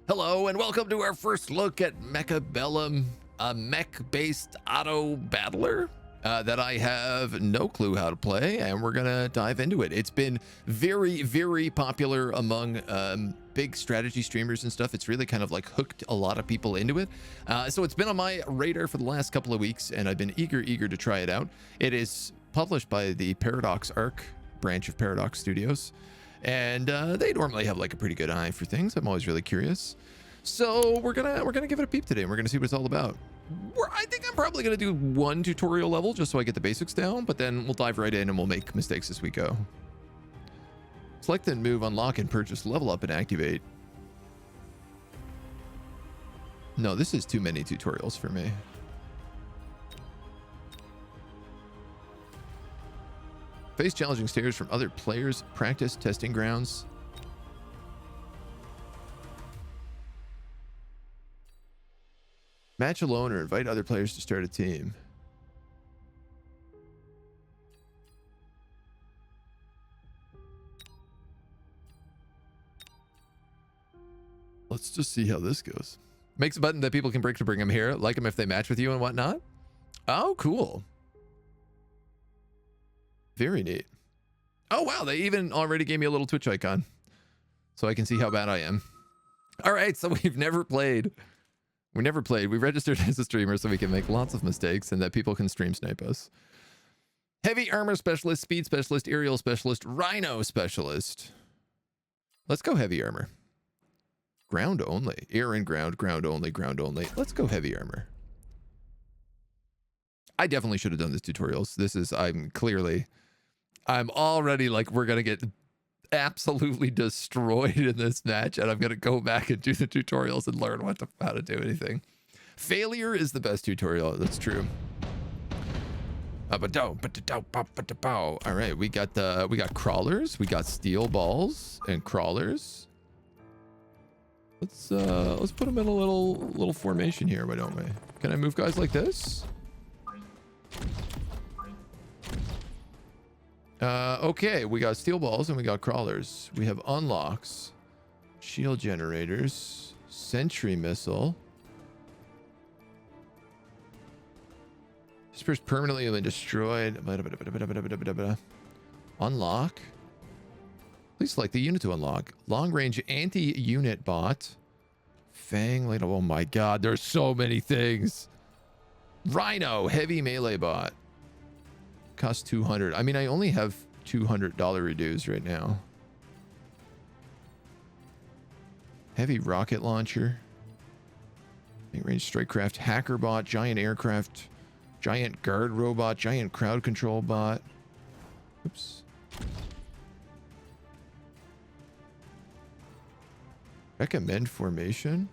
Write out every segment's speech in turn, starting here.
Hello and welcome to our first look at Mechabellum, a mech-based auto battler that I have no clue how to play, and we're gonna dive into it. It's been very, very popular among big strategy streamers and stuff. It's really kind of like hooked a lot of people into it. So it's been on my radar for the last couple of weeks, and I've been eager to try it out. It is published by the Paradox Arc branch of Paradox Studios. And they normally have like a pretty good eye for things. I'm always really curious. So we're gonna give it a peep today, and we're gonna see what it's all about. I think I'm probably gonna do one tutorial level just so I get the basics down, but then we'll dive right in and we'll make mistakes as we go. Select and move, unlock and purchase, level up and activate. No, this is too many tutorials for me. Face challenging stares from other players. Practice testing grounds. Match alone or invite other players to start a team. Let's just see how this goes. Makes a button that people can break to bring them here. Like them if they match with you and whatnot. Oh, cool. Very neat. Oh, wow. They even already gave me a little Twitch icon so I can see how bad I am. All right. So we've never played. We registered as a streamer so we can make lots of mistakes and that people can stream snipe us. Heavy armor specialist, speed specialist, aerial specialist, rhino specialist. Let's go heavy armor. Ground only. Air and ground, ground only, ground only. Let's go heavy armor. I definitely should have done this tutorials. I'm already like, we're going to get absolutely destroyed in this match, and I'm going to go back and do the tutorials and learn how to do anything. Failure is the best tutorial. That's true. All right, we got crawlers, we got steel balls and crawlers. Let's put them in a little formation here, why don't we? Can I move guys like this? Okay, we got steel balls and we got crawlers. We have unlocks, shield generators, sentry missile. Dispersed permanently when destroyed. Unlock. Please select the unit to unlock. Long range anti-unit bot. Fang later. Oh my god, there's so many things. Rhino, heavy melee bot. Cost 200. I mean, I only have $200 reduce right now. Heavy rocket launcher. Range strike craft, hacker bot, giant aircraft, giant guard robot, giant crowd control bot. Oops. Recommend formation.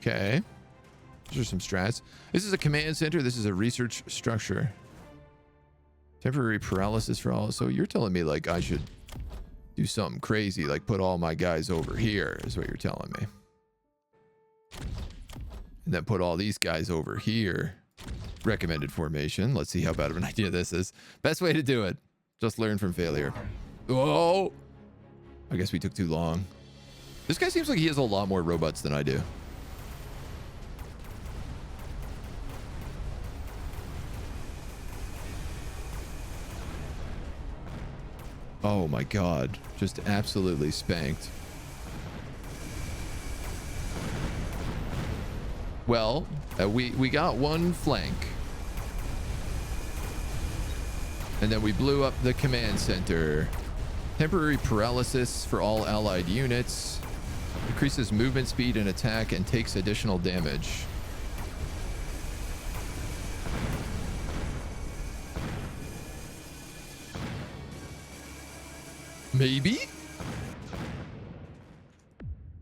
Okay. Those are some strats. This is a command center. This is a research structure. Temporary paralysis for all. So you're telling me like I should do something crazy, like put all my guys over here is what you're telling me. And then put all these guys over here. Recommended formation. Let's see how bad of an idea this is. Best way to do it. Just learn from failure. Oh! I guess we took too long. This guy seems like he has a lot more Robutts than I do. Oh my god, just absolutely spanked. Well, we got one flank. And then we blew up the command center. Temporary paralysis for all allied units. Increases movement speed and attack and takes additional damage. Maybe?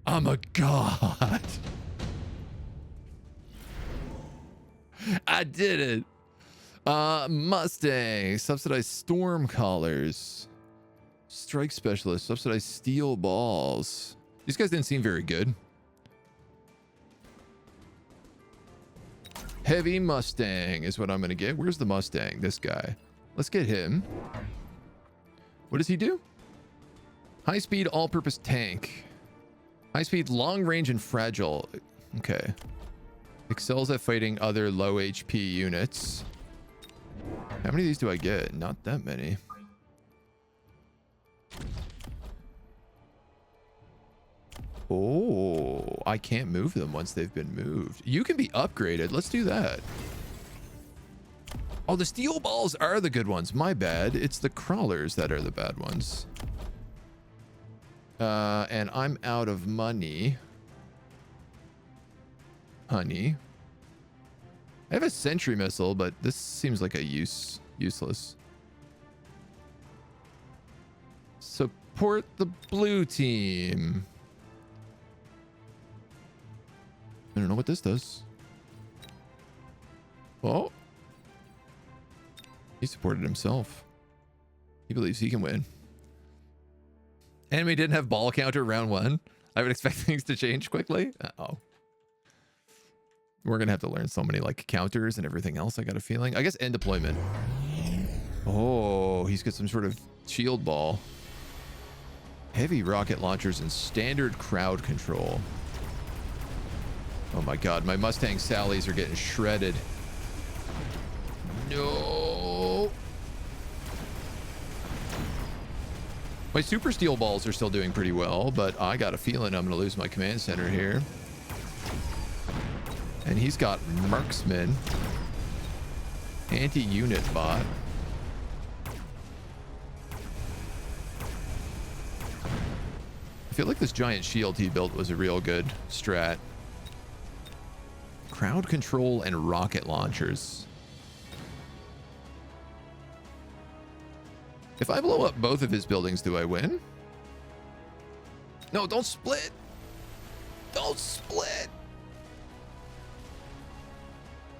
Oh my god. I did it. Mustang, subsidized storm collars. Strike specialist, subsidized steel balls. These guys didn't seem very good. Heavy Mustang is what I'm gonna get. Where's the Mustang? This guy. Let's get him. What does he do? High speed, all-purpose tank. High speed, long range, and fragile. Okay. Excels at fighting other low HP units. How many of these do I get? Not that many. Oh, I can't move them once they've been moved. You can be upgraded. Let's do that. Oh, the steel balls are the good ones. My bad. It's the crawlers that are the bad ones. And I'm out of money. Honey. I have a sentry missile, but this seems like a useless. Support the blue team. I don't know what this does. Oh. He supported himself. He believes he can win. Enemy didn't have ball counter round 1. I would expect things to change quickly. Uh-oh. We're going to have to learn so many like counters and everything else. I got a feeling. I guess end deployment. Oh, he's got some sort of shield ball. Heavy rocket launchers and standard crowd control. Oh my god, my Mustang Sallies are getting shredded. No. My super steel balls are still doing pretty well, but I got a feeling I'm going to lose my command center here. And he's got marksman. Anti-unit bot. I feel like this giant shield he built was a real good strat. Crowd control and rocket launchers. If I blow up both of his buildings, do I win? No, don't split. Don't split.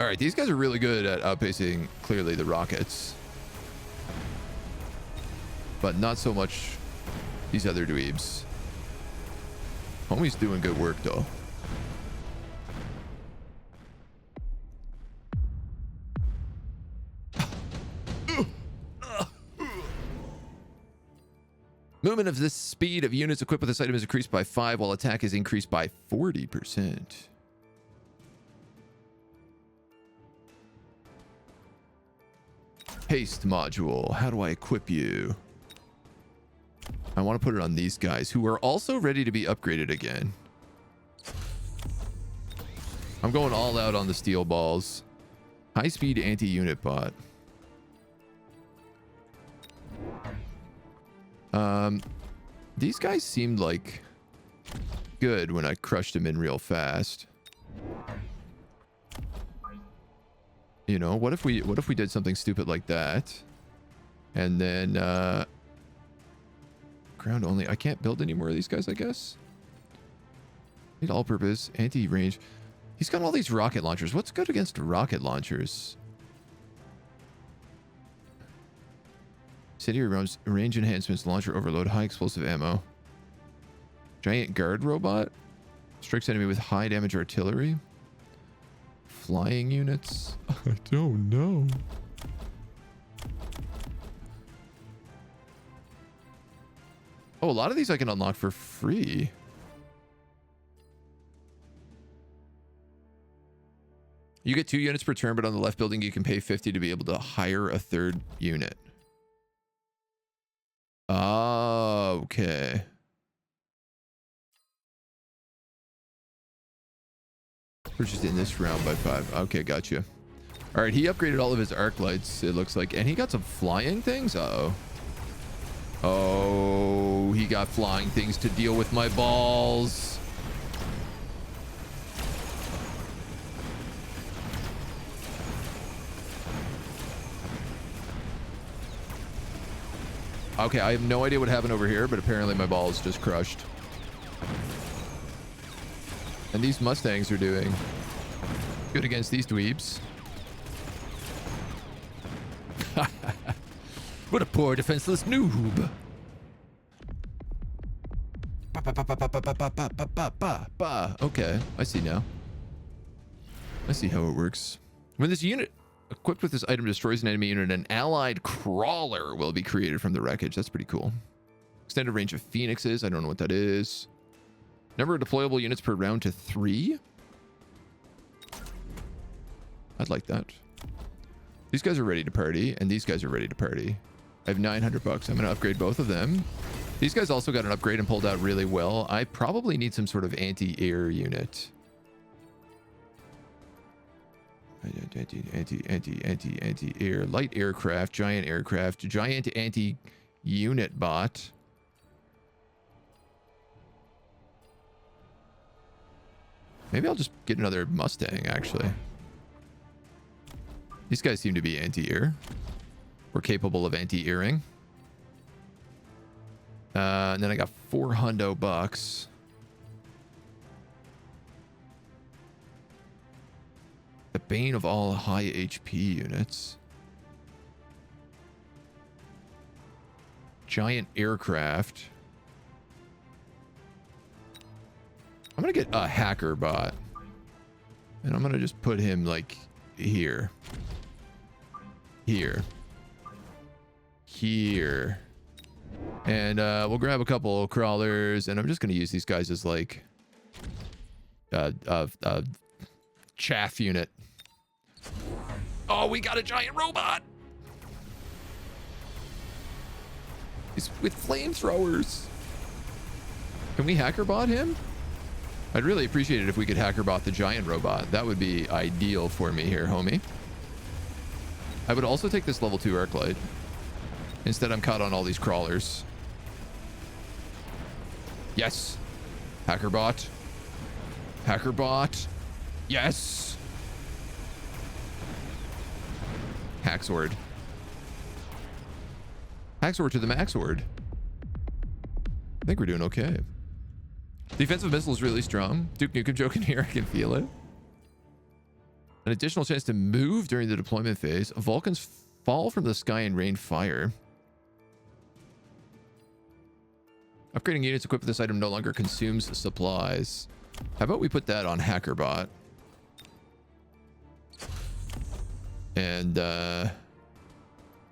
All right, these guys are really good at outpacing, clearly, the rockets. But not so much these other dweebs. Homie's doing good work, though. Movement of this speed of units equipped with this item is increased by 5, while attack is increased by 40%. Haste module. How do I equip you? I want to put it on these guys who are also ready to be upgraded again. I'm going all out on the steel balls. High speed anti-unit bot. These guys seemed like good when I crushed them in real fast. You know, what if we did something stupid like that? And then ground only. I can't build any more of these guys, I guess. Need all purpose, anti-range. He's got all these rocket launchers. What's good against rocket launchers? Incendiary rounds, range enhancements, launcher overload, high explosive ammo. Giant guard robot. Strikes enemy with high damage artillery. Flying units. I don't know. Oh, a lot of these I can unlock for free. You get 2 units per turn, but on the left building you can pay 50 to be able to hire a 3rd unit. Oh, okay. Purchased in this round by 5. Okay, gotcha. All right, he upgraded all of his arc lights, it looks like. And he got some flying things? Uh-oh. Oh, he got flying things to deal with my balls. Okay, I have no idea what happened over here, but apparently my balls just crushed. And these Mustangs are doing good against these dweebs. What a poor defenseless noob. Okay, I see now. I see how it works. When this unit Equipped with this item, destroys an enemy unit. An allied crawler will be created from the wreckage. That's pretty cool. Extended range of phoenixes. I don't know what that is. Number of deployable units per round to 3. I'd like that. These guys are ready to party, and these guys are ready to party. I have 900 bucks. I'm going to upgrade both of them. These guys also got an upgrade and pulled out really well. I probably need some sort of anti-air unit. Anti-air. Light aircraft. Giant aircraft. Giant anti-unit bot. Maybe I'll just get another Mustang, actually. These guys seem to be anti-air. We're capable of anti-airing. And then I got $400. The bane of all high HP units. Giant aircraft. I'm going to get a hacker bot. And I'm going to just put him like here. Here. Here. And we'll grab a couple crawlers, and I'm just going to use these guys as like chaff unit. Oh, we got a giant robot. He's with flamethrowers. Can we hacker bot him? I'd really appreciate it if we could hacker bot the giant robot. That would be ideal for me here, homie. I would also take this level 2 arc light. Instead, I'm caught on all these crawlers. Yes. Hacker bot. Hacker bot. Yes. Hacksword. Hacksword to the maxword. I think we're doing okay. Defensive missile is really strong. Duke Nukem joking here. I can feel it. An additional chance to move during the deployment phase. Vulcans fall from the sky and rain fire. Upgrading units equipped with this item no longer consumes supplies. How about we put that on HackerBot? And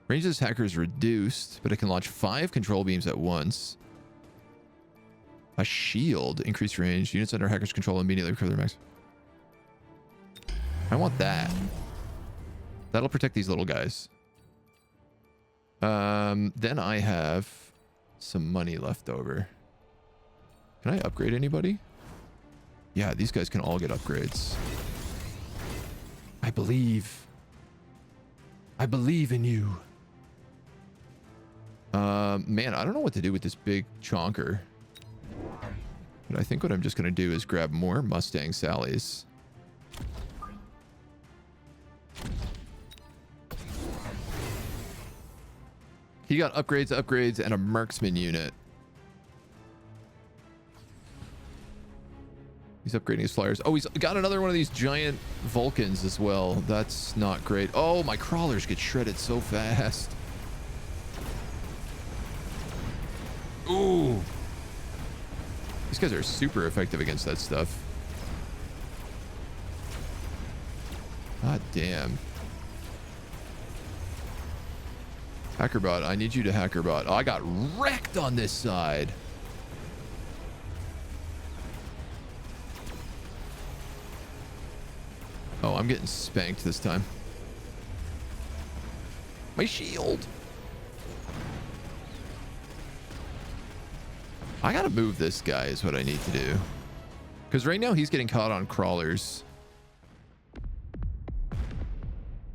range of this hacker is reduced, but it can launch 5 control beams at once. A shield, increased range. Units under hacker's control immediately recover their max. I want that. That'll protect these little guys. Then I have some money left over. Can I upgrade anybody? Yeah, these guys can all get upgrades. I believe. I believe in you. Man, I don't know what to do with this big chonker. But I think what I'm just going to do is grab more Mustang Sallies. He got upgrades, and a marksman unit. He's upgrading his flyers. Oh, he's got another one of these giant Vulcans as well. That's not great. Oh, my crawlers get shredded so fast. Ooh. These guys are super effective against that stuff. God damn. HackerBot, I need you to HackerBot. Oh, I got wrecked on this side. Oh, I'm getting spanked this time. My shield. I gotta move this guy is what I need to do. Because right now he's getting caught on crawlers.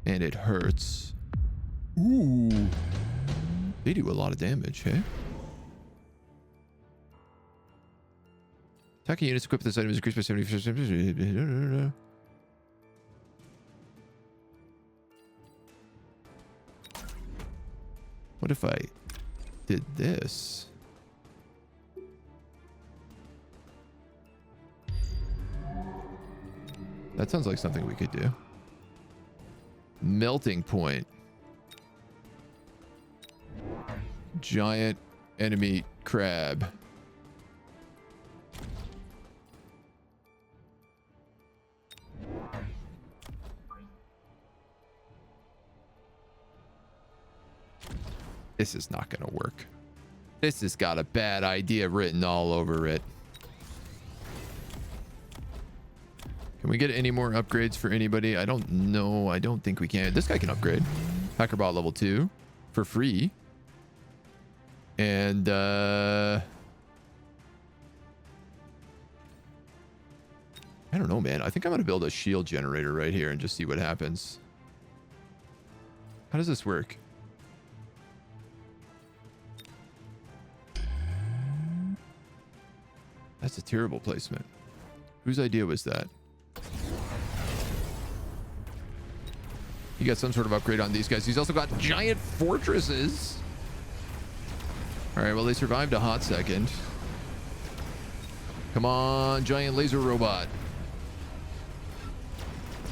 And it hurts. Ooh. They do a lot of damage, hey? Attacking units equipped with this item is increased by 70%. What if I did this? That sounds like something we could do. Melting point. Giant enemy crab. This is not going to work. This has got a bad idea written all over it. Can we get any more upgrades for anybody? I don't know. I don't think we can. This guy can upgrade. Hackerbot level 2 for free. And I don't know, man. I think I'm going to build a shield generator right here and just see what happens. How does this work? That's a terrible placement. Whose idea was that? You got some sort of upgrade on these guys. He's also got giant fortresses. All right, well, they survived a hot second. Come on, giant laser robot.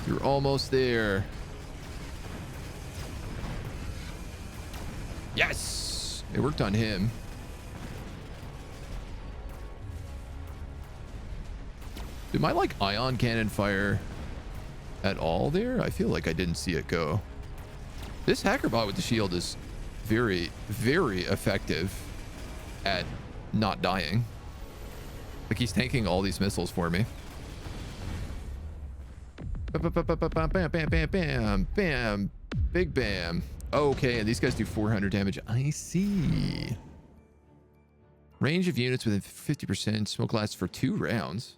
You're almost there. Yes! It worked on him. Did my, like, ion cannon fire at all there? I feel like I didn't see it go. This hackerbot with the shield is very, very effective at not dying. Like, he's tanking all these missiles for me. Bam, bam, bam, bam, bam, bam, big bam. Okay, and these guys do 400 damage. I see. Range of units within 50%. Smoke lasts for 2 rounds.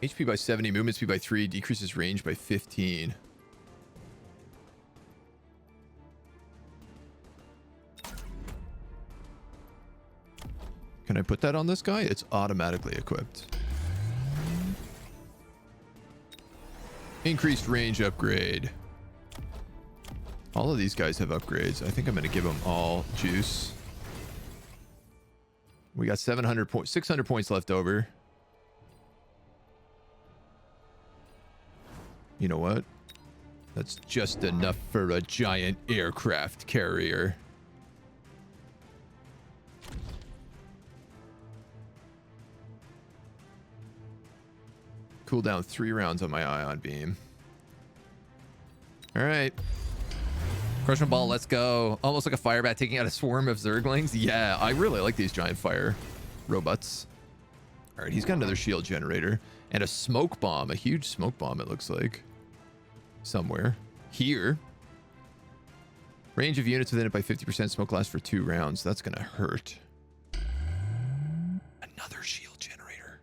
HP by 70, movement speed by 3, decreases range by 15. Can I put that on this guy? It's automatically equipped. Increased range upgrade. All of these guys have upgrades. I think I'm going to give them all juice. We got 600 points left over. You know what? That's just enough for a giant aircraft carrier. Cooldown 3 rounds on my ion beam. All right. Crushing ball, let's go. Almost like a fire bat taking out a swarm of zerglings. Yeah, I really like these giant fire robots. All right, he's got another shield generator and a smoke bomb, a huge smoke bomb, it looks like. Somewhere. Here. Range of units within it by 50%. Smoke lasts for 2 rounds. That's going to hurt. Another shield generator.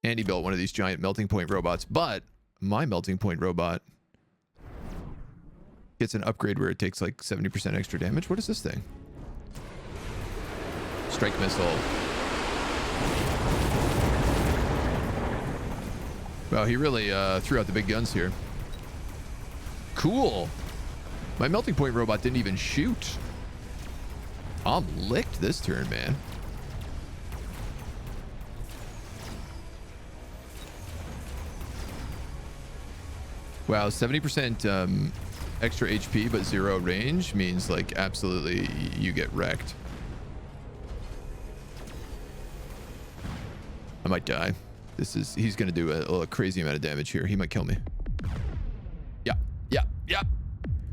And he built one of these giant melting point robots, but my melting point robot gets an upgrade where it takes like 70% extra damage. What is this thing? Strike missile. Wow, he really threw out the big guns here. Cool. My melting point robot didn't even shoot. I'm licked this turn, man. Wow, 70% extra HP but 0 range means like absolutely you get wrecked. I might die. He's gonna do a crazy amount of damage here. He might kill me. Yeah, yeah, yeah.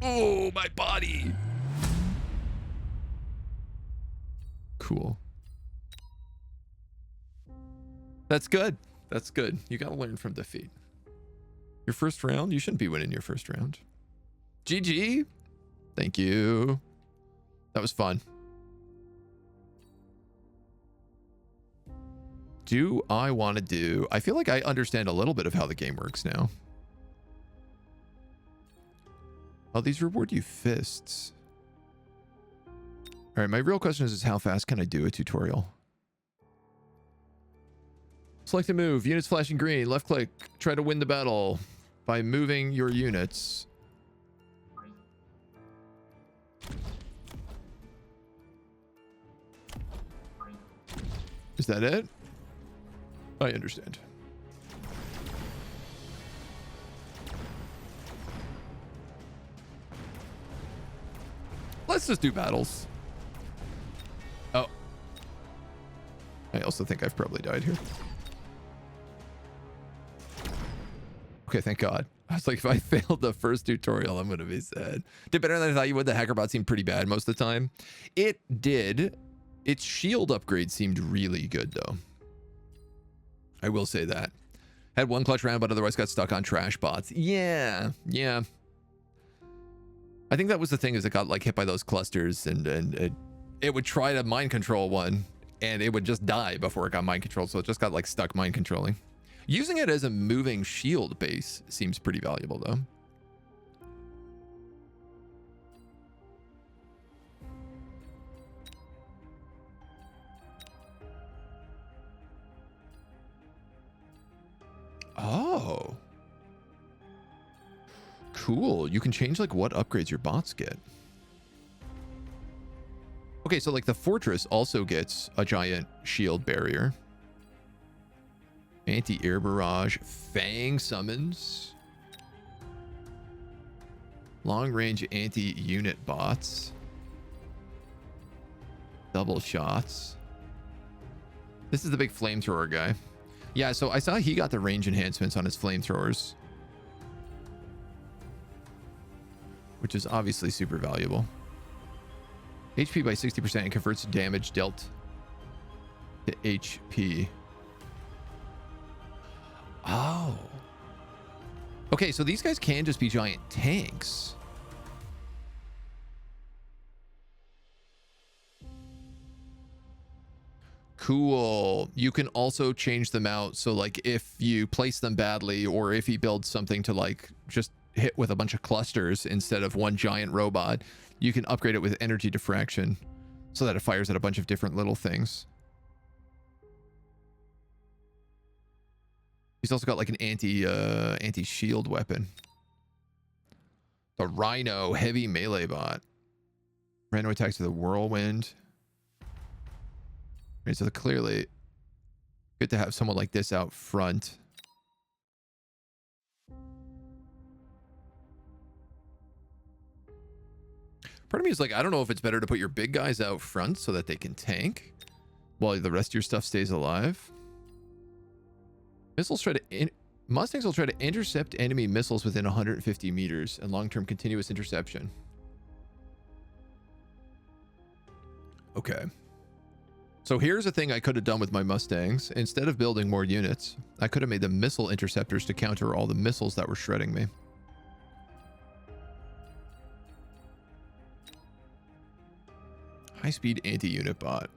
Oh, my body. Cool. That's good. That's good. You gotta learn from defeat. Your first round? You shouldn't be winning your first round. GG. Thank you. That was fun. Do I want to do... I feel like I understand a little bit of how the game works now. Oh, these reward you fists. All right, my real question is how fast can I do a tutorial? Select a move. Units flashing green. Left click. Try to win the battle by moving your units. Is that it? I understand. Let's just do battles. Oh. I also think I've probably died here. Okay, thank God. I was like, if I failed the first tutorial, I'm going to be sad. Did better than I thought you would. The hacker bot seemed pretty bad most of the time. It did. Its shield upgrade seemed really good, though. I will say that. Had one clutch round, but otherwise got stuck on trash bots. Yeah, yeah. I think that was the thing, is it got like hit by those clusters, and it would try to mind control one, and it would just die before it got mind controlled. So it just got like stuck mind controlling. Using it as a moving shield base seems pretty valuable, though. Oh. Cool. You can change like what upgrades your bots get. Okay, so like the fortress also gets a giant shield barrier. Anti-air barrage, fang summons, long-range anti-unit bots, double shots. This is the big flamethrower guy. Yeah, so I saw he got the range enhancements on his flamethrowers, which is obviously super valuable. HP by 60% and converts damage dealt to HP. Oh. Okay, so these guys can just be giant tanks. Cool. You can also change them out. So like if you place them badly, or if he builds something to like just hit with a bunch of clusters instead of one giant robot, you can upgrade it with energy diffraction so that it fires at a bunch of different little things. He's also got like an anti-shield weapon. The Rhino heavy melee bot. Random attacks with a whirlwind. Right, so clearly good to have someone like this out front. Part of me is like, I don't know if it's better to put your big guys out front so that they can tank while the rest of your stuff stays alive. Mustangs will try to intercept enemy missiles within 150 meters and long-term continuous interception. Okay. So here's a thing I could have done with my Mustangs. Instead of building more units, I could have made them missile interceptors to counter all the missiles that were shredding me. High-speed anti-unit bot.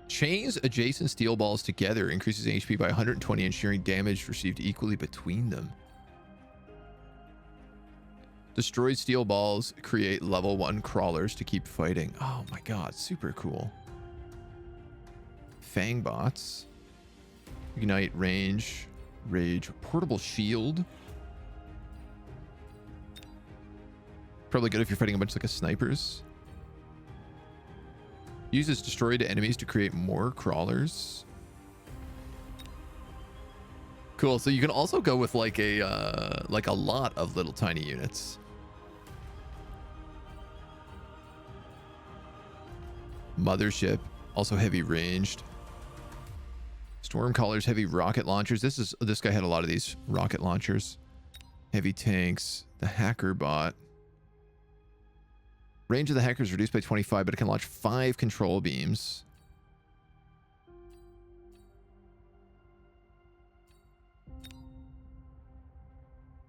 Chains adjacent steel balls together, increases HP by 120, ensuring damage received equally between them. Destroyed steel balls create level 1 crawlers to keep fighting. Oh my god, super cool. Fang bots. Ignite, range, rage, portable shield. Probably good if you're fighting a bunch of snipers. Uses destroyed enemies to create more crawlers. Cool. So you can also go with like a lot of little tiny units. Mothership, also heavy ranged. Stormcallers, heavy rocket launchers. This guy had a lot of these rocket launchers. Heavy tanks. The hacker bot. Range of the hacker is reduced by 25, but it can launch 5 control beams.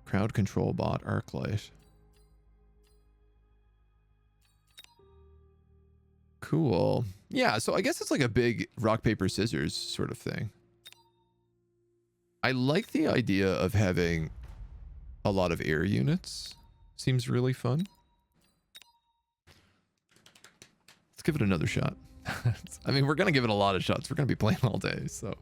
Crowd control bot, arc light. Cool. Yeah, so I guess it's like a big rock, paper, scissors sort of thing. I like the idea of having a lot of air units. Seems really fun. Let's give it another shot. I mean, we're going to give it a lot of shots. We're going to be playing all day, so.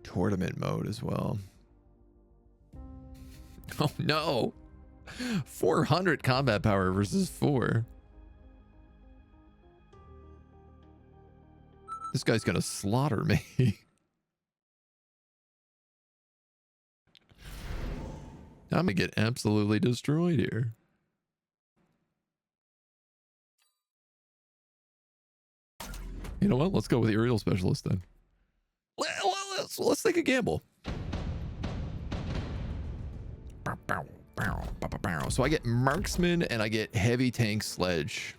Tournament mode as well. Oh no. 400 combat power versus 4. This guy's gonna slaughter me. I'm gonna get absolutely destroyed here. You know what? Let's go with the aerial specialist then. Let's take a gamble. So I get marksman and I get heavy tank sledge.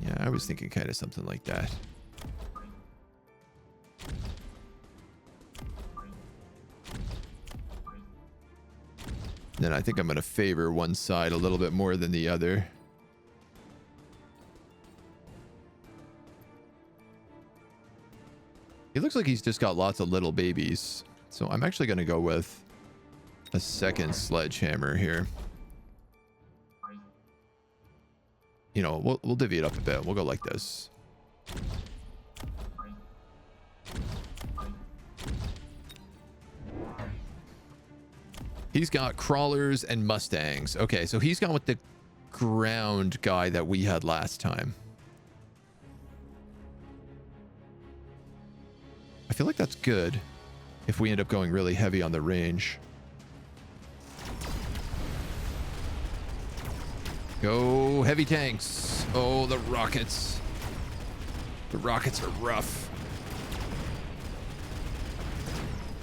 Yeah, I was thinking kind of something like that. Then I think I'm going to favor one side a little bit more than the other. He looks like he's just got lots of little babies. So I'm actually going to go with a second sledgehammer here. You know, we'll divvy it up a bit. We'll go like this. He's got crawlers and mustangs. Okay, so he's gone with the ground guy that we had last time. I feel like that's good if we end up going really heavy on the range. Go heavy tanks. Oh, the rockets. The rockets are rough.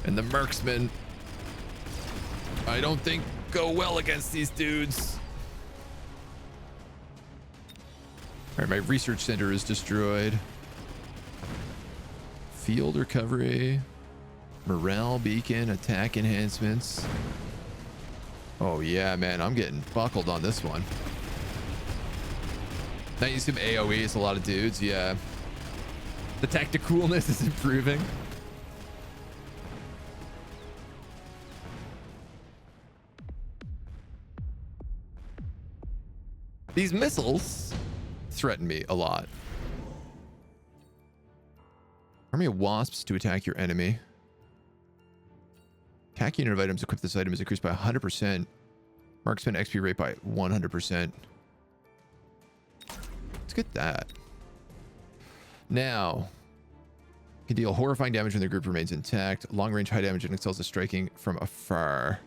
And the marksmen, I don't think, go well against these dudes. All right, my research center is destroyed. Field recovery. Morale beacon, attack enhancements. Oh yeah, man, I'm getting buckled on this one. Now you some AoE, it's a lot of dudes, yeah. The tacticalness is improving. These missiles threaten me a lot. Army of wasps to attack your enemy. Attack unit of items equipped with this item is increased by 100%. Marksman XP rate by 100%. Let's get that. Now, can deal horrifying damage when the group remains intact. Long range, high damage, and excels at striking from afar.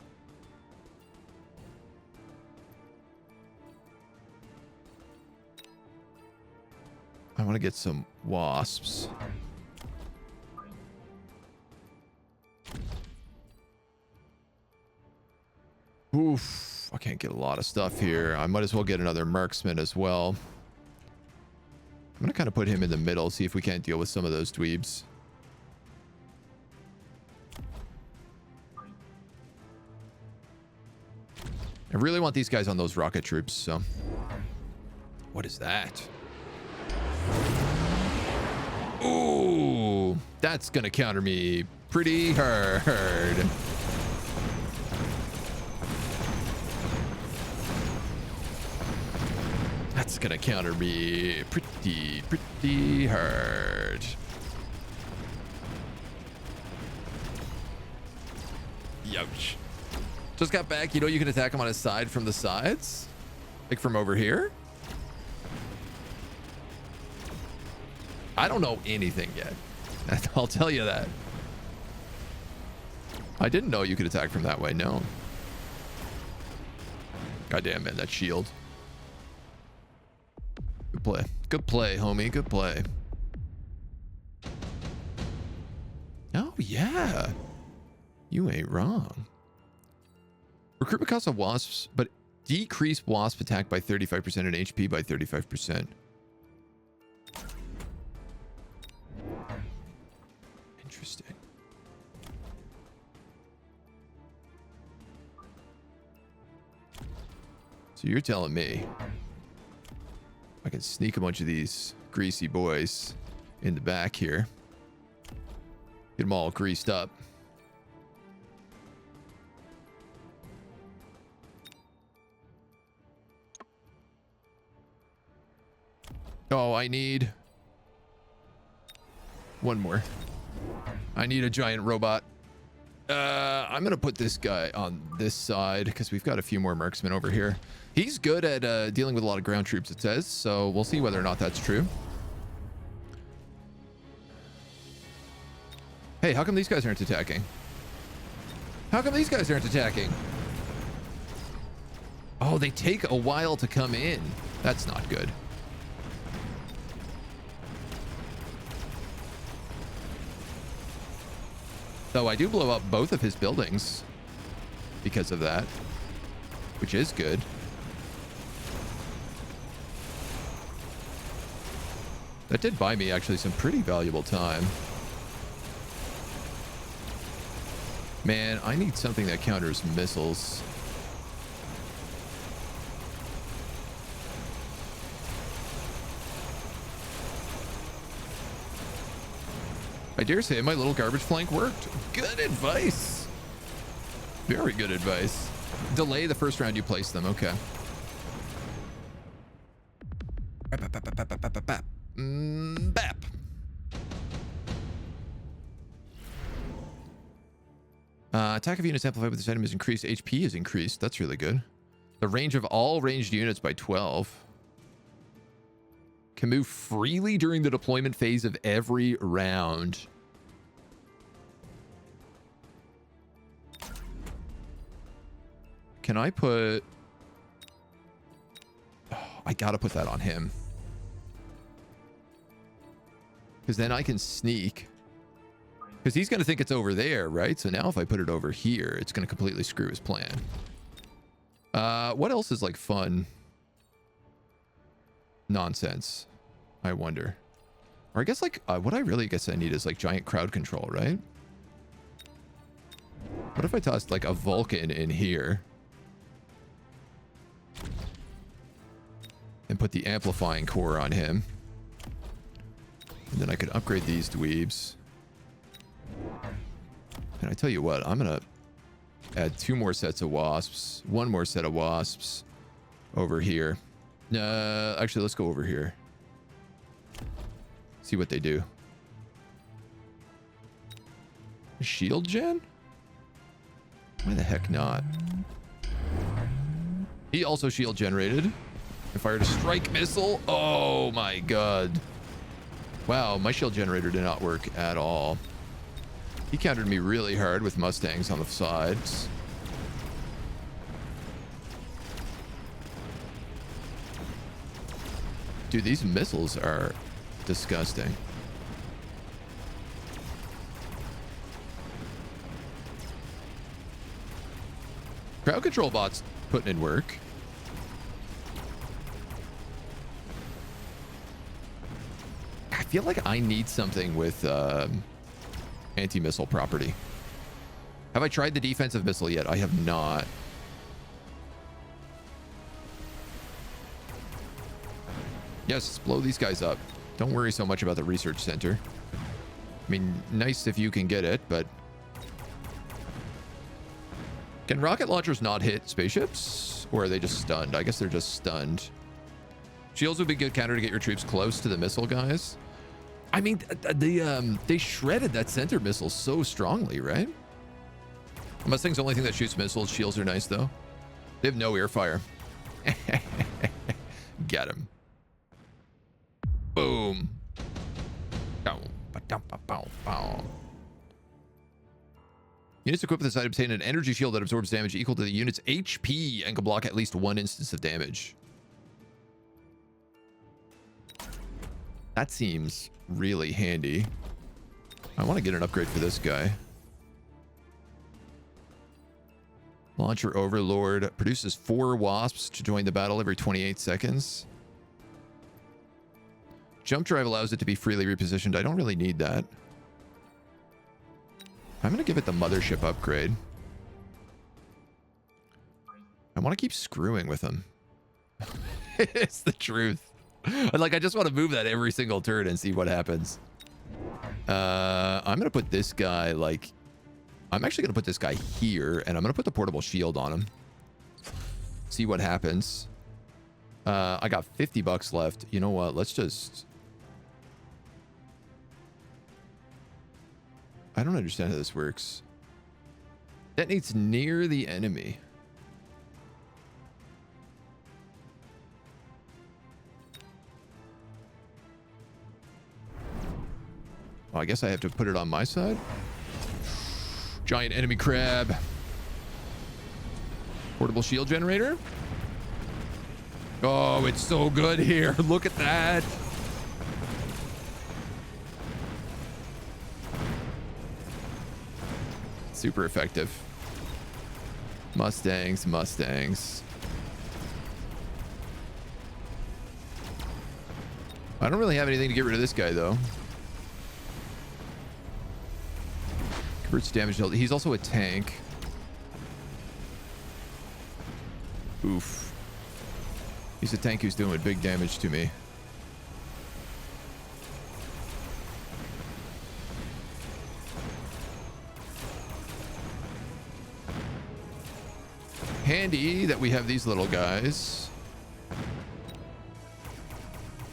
I want to get some wasps. Oof, I can't get a lot of stuff here. I might as well get another marksman as well. I'm going to kind of put him in the middle, see if we can't deal with some of those dweebs. I really want these guys on those rocket troops, so... What is that? Ooh, that's going to counter me pretty hard. That's going to counter me pretty hard. Youch. Just got back. You know you can attack him on his side from the sides? Like from over here? I don't know anything yet. I'll tell you that. I didn't know you could attack from that way. No. Goddamn, man, that shield. Good play. Good play, homie. Good play. Oh, yeah. You ain't wrong. Recruitment cost of wasps, but decrease wasp attack by 35% and HP by 35%. Interesting. So you're telling me I can sneak a bunch of these greasy boys in the back here. Get them all greased up. Oh, I need one more. I need a giant robot. I'm going to put this guy on this side because we've got a few more marksmen over here. He's good at dealing with a lot of ground troops, it says. So we'll see whether or not that's true. Hey, how come these guys aren't attacking? How come these guys aren't attacking? Oh, they take a while to come in. That's not good. Though I do blow up both of his buildings because of that, which is good. That did buy me actually some pretty valuable time. Man, I need something that counters missiles. I dare say my little garbage flank worked. Good advice. Very good advice. Delay the first round you place them. Okay. Bap. Attack of units amplified with this item is increased. HP is increased. That's really good. The range of all ranged units by 12. Can move freely during the deployment phase of every round. Can I put... Oh, I gotta put that on him. Because then I can sneak. Because he's going to think it's over there, right? So now if I put it over here, it's going to completely screw his plan. What else is like fun nonsense? I wonder. Or I guess like what I really guess I need is like giant crowd control, right? What if I tossed like a Vulcan in here? And put the amplifying core on him. And then I could upgrade these dweebs. And I tell you what, I'm going to add 2 more sets of wasps. 1 more set of wasps over here. Actually, let's go over here. See what they do. Shield gen? Why the heck not? He also shield generated. I fired a strike missile. Oh my god. Wow, my shield generator did not work at all. He countered me really hard with Mustangs on the sides. Dude, these missiles are disgusting. Crowd control bots putting in work. I feel like I need something with anti-missile property. Have I tried the defensive missile yet? I have not. Yes, blow these guys up. Don't worry so much about the research center. I mean, nice if you can get it, but... Can rocket launchers not hit spaceships? Or are they just stunned? I guess they're just stunned. Shields would be good counter to get your troops close to the missile guys. I mean, they shredded that center missile so strongly, right? Mustang's the only thing that shoots missiles. Shields are nice, though. They have no air fire. Get him. Boom. Units equipped with this item obtain an energy shield that absorbs damage equal to the unit's HP and can block at least 1 instance of damage. That seems really handy. I want to get an upgrade for this guy. Launcher Overlord produces 4 wasps to join the battle every 28 seconds. Jump drive allows it to be freely repositioned. I don't really need that. I'm going to give it the mothership upgrade. I want to keep screwing with them. It's the truth. Like, I just want to move that every single turn and see what happens. I'm going to put this guy, like... I'm actually going to put this guy here, and I'm going to put the portable shield on him. See what happens. I got 50 bucks left. You know what? Let's just... I don't understand how this works. Detonates near the enemy. Well, I guess I have to put it on my side. Giant enemy crab. Portable shield generator. Oh, it's so good here. Look at that. super effective. Mustangs, Mustangs. I don't really have anything to get rid of this guy, though. Converts damage dealt. He's also a tank. Oof. He's a tank who's doing big damage to me. Handy that we have these little guys.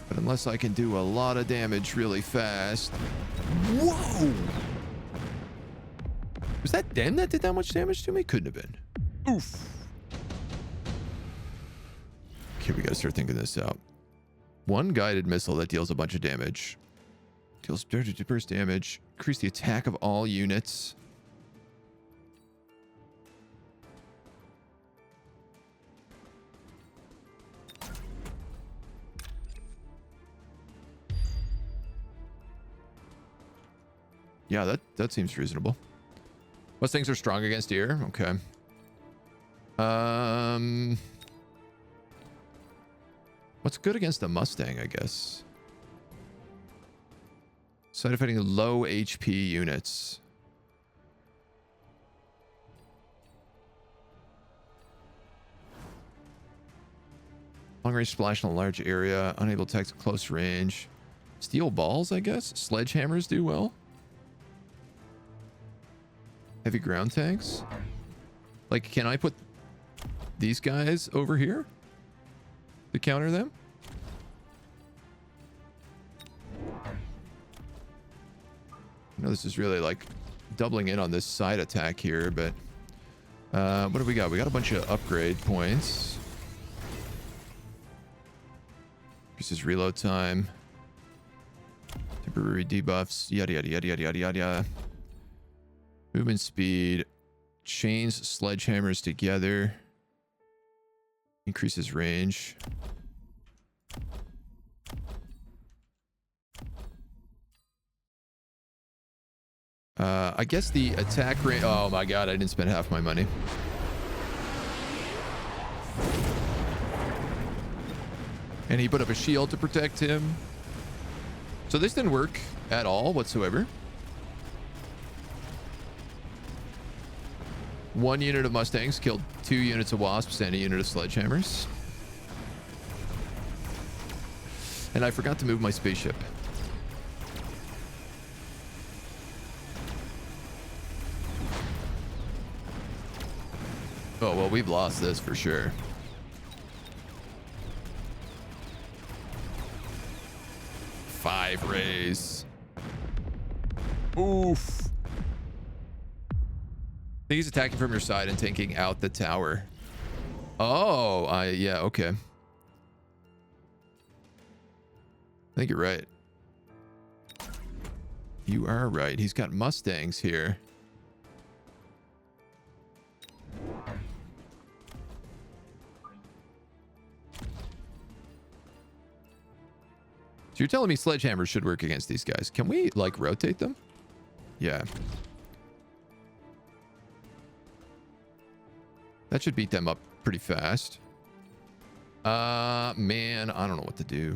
But unless I can do a lot of damage really fast. Whoa! Was that them that did that much damage to me? Couldn't have been. Oof. Okay, we gotta start thinking this out. One guided missile that deals a bunch of damage. Deals burst damage. Increase the attack of all units. Yeah, that seems reasonable. Mustangs are strong against deer. Okay. What's good against a Mustang, I guess? Side of fighting low HP units. Long range splash in a large area. Unable to attack at close range. Steel balls, I guess? Sledgehammers do well. Heavy ground tanks? Like, can I put these guys over here to counter them? I know this is really like doubling in on this side attack here, but what do we got? We got a bunch of upgrade points. Increases reload time. Temporary debuffs. Yada, yada, yada, yada, yada, yada. Movement speed. Chains sledgehammers together. Increases range. I guess the attack range. Oh my god, I didn't spend half my money. And he put up a shield to protect him. So this didn't work at all whatsoever. One unit of Mustangs killed 2 units of Wasps and a unit of Sledgehammers. And I forgot to move my spaceship. Oh, well, we've lost this for sure. Five rays. Oof. I think he's attacking from your side and taking out the tower. Oh, yeah, okay. I think you're right. You are right. He's got Mustangs here. So you're telling me sledgehammers should work against these guys. Can we, like, rotate them? Yeah. That should beat them up pretty fast. Man, I don't know what to do.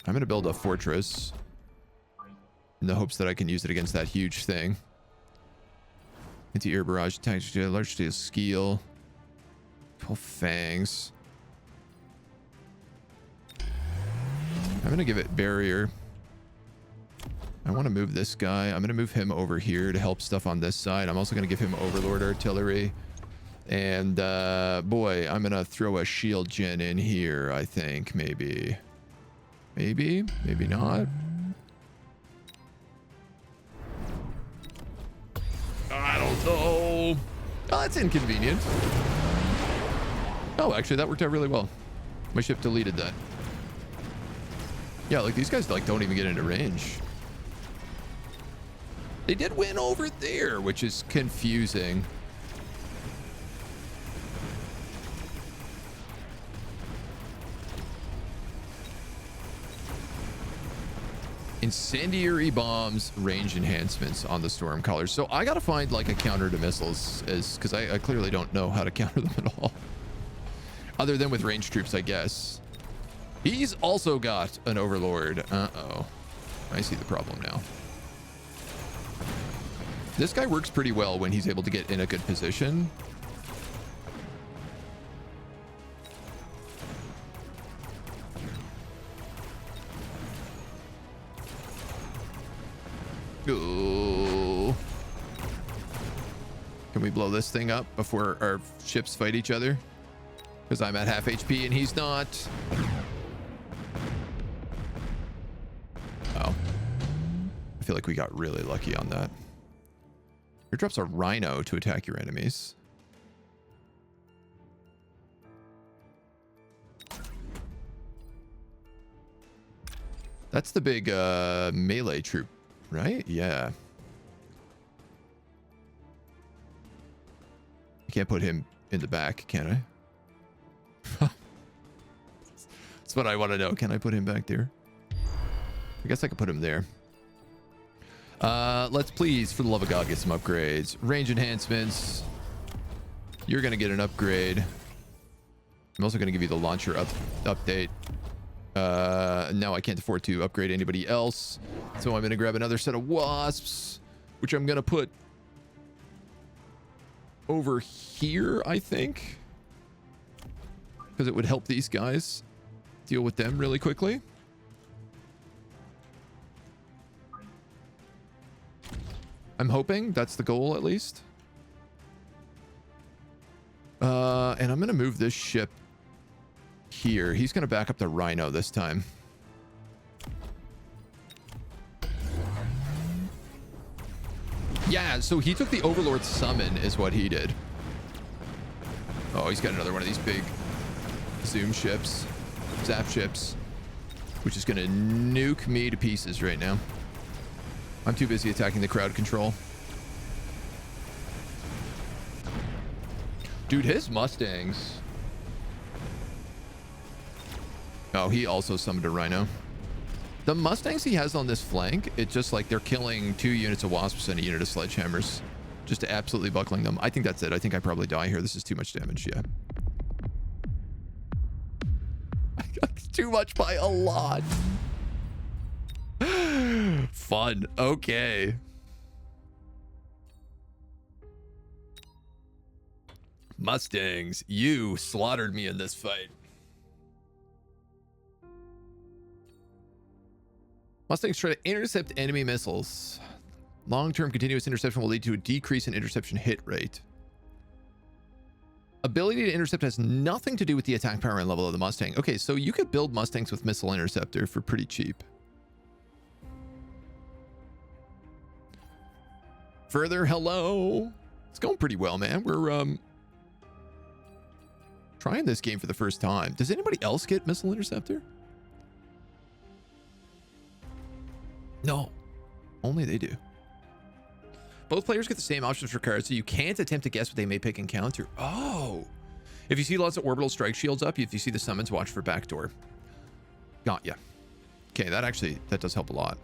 I'm going to build a fortress in the hopes that I can use it against that huge thing. Anti-air barrage, large steel skeel. 12 fangs. I'm going to give it barrier. I want to move this guy. I'm going to move him over here to help stuff on this side. I'm also going to give him Overlord Artillery. And, boy, I'm going to throw a shield gen in here, I think, maybe. Maybe? Maybe not. I don't know. Oh, that's inconvenient. Oh, actually, that worked out really well. My ship deleted that. Yeah, like, these guys, like, don't even get into range. They did win over there, which is confusing. Incendiary bombs, range enhancements on the storm collars. So I gotta find like a counter to missiles, because I clearly don't know how to counter them at all. Other than with range troops, I guess. He's also got an overlord. Uh-oh. I see the problem now. This guy works pretty well when he's able to get in a good position. Ooh. Can we blow this thing up before our ships fight each other? Because I'm at half HP and he's not. Oh. I feel like we got really lucky on that. Here drops a rhino to attack your enemies. That's the big melee troop, right? Yeah. I can't put him in the back, can I? That's what I want to know. Can I put him back there? I guess I could put him there. Let's please, for the love of God, get some upgrades. Range enhancements. You're going to get an upgrade. I'm also going to give you the launcher update. No, I can't afford to upgrade anybody else. So I'm going to grab another set of wasps, which I'm going to put over here, I think. Because it would help these guys deal with them really quickly. I'm hoping that's the goal, at least. And I'm going to move this ship here. He's going to back up the rhino this time. Yeah, so he took the Overlord summon is what he did. Oh, he's got another one of these big zoom ships, zap ships, which is going to nuke me to pieces right now. I'm too busy attacking the crowd control. Dude, his Mustangs. Oh, he also summoned a rhino. The Mustangs he has on this flank, it's just like they're killing 2 units of Wasps and a unit of Sledgehammers. Just absolutely buckling them. I think that's it. I think I probably die here. This is too much damage, yeah. Too much by a lot. Fun. Okay. Mustangs, you slaughtered me in this fight. Mustangs try to intercept enemy missiles. Long-term continuous interception will lead to a decrease in interception hit rate. Ability to intercept has nothing to do with the attack power and level of the Mustang. Okay, so you could build Mustangs with missile interceptor for pretty cheap. Further, hello. It's going pretty well, man. We're trying this game for the first time. Does anybody else get missile interceptor? No, only they do. Both players get the same options for cards, so you can't attempt to guess what they may pick and counter. Oh, if you see lots of orbital strike shields up, if you see the summons, watch for backdoor. Got ya. Okay, that does help a lot.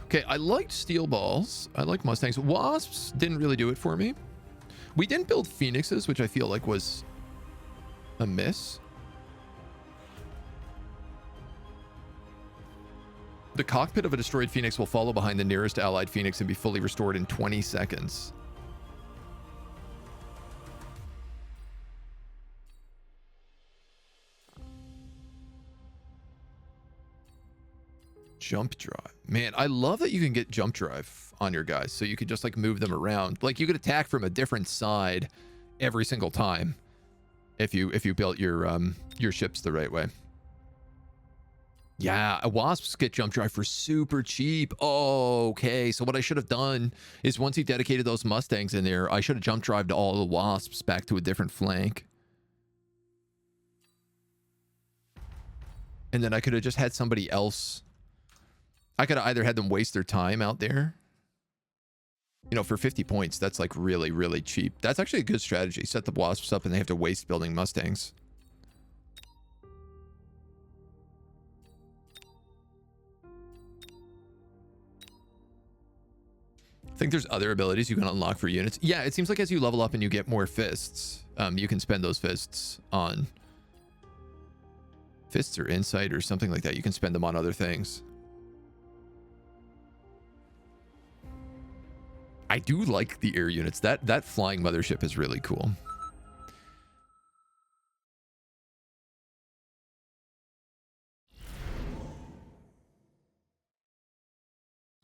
Okay, I liked steel balls. I like Mustangs. Wasps didn't really do it for me. We didn't build Phoenixes, which I feel like was a miss. The cockpit of a destroyed Phoenix will follow behind the nearest allied Phoenix and be fully restored in 20 seconds. Jump drive. Man, I love that you can get jump drive on your guys, so you could just like move them around. Like you could attack from a different side every single time if you built your ships the right way. Yeah, Wasps get jump drive for super cheap. Oh, okay. So what I should have done is once he dedicated those Mustangs in there, I should have jump drived all the Wasps back to a different flank. And then I could have just had somebody else. I could have either had them waste their time out there. You know, for 50 points, that's like really, really cheap. That's actually a good strategy. Set the Wasps up and they have to waste building Mustangs. think there's other abilities you can unlock for units. Yeah, it seems like as you level up and you get more fists, you can spend those fists on fists or insight or something like that. You can spend them on other things. I do like the air units. That flying mothership is really cool.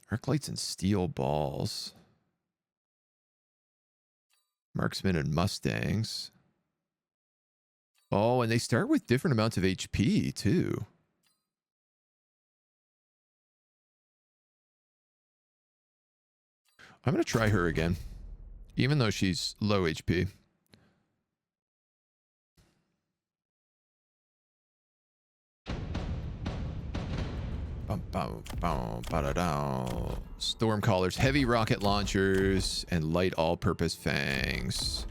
Arc lights and steel balls. Marksmen and Mustangs. Oh, and they start with different amounts of HP, too. I'm going to try her again, even though she's low HP. Storm collars, heavy rocket launchers, and light all-purpose fangs.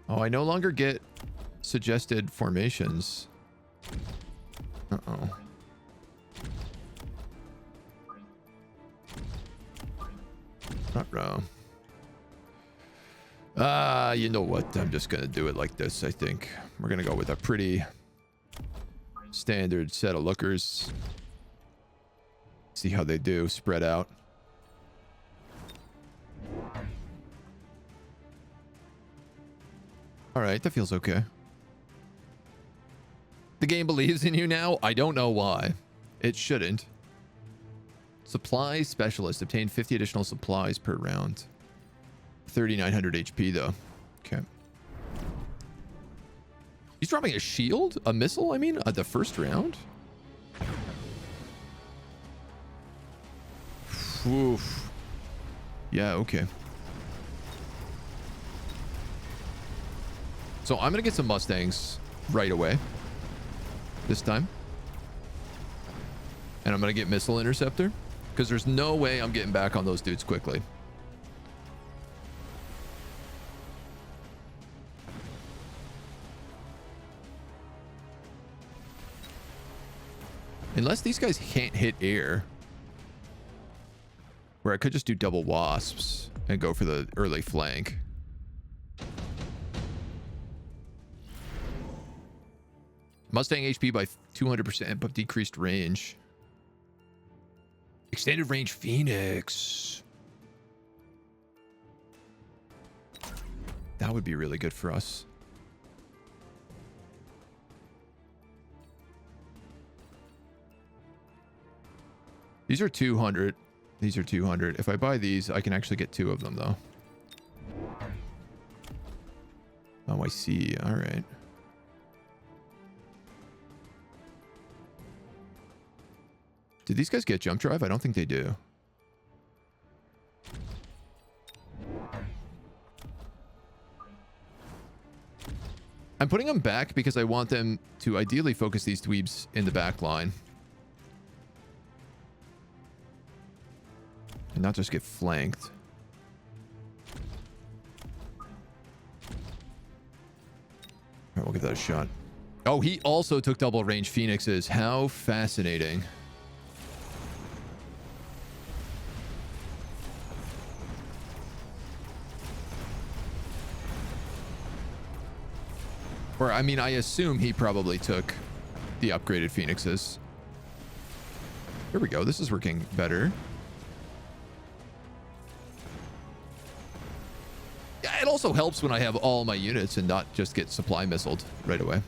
Oh, I no longer get suggested formations. Uh-oh. Uh-oh. You know what? I'm just going to do it like this, I think. We're going to go with a pretty standard set of lookers. See how they do, spread out. All right, that feels okay. The game believes in you now? I don't know why. It shouldn't. Supply specialist. Obtain 50 additional supplies per round. 3,900 HP, though. Okay. He's dropping a shield? A missile, I mean? At the first round? Oof. Yeah, okay. So I'm going to get some Mustangs right away. This time. And I'm going to get Missile Interceptor. Because there's no way I'm getting back on those dudes quickly. Unless these guys can't hit air. Where I could just do double Wasps and go for the early flank. Mustang HP by 200%, but decreased range. Extended range Phoenix. That would be really good for us. These are 200. These are 200. If I buy these, I can actually get 2 of them, though. Oh, I see. All right. Did these guys get jump drive? I don't think they do. I'm putting them back because I want them to ideally focus these dweebs in the back line. And not just get flanked. All right, we'll give that a shot. Oh, he also took double range Phoenixes. How fascinating. Or, I mean, I assume he probably took the upgraded Phoenixes. Here we go. This is working better. Yeah, it also helps when I have all my units and not just get supply missiled right away.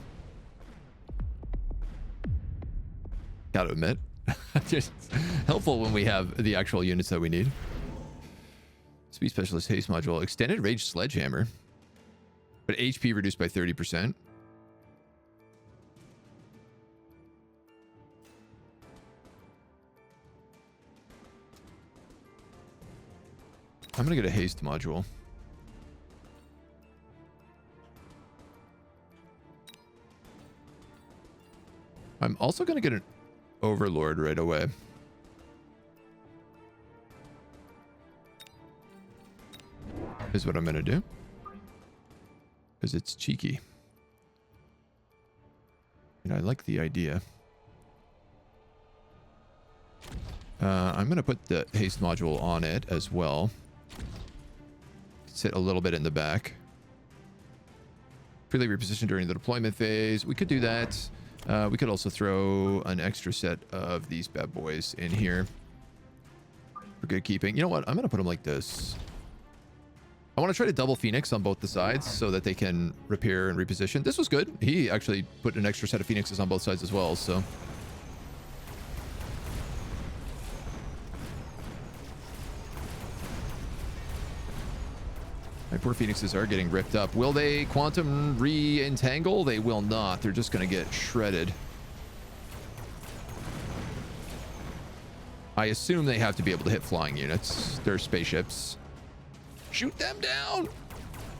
Gotta admit. Just helpful when we have the actual units that we need. Speed Specialist Haste Module. Extended Range Sledgehammer. But HP reduced by 30%. I'm going to get a haste module. I'm also going to get an overlord right away. Is what I'm going to do. Because it's cheeky. And I like the idea. I'm going to put the haste module on it as well. Sit a little bit in the back. Freely reposition during the deployment phase. We could do that. We could also throw an extra set of these bad boys in here for good keeping. You know what? I'm going to put them like this. I want to try to double Phoenix on both the sides so that they can repair and reposition. This was good. He actually put an extra set of Phoenixes on both sides as well, so... My poor Phoenixes are getting ripped up. Will they quantum re-entangle? They will not. They're just going to get shredded. I assume they have to be able to hit flying units. They're spaceships. Shoot them down!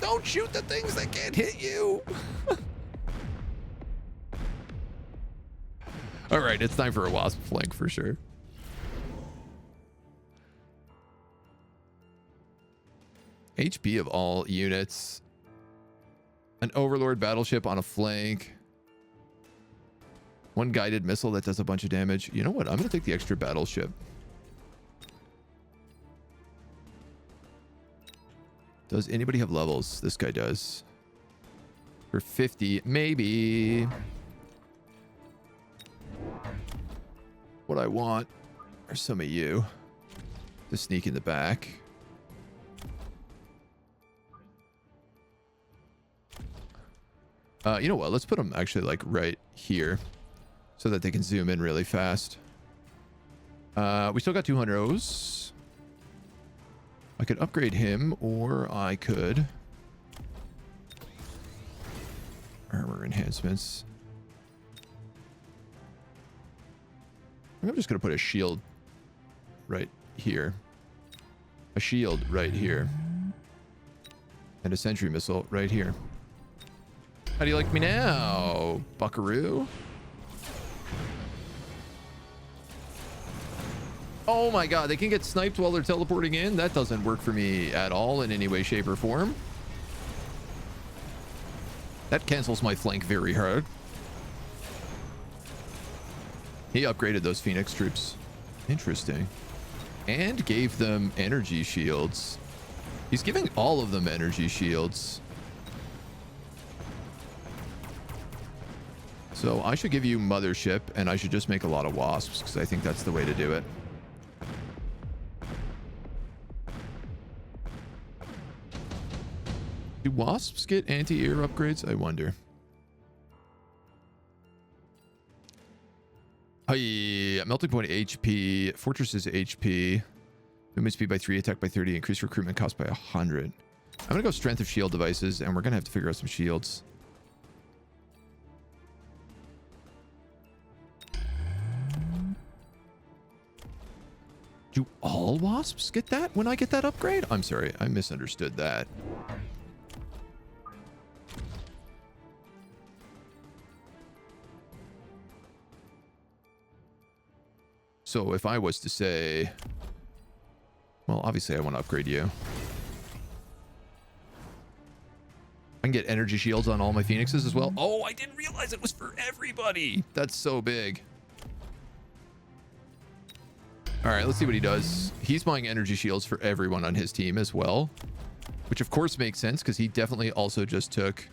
Don't shoot the things that can't hit you! Alright, it's time for a Wasp flank for sure. HP of all units. An Overlord battleship on a flank. One guided missile that does a bunch of damage. You know what? I'm going to take the extra battleship. Does anybody have levels? This guy does. For 50, maybe. What I want are some of you to sneak in the back. You know what? Let's put them actually like right here so that they can zoom in really fast. We still got 200 O's. I could upgrade him, or I could armor enhancements. I'm just going to put a shield right here. A shield right here. And a sentry missile right here. How do you like me now, buckaroo? Oh my god, they can get sniped while they're teleporting in? That doesn't work for me at all in any way, shape, or form. That cancels my flank very hard. He upgraded those Phoenix troops. Interesting. And gave them energy shields. He's giving all of them energy shields. So I should give you Mothership, and I should just make a lot of Wasps, because I think that's the way to do it. Do Wasps get anti-air upgrades? I wonder. Hi, melting point HP, fortresses HP, movement speed by 3, attack by 30, increase recruitment cost by 100. I'm gonna go strength of shield devices, and we're gonna have to figure out some shields. Do all Wasps get that when I get that upgrade? I'm sorry, I misunderstood that. So if I was to say, well, obviously I want to upgrade you. I can get energy shields on all my Phoenixes as well. Oh, I didn't realize it was for everybody. That's so big. All right, let's see what he does. He's buying energy shields for everyone on his team as well, which of course makes sense because he definitely also just took...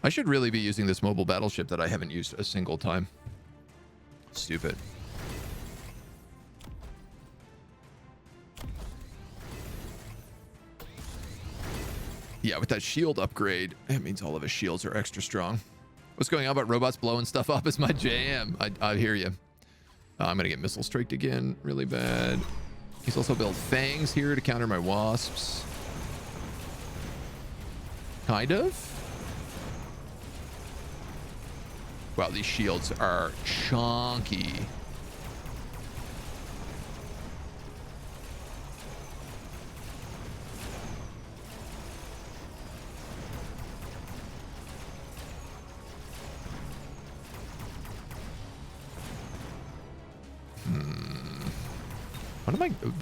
I should really be using this mobile battleship that I haven't used a single time. Stupid. Yeah, with that shield upgrade, it means all of his shields are extra strong. What's going on about robots blowing stuff up is my jam. I hear you. I'm going to get missile striked again really bad. He's also built fangs here to counter my wasps. Kind of. Wow, these shields are chunky.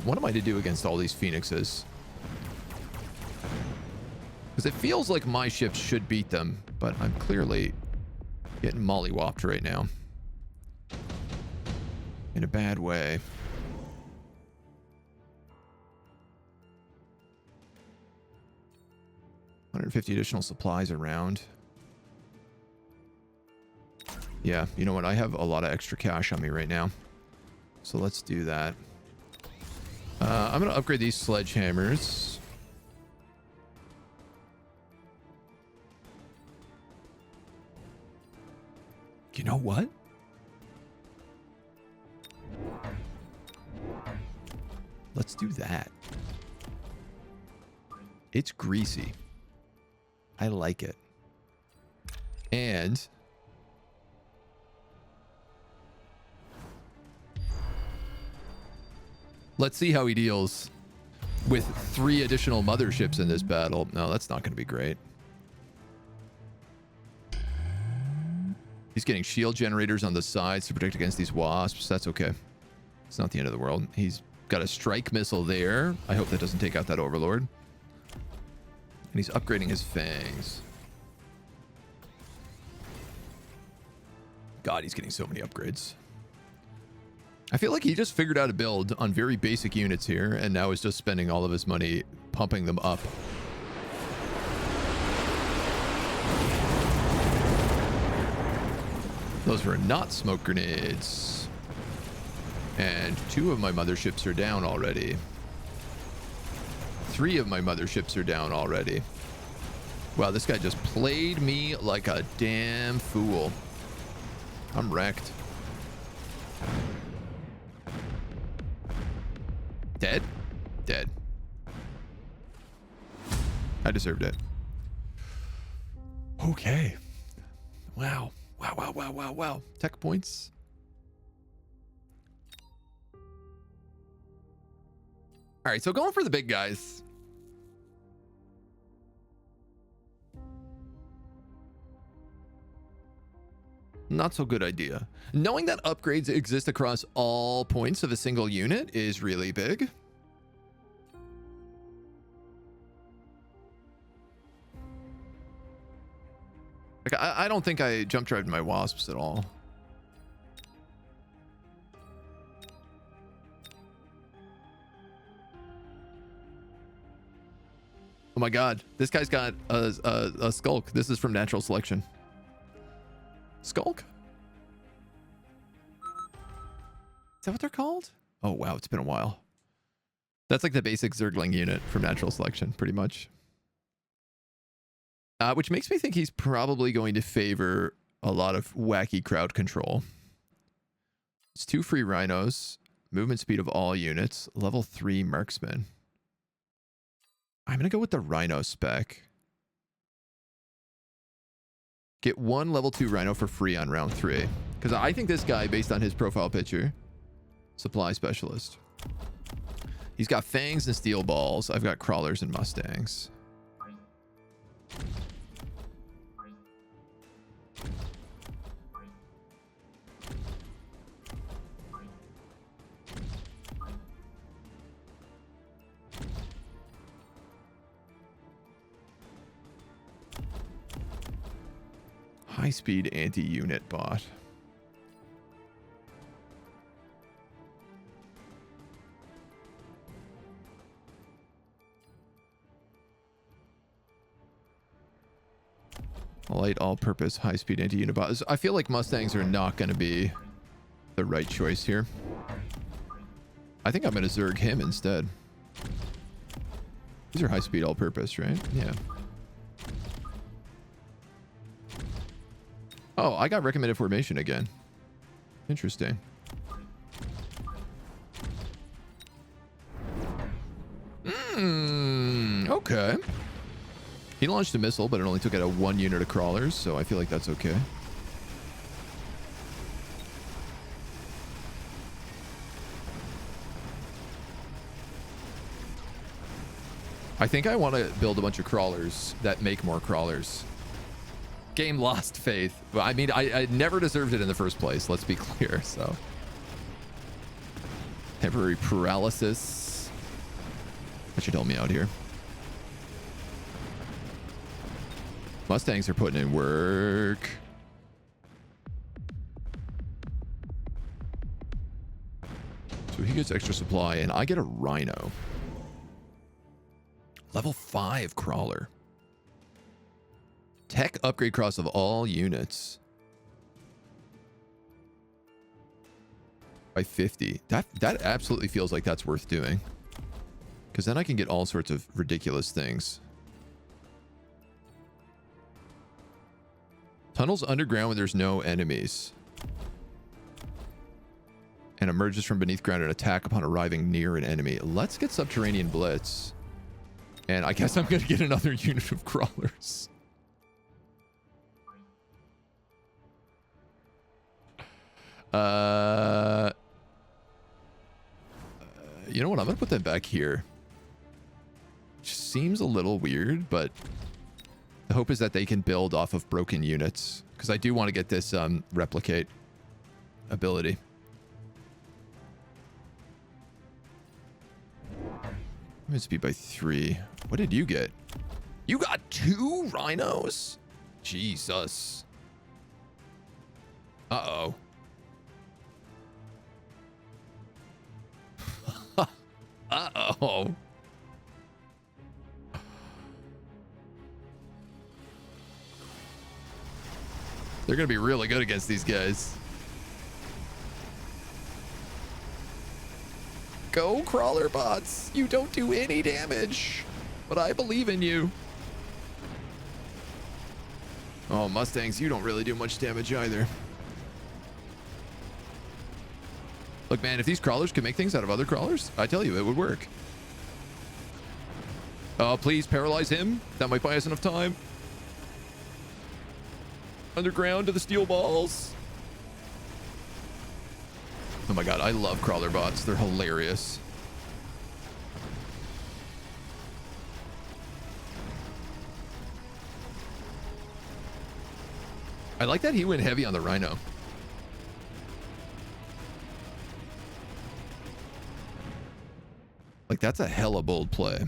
What am I to do against all these Phoenixes? Because it feels like my ships should beat them, but I'm clearly Getting mollywopped right now. In a bad way. $150 additional supplies around. Yeah, you know what? I have a lot of extra cash on me right now. So let's do that. I'm going to upgrade these sledgehammers. You know what? Let's do that. It's greasy. I like it. And let's see how he deals with 3 additional motherships in this battle. No, that's not going to be great. He's getting shield generators on the sides to protect against these wasps. That's okay. It's not the end of the world. He's got a strike missile there. I hope that doesn't take out that overlord. And he's upgrading his fangs. God, he's getting so many upgrades. I feel like he just figured out a build on very basic units here, and now is just spending all of his money pumping them up. Those were not smoke grenades. And 2 of my motherships are down already. 3 of my motherships are down already. Wow, this guy just played me like a damn fool. I'm wrecked. Dead? Dead. I deserved it. Okay. Wow. Wow, wow, wow, wow, wow. Tech points. All right, so going for the big guys. Not so good idea. Knowing that upgrades exist across all points of a single unit is really big. Like, I don't think I jump drived my wasps at all. Oh my god, this guy's got a skulk. This is from natural selection. Skulk? Is that what they're called? Oh wow, it's been a while. That's like the basic Zergling unit from natural selection, pretty much. Which makes me think he's probably going to favor a lot of wacky crowd control. It's 2 free rhinos, movement speed of all units, level 3 marksman. I'm going to go with the rhino spec. Get 1 level 2 rhino for free on round 3. Because I think this guy, based on his profile picture, supply specialist. He's got fangs and steel balls. I've got crawlers and mustangs. High-speed anti-unit bot. Light all-purpose high-speed anti-unit bot. I feel like Mustangs are not going to be the right choice here. I think I'm going to Zerg him instead. These are high-speed all-purpose, right? Yeah. Oh, I got recommended formation again. Interesting. Okay. He launched a missile, but it only took out 1 unit of crawlers, so I feel like that's okay. I think I want to build a bunch of crawlers that make more crawlers. Game lost faith. I mean, I never deserved it in the first place. Let's be clear. So, temporary paralysis. That should help me out here. Mustangs are putting in work. So he gets extra supply, and I get a rhino. Level 5 crawler. Tech upgrade cost of all units. By 50. That absolutely feels like that's worth doing. Because then I can get all sorts of ridiculous things. Tunnels underground when there's no enemies. And emerges from beneath ground and attack upon arriving near an enemy. Let's get subterranean blitz. And I guess I'm going to get another unit of crawlers. You know what? I'm going to put them back here. Just seems a little weird, but the hope is that they can build off of broken units. Because I do want to get this replicate ability. Speed by 3. What did you get? You got 2 rhinos? Jesus. Uh-oh. Uh-oh. They're going to be really good against these guys. Go, crawler bots. You don't do any damage, but I believe in you. Oh, Mustangs, you don't really do much damage either. Look, man, if these crawlers could make things out of other crawlers, I tell you, it would work. Oh, please paralyze him. That might buy us enough time. Underground to the steel balls. Oh my god, I love crawler bots. They're hilarious. I like that he went heavy on the rhino. Like, that's a hella bold play.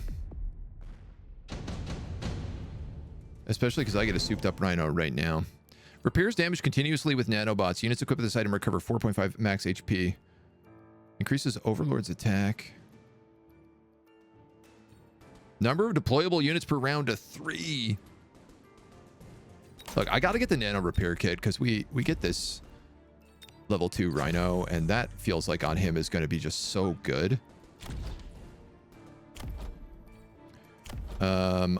Especially because I get a souped up rhino right now. Repairs damage continuously with nanobots. Units equipped with this item recover 4.5 max HP. Increases Overlord's attack. Number of deployable units per round to 3. Look, I got to get the nano repair kit because we get this level 2 rhino, and that feels like on him is going to be just so good.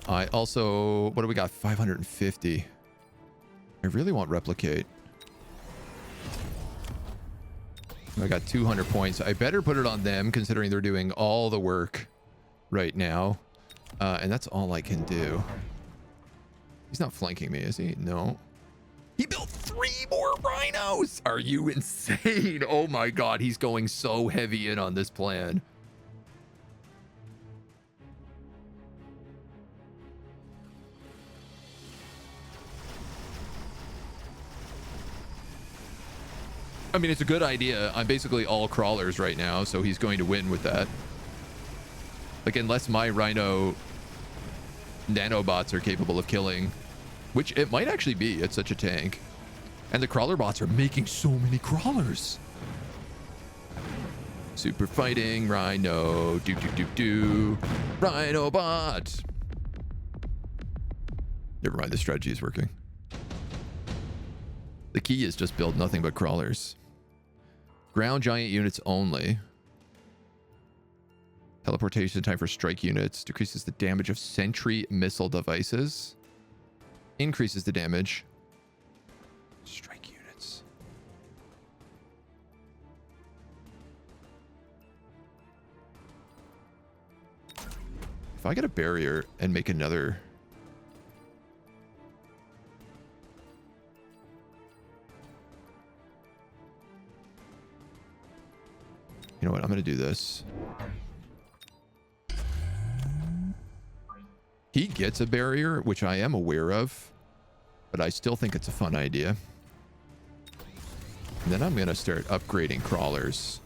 I also, what do we got? 550. I really want replicate. I got 200 points. I better put it on them considering they're doing all the work right now. And that's all I can do. He's not flanking me, is he? No. He built 3 more rhinos. Are you insane? Oh my god, he's going so heavy in on this plan. I mean, it's a good idea. I'm basically all crawlers right now, so he's going to win with that. Like, unless my rhino nanobots are capable of killing, which it might actually be. It's such a tank. And the crawler bots are making so many crawlers. Super fighting rhino. Do. Rhino bot. Never mind, the strategy is working. The key is just build nothing but crawlers. Ground giant units only. Teleportation time for strike units. Decreases the damage of sentry missile devices. Increases the damage. Strike units. If I get a barrier and make another... You know what? I'm going to do this. He gets a barrier, which I am aware of, but I still think it's a fun idea. And then I'm going to start upgrading crawlers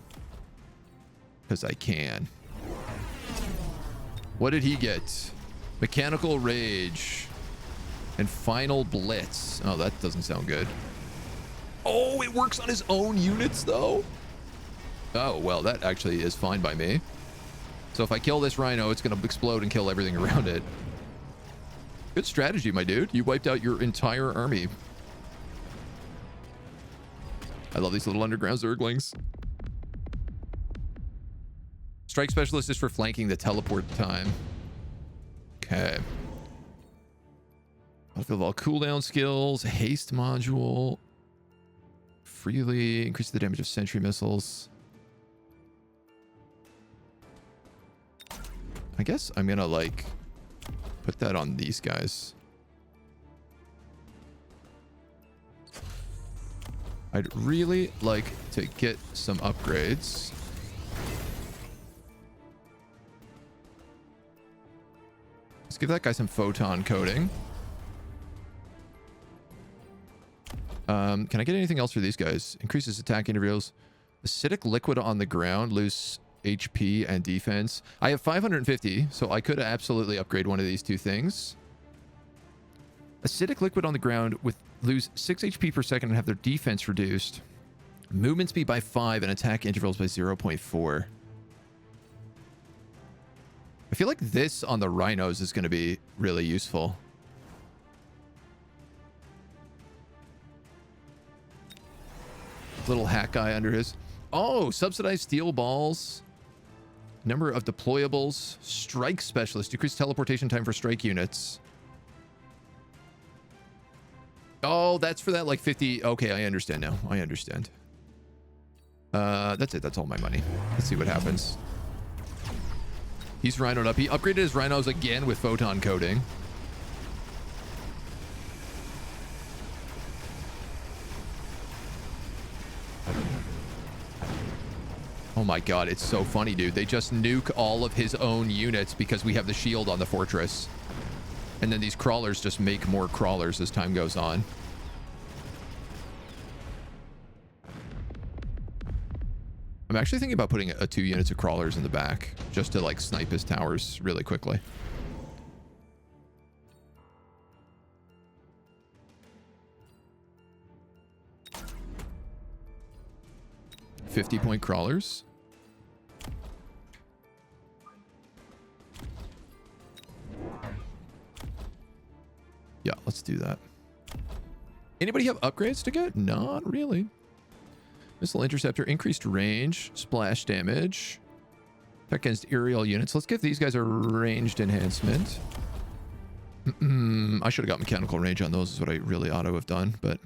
because I can. What did he get? Mechanical Rage and Final Blitz. Oh, that doesn't sound good. Oh, it works on his own units, though? Oh, well, that actually is fine by me. So if I kill this rhino, it's going to explode and kill everything around it. Good strategy, my dude. You wiped out your entire army. I love these little underground zerglings. Strike specialist is for flanking the teleport time. Okay. Battlefield all cooldown skills. Haste module. Freely increase the damage of sentry missiles. I guess I'm gonna like put that on these guys. I'd really like to get some upgrades. Let's give that guy some photon coating. Can I get anything else for these guys? Increases attack intervals. Acidic liquid on the ground. Lose HP and defense. I have 550, so I could absolutely upgrade one of these two things. Acidic liquid on the ground with lose 6 HP per second and have their defense reduced. Movement speed by 5 and attack intervals by 0.4. I feel like this on the rhinos is going to be really useful. Little hack guy under his... Oh, subsidized steel balls. Number of deployables. Strike specialist. Decrease teleportation time for strike units. Oh, that's for that like 50. Okay, I understand now. I understand. That's it. That's all my money. Let's see what happens. He's rhinoed up. He upgraded his rhinos again with photon coating. Oh my god, it's so funny, dude. They just nuke all of his own units because we have the shield on the fortress. And then these crawlers just make more crawlers as time goes on. I'm actually thinking about putting 2 units of crawlers in the back just to like snipe his towers really quickly. $50-point crawlers. Yeah, let's do that. Anybody have upgrades to get? Not really. Missile interceptor, increased range, splash damage, attack against aerial units. Let's give these guys a ranged enhancement. I should have got mechanical range on those is what I really ought to have done, but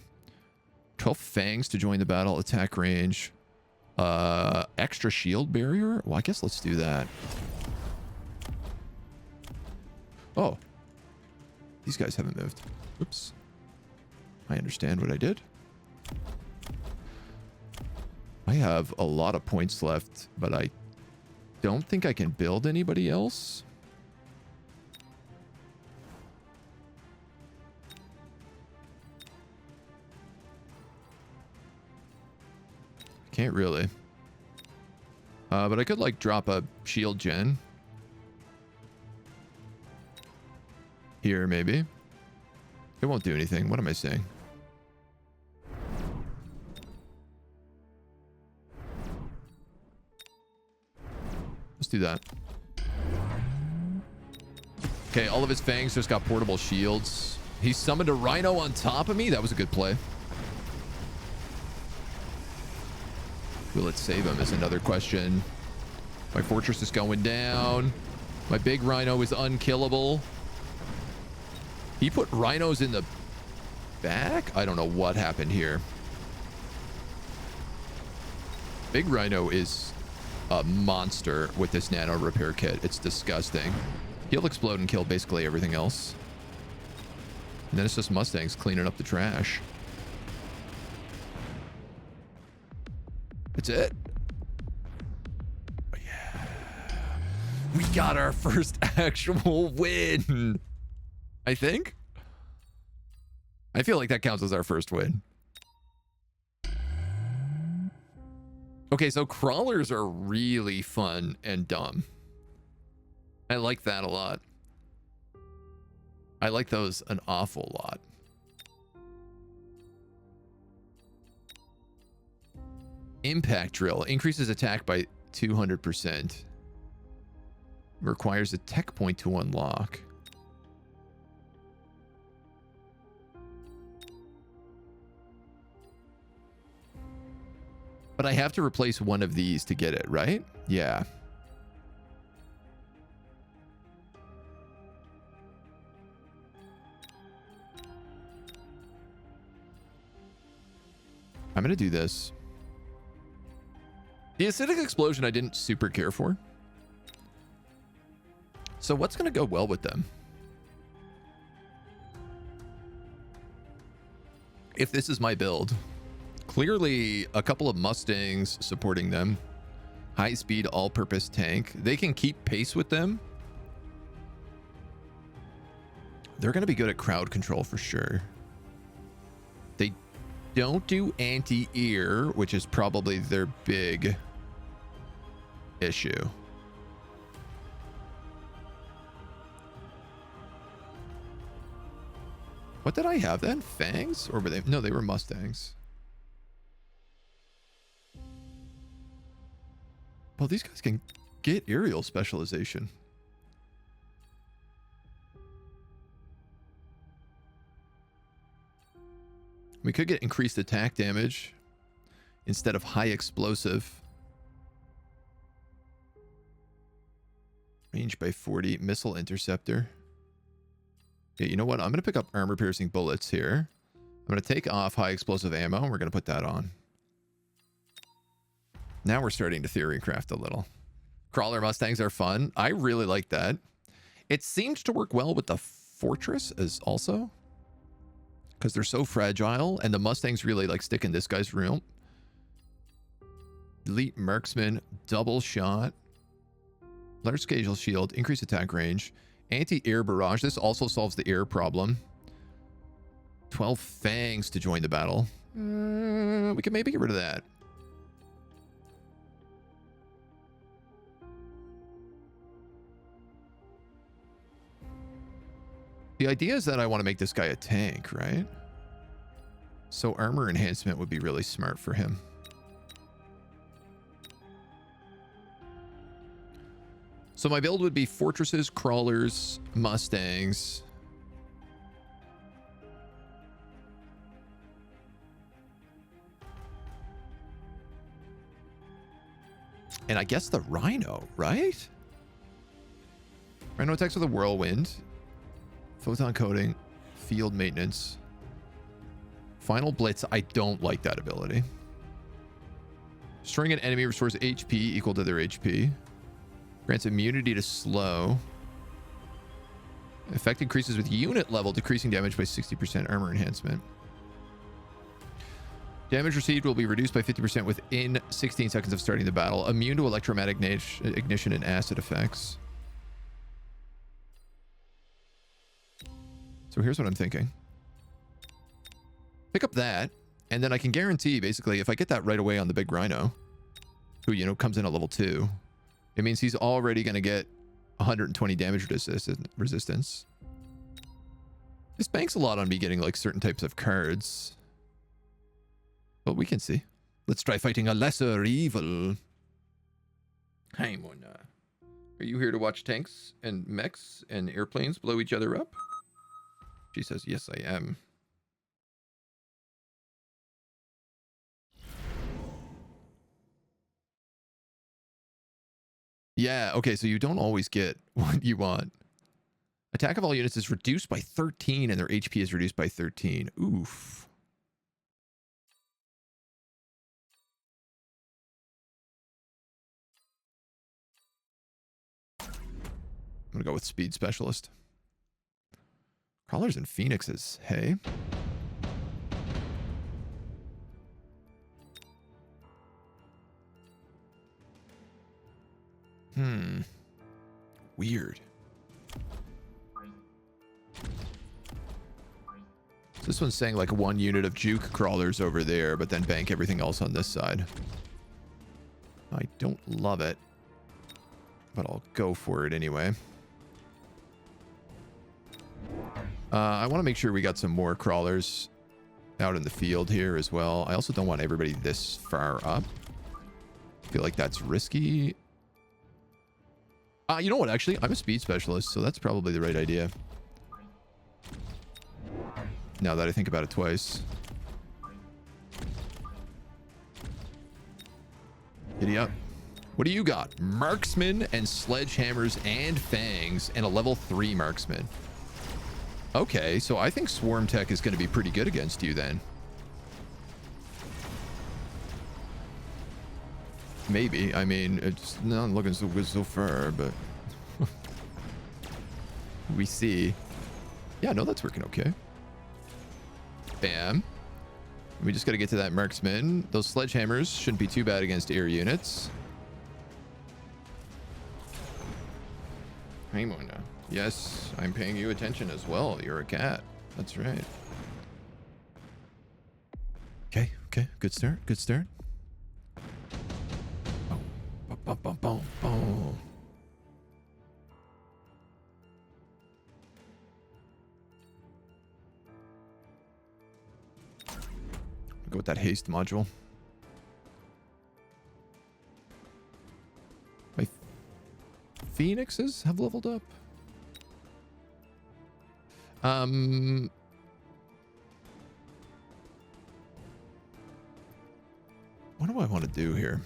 12 fangs to join the battle, attack range, extra shield barrier. Well, I guess let's do that. Oh, these guys haven't moved. Oops. I understand what I did. I have a lot of points left, but I don't think I can build anybody else. Can't really. But I could like drop a shield gen. Here, maybe. It won't do anything. What am I saying? Let's do that. Okay, all of his fangs just got portable shields. He summoned a rhino on top of me. That was a good play. Will it save him is another question. My fortress is going down. My big rhino is unkillable. He put rhinos in the back? I don't know what happened here. Big rhino is a monster with this nano repair kit. It's disgusting. He'll explode and kill basically everything else. And then it's just Mustangs cleaning up the trash. That's it. Oh, yeah. We got our first actual win. I think. I feel like that counts as our first win. Okay, so crawlers are really fun and dumb. I like that a lot. I like those an awful lot. Impact drill increases attack by 200%. Requires a tech point to unlock. But I have to replace one of these to get it, right? Yeah. I'm going to do this. The acidic explosion I didn't super care for. So what's going to go well with them? If this is my build, clearly a couple of Mustangs supporting them. High speed, all-purpose tank. They can keep pace with them. They're going to be good at crowd control for sure. They don't do anti-ear, which is probably their big issue. What did I have then? Fangs? Or were they? No, they were Mustangs. Well, these guys can get aerial specialization. We could get increased attack damage instead of high explosive. Range by 40. Missile interceptor. Yeah, you know what? I'm going to pick up armor piercing bullets here. I'm going to take off high explosive ammo, and we're going to put that on. Now we're starting to theory craft a little. Crawler Mustangs are fun. I really like that. It seems to work well with the Fortress as also, because they're so fragile, and the Mustangs really like stick in this guy's room. Elite Marksman, double shot, large scale shield, increased attack range, anti-air barrage. This also solves the air problem. 12 fangs to join the battle. We can maybe get rid of that. The idea is that I want to make this guy a tank, right? So armor enhancement would be really smart for him. So my build would be fortresses, crawlers, Mustangs. And I guess the Rhino, right? Rhino attacks with a whirlwind. Photon coating, field maintenance. Final blitz, I don't like that ability. Destroying an enemy restores HP equal to their HP. Grants immunity to slow. Effect increases with unit level, decreasing damage by 60%. Armor enhancement. Damage received will be reduced by 50% within 16 seconds of starting the battle. Immune to electromagnetic ignition and acid effects. So here's what I'm thinking. Pick up that, and then I can guarantee, basically, if I get that right away on the big Rhino, who, you know, comes in at level 2, it means he's already going to get 120 damage resistance. This banks a lot on me getting, like, certain types of cards. But we can see. Let's try fighting a lesser evil. Hi, Mona. Are you here to watch tanks and mechs and airplanes blow each other up? She says, yes, I am. Yeah, okay, so you don't always get what you want. Attack of all units is reduced by 13, and their HP is reduced by 13. Oof. I'm gonna go with Speed Specialist. Crawlers and Phoenixes, hey? Weird. So this one's saying like 1 unit of juke crawlers over there, but then bank everything else on this side. I don't love it, but I'll go for it anyway. I want to make sure we got some more crawlers out in the field here as well. I also don't want everybody this far up. feel like that's risky. You know what? Actually, I'm a speed specialist, so that's probably the right idea. Now that I think about it twice. Giddy up. What do you got? Marksman and sledgehammers and fangs and a level 3 marksman. Okay, so I think swarm tech is going to be pretty good against you then. Maybe. I mean, it's not looking so good so far, but we see. Yeah, no, that's working okay. Bam. We just got to get to that marksman. Those sledgehammers shouldn't be too bad against air units. Hey, Mona. Yes, I'm paying you attention as well. You're a cat. That's right. Okay, okay. Good start. Good start. Boom, boom, boom, boom, boom. Go with that haste module. My phoenixes have leveled up. What do I want to do here?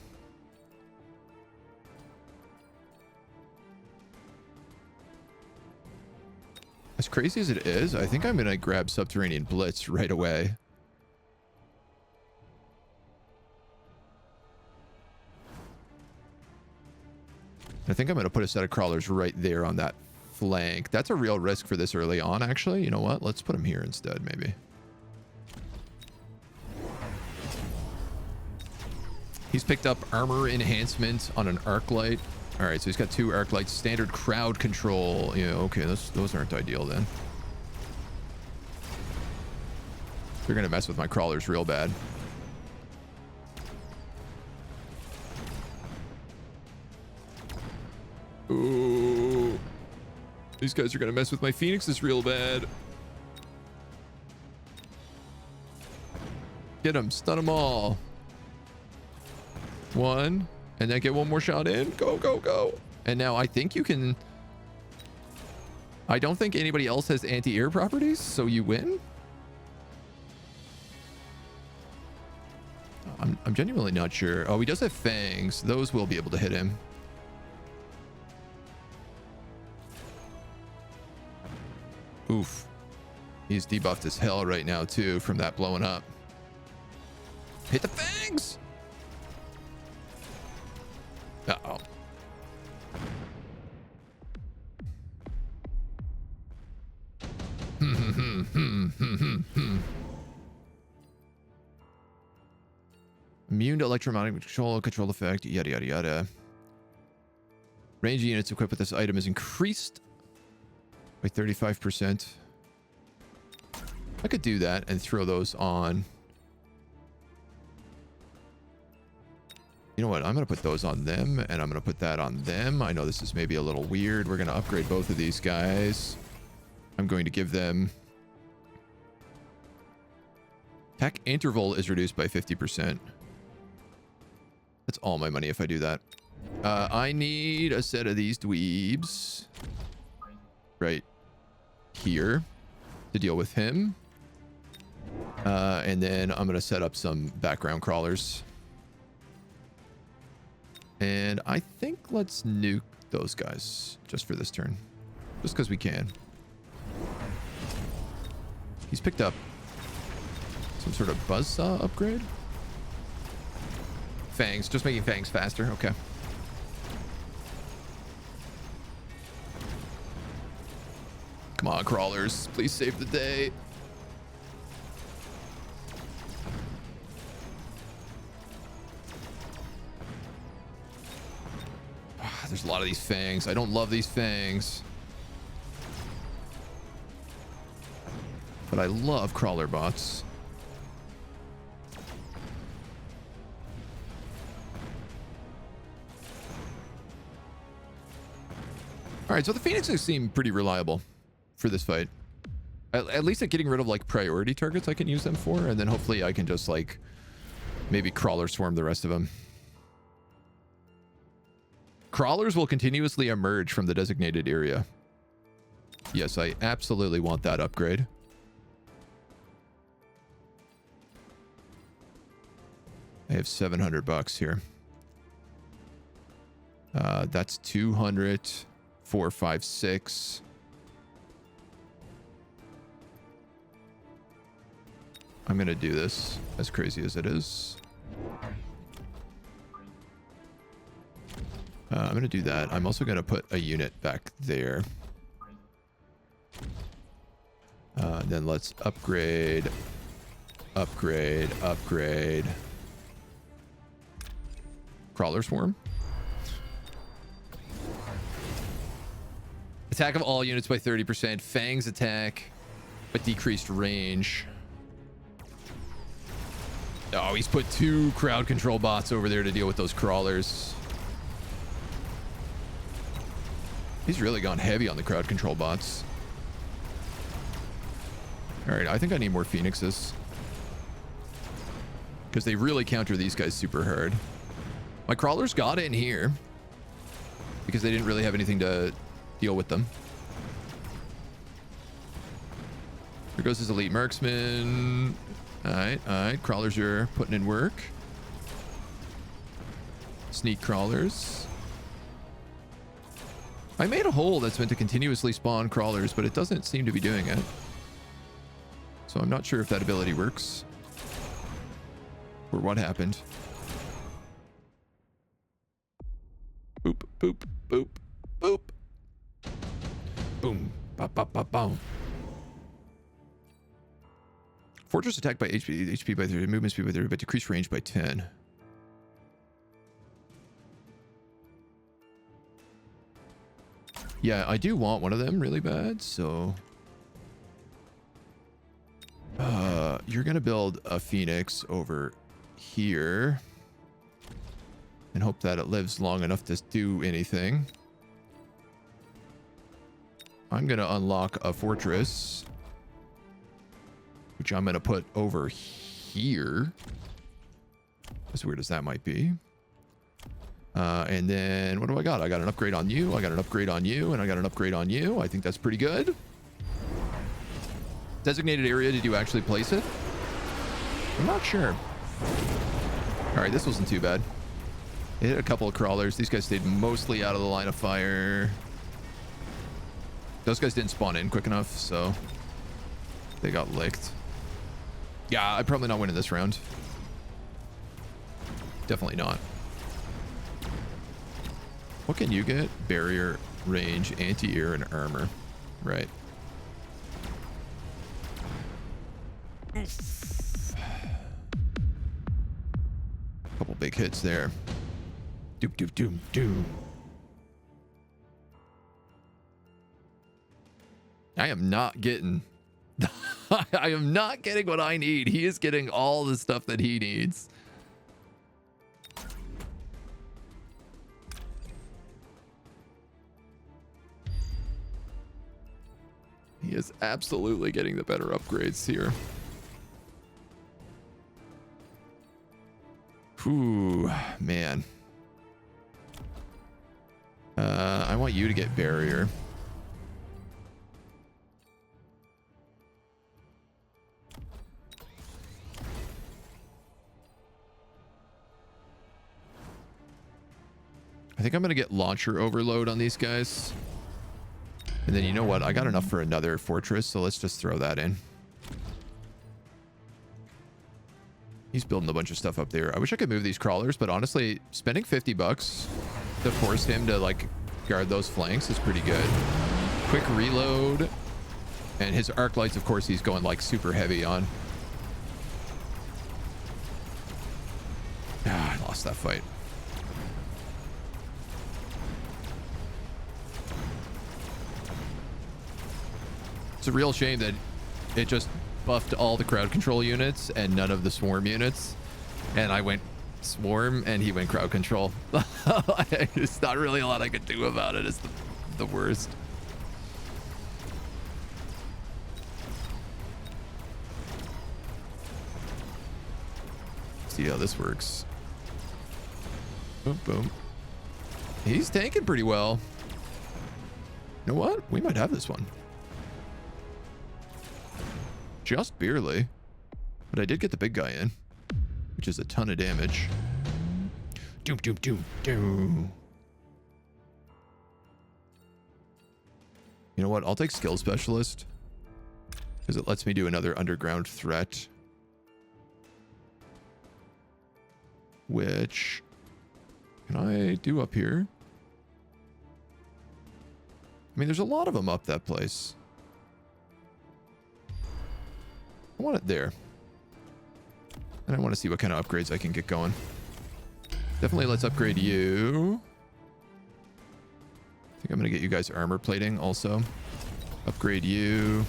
As crazy as it is, I think I'm going to grab Subterranean Blitz right away. I think I'm going to put a set of crawlers right there on that flank. That's a real risk for this early on, actually. You know what? Let's put them here instead, maybe. He's picked up armor enhancement on an arc light. All right, so he's got 2 arc lights. Standard crowd control. Yeah, okay, those aren't ideal then. They're going to mess with my crawlers real bad. Ooh. These guys are going to mess with my phoenixes real bad. Get them. Stun them all. 1. And then get 1 more shot in. Go, go, go. And now I think you can... I don't think anybody else has anti-air properties, so you win. I'm genuinely not sure. Oh, he does have fangs. Those will be able to hit him. Oof. He's debuffed as hell right now, too, from that blowing up. Hit the fangs! Uh-oh. Immune to electromagnetic control effect, yada, yada, yada. Range units equipped with this item is increased by 35%. I could do that and throw those on. You know what? I'm going to put those on them, and I'm going to put that on them. I know this is maybe a little weird. We're going to upgrade both of these guys. I'm going to give them... Attack interval is reduced by 50%. That's all my money if I do that. I need a set of these dweebs. Right here to deal with him. And then I'm going to set up some background crawlers. And I think let's nuke those guys just for this turn. Just because we can. He's picked up some sort of buzzsaw upgrade. Fangs. Just making fangs faster. Okay. Come on, crawlers. Please save the day. There's a lot of these fangs. I don't love these fangs. But I love crawler bots. Alright, so the Phoenixes seem pretty reliable for this fight. At least at getting rid of, like, priority targets I can use them for, and then hopefully I can just, like, maybe crawler swarm the rest of them. Crawlers will continuously emerge from the designated area. Yes, I absolutely want that upgrade. I have 700 bucks here. That's 200, 4, 5, 6. I'm going to do this, as crazy as it is. I'm going to do that. I'm also going to put a unit back there. Then let's upgrade, upgrade, upgrade. Crawler swarm. Attack of all units by 30%. Fangs attack, but decreased range. Oh, he's put 2 crowd control bots over there to deal with those crawlers. He's really gone heavy on the crowd control bots. All right, I think I need more phoenixes, because they really counter these guys super hard. My crawlers got in here because they didn't really have anything to deal with them. Here goes his elite marksman. All right. Crawlers are putting in work. Sneak crawlers. I made a hole that's meant to continuously spawn crawlers, but it doesn't seem to be doing it. So I'm not sure if that ability works or what happened. Boop, boop, boop, boop. Boom. Bop, bop, bop, boom. Fortress attack by HP by 30, movement speed by 30, but decreased range by 10. Yeah, I do want one of them really bad, so... you're gonna build a Phoenix over here and hope that it lives long enough to do anything. I'm gonna unlock a fortress, which I'm gonna put over here, as weird as that might be. And then what do I got? I got an upgrade on you, I got an upgrade on you, and I got an upgrade on you. I think that's pretty good. Designated area, did you actually place it? I'm not sure. All right, this wasn't too bad. It hit a couple of crawlers. These guys stayed mostly out of the line of fire. Those guys didn't spawn in quick enough, so they got licked. Yeah, I'm probably not winning this round. Definitely not. What can you get? Barrier, range, anti-air, and armor. Right. Couple big hits there. Doop, doop, doom, doom. I am not getting... I am not getting what I need. He is getting all the stuff that he needs. He is absolutely getting the better upgrades here. Ooh, man. I want you to get barrier. I think I'm going to get launcher overload on these guys. And then you know what? I got enough for another fortress, so let's just throw that in. He's building a bunch of stuff up there. I wish I could move these crawlers, but honestly, spending 50 bucks to force him to like guard those flanks is pretty good. Quick reload. And his arc lights, of course, he's going like super heavy on. Ah, I lost that fight. It's a real shame that it just buffed all the crowd control units and none of the swarm units. And I went swarm and he went crowd control. There's not really a lot I could do about it. It's the worst. See how this works. Boom, boom. He's tanking pretty well. You know what? We might have this one. Just barely. But I did get the big guy in, which is a ton of damage. Doom, doom, doom, doom. You know what? I'll take skill specialist because it lets me do another underground threat. Which can I do up here? I mean, there's a lot of them up that place. I want it there. And I want to see what kind of upgrades I can get going. Definitely let's upgrade you. I think I'm going to get you guys armor plating also. Upgrade you.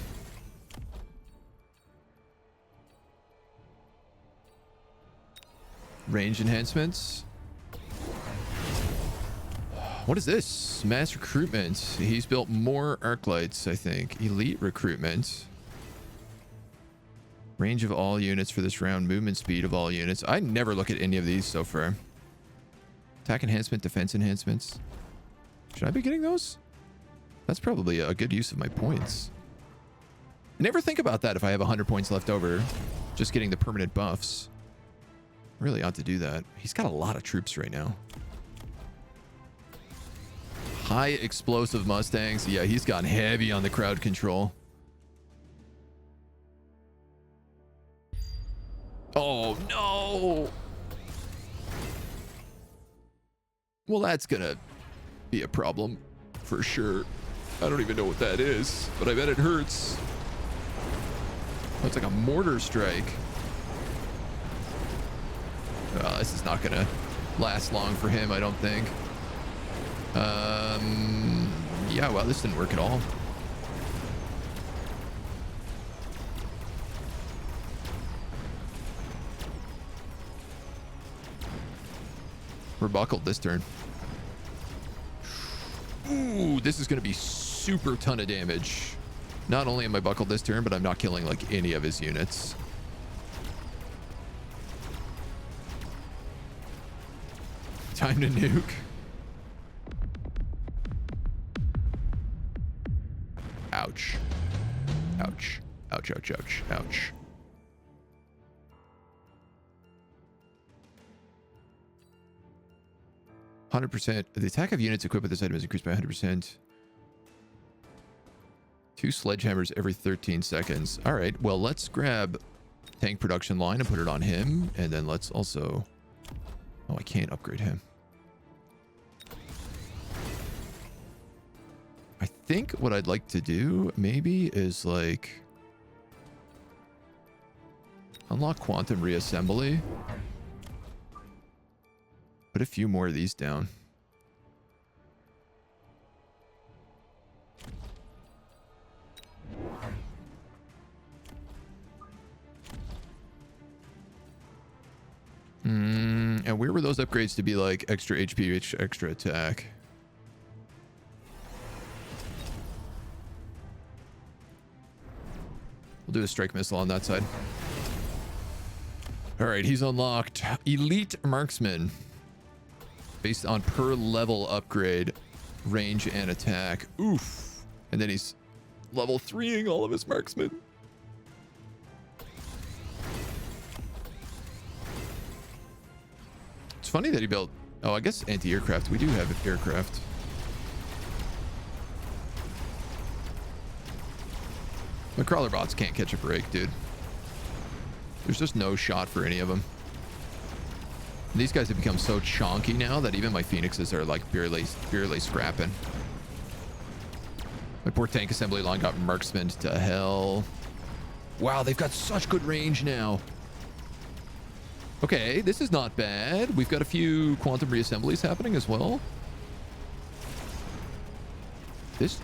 Range enhancements. What is this? Mass recruitment. He's built more arc lights, I think. Elite recruitment. Range of all units for this round. Movement speed of all units. I never look at any of these so far. Attack enhancement, defense enhancements. Should I be getting those? That's probably a good use of my points. I never think about that if I have 100 points left over. Just getting the permanent buffs. Really ought to do that. He's got a lot of troops right now. High explosive Mustangs. Yeah, he's gone heavy on the crowd control. Oh, no. Well, that's gonna be a problem for sure. I don't even know what that is, but I bet it hurts. Oh, it's like a mortar strike. This is not gonna last long for him, I don't think. Yeah, well, this didn't work at all. We're buckled this turn. Ooh, this is going to be super ton of damage. Not only am I buckled this turn, but I'm not killing like any of his units. Time to nuke. Ouch. Ouch. Ouch, ouch, ouch, ouch. %. The attack of units equipped with this item is increased by 100%. 2 sledgehammers every 13 seconds. All right, well, let's grab tank production line and put it on him. And then let's also... Oh, I can't upgrade him. I think what I'd like to do maybe is like... unlock quantum reassembly. Put a few more of these down. And where were those upgrades to be like extra HP, extra attack? We'll do a strike missile on that side. All right, he's unlocked. Elite Marksman. Based on per level upgrade, range and attack. Oof. And then he's level 3ing all of his marksmen. It's funny that he built... Oh, I guess anti-aircraft. We do have aircraft. The crawler bots can't catch a break, dude. There's just no shot for any of them. These guys have become so chonky now that even my phoenixes are like barely scrapping. My poor tank assembly line got marksman to hell. Wow, they've got such good range now. Okay, this is not bad. We've got a few quantum reassemblies happening as well. This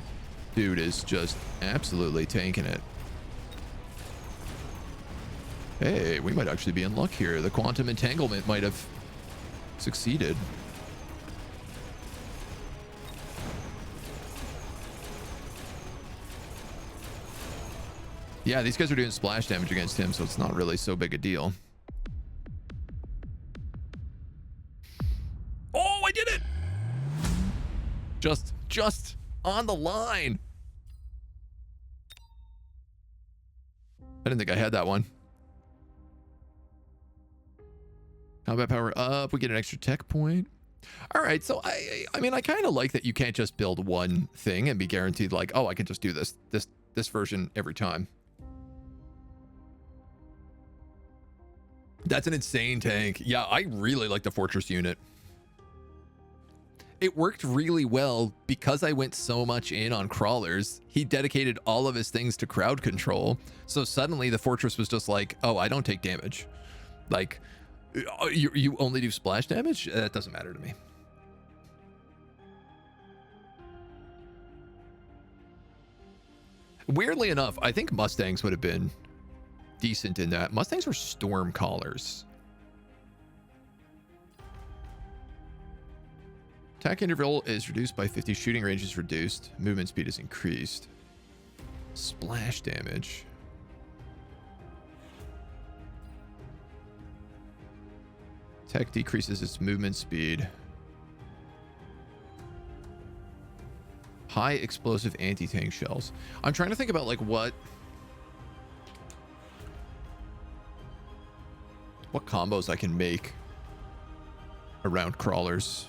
dude is just absolutely tanking it. Hey, we might actually be in luck here. The quantum entanglement might have succeeded. Yeah, these guys are doing splash damage against him, so it's not really so big a deal. Oh, I did it! Just on the line. I didn't think I had that one. Combat power up. We get an extra tech point. All right, so I mean, I kind of like that you can't just build one thing and be guaranteed like, oh, I can just do this version every time. That's an insane tank. Yeah, I really like the fortress unit. It worked really well because I went so much in on crawlers. He dedicated all of his things to crowd control. So suddenly the fortress was just like, oh, I don't take damage. Like, you only do splash damage? That doesn't matter to me. Weirdly enough, I think Mustangs would have been decent in that. Mustangs were storm callers. Attack interval is reduced by 50. Shooting range is reduced. Movement speed is increased. Splash damage. Tech decreases its movement speed. High explosive anti-tank shells. I'm trying to think about like what combos I can make around crawlers.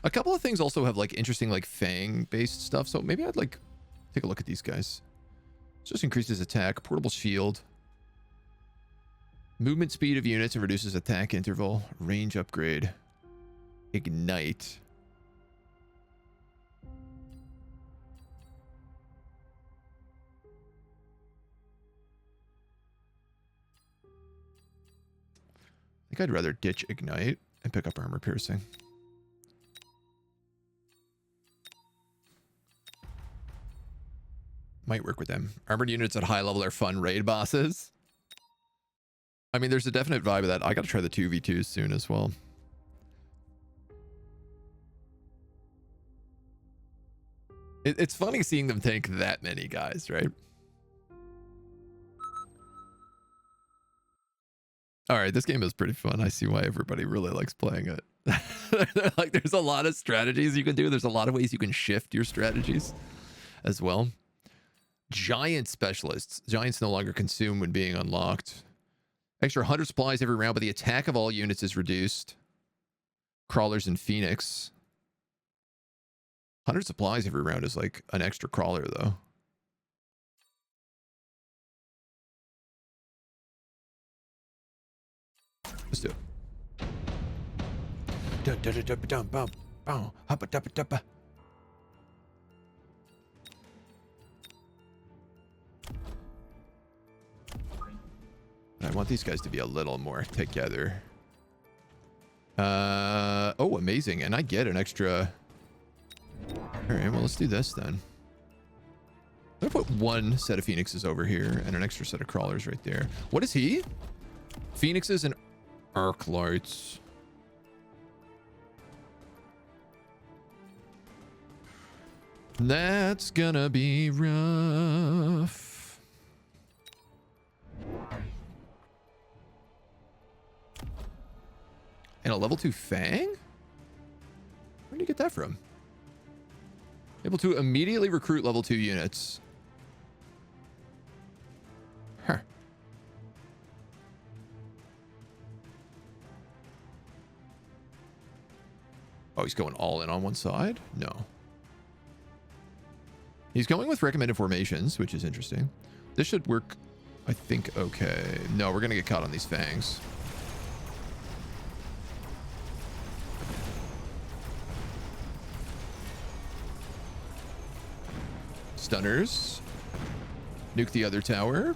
A couple of things also have like interesting like fang based stuff, so maybe I'd like take a look at these guys. Just increases attack, portable shield, movement speed of units and reduces attack interval, range upgrade, ignite. I think I'd rather ditch ignite and pick up armor piercing. Might work with them. Armored units at high level are fun raid bosses. I mean, there's a definite vibe of that. I got to try the 2v2s soon as well. It's funny seeing them tank that many guys, right? All right, this game is pretty fun. I see why everybody really likes playing it. Like, there's a lot of strategies you can do. There's a lot of ways you can shift your strategies as well. Giant specialists. Giants no longer consume when being unlocked. Extra 100 supplies every round, but the attack of all units is reduced. Crawlers and Phoenix. 100 supplies every round is like an extra crawler, though. Let's do it. I want these guys to be a little more together. Oh, amazing. And I get an extra... All right, well, let's do this then. I'm going to put one set of Phoenixes over here and an extra set of crawlers right there. What is he? Phoenixes and arc lights. That's gonna be rough. And a level 2 Fang? Where did you get that from? Able to immediately recruit level 2 units. Huh. Oh, he's going all in on one side? No. He's going with recommended formations, which is interesting. This should work, I think, okay. No, we're going to get caught on these fangs. Stunners. Nuke the other tower.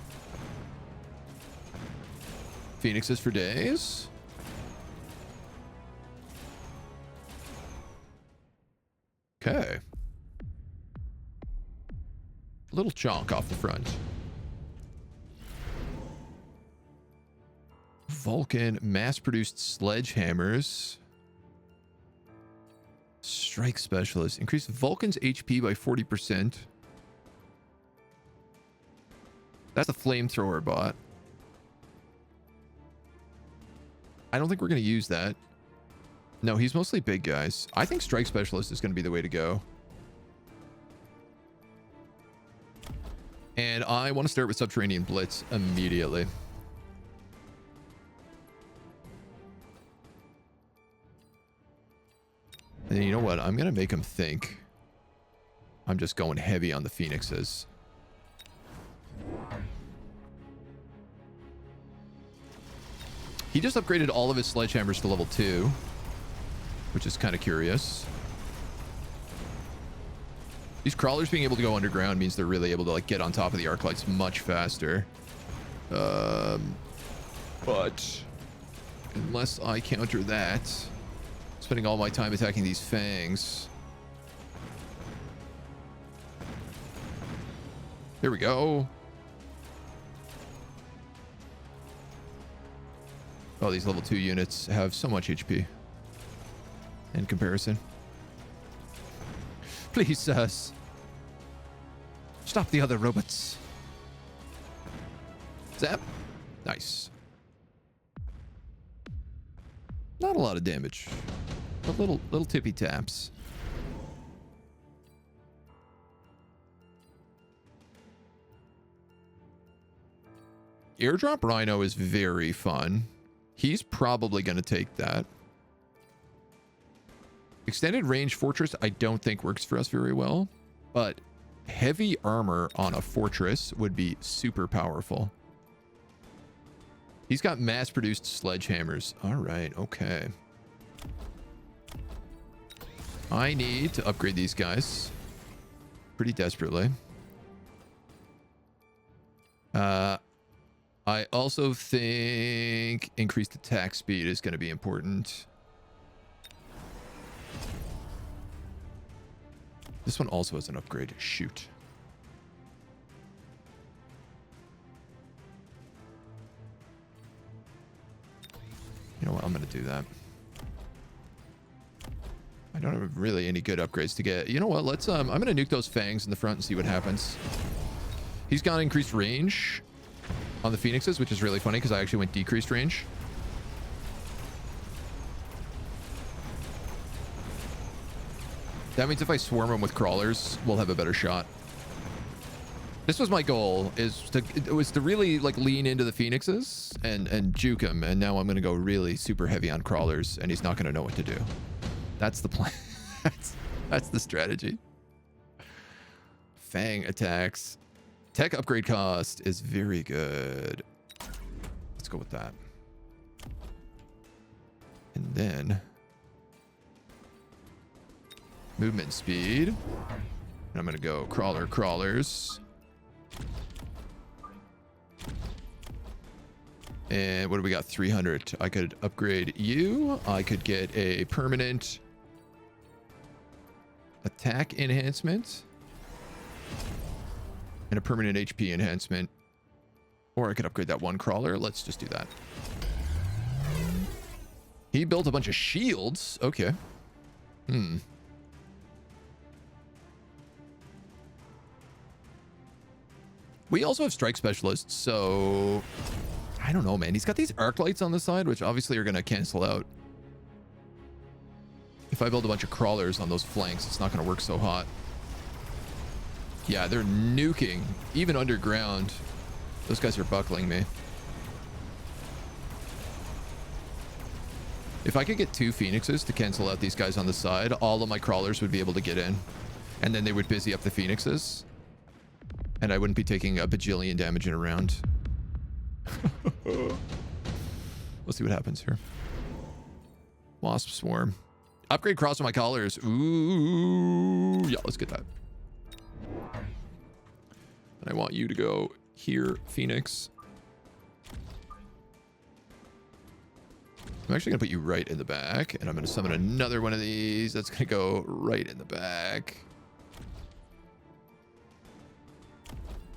Phoenixes for days. Okay. Little chonk off the front. Vulcan mass-produced sledgehammers. Strike specialist. Increase Vulcan's HP by 40%. That's a flamethrower bot. I don't think we're going to use that. No, he's mostly big guys. I think Strike Specialist is going to be the way to go. And I want to start with Subterranean Blitz immediately. And you know what? I'm going to make him think I'm just going heavy on the Phoenixes. He just upgraded all of his sledgehammers to level 2, which is kind of curious. These crawlers being able to go underground means they're really able to like get on top of the arc lights much faster. But unless I counter that, spending all my time attacking these fangs. There we go. Oh, these level 2 units have so much HP in comparison. Please, sirs. Stop the other robots. Zap. Nice. Not a lot of damage. But little tippy taps. Airdrop Rhino is very fun. He's probably going to take that. Extended range fortress, I don't think works for us very well, but heavy armor on a fortress would be super powerful. He's got mass-produced sledgehammers. All right, okay. I need to upgrade these guys pretty desperately. I also think increased attack speed is going to be important. This one also has an upgrade. Shoot. You know what? I'm going to do that. I don't have really any good upgrades to get. You know what? Let's I'm going to nuke those fangs in the front and see what happens. He's got increased range on the Phoenixes, which is really funny because I actually went decreased range. That means if I swarm them with crawlers, we'll have a better shot. This was my goal, it was to really like lean into the Phoenixes and juke him, and now I'm going to go really super heavy on crawlers, and he's not going to know what to do. That's the plan. That's the strategy. Fang attacks. Tech upgrade cost is very good. Let's go with that. And then movement speed. And I'm going to go crawlers. And what do we got? 300. I could upgrade you. I could get a permanent attack enhancement and a permanent HP enhancement. Or I could upgrade that one crawler. Let's just do that. He built a bunch of shields. Okay. We also have strike specialists, so I don't know, man. He's got these arc lights on the side, which obviously are going to cancel out. If I build a bunch of crawlers on those flanks, it's not going to work so hot. Yeah, they're nuking. Even underground, those guys are buckling me. If I could get 2 Phoenixes to cancel out these guys on the side, all of my crawlers would be able to get in. And then they would busy up the Phoenixes. And I wouldn't be taking a bajillion damage in a round. Let's see what happens here. Wasp swarm. Upgrade cross on my collars. Ooh, yeah, let's get that. And I want you to go here, Phoenix. I'm actually going to put you right in the back, and I'm going to summon another one of these. That's going to go right in the back.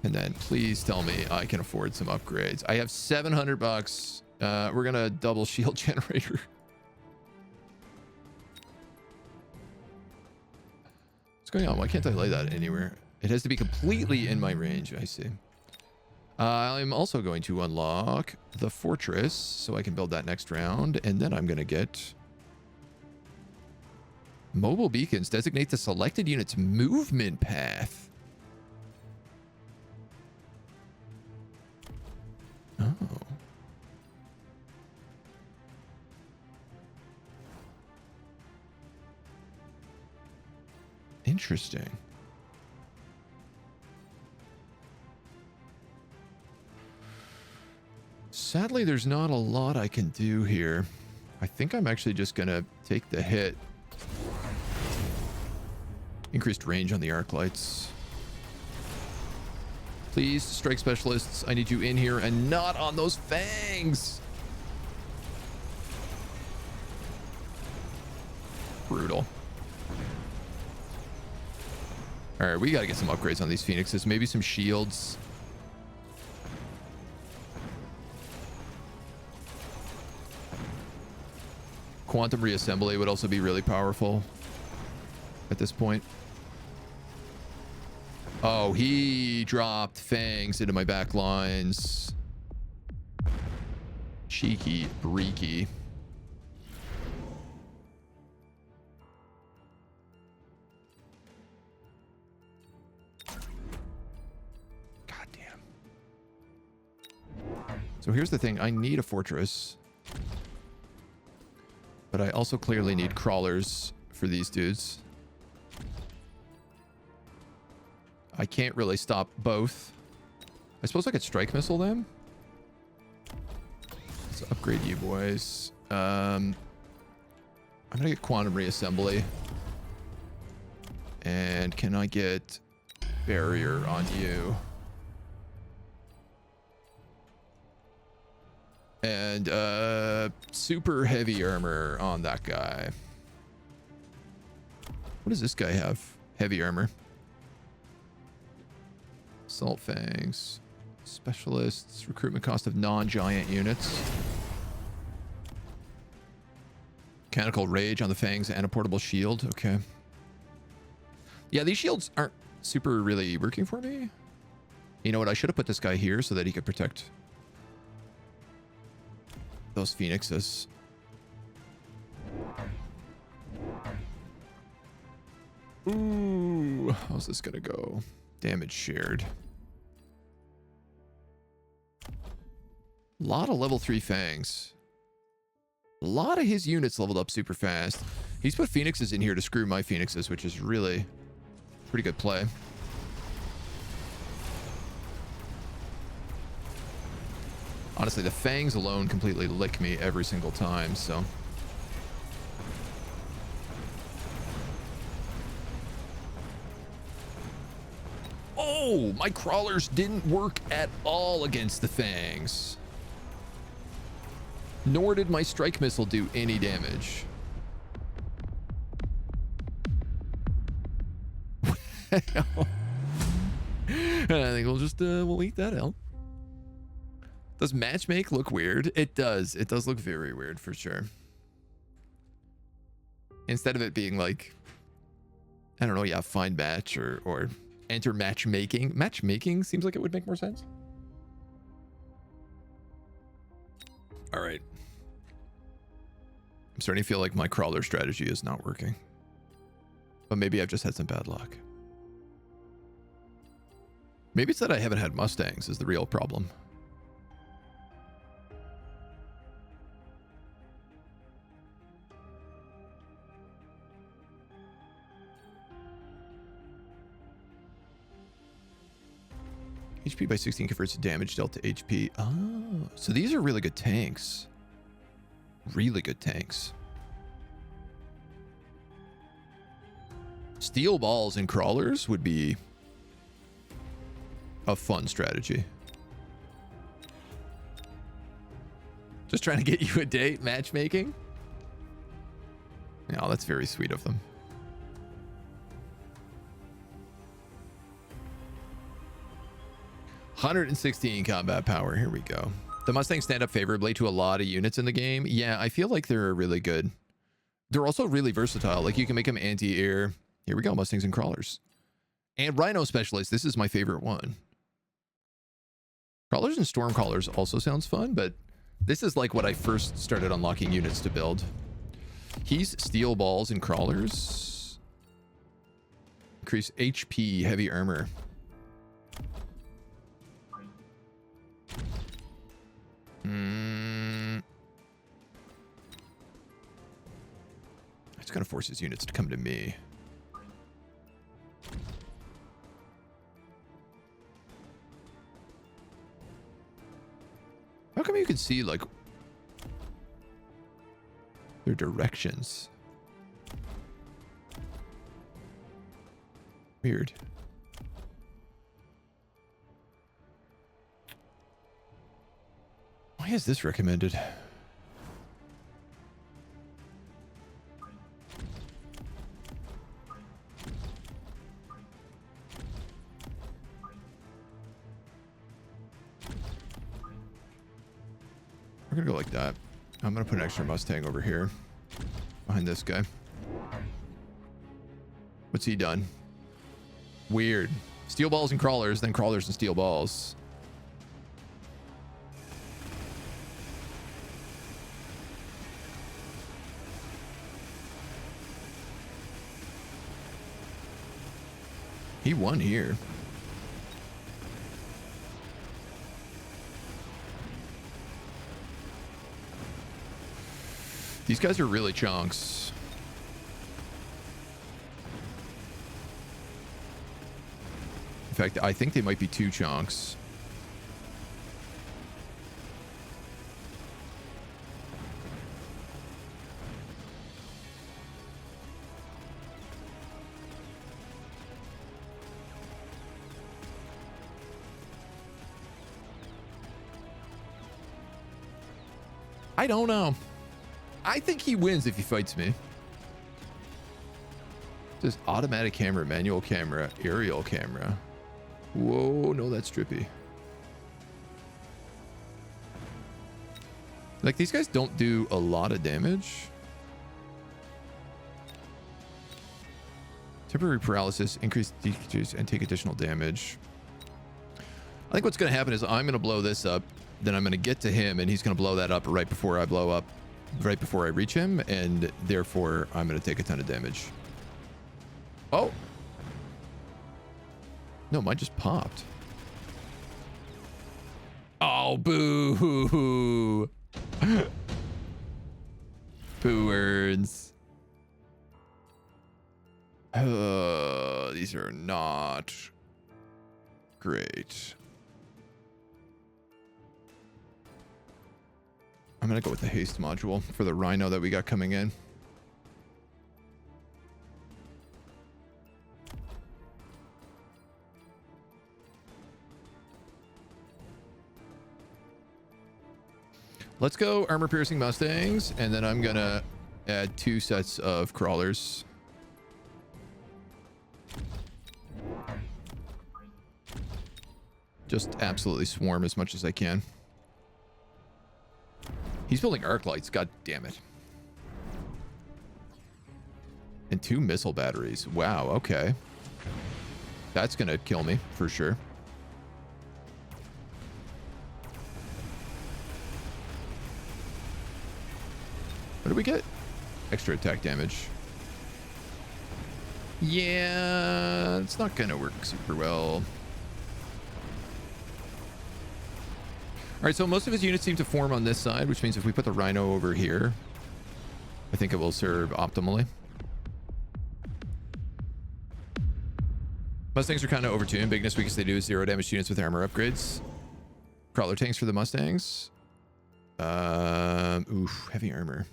And then please tell me I can afford some upgrades. I have 700 bucks. We're going to double shield generator. What's going on? Why can't I lay that anywhere? It has to be completely in my range. I see. I'm also going to unlock the fortress so I can build that next round. And then I'm going to get mobile beacons. Designate the selected unit's movement path. Oh. Interesting. Sadly, there's not a lot I can do here. I think I'm actually just going to take the hit. Increased range on the arc lights. Please, strike specialists, I need you in here and not on those fangs. Brutal. All right, we got to get some upgrades on these phoenixes. Maybe some shields. Quantum reassembly would also be really powerful at this point. Oh, he dropped fangs into my back lines. Cheeky, breaky. Goddamn. So here's the thing. I need a fortress. But I also clearly need crawlers for these dudes. I can't really stop both. I suppose I could strike missile them. Let's upgrade you boys. I'm gonna get quantum reassembly. And can I get barrier on you? And super heavy armor on that guy. What does this guy have? Heavy armor. Assault fangs. Specialists. Recruitment cost of non-giant units. Mechanical rage on the fangs and a portable shield. Okay. Yeah, these shields aren't super really working for me. You know what? I should have put this guy here so that he could protect those phoenixes. Ooh, how's this gonna go? Damage shared. A lot of level 3 fangs. A lot of his units leveled up super fast. He's put phoenixes in here to screw my phoenixes, which is really pretty good play. Honestly, the fangs alone completely lick me every single time, so. Oh, my crawlers didn't work at all against the fangs. Nor did my strike missile do any damage. I think we'll just, we'll eat that out. Does matchmake look weird? It does. It does look very weird for sure. Instead of it being like, I don't know, yeah, find match or enter matchmaking. Matchmaking seems like it would make more sense. All right. I'm starting to feel like my crawler strategy is not working. But maybe I've just had some bad luck. Maybe it's that I haven't had Mustangs is the real problem. HP by 16 converts to damage dealt to HP. Oh, so these are really good tanks. Really good tanks. Steel balls and crawlers would be a fun strategy. Just trying to get you a date, matchmaking. Yeah, that's very sweet of them. $116 combat power. Here we go. The Mustangs stand up favorably to a lot of units in the game. Yeah, I feel like they're really good. They're also really versatile. Like you can make them anti-air. Here we go, Mustangs and crawlers. And Rhino Specialist. This is my favorite one. Crawlers and storm crawlers also sounds fun, but this is like what I first started unlocking units to build. He's steel balls and crawlers. Increase HP, heavy armor. It's gonna force his units to come to me. How come you can see, like, their directions? Weird. Why is this recommended? We're gonna go like that. I'm gonna put an extra Mustang over here behind this guy. What's he done? Weird. Steel balls and crawlers, then crawlers and steel balls. He won here. These guys are really chunks. In fact, I think they might be 2 chunks. I don't know. I think he wins if he fights me. It says automatic camera, manual camera, aerial camera. Whoa, no, that's trippy. Like, these guys don't do a lot of damage. Temporary paralysis, increase, decrease, and take additional damage. I think what's going to happen is I'm going to blow this up. Then I'm going to get to him, and he's going to blow that up right before I blow up. Right before I reach him, and therefore I'm going to take a ton of damage. Oh. No, mine just popped. Oh, boo. Boo words. These are not great. I'm going to go with the haste module for the rhino that we got coming in. Let's go armor piercing Mustangs, and then I'm going to add 2 sets of crawlers. Just absolutely swarm as much as I can. He's building arc lights, god damn it. And 2 missile batteries. Wow, okay. That's gonna kill me, for sure. What do we get? Extra attack damage. Yeah, it's not gonna work super well. All right, so most of his units seem to form on this side, which means if we put the rhino over here, I think it will serve optimally. Mustangs are kind of overtuned. Bigness, weakest they do is 0 damage units with armor upgrades. Crawler tanks for the Mustangs. Oof, heavy armor.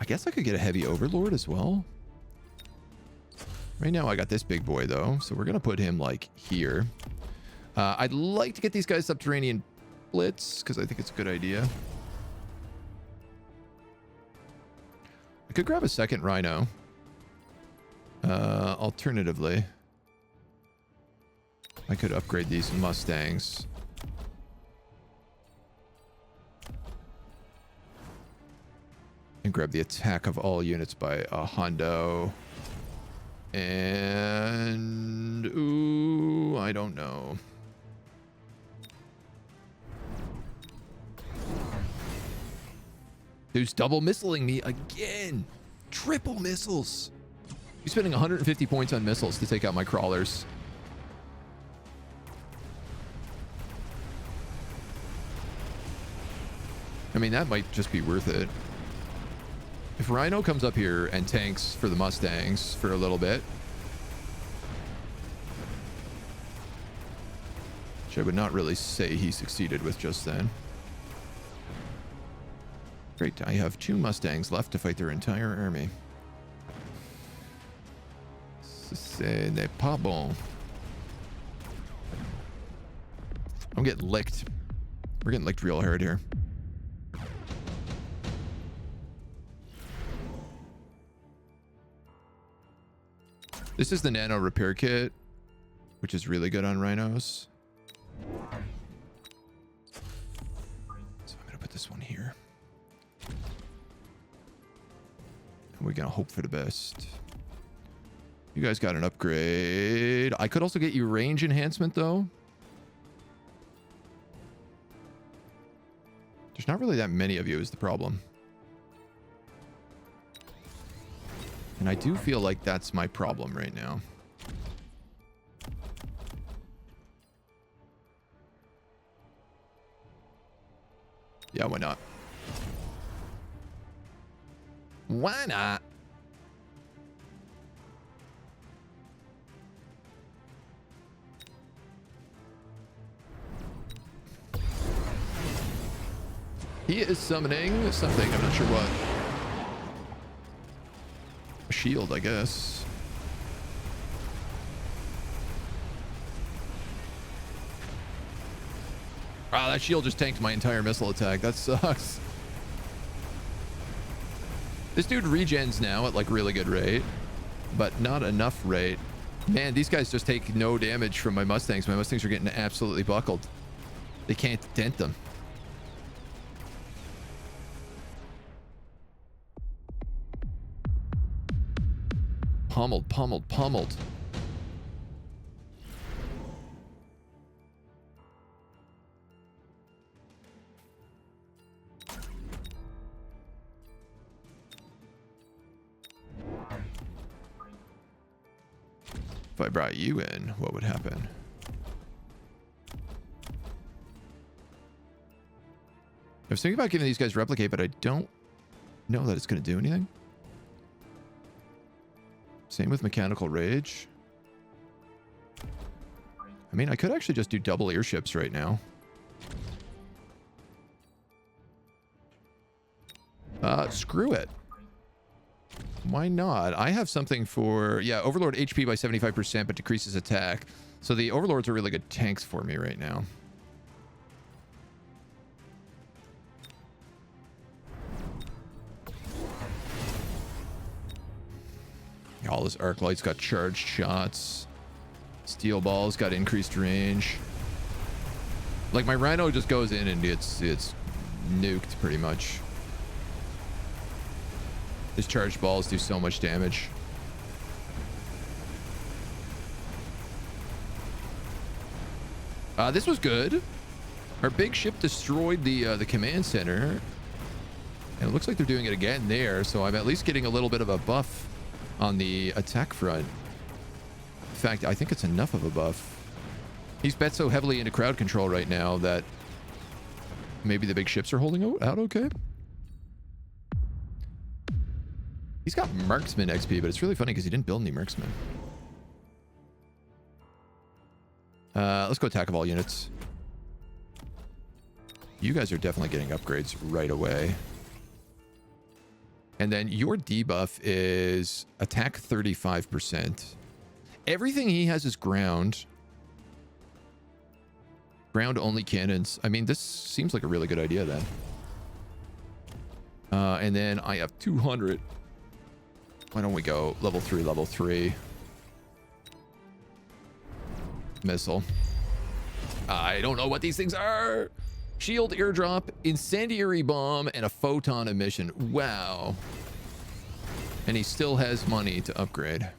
I guess I could get a heavy overlord as well. Right now I got this big boy though, so we're gonna put him like here. I'd like to get these guys subterranean blitz because I think it's a good idea. I could grab a second rhino. Alternatively, I could upgrade these Mustangs. And grab the attack of all units by a hundo. And ooh, I don't know. Dude's double missiling me again. Triple missiles. He's spending 150 points on missiles to take out my crawlers. I mean, that might just be worth it. If Rhino comes up here and tanks for the Mustangs for a little bit, which I would not really say he succeeded with just then. Great, I have 2 Mustangs left to fight their entire army. Ce n'est pas bon. I'm getting licked. We're getting licked real hard here. This is the nano repair kit, which is really good on rhinos. So I'm going to put this one here. And we're going to hope for the best. You guys got an upgrade. I could also get you range enhancement, though. There's not really that many of you is the problem. And I do feel like that's my problem right now. Yeah, why not? Why not? He is summoning something. I'm not sure what. A shield, I guess. Wow, that shield just tanked my entire missile attack. That sucks. This dude regens now at like really good rate, but not enough rate. Man, these guys just take no damage from my Mustangs. My Mustangs are getting absolutely buckled. They can't dent them. Pummeled, pummeled, pummeled. If I brought you in, what would happen? I was thinking about giving these guys replicate, but I don't know that it's going to do anything. Same with mechanical rage. I mean, I could actually just do double airships right now. Screw it. Why not? I have something for... Yeah, Overlord HP by 75%, but decreases attack. So the Overlords are really good tanks for me right now. All this arc light's got charged shots. Steel balls got increased range. Like my Rhino just goes in and it's nuked pretty much. His charged balls do so much damage. This was good. Our big ship destroyed the command center. And it looks like they're doing it again there, so I'm at least getting a little bit of a buff on the attack front. In fact, I think it's enough of a buff. He's bet so heavily into crowd control right now that maybe the big ships are holding out okay. He's got marksman XP, but it's really funny because he didn't build any marksmen. Let's go attack of all units. You guys are definitely getting upgrades right away. And then your debuff is attack 35%. Everything he has is ground. Ground only cannons. I mean, this seems like a really good idea then. And then I have 200. Why don't we go level 3, level 3. Missile. I don't know what these things are. Shield airdrop, incendiary bomb, and a photon emission. Wow. And he still has money to upgrade.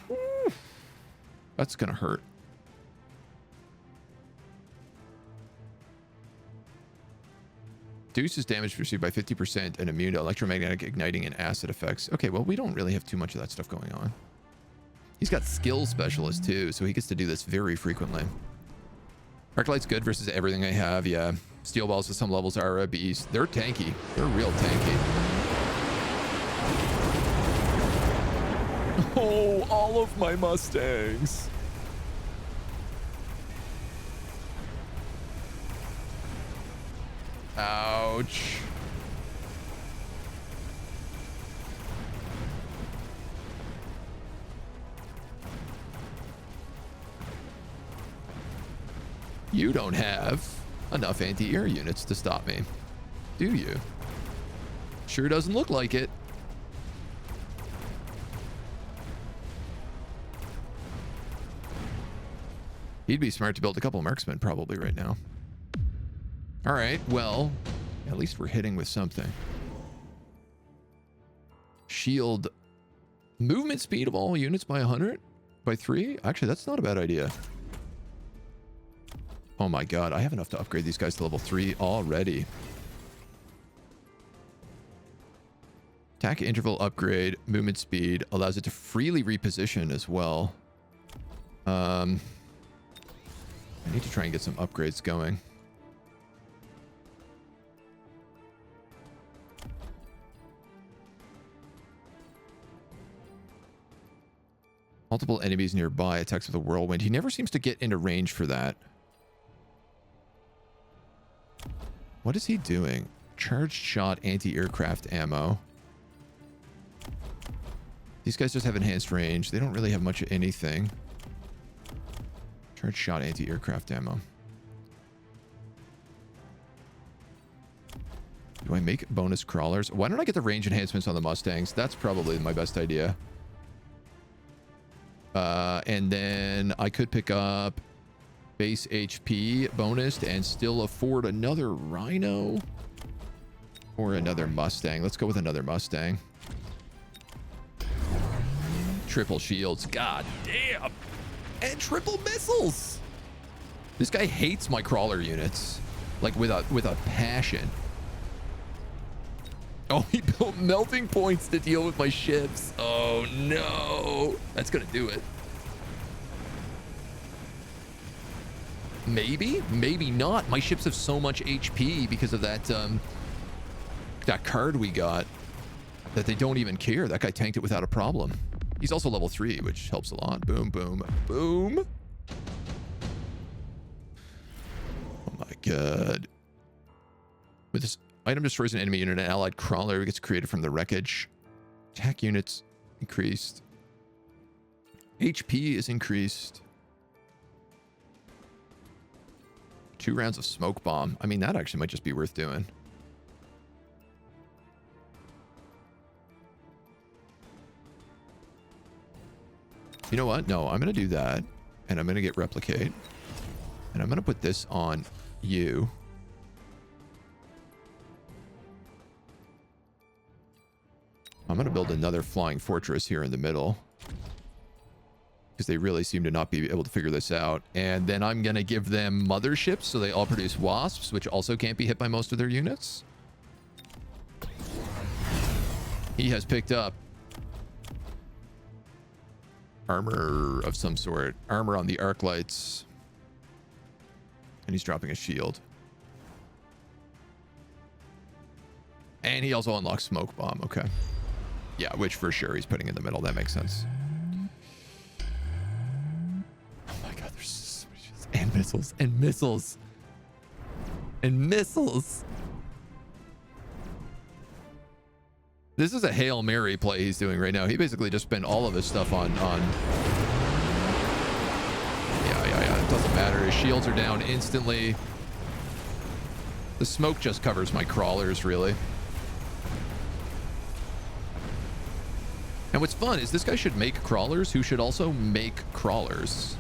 Woo. That's gonna hurt. Reduces damage received by 50% and immune to electromagnetic igniting and acid effects. Okay, well, we don't really have too much of that stuff going on. He's got skill specialist too, so he gets to do this very frequently. Arclight's good versus everything I have, yeah. Steel balls at some levels are a beast. They're tanky. They're real tanky. Oh, all of my Mustangs. Ouch. You don't have enough anti-air units to stop me, do you? Sure doesn't look like it. He'd be smart to build a couple marksmen probably right now. All right, well, at least we're hitting with something. Shield movement speed of all units by 100 by 3. Actually, that's not a bad idea. Oh my god, I have enough to upgrade these guys to level 3 already. Attack interval upgrade, movement speed, allows it to freely reposition as well. I need to try and get some upgrades going. Multiple enemies nearby, attacks with a whirlwind. He never seems to get into range for that. What is he doing? Charged shot, anti-aircraft ammo. These guys just have enhanced range. They don't really have much of anything. Charged shot, anti-aircraft ammo. Do I make bonus crawlers? Why don't I get the range enhancements on the Mustangs? That's probably my best idea. And then I could pick up base HP bonus and still afford another Rhino or another Mustang. Let's go with another Mustang. Triple shields. God damn. And triple missiles. This guy hates my crawler units like with a passion. Oh, he built melting points to deal with my ships. Oh no. That's gonna do it. Maybe, maybe not. My ships have so much HP because of that that card we got that they don't even care. That guy tanked it without a problem. He's also level 3, which helps a lot. Boom, boom, boom. Oh my god. With this item destroys an enemy unit, an allied crawler gets created from the wreckage. Attack units increased. HP is increased. 2 rounds of smoke bomb. I mean, that actually might just be worth doing. You know what? No, I'm going to do that. And I'm going to get replicate. And I'm going to put this on you. I'm going to build another flying fortress here in the middle. Because they really seem to not be able to figure this out. And then I'm going to give them motherships so they all produce wasps, which also can't be hit by most of their units. He has picked up armor of some sort. Armor on the arc lights. And he's dropping a shield. And he also unlocks smoke bomb. Okay. Yeah, which for sure he's putting in the middle. That makes sense. Oh my god, there's so many shields. And missiles. And missiles. And missiles. This is a Hail Mary play he's doing right now. He basically just spent all of his stuff on... Yeah. It doesn't matter. His shields are down instantly. The smoke just covers my crawlers, really. And what's fun is this guy should make crawlers who should also make crawlers.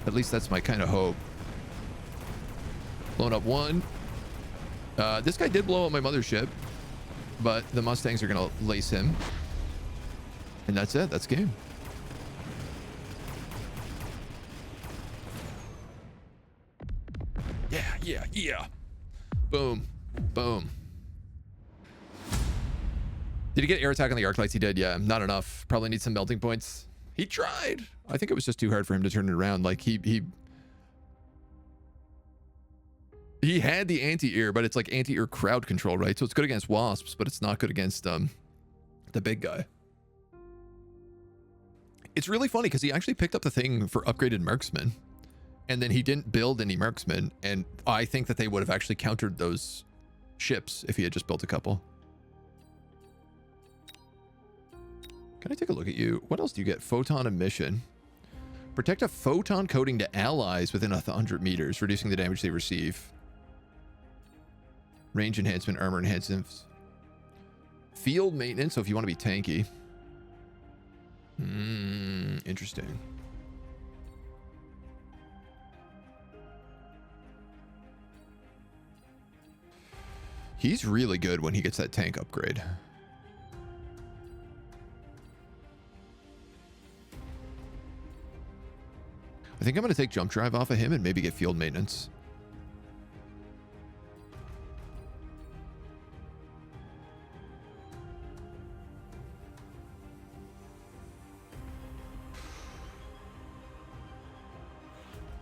At least that's my kind of hope. Blown up one. This guy did blow up my mothership, but the Mustangs are going to lace him. And that's it. That's game. Yeah. Boom. Boom. Did he get air attack on the arc lights? He did, yeah. Not enough. Probably needs some melting points. He tried. I think it was just too hard for him to turn it around. Like, he had the anti-air, but it's like anti-air crowd control, right? So it's good against Wasps, but it's not good against the big guy. It's really funny because he actually picked up the thing for upgraded marksmen, and then he didn't build any marksmen, and I think that they would have actually countered those ships if he had just built a couple. Can I take a look at you? What else do you get? Photon emission. Protect a photon coating to allies within 100 meters, reducing the damage they receive. Range enhancement, armor enhancements. Field maintenance, so if you want to be tanky. Interesting. He's really good when he gets that tank upgrade. I think I'm going to take jump drive off of him and maybe get field maintenance.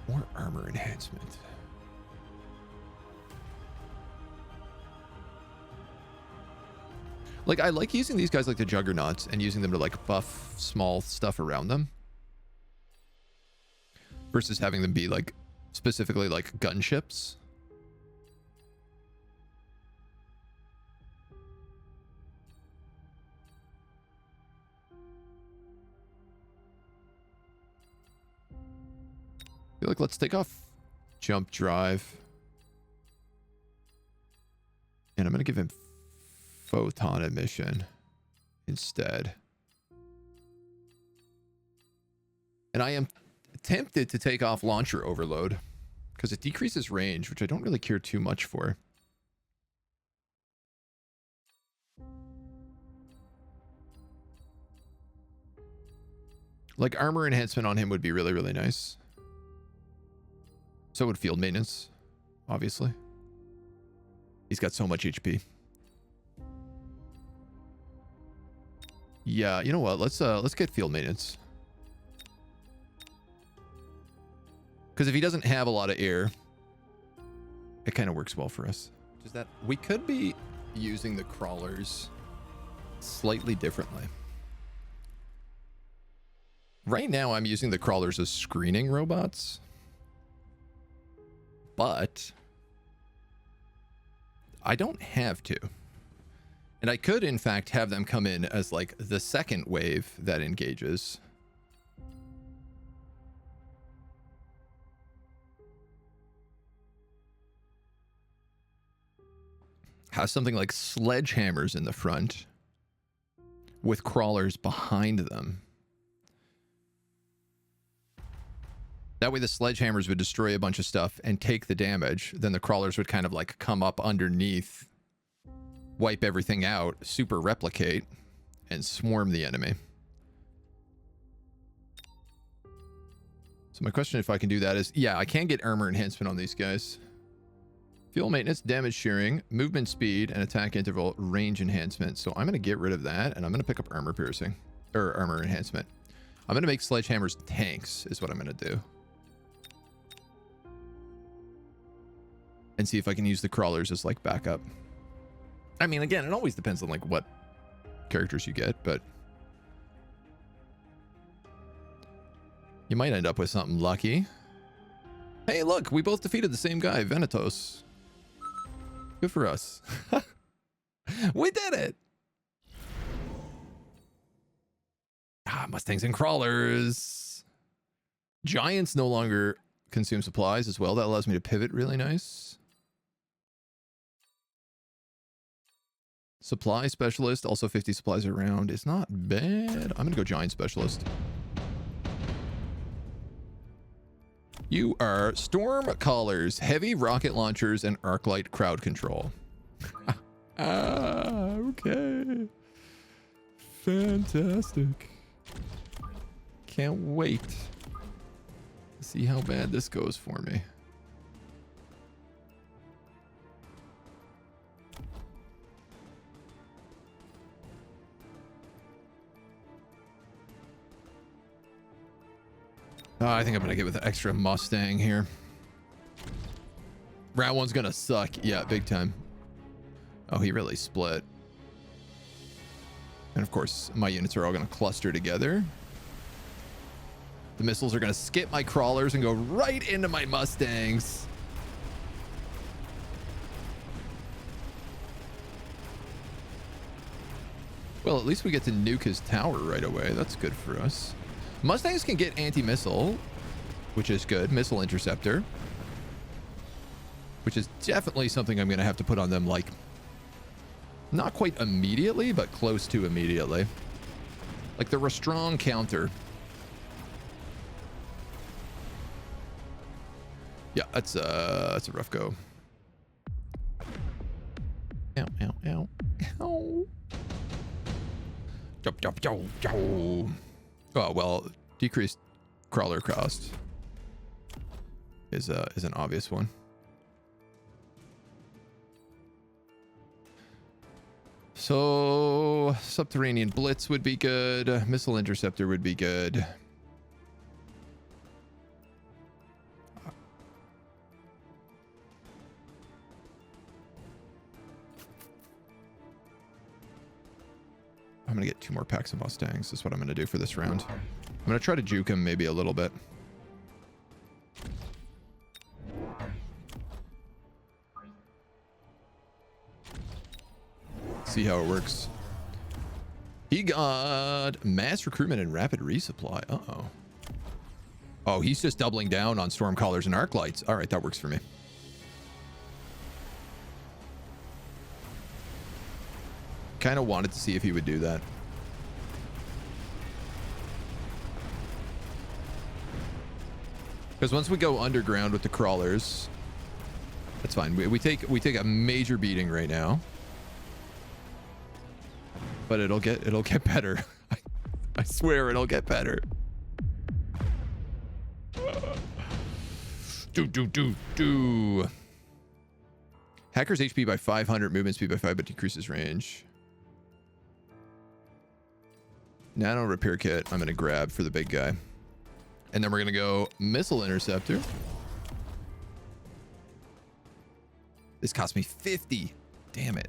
More armor enhancement. Like, I like using these guys like the Juggernauts and using them to like buff small stuff around them, versus having them be like specifically like gunships. I feel like let's take off jump drive. And I'm going to give him photon emission instead. And I am tempted to take off launcher overload because it decreases range, which I don't really care too much for. Like armor enhancement on him would be really, really nice. So would field maintenance, obviously. He's got so much HP. Yeah, you know what? Let's get field maintenance. Because if he doesn't have a lot of air, it kind of works well for us. Just that we could be using the crawlers slightly differently. Right now, I'm using the crawlers as screening robots. But I don't have to. And I could, in fact, have them come in as like the second wave that engages. Have something like sledgehammers in the front with crawlers behind them. That way the sledgehammers would destroy a bunch of stuff and take the damage. Then the crawlers would kind of like come up underneath, wipe everything out, super replicate, and swarm the enemy. So my question if I can do that is, yeah, I can get armor enhancement on these guys. Fuel maintenance, damage shearing, movement speed, and attack interval, range enhancement. So I'm going to get rid of that, and I'm going to pick up armor piercing, or armor enhancement. I'm going to make sledgehammers tanks, is what I'm going to do. And see if I can use the crawlers as like backup. I mean, again, it always depends on like what characters you get, but you might end up with something lucky. Hey, look, we both defeated the same guy, Venetos. Good for us. We did it. Ah, Mustangs and crawlers. Giants no longer consume supplies as well. That allows me to pivot really nice. Supply specialist, also 50 supplies around. It's not bad. I'm gonna go giant specialist. You are storm callers, heavy rocket launchers, and arc light crowd control. Okay. Fantastic. Can't wait to see how bad this goes for me. I think I'm gonna get with the extra Mustang here. Round one's gonna suck. Yeah, big time. Oh, he really split. And of course, my units are all gonna cluster together. The missiles are gonna skip my crawlers and go right into my Mustangs. Well, at least we get to nuke his tower right away. That's good for us. Mustangs can get anti-missile, which is good. Missile interceptor, which is definitely something I'm going to have to put on them, like, not quite immediately, but close to immediately. Like, they're a strong counter. Yeah, that's a rough go. Ow, ow, ow, ow. Jump, jump, jump, jump. Oh, well, decreased crawler cost is an obvious one. So subterranean blitz would be good. Missile interceptor would be good. I'm going to get 2 more packs of Mustangs. That's what I'm going to do for this round. I'm going to try to juke him maybe a little bit. See how it works. He got mass recruitment and rapid resupply. Uh-oh. Oh, he's just doubling down on storm callers and arc lights. All right, that works for me. Kind of wanted to see if he would do that. Because once we go underground with the crawlers, that's fine. We take a major beating right now, but it'll get better. I swear it'll get better. Do. Hacker's HP by 500, movement speed by 5, but decreases range. Nano repair kit I'm going to grab for the big guy. And then we're going to go missile interceptor. This cost me 50. Damn it.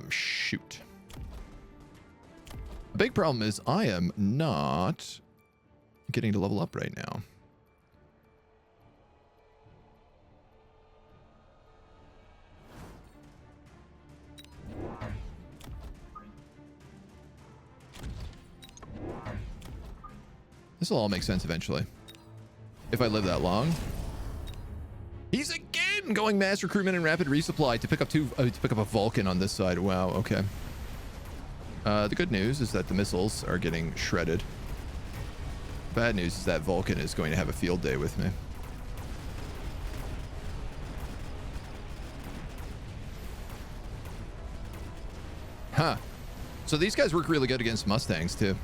Shoot. The big problem is I am not getting to level up right now. This will all make sense eventually. If I live that long. He's again going mass recruitment and rapid resupply to pick up a Vulcan on this side. Wow, okay. The good news is that the missiles are getting shredded. Bad news is that Vulcan is going to have a field day with me. Huh. So these guys work really good against Mustangs too.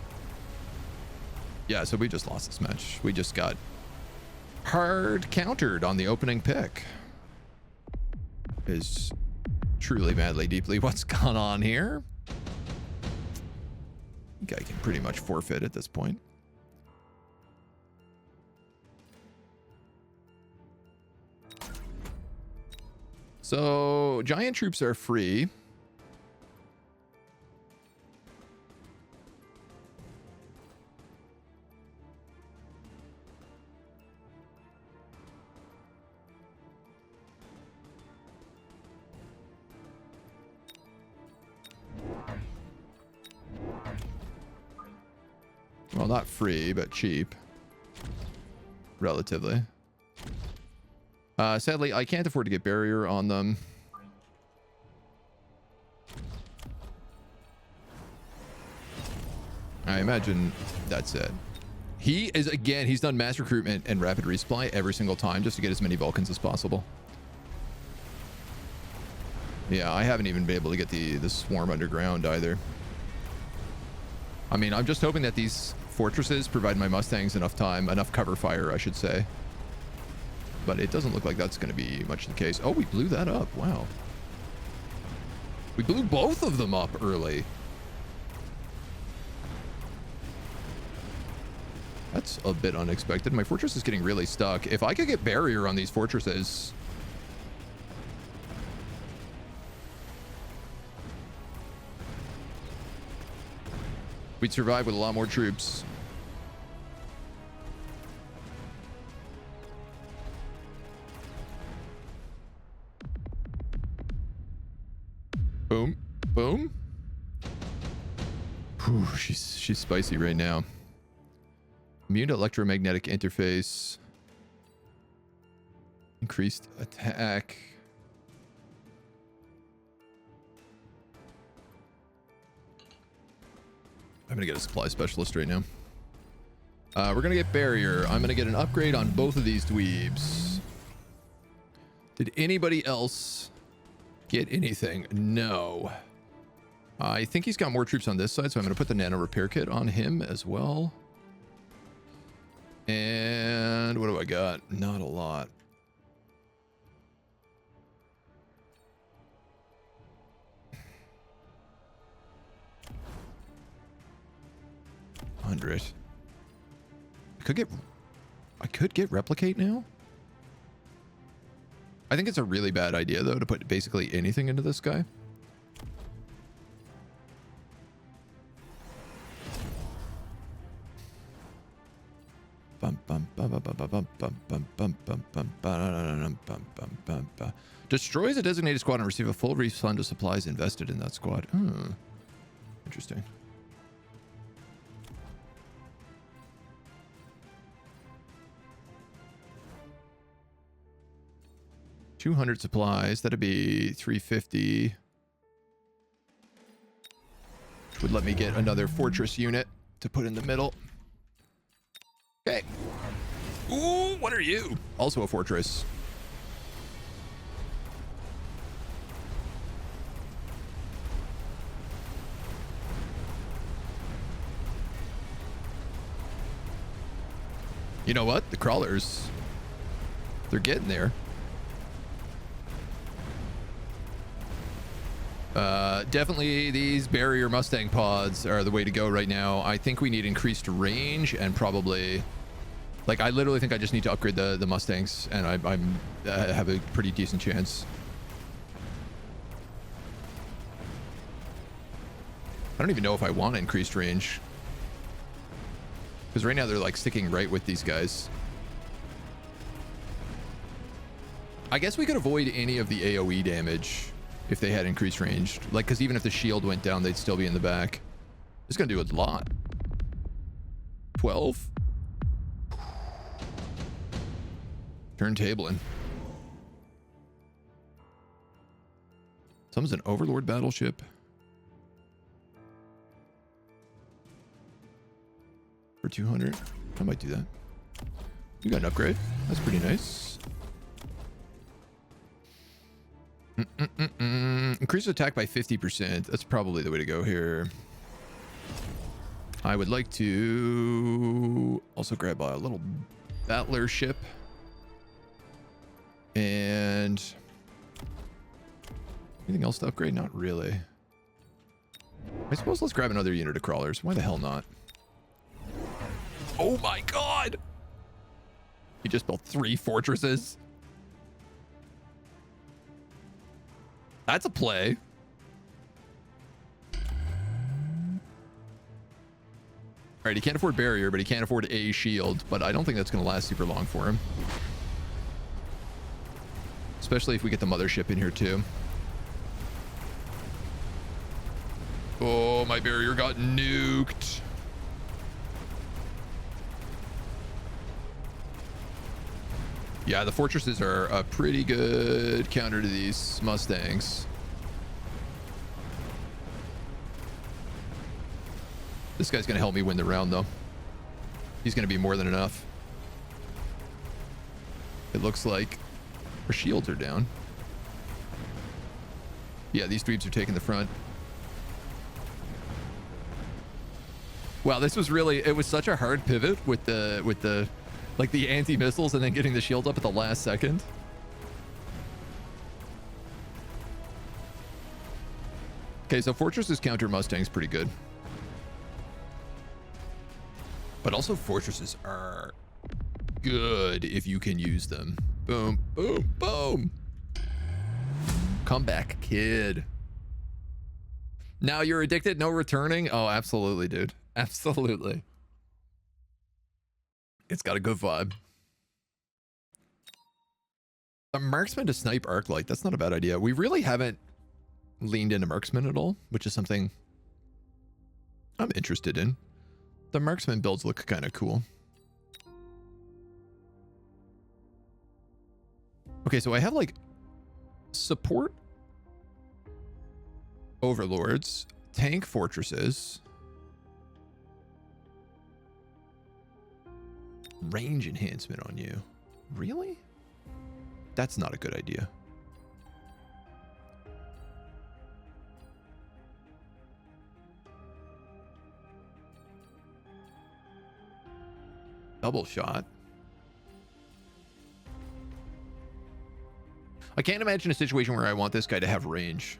Yeah, so we just lost this match. We just got hard countered on the opening pick. Is truly, madly, deeply what's gone on here. I think I can pretty much forfeit at this point. So giant troops are free. Well, not free, but cheap. Relatively. Sadly, I can't afford to get barrier on them. I imagine that's it. He is, again, he's done mass recruitment and rapid resupply every single time just to get as many Vulcans as possible. Yeah, I haven't even been able to get the swarm underground either. I mean, I'm just hoping that these fortresses provide my Mustangs enough time, enough cover fire, I should say. But it doesn't look like that's going to be much the case. Oh, we blew that up. Wow. We blew both of them up early. That's a bit unexpected. My fortress is getting really stuck. If I could get barrier on these fortresses... we'd survive with a lot more troops. Boom. Boom. Whew, she's spicy right now. Immune to electromagnetic interface. Increased attack. I'm gonna get a supply specialist right now. We're gonna get barrier. I'm gonna get an upgrade on both of these dweebs. Did anybody else get anything? No. I think he's got more troops on this side, so I'm gonna put the nano repair kit on him as well. And what do I got? Not a lot. I could get replicate now. I think it's a really bad idea though to put basically anything into this guy. Destroys a designated squad and receive a full refund of supplies invested in that squad. Interesting. $200 supplies. That'd be $350. Which would let me get another fortress unit to put in the middle. Okay. Ooh, what are you? Also a fortress. You know what? The crawlers, they're getting there. Definitely these barrier Mustang pods are the way to go right now. I think we need increased range and probably, like, I literally think I just need to upgrade the Mustangs, and I'm have a pretty decent chance. I don't even know if I want increased range, because right now they're like sticking right with these guys. I guess we could avoid any of the AoE damage if they had increased range. Like, because even if the shield went down, they'd still be in the back. It's going to do a lot. 12. Turntabling. Someone's an Overlord battleship. For 200. I might do that. You got an upgrade. That's pretty nice. Increase attack by 50%. That's probably the way to go here. I would like to also grab a little battler ship. And anything else to upgrade? Not really. I suppose let's grab another unit of crawlers. Why the hell not? Oh my god! He just built 3 fortresses. That's a play. All right, he can't afford barrier, but he can't afford a shield. But I don't think that's going to last super long for him. Especially if we get the mothership in here too. Oh, my barrier got nuked. Yeah, the fortresses are a pretty good counter to these Mustangs. This guy's going to help me win the round, though. He's going to be more than enough. It looks like our shields are down. Yeah, these dweebs are taking the front. Wow, this was really, it was such a hard pivot with the like the anti-missiles and then getting the shield up at the last second. Okay, so Fortresses counter Mustangs pretty good. But also Fortresses are good if you can use them. Boom, boom, boom. Come back, kid. Now you're addicted, no returning? Oh, absolutely, dude. Absolutely. It's got a good vibe. A marksman to snipe arc light. That's not a bad idea. We really haven't leaned into marksman at all, which is something I'm interested in. The marksman builds look kind of cool. Okay, so I have like support overlords, tank fortresses, range enhancement on you. Really? That's not a good idea. Double shot. I can't imagine a situation where I want this guy to have range.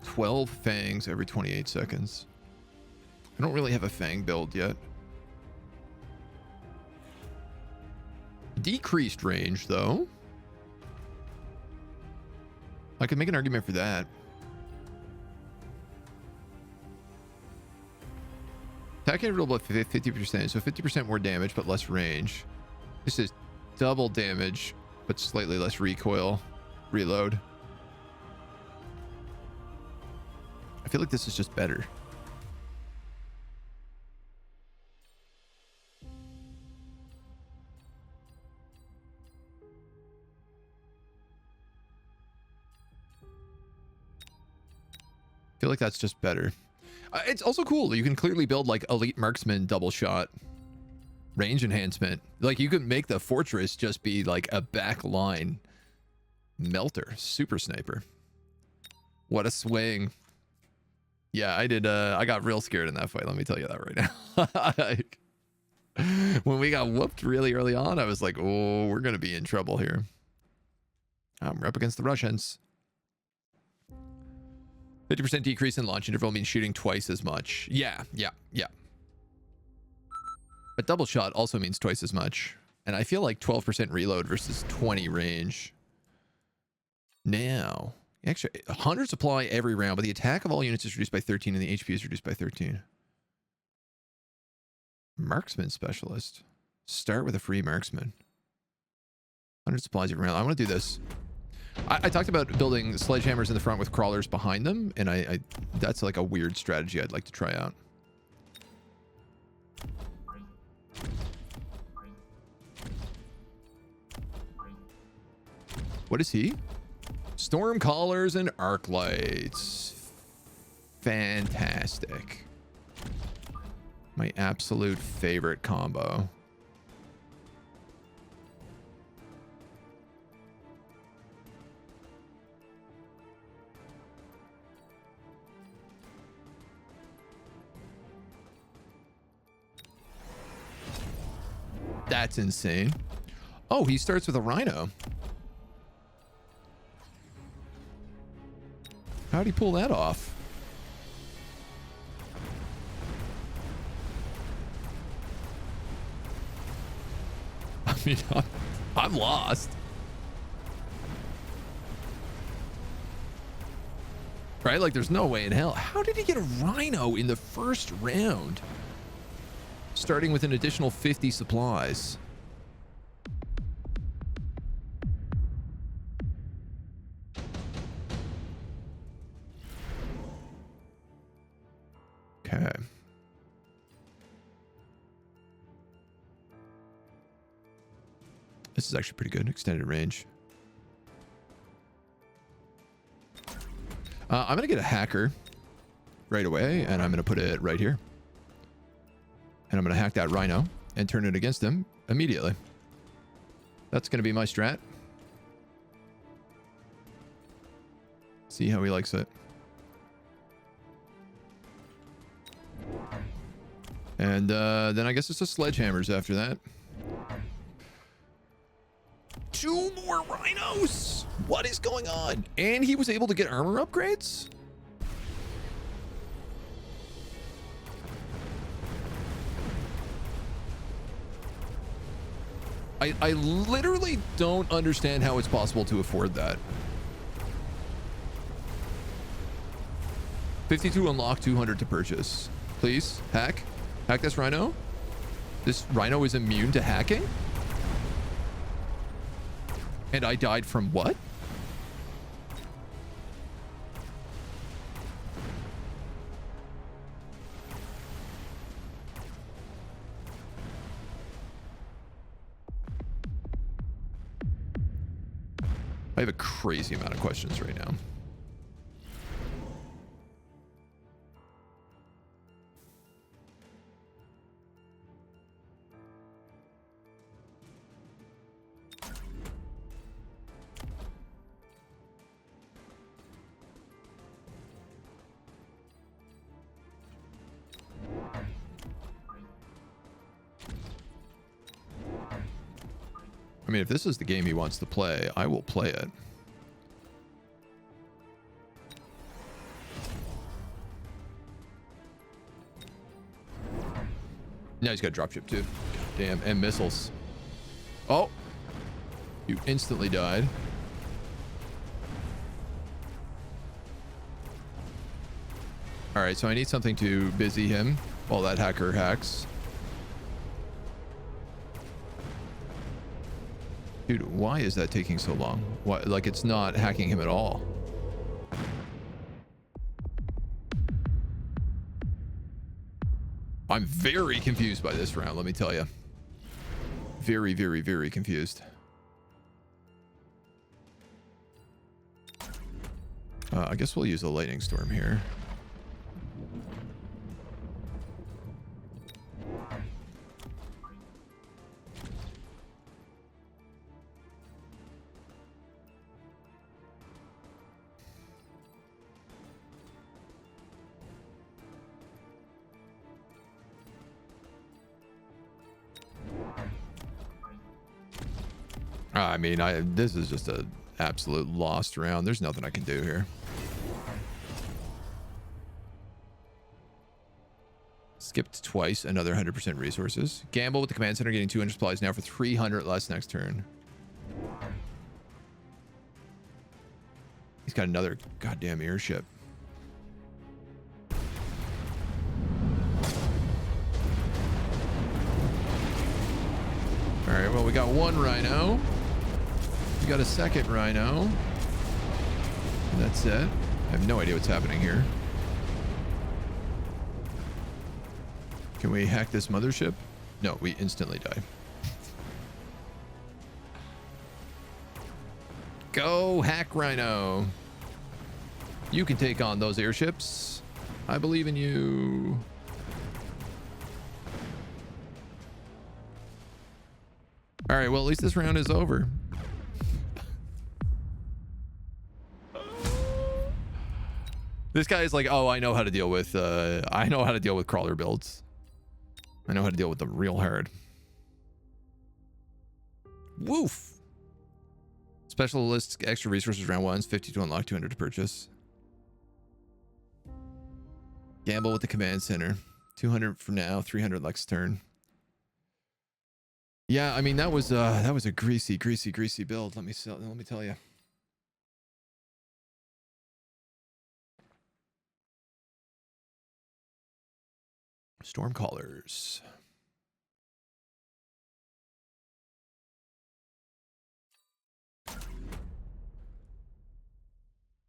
"12 fangs every 28 seconds. I don't really have a fang build yet. Decreased range, though. I could make an argument for that. Attack interval at 50%, so 50% more damage, but less range. This is double damage, but slightly less recoil. Reload. I feel like this is just better. I feel like that's just better. It's also cool. You can clearly build like elite marksman double shot range enhancement. Like you can make the fortress just be like a back line melter super sniper. What a swing. Yeah, I did. I got real scared in that fight. Let me tell you that right now. Like, when we got whooped really early on, I was like, oh, we're going to be in trouble here. We're up against the Russians. 50% decrease in launch interval means shooting twice as much. Yeah. But double shot also means twice as much. And I feel like 12% reload versus 20 range. Now, actually, 100 supply every round, but the attack of all units is reduced by 13 and the HP is reduced by 13. Marksman specialist. Start with a free marksman. 100 supplies every round. I want to do this. I talked about building sledgehammers in the front with crawlers behind them, and I that's like a weird strategy I'd like to try out. What is he? Storm collars and arc lights. Fantastic. My absolute favorite combo. That's insane. Oh, he starts with a rhino. How'd he pull that off? I mean, I'm lost. Right? Like, there's no way in hell. How did he get a rhino in the first round? Starting with an additional 50 supplies. Okay. This is actually pretty good. Extended range. I'm going to get a hacker right away, and I'm going to put it right here. And I'm going to hack that rhino and turn it against him immediately. That's going to be my strat. See how he likes it. And then I guess it's just sledgehammers after that. 2 more rhinos! What is going on? And he was able to get armor upgrades? I literally don't understand how it's possible to afford that. 52 unlock, 200 to purchase. Please, hack. Hack this rhino. This rhino is immune to hacking? And I died from what? I have a crazy amount of questions right now. I mean, if this is the game he wants to play, I will play it. Now he's got dropship too. God damn, and missiles. Oh, you instantly died. All right, so I need something to busy him while that hacker hacks. Dude, why is that taking so long? Why, like, it's not hacking him at all. I'm very confused by this round, let me tell you. Very, very, very confused. I guess we'll use a lightning storm here. I mean, this is just an absolute lost round. There's nothing I can do here. Skipped twice, another 100% resources. Gamble with the command center, getting 200 supplies now for 300 less next turn. He's got another goddamn airship. All right, well, we got one rhino. We got a second rhino. And that's it. I have no idea what's happening here. Can we hack this mothership? No, we instantly die. Go hack rhino. You can take on those airships. I believe in you. All right, well, at least this round is over. This guy is like, oh, I know how to deal with crawler builds. I know how to deal with them real hard. Woof. Special lists, extra resources round 1, 50 to unlock, 200 to purchase. Gamble with the command center. 200 for now, 300 next turn. Yeah, I mean, that was a greasy build. Let me tell you. Stormcallers.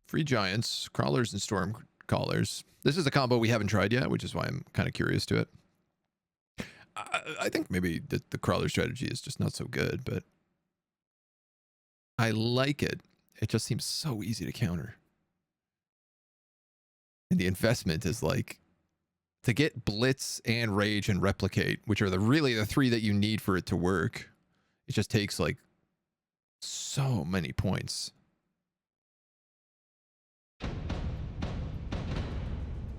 Free giants, crawlers, and stormcallers. This is a combo we haven't tried yet, which is why I'm kind of curious to it. I think maybe the crawler strategy is just not so good, but I like it. It just seems so easy to counter. And the investment is like to get blitz and rage and replicate, which are really the three that you need for it to work. It just takes like so many points.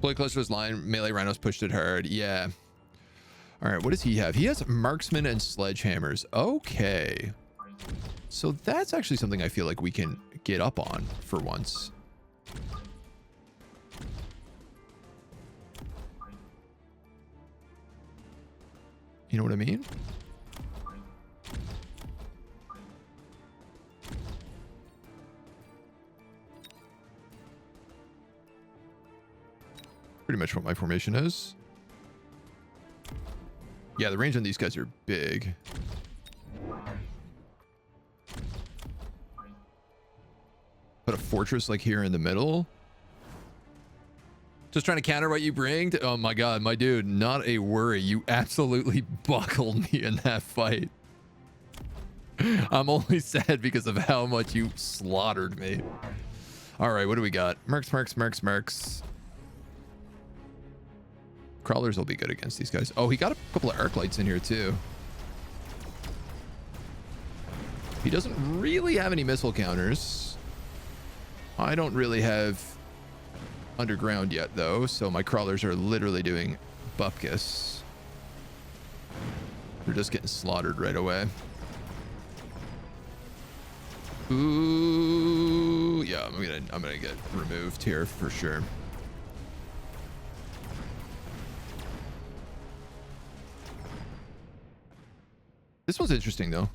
Play close to his line. Melee rhinos pushed it hard. Yeah. All right. What does he have? He has marksman and sledgehammers. Okay. So that's actually something I feel like we can get up on for once. You know what I mean? Pretty much what my formation is. Yeah, the range on these guys are big. Put a fortress like here in the middle. Just trying to counter what you bring. Oh my god, my dude, not a worry. You absolutely buckled me in that fight. I'm only sad because of how much you slaughtered me. All right, what do we got? Mercs. Crawlers will be good against these guys. Oh, he got a couple of arc lights in here too. He doesn't really have any missile counters. I don't really have underground yet though, so my crawlers are literally doing bupkis. They're just getting slaughtered right away. Ooh, yeah, I'm gonna get removed here for sure. This one's interesting though.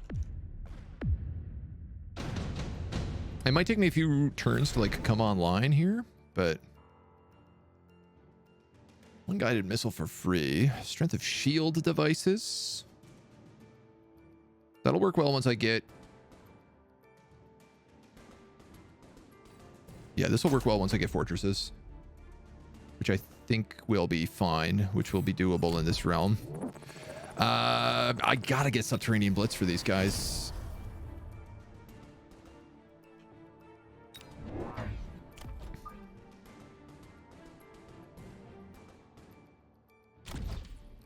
It might take me a few turns to like come online here, but one guided missile for free. Strength of shield devices. That'll work well once I get... Yeah, this will work well once I get fortresses, which I think will be fine, which will be doable in this realm. I gotta get subterranean blitz for these guys.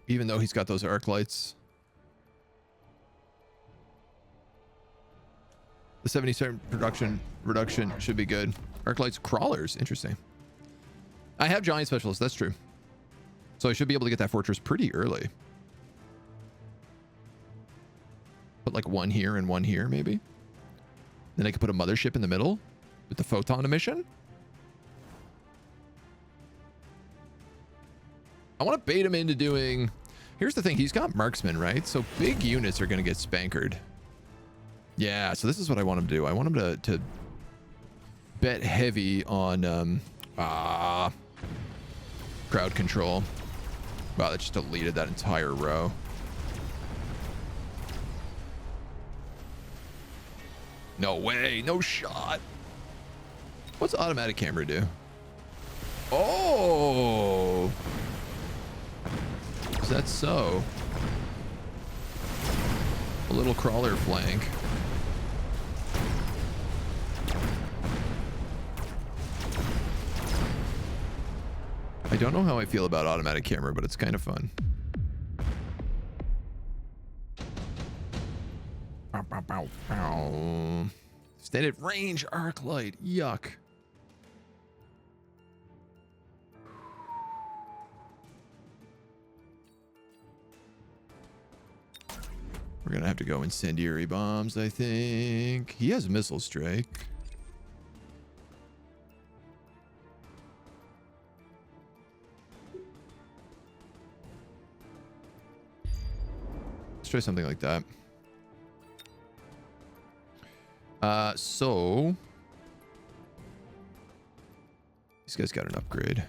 Even though he's got those arc lights. The 70% production reduction should be good. Arc lights, crawlers, interesting. I have giant specialists, that's true. So I should be able to get that fortress pretty early. Put like one here and one here, maybe. Then I could put a mothership in the middle with the photon emission. I want to bait him into doing... Here's the thing, he's got marksman, right? So big units are going to get spankered. Yeah, so this is what I want him to do. I want him to bet heavy on crowd control. Wow, that just deleted that entire row. No way, no shot. What's automatic camera do? Oh, is that so? A little crawler flank. I don't know how I feel about automatic camera, but it's kind of fun. Bow, bow, bow, bow. Extended range arc light. Yuck. We're gonna have to go incendiary bombs, I think. He has missile strike. Let's try something like that. So these guys got an upgrade.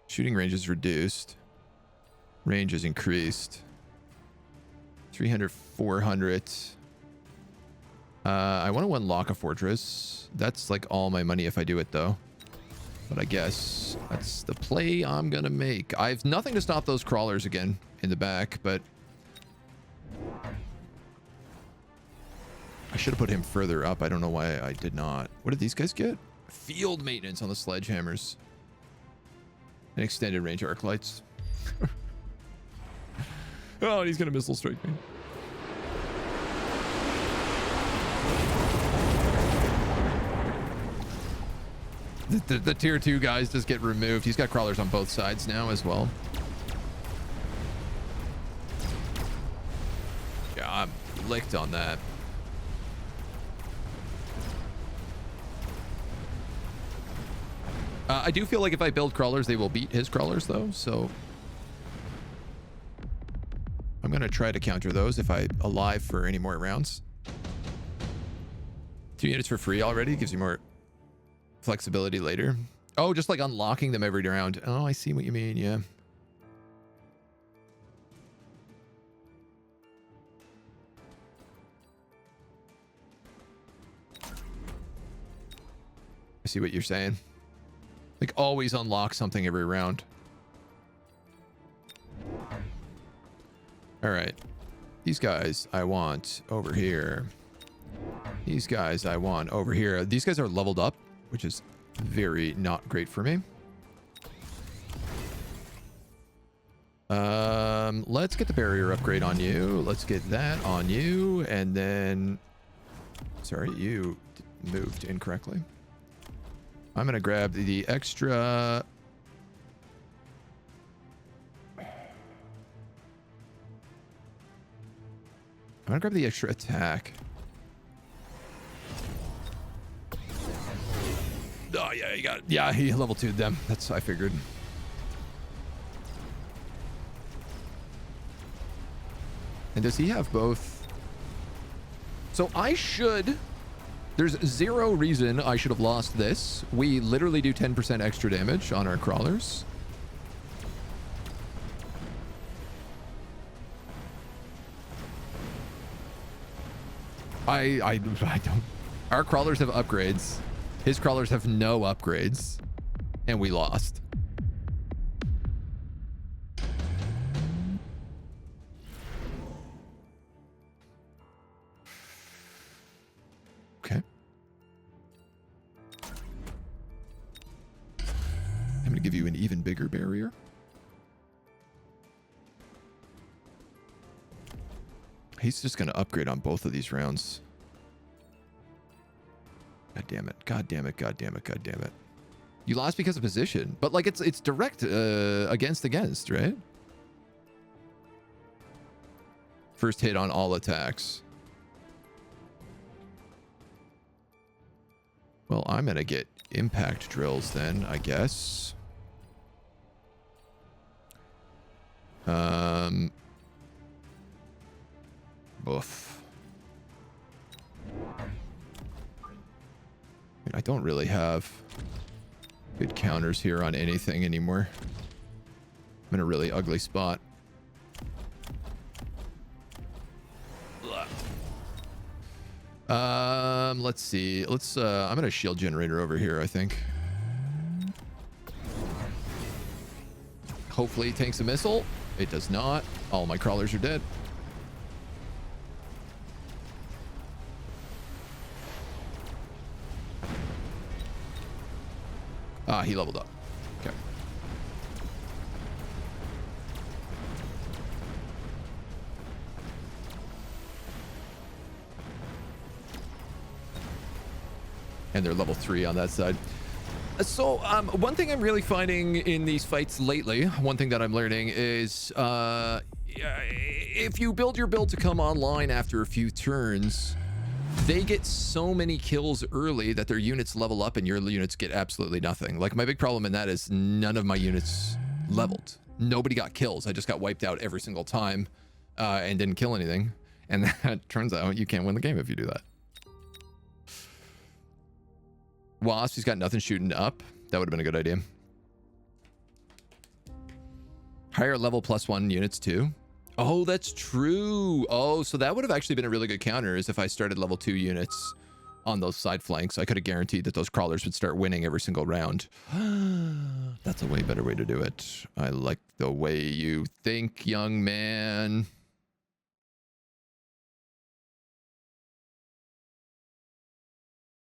Shooting range is reduced. Range is increased. 300, 400. I want to unlock a fortress. That's like all my money if I do it though. But I guess that's the play I'm gonna make. I have nothing to stop those crawlers again in the back, but I should have put him further up. I don't know why I did not. What did these guys get? Field maintenance on the sledgehammers. And extended range arc lights. Oh, and he's gonna missile strike me. The tier 2 guys just get removed. He's got crawlers on both sides now as well. Yeah, I'm licked on that. I do feel like if I build crawlers, they will beat his crawlers, though, so... I'm going to try to counter those if I'm alive for any more rounds. 2 units for free already gives you more flexibility later. Oh, just like unlocking them every round. Oh, I see what you mean, yeah. I see what you're saying. Like, always unlock something every round. All right. These guys I want over here. These guys I want over here. These guys are leveled up, which is very not great for me. Let's get the barrier upgrade on you. Let's get that on you. And then... Sorry, you moved incorrectly. I'm going to grab the extra... I'm going to grab the extra attack. Oh, yeah, you got it. Yeah, he level 2'd them. That's I figured. And does he have both? So I should... There's zero reason I should have lost this. We literally do 10% extra damage on our crawlers. I don't... Our crawlers have upgrades. His crawlers have no upgrades. And we lost. Okay. I'm going to give you an even bigger barrier. He's just going to upgrade on both of these rounds. God damn it. God damn it. God damn it. God damn it. You lost because of position. But like it's direct against, right? First hit on all attacks. Well, I'm going to get impact drills then, I guess. Oof. I don't really have good counters here on anything anymore. I'm in a really ugly spot. Let's see. Let's I'm gonna shield generator over here, I think. Hopefully it tanks a missile. It does not. All my crawlers are dead. Ah, he leveled up. Okay. And they're level 3 on that side. So, one thing I'm really finding in these fights lately, one thing that I'm learning is, if you build your build to come online after a few turns, they get so many kills early that their units level up and your units get absolutely nothing. Like, my big problem in that is none of my units leveled. Nobody got kills. I just got wiped out every single time and didn't kill anything. And that turns out you can't win the game if you do that. Wasp, he's got nothing shooting up. That would have been a good idea. Higher level +1 units too. Oh, that's true. Oh, so that would have actually been a really good counter, is if I started level 2 units on those side flanks. I could have guaranteed that those crawlers would start winning every single round. That's a way better way to do it. I like the way you think, young man.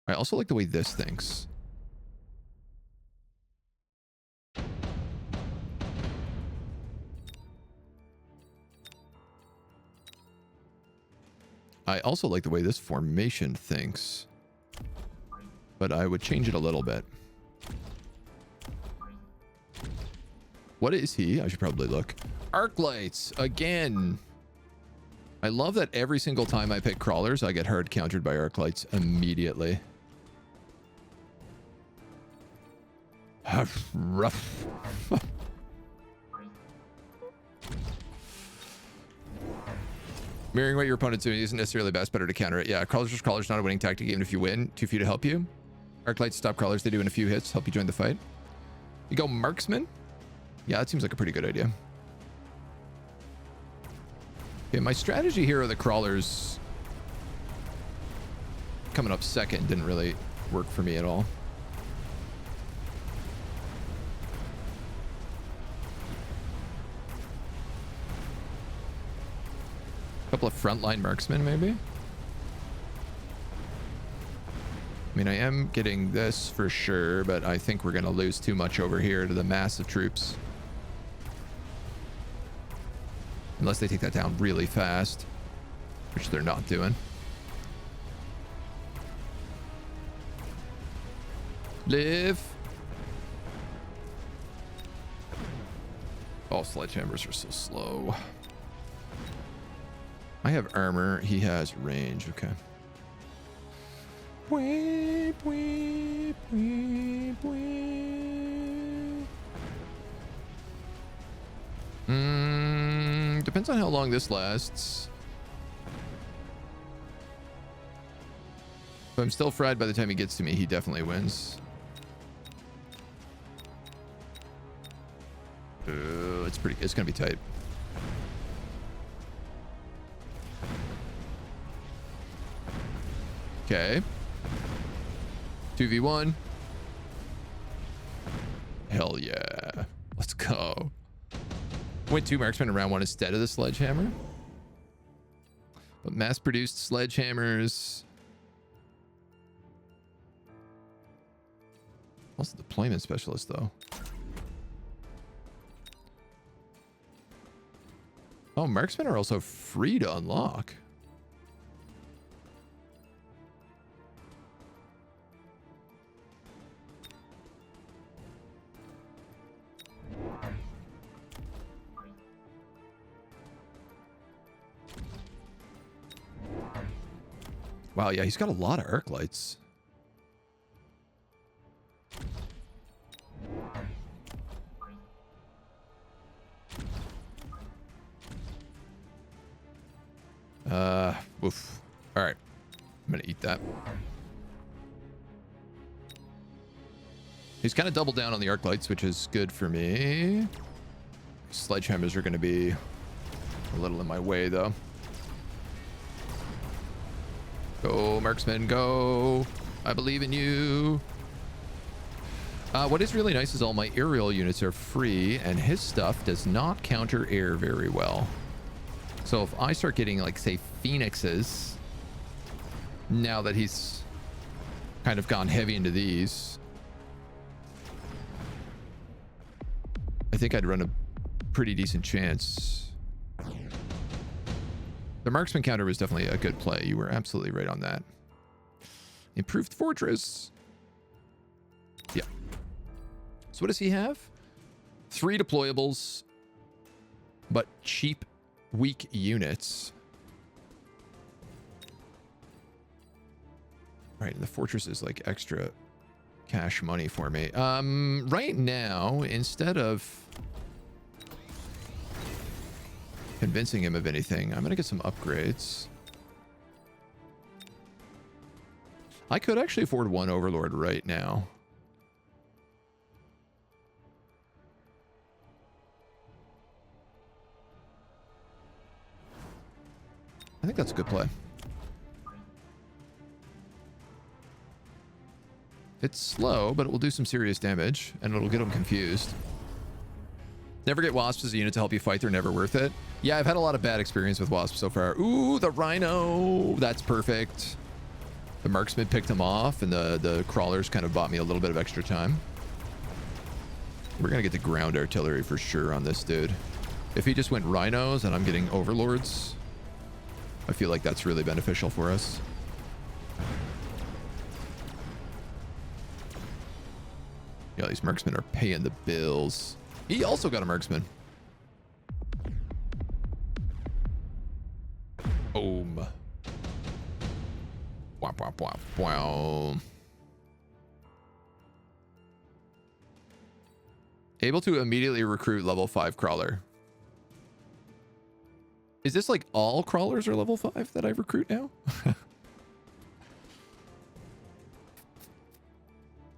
I also like the way this thinks. I also like the way this formation thinks, but I would change it a little bit. What is he? I should probably look. Arc lights again. I love that every single time I pick crawlers, I get hard countered by arc lights immediately. Rough. Mirroring what your opponent's doing isn't necessarily best. Better to counter it. Yeah, crawlers versus crawlers, not a winning tactic even if you win. Too few to help you. Arc lights stop crawlers. They do in a few hits. Help you join the fight. You go marksman. Yeah, that seems like a pretty good idea. Okay, my strategy here are the crawlers coming up second didn't really work for me at all. Couple of frontline marksmen, maybe. I mean, I am getting this for sure, but I think we're going to lose too much over here to the mass of troops. Unless they take that down really fast, which they're not doing. Live. Oh, sledgehammers are so slow. I have armor. He has range. Okay. Weep, weep, weep, weep. Depends on how long this lasts. If I'm still fried by the time he gets to me, he definitely wins. It's gonna be tight. Okay. 2v1. Hell yeah. Let's go. Went 2 marksmen in round 1 instead of the sledgehammer. But mass-produced sledgehammers. Also deployment specialist, though. Oh, marksmen are also free to unlock. Wow, yeah, he's got a lot of arc lights. Woof. All right, I'm gonna eat that. He's kind of doubled down on the arc lights, which is good for me. Sledgehammers are gonna be a little in my way, though. Go, marksman, go. I believe in you. What is really nice is all my aerial units are free, and his stuff does not counter air very well. So if I start getting, like, say, phoenixes, now that he's kind of gone heavy into these, I think I'd run a pretty decent chance. The marksman counter was definitely a good play. You were absolutely right on that. Improved fortress. Yeah. So what does he have? 3 deployables, but cheap, weak units. All right, and the fortress is like extra cash money for me. Right now, instead of convincing him of anything, I'm gonna get some upgrades. I could actually afford 1 overlord right now. I think that's a good play. It's slow, but it will do some serious damage, and it'll get them confused. Never get Wasps as a unit to help you fight. They're never worth it. Yeah, I've had a lot of bad experience with Wasps so far. Ooh, the Rhino. That's perfect. The marksman picked him off, and the crawlers kind of bought me a little bit of extra time. We're going to get the ground artillery for sure on this dude. If he just went Rhinos and I'm getting overlords, I feel like that's really beneficial for us. Yeah, these marksmen are paying the bills. He also got a marksman. Boom. Wow, wow, wow, wow. Able to immediately recruit level 5 crawler. Is this like all crawlers are level 5 that I recruit now?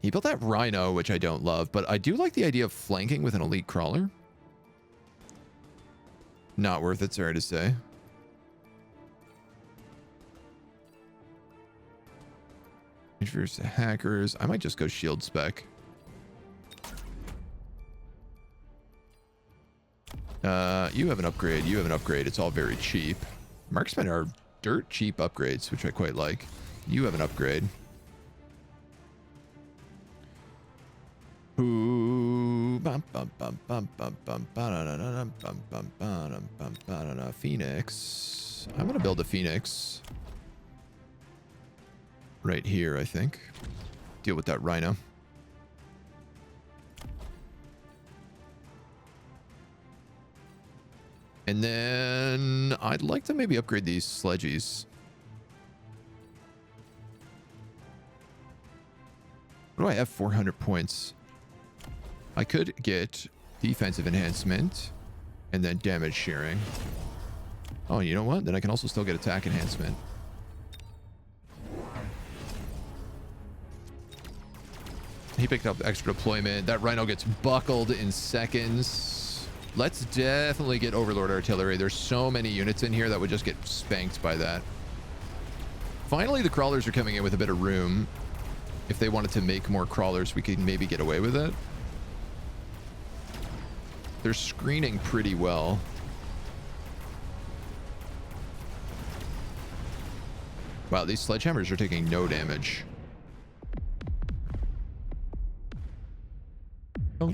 He built that rhino, which I don't love, but I do like the idea of flanking with an elite crawler. Not worth it, sorry to say. Introduce hackers. I might just go shield spec. You have an upgrade. You have an upgrade. It's all very cheap. Marksmen are dirt cheap upgrades, which I quite like. You have an upgrade. Phoenix. I'm gonna build a Phoenix right here, I think. Deal with that rhino. And then I'd like to maybe upgrade these sledgies. What do I have? 400 points. I could get defensive enhancement and then damage sharing. Oh, you know what? Then I can also still get attack enhancement. He picked up extra deployment. That rhino gets buckled in seconds. Let's definitely get Overlord Artillery. There's so many units in here that would just get spanked by that. Finally, the crawlers are coming in with a bit of room. If they wanted to make more crawlers, we could maybe get away with it. They're screening pretty well. Wow, these sledgehammers are taking no damage. Oh.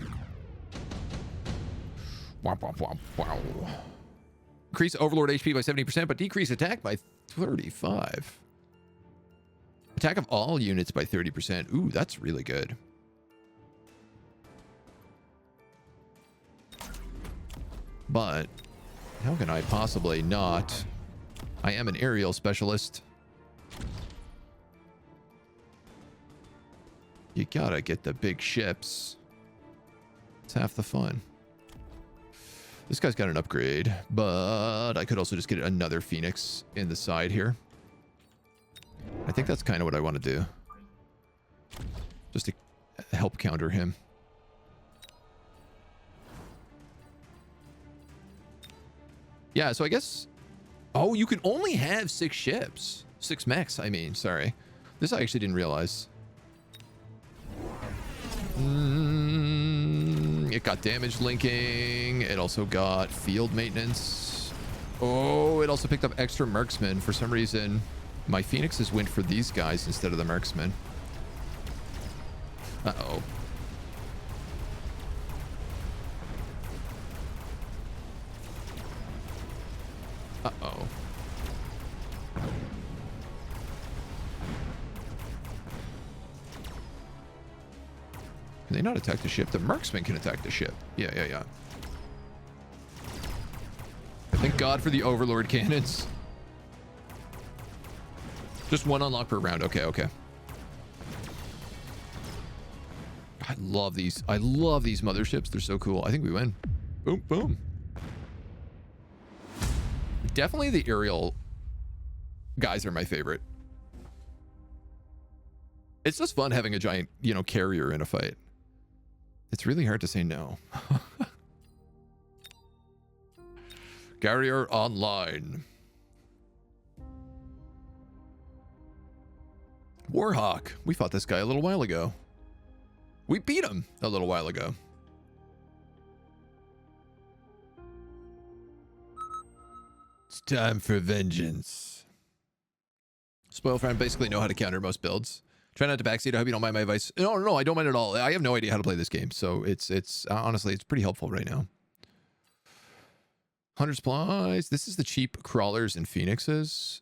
Wow, wow, wow, wow. Increase Overlord HP by 70%, but decrease attack by 35. Attack of all units by 30%. Ooh, that's really good. But how can I possibly not? I am an aerial specialist. You gotta get the big ships. It's half the fun. This guy's got an upgrade, but I could also just get another Phoenix in the side here. I think that's kind of what I want to do. Just to help counter him. Yeah, so I guess... Oh, you can only have 6 ships. 6 mechs, I mean, sorry. This I actually didn't realize. It got damage linking. It also got field maintenance. Oh, it also picked up extra marksmen. For some reason, my Phoenixes went for these guys instead of the marksmen. Uh-oh. Uh-oh. Can they not attack the ship? The marksman can attack the ship. Yeah. Thank God for the Overlord cannons. Just one unlock per round. Okay. I love these. I love these motherships. They're so cool. I think we win. Boom, boom. Definitely the aerial guys are my favorite. It's just fun having a giant, carrier in a fight. It's really hard to say no. Carrier online. Warhawk. We fought this guy a little while ago. We beat him a little while ago. It's time for vengeance. Spoil friend basically know how to counter most builds. Try not to backseat. I hope you don't mind my advice. No, I don't mind at all. I have no idea how to play this game, so it's honestly, it's pretty helpful right now. 100 supplies. This is the cheap crawlers and phoenixes.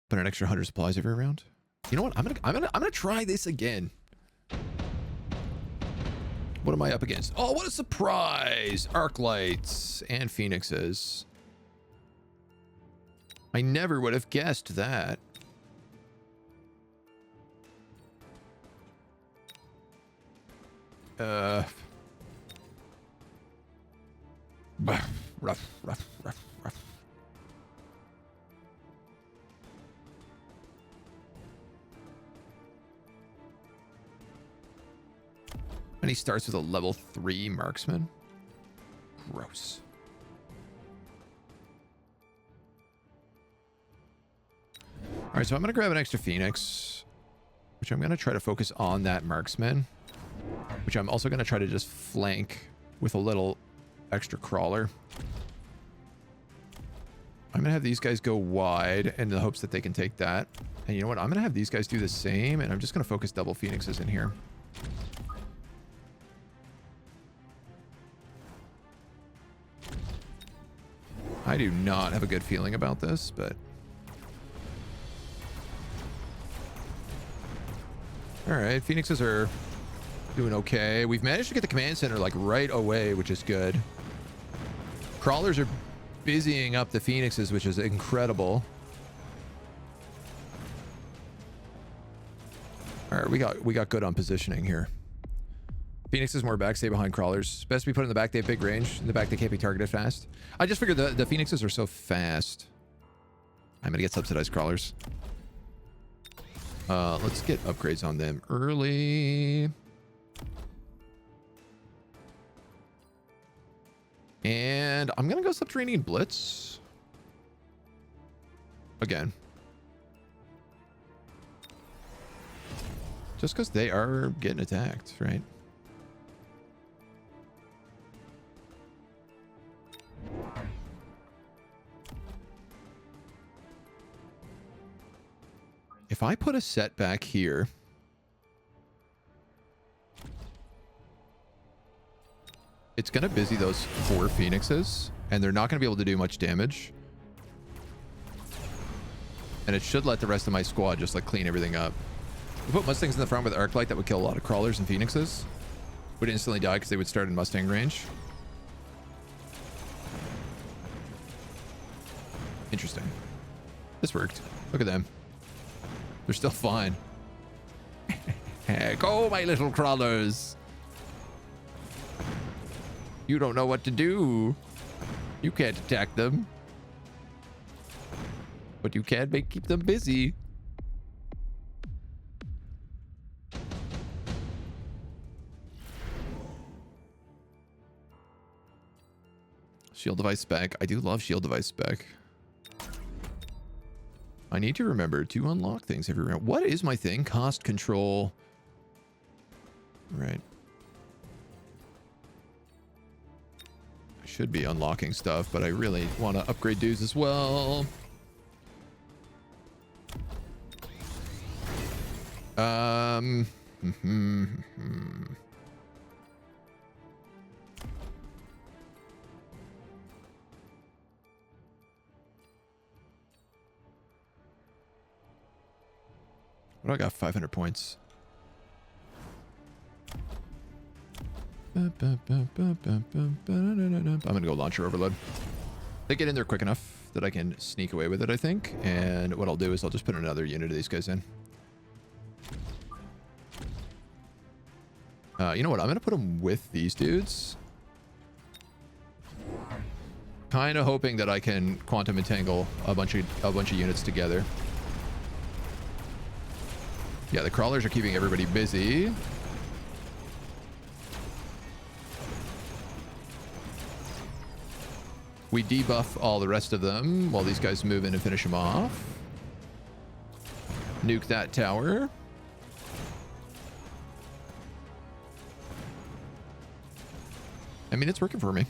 Put an extra 100 supplies every round. You know what? I'm gonna try this again. What am I up against? Oh, what a surprise! Arc lights and phoenixes. I never would have guessed that. Rough. And he starts with a level 3 marksman. Gross. All right, so I'm going to grab an extra phoenix, which I'm going to try to focus on that marksman, which I'm also going to try to just flank with a little extra crawler. I'm going to have these guys go wide in the hopes that they can take that. And you know what? I'm going to have these guys do the same, and I'm just going to focus double phoenixes in here. I do not have a good feeling about this, but... Alright, phoenixes are doing okay. We've managed to get the command center, like, right away, which is good. Crawlers are busying up the phoenixes, which is incredible. Alright, we got good on positioning here. Phoenixes more back, stay behind crawlers. Best to be put in the back, they have big range. In the back, they can't be targeted fast. I just figured the phoenixes are so fast. I'm gonna get subsidized crawlers. Let's get upgrades on them early. And I'm gonna go subterranean blitz. Again. Just because they are getting attacked, right? If I put a set back here, it's going to busy those 4 phoenixes, and they're not going to be able to do much damage. And it should let the rest of my squad just like clean everything up. We put Mustangs in the front with arc light that would kill a lot of crawlers and phoenixes. Would instantly die because they would start in Mustang range. Interesting. This worked. Look at them. They're still fine. Go, my little crawlers. You don't know what to do. You can't attack them. But you can keep them busy. Shield device spec. I do love shield device spec. I need to remember to unlock things every round. What is my thing? Cost control. Right. I should be unlocking stuff, but I really want to upgrade dudes as well. What do I got? 500 points. I'm gonna go launcher overload. They get in there quick enough that I can sneak away with it, I think. And what I'll do is I'll just put another unit of these guys in. You know what? I'm gonna put them with these dudes. Kind of hoping that I can quantum entangle a bunch of units together. Yeah, the crawlers are keeping everybody busy. We debuff all the rest of them while these guys move in and finish them off. Nuke that tower. I mean, it's working for me.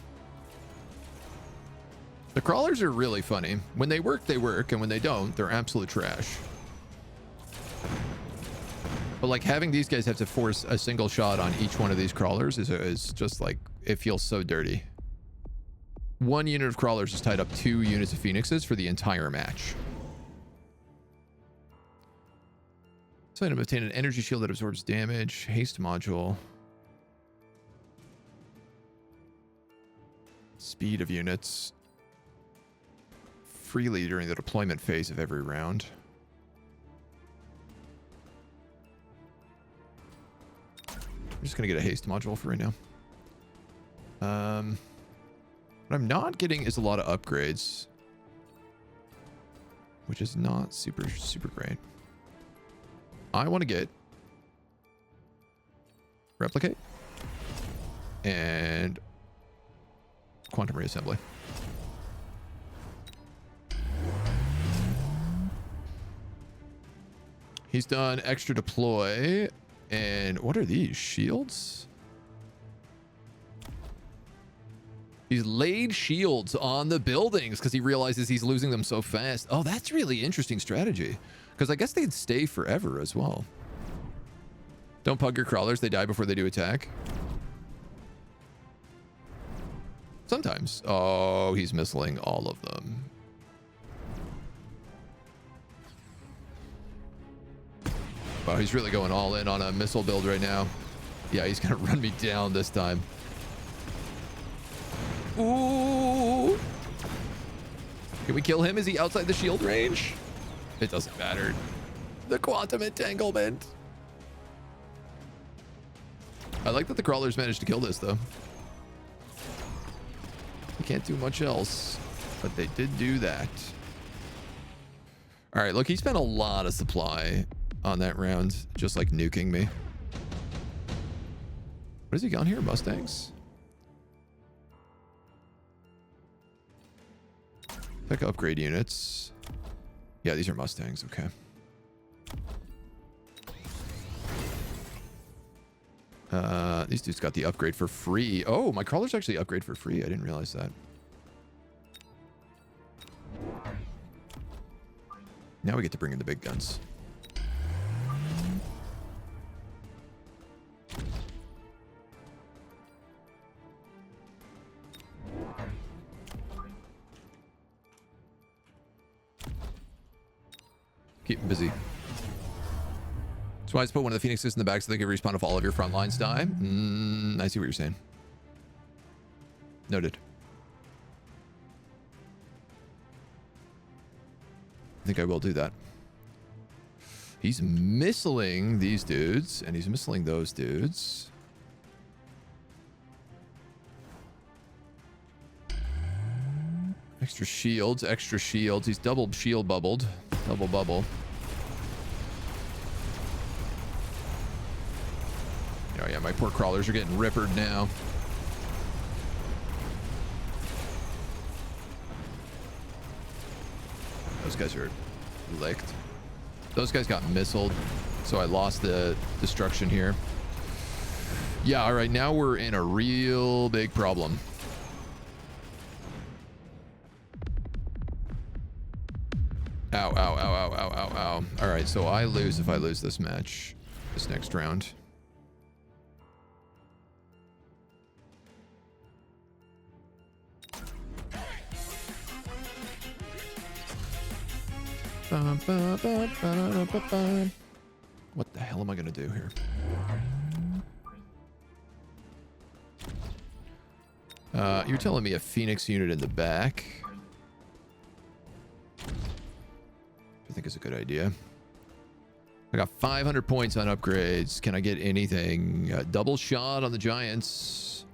The crawlers are really funny. When they work, they work. And when they don't, they're absolute trash. But like having these guys have to force a single shot on each one of these crawlers is just like, it feels so dirty. 1 unit of crawlers has tied up 2 units of phoenixes for the entire match. So item obtain an energy shield that absorbs damage. Haste module. Speed of units. Freely during the deployment phase of every round. I'm just going to get a haste module for right now. What I'm not getting is a lot of upgrades, which is not super great. I want to get replicate and quantum reassembly. He's done extra deploy. And what are these? Shields? He's laid shields on the buildings because he realizes he's losing them so fast. Oh, that's really interesting strategy. Because I guess they'd stay forever as well. Don't pug your crawlers. They die before they do attack. Sometimes. Oh, he's missing all of them. Wow, he's really going all in on a missile build right now. Yeah, he's going to run me down this time. Ooh. Can we kill him? Is he outside the shield range? It doesn't matter. The quantum entanglement. I like that the crawlers managed to kill this, though. They can't do much else, but they did do that. All right, look, he spent a lot of supply on that round, just like nuking me. What has he got here? Mustangs? Pick upgrade units. Yeah, these are Mustangs. Okay. These dudes got the upgrade for free. Oh, my crawlers actually upgrade for free. I didn't realize that. Now we get to bring in the big guns. Keep them busy. That's why I put one of the phoenixes in the back so they can respawn if all of your front lines die. I see what you're saying. Noted. I think I will do that. He's missiling these dudes, and he's missiling those dudes. Extra shields, extra shields. He's double shield bubbled. Double bubble. Oh yeah, my poor crawlers are getting rippered now. Those guys are licked. Those guys got missiled, so I lost the destruction here. Yeah, all right, now we're in a real big problem. Ow, ow, ow, ow, ow, ow, ow. All right, so I lose if I lose this match, this next round. What the hell am I going to do here? You're telling me a Phoenix unit in the back? I think is a good idea. I got 500 points on upgrades. Can I get anything? Double shot on the Giants.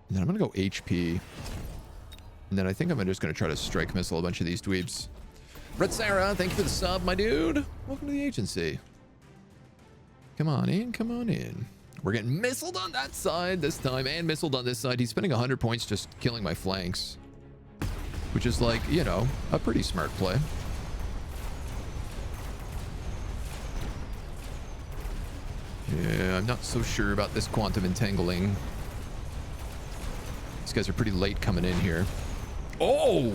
And then I'm going to go HP. And then I think I'm just going to try to strike missile a bunch of these dweebs. Red Sarah, thank you for the sub, my dude. Welcome to the agency. Come on in, come on in. We're getting missiled on that side this time and missiled on this side. He's spending 100 points just killing my flanks. Which is like, you know, a pretty smart play. Yeah, I'm not so sure about this quantum entangling. These guys are pretty late coming in here. Oh!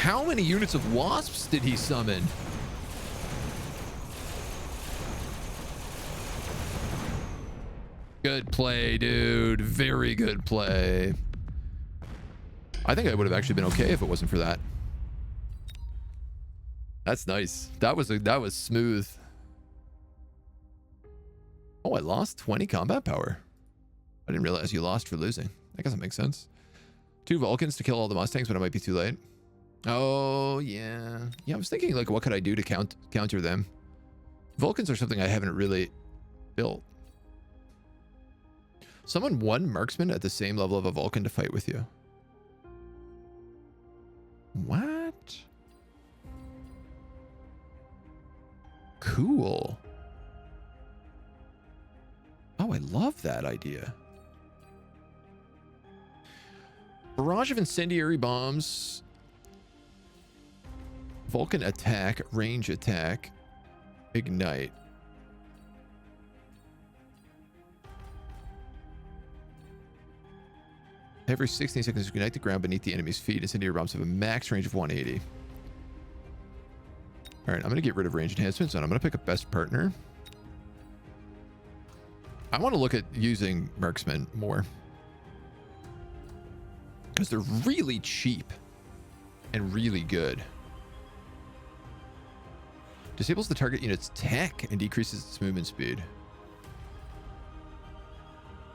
How many units of Wasps did he summon? Good play, dude. Very good play. I think I would have actually been okay if it wasn't for that. That's nice. That was smooth. Oh, I lost 20 combat power. I didn't realize you lost for losing. I guess that makes sense. 2 Vulcans to kill all the Mustangs, but it might be too late. Oh, yeah. Yeah, I was thinking, like, what could I do to counter them? Vulcans are something I haven't really built. Summon 1 marksman at the same level of a Vulcan to fight with you. What? Cool. Oh, I love that idea. Barrage of incendiary bombs. Vulcan attack, range attack, ignite. Every 16 seconds, ignite the ground beneath the enemy's feet. Incendiary bombs have a max range of 180. All right, I'm going to get rid of range enhancements, and I'm going to pick a best partner. I want to look at using marksmen more, because they're really cheap and really good. Disables the target unit's tech and decreases its movement speed.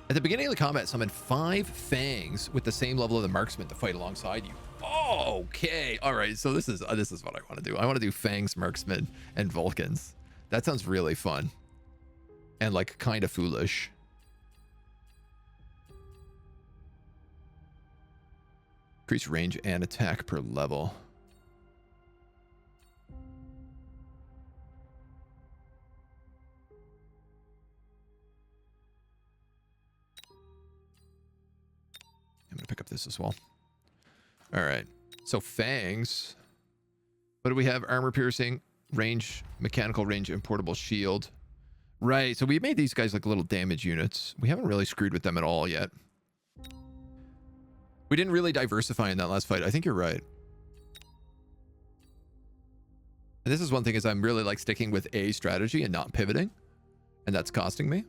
At the beginning of the combat, summon 5 fangs with the same level of the marksman to fight alongside you. Oh, okay. All right. So this is what I want to do. I want to do fangs, marksmen, and Vulcans. That sounds really fun. And like kind of foolish. Increase range and attack per level. I'm going to pick up this as well. All right. So fangs. What do we have? Armor piercing, range, mechanical range, and portable shield. Right. So we made these guys like little damage units. We haven't really screwed with them at all yet. We didn't really diversify in that last fight. I think you're right. And this is one thing is I'm really like sticking with a strategy and not pivoting. And that's costing me.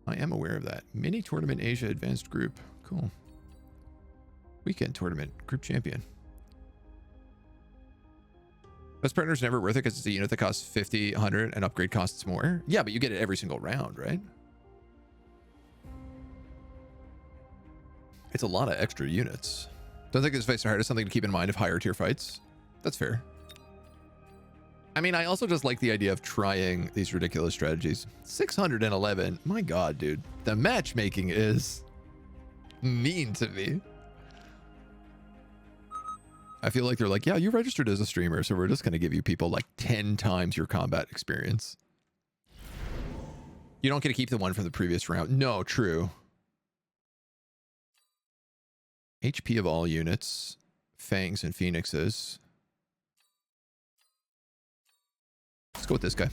I am aware of that. Mini tournament Asia advanced group. Cool. Weekend tournament group champion. Best partner's never worth it because it's a unit that costs 50, 100 and upgrade costs more. Yeah, but you get it every single round, right? It's a lot of extra units. Don't think this fight's hard is something to keep in mind of higher tier fights. That's fair. I mean, I also just like the idea of trying these ridiculous strategies. 611. My God, dude. The matchmaking is mean to me. I feel like they're like, yeah, you registered as a streamer, so we're just going to give you people like 10 times your combat experience. You don't get to keep the one from the previous round. No, true. HP of all units. Fangs and Phoenixes. Let's go with this guy.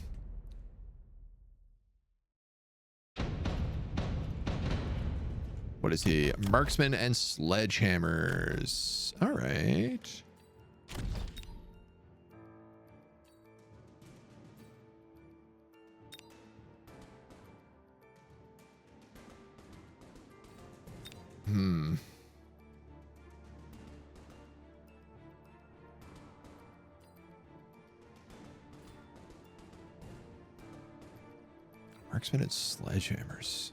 What is he? Marksman and sledgehammers. All right. Marksman and sledgehammers.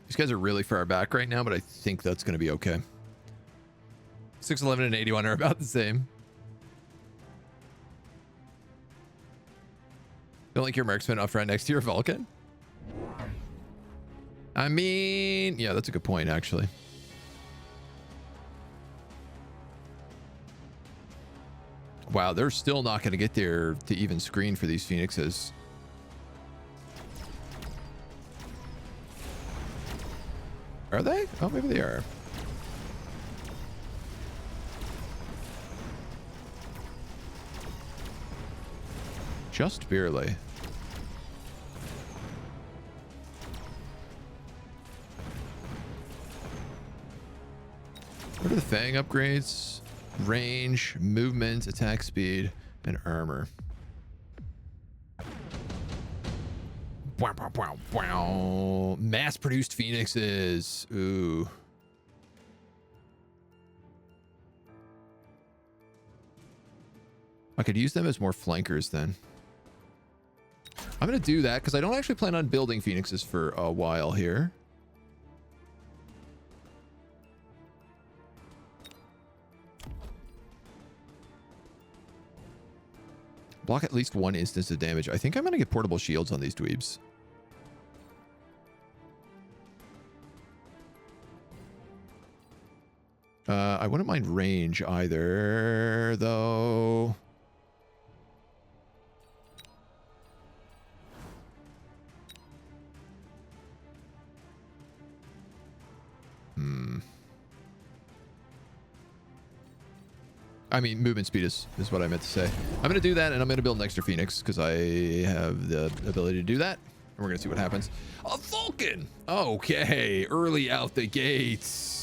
These guys are really far back right now, but I think that's going to be okay. 611 and 81 are about the same. Don't like your marksman up front next to your Vulcan? I mean, yeah, that's a good point, actually. Wow, they're still not going to get there to even screen for these Phoenixes. Are they? Oh, maybe they are. Just barely. What are the Fang upgrades? Range, movement, attack speed, and armor. Wow, wow, wow, wow. Mass-produced phoenixes. Ooh. I could use them as more flankers then. I'm going to do that because I don't actually plan on building phoenixes for a while here. Block at least one instance of damage. I think I'm going to get portable shields on these dweebs. I wouldn't mind range either, though. I mean, movement speed is what I meant to say. I'm going to do that, and I'm going to build an extra Phoenix because I have the ability to do that. And we're going to see what happens. A Vulcan! Okay, early out the gates.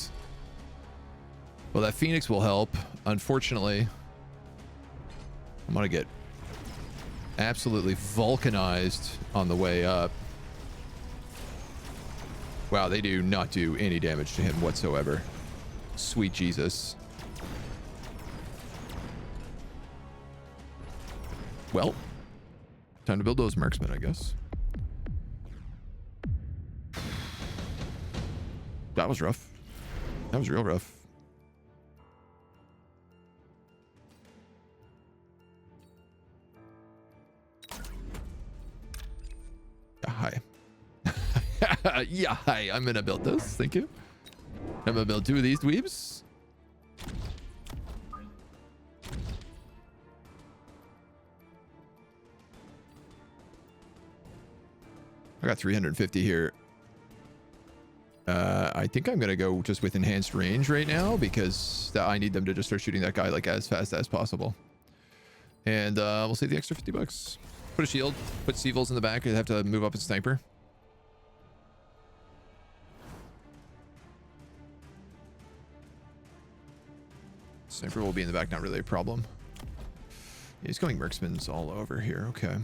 Well, that Phoenix will help. Unfortunately, I'm going to get absolutely vulcanized on the way up. Wow, they do not do any damage to him whatsoever. Sweet Jesus. Well, time to build those marksmen, I guess. That was rough. That was real rough. Hi. Yeah, hi. I'm gonna build this. Thank you. I'm gonna build 2 of these dweebs. I got 350 here. I think I'm gonna go just with enhanced range right now because I need them to just start shooting that guy like as fast as possible. And we'll save the extra $50. Put a shield. Put Seavils in the back. I have to move up and sniper. Sniper will be in the back. Not really a problem. Yeah, he's going marksman's all over here. Okay.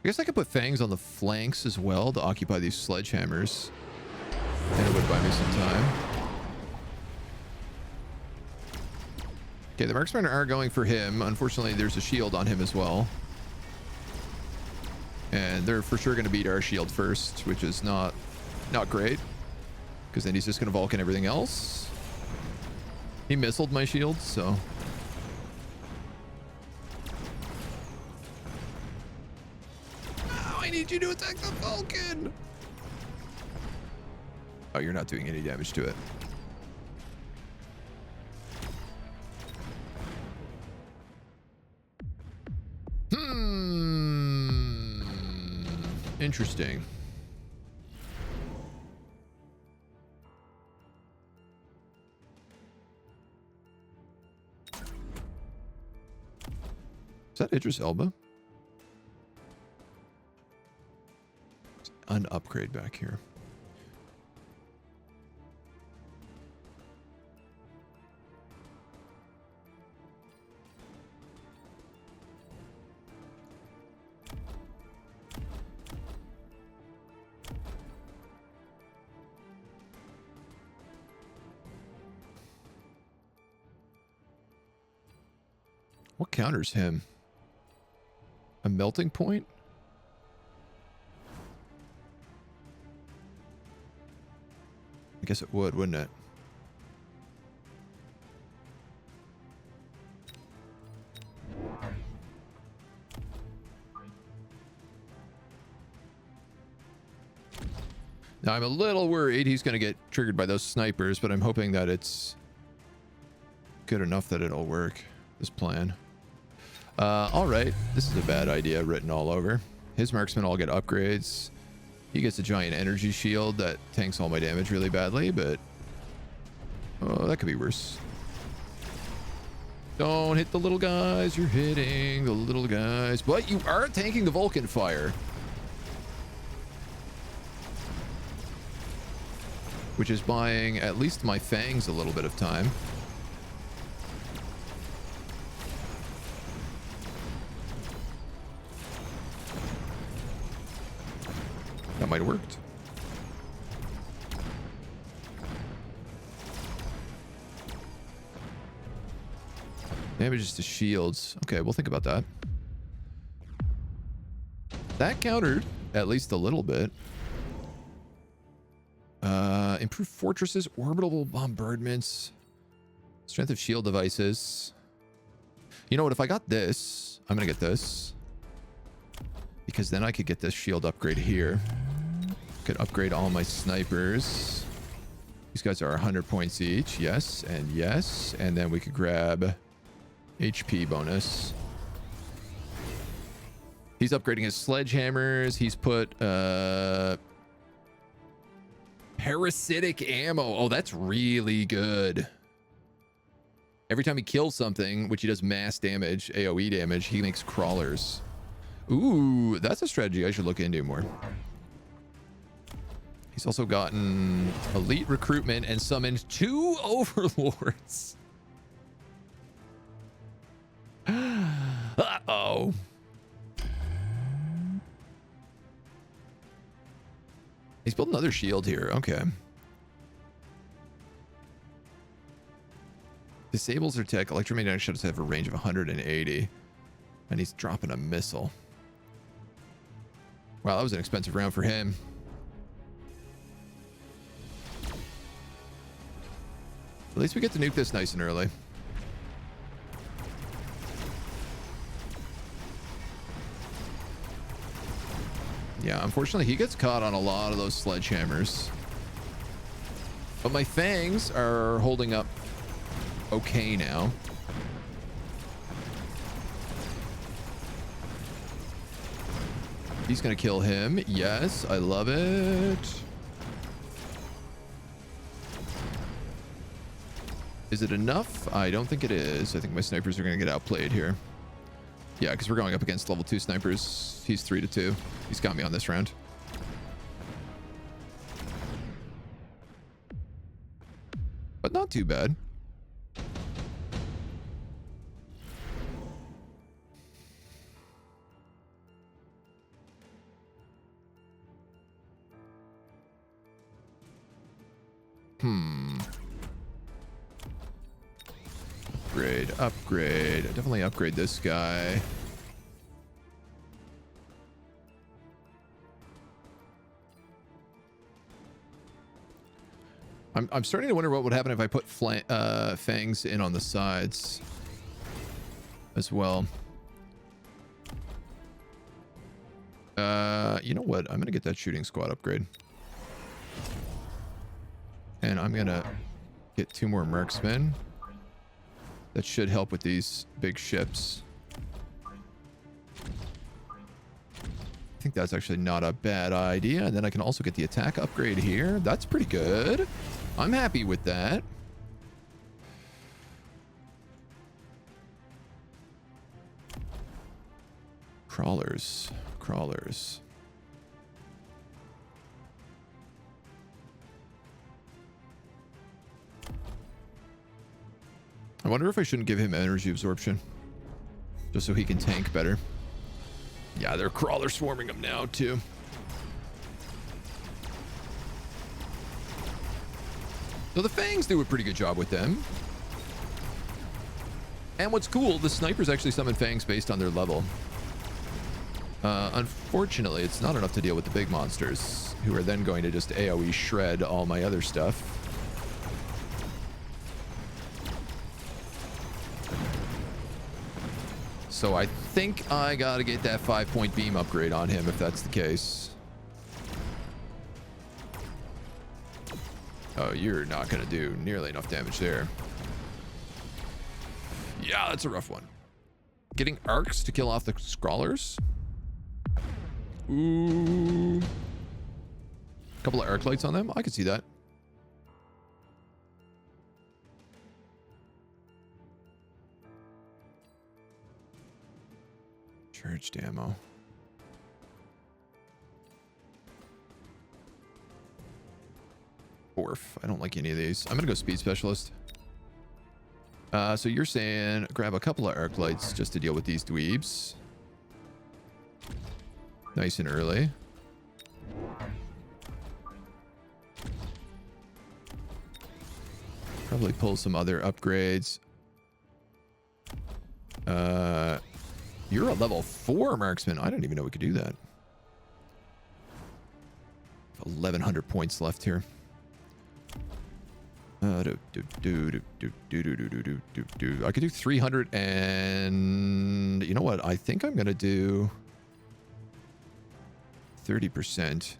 I guess I could put fangs on the flanks as well to occupy these sledgehammers. And it would buy me some time. Okay, the marksmen are going for him. Unfortunately, there's a shield on him as well. And they're for sure going to beat our shield first, which is not great. Because then he's just going to Vulcan everything else. He missiled my shield, so... I need you to attack the Vulcan. Oh, you're not doing any damage to it. Interesting. Is that Idris Elba? An upgrade back here. What counters him? A melting point? I guess it would, wouldn't it? Now, I'm a little worried he's going to get triggered by those snipers, but I'm hoping that it's good enough that it'll work, this plan. All right. This is a bad idea written all over. His marksmen all get upgrades. He gets a giant energy shield that tanks all my damage really badly, but... oh, that could be worse. Don't hit the little guys. You're hitting the little guys. But you are tanking the Vulcan fire. Which is buying at least my fangs a little bit of time. That might have worked. Damages to shields. Okay, we'll think about that. That countered at least a little bit. Improved fortresses, orbital bombardments, strength of shield devices. You know what? If I got this, I'm going to get this. Because then I could get this shield upgrade here. Could upgrade all my snipers. These guys are 100 points each. Yes, and yes. And then we could grab HP bonus. He's upgrading his sledgehammers. He's put parasitic ammo. Oh, that's really good. Every time he kills something, which he does mass damage, AoE damage, he makes crawlers. Ooh, that's a strategy I should look into more. He's also gotten elite recruitment and summoned 2 overlords. Uh-oh. He's built another shield here. Okay. Disables their tech. Electromagnetic shots have a range of 180. And he's dropping a missile. Wow, that was an expensive round for him. At least we get to nuke this nice and early. Yeah, unfortunately, he gets caught on a lot of those sledgehammers. But my fangs are holding up okay now. He's going to kill him. Yes, I love it. Is it enough? I don't think it is. I think my snipers are going to get outplayed here. Yeah, because we're going up against level 2 snipers. He's 3-2. He's got me on this round. But not too bad. Upgrade. Definitely upgrade this guy. I'm starting to wonder what would happen if I put fangs in on the sides as well. You know what? I'm going to get that shooting squad upgrade. And I'm going to get 2 more marksmen. That should help with these big ships. I think that's actually not a bad idea. And then I can also get the attack upgrade here. That's pretty good. I'm happy with that. Crawlers. Crawlers. I wonder if I shouldn't give him energy absorption. Just so he can tank better. Yeah, they're crawler swarming him now, too. So the fangs do a pretty good job with them. And what's cool, the snipers actually summon fangs based on their level. Unfortunately, it's not enough to deal with the big monsters, who are then going to just AoE shred all my other stuff. So I think I gotta get that 5-point beam upgrade on him if that's the case. Oh, you're not gonna do nearly enough damage there. Yeah, that's a rough one. Getting arcs to kill off the scrawlers. Ooh. A couple of arc lights on them. I could see that. Charged ammo. Orf. I don't like any of these. I'm gonna go speed specialist. So you're saying grab a couple of arc lights just to deal with these dweebs. Nice and early. Probably pull some other upgrades. You're a level 4 marksman. I don't even know we could do that. 1,100 points left here. I could do 300 and... You know what? I think I'm going to do 30%.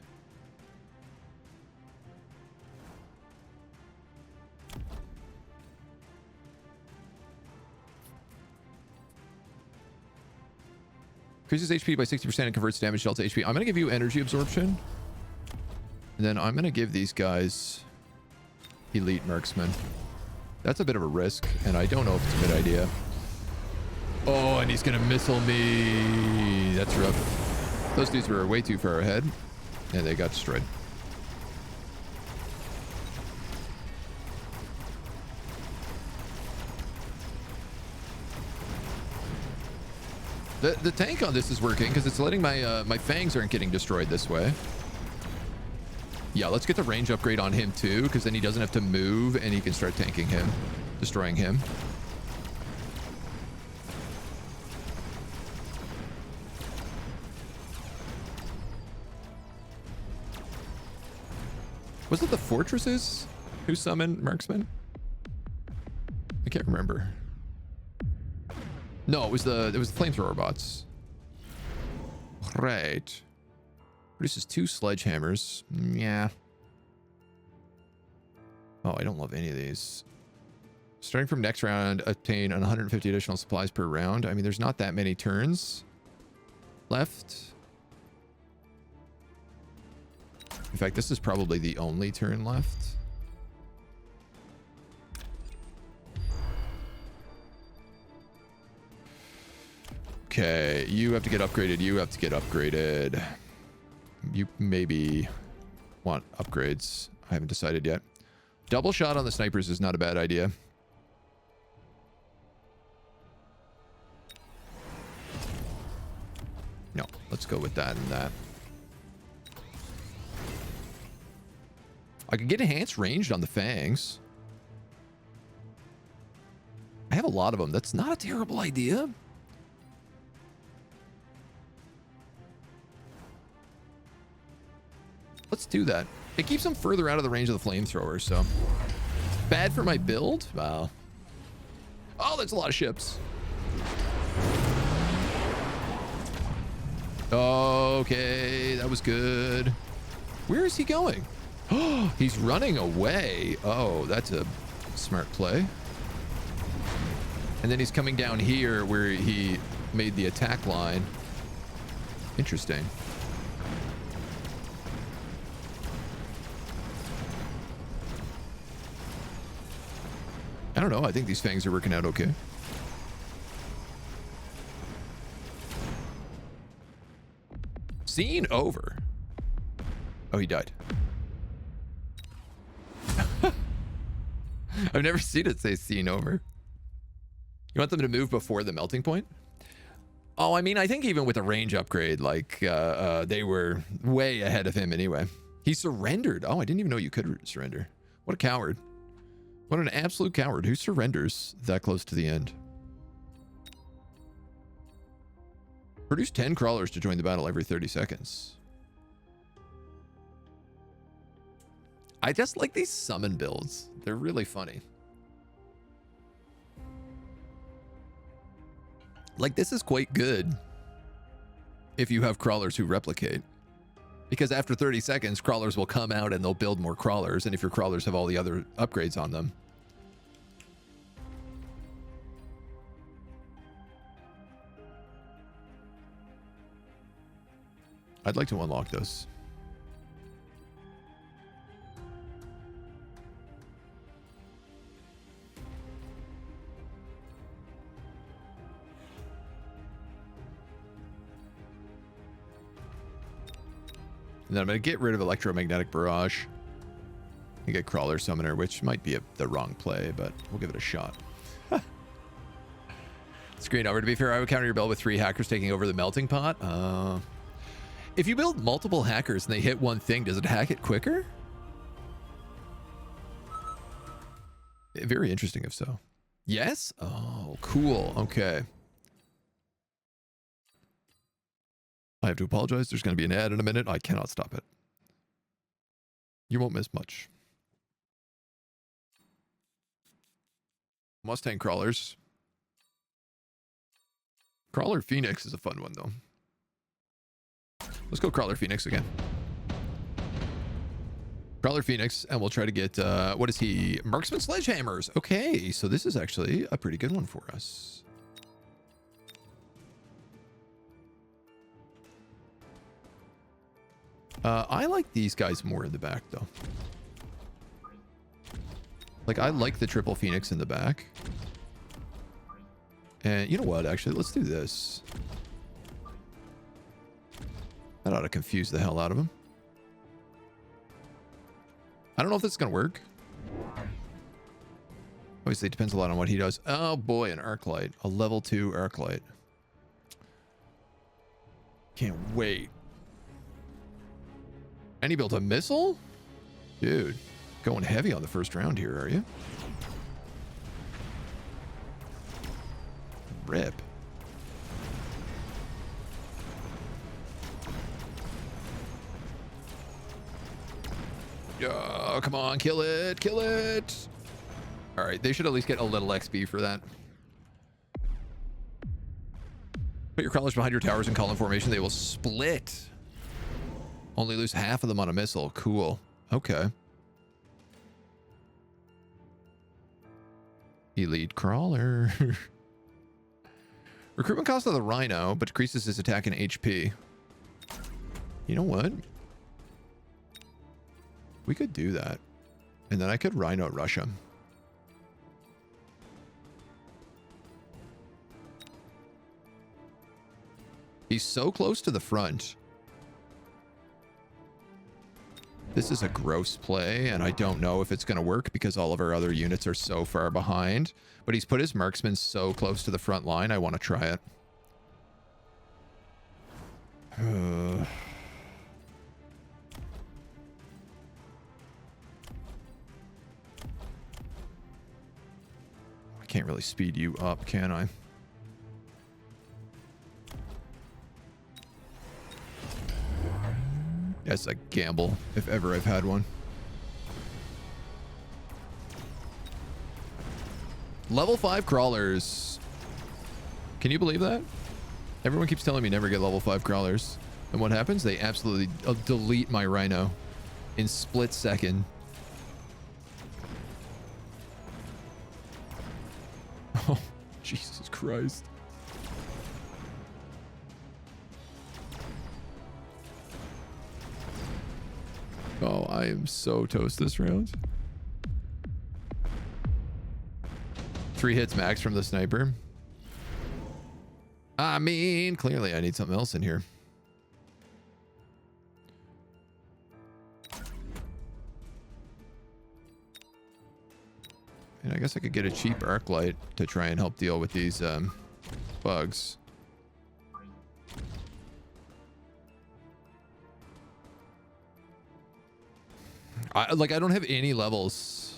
Increases HP by 60% and converts damage dealt to HP. I'm going to give you energy absorption. And then I'm going to give these guys elite marksman. That's a bit of a risk, and I don't know if it's a good idea. Oh, and he's going to missile me. That's rough. Those dudes were way too far ahead, and they got destroyed. The tank on this is working because it's letting my my fangs aren't getting destroyed this way. Yeah, let's get the range upgrade on him too, because then he doesn't have to move and he can start tanking him, destroying him. Was it the fortresses who summoned marksman? I can't remember. No, it was the flamethrower bots. Right. Produces 2 sledgehammers. Yeah. Oh, I don't love any of these. Starting from next round, obtain 150 additional supplies per round. I mean, there's not that many turns left. In fact, this is probably the only turn left. Okay, you have to get upgraded. You have to get upgraded. You maybe want upgrades. I haven't decided yet. Double shot on the snipers is not a bad idea. No, let's go with that and that. I could get enhanced ranged on the fangs. I have a lot of them. That's not a terrible idea. Let's do that. It keeps them further out of the range of the flamethrower, so... Bad for my build? Wow. Oh, that's a lot of ships. Okay, that was good. Where is he going? Oh, he's running away. Oh, that's a smart play. And then he's coming down here where he made the attack line. Interesting. I don't know. I think these fangs are working out okay. Scene over. Oh, he died. I've never seen it say scene over. You want them to move before the melting point? Oh, I mean, I think even with a range upgrade, like, they were way ahead of him anyway. He surrendered. Oh, I didn't even know you could surrender. What a coward. What an absolute coward. Who surrenders that close to the end? Produce 10 crawlers to join the battle every 30 seconds. I just like these summon builds. They're really funny. Like, this is quite good if you have crawlers who replicate. Because after 30 seconds, crawlers will come out and they'll build more crawlers. And if your crawlers have all the other upgrades on them. I'd like to unlock those. And then I'm going to get rid of electromagnetic barrage and get crawler summoner, which might be the wrong play, but we'll give it a shot. Screen over. To be fair, I would counter your build with 3 hackers taking over the melting pot. If you build multiple hackers and they hit one thing, does it hack it quicker? Very interesting if so. Yes? Oh, cool. Okay. I have to apologize. There's going to be an ad in a minute. I cannot stop it. You won't miss much. Mustang crawlers. Crawler Phoenix is a fun one, though. Let's go Crawler Phoenix again. Crawler Phoenix, and we'll try to get, what is he? Marksman Sledgehammers. Okay, so this is actually a pretty good one for us. I like these guys more in the back, though. Like, I like the triple Phoenix in the back. And you know what, actually, let's do this. That ought to confuse the hell out of him. I don't know if this is going to work. Obviously, it depends a lot on what he does. Oh, boy, an arc light. A level 2 arc light. Can't wait. And he built a missile? Dude, going heavy on the first round here, are you? Rip. Oh, come on, kill it, kill it. All right, they should at least get a little XP for that. Put your crawlers behind your towers in column formation. They will split. Only lose half of them on a missile. Cool. Okay. Elite crawler. Recruitment cost of the Rhino, but decreases his attack and HP. You know what? We could do that. And then I could Rhino rush him. He's so close to the front. This is a gross play, and I don't know if it's going to work because all of our other units are so far behind. But he's put his marksman so close to the front line, I want to try it. I can't really speed you up, can I? That's a gamble, if ever I've had one. Level 5 crawlers. Can you believe that? Everyone keeps telling me never get level 5 crawlers. And what happens? They absolutely delete my Rhino in split second. Oh, Jesus Christ. Oh, I am so toast this round. 3 hits max from the sniper. I mean, clearly I need something else in here. And I guess I could get a cheap arc light to try and help deal with these bugs. I don't have any levels,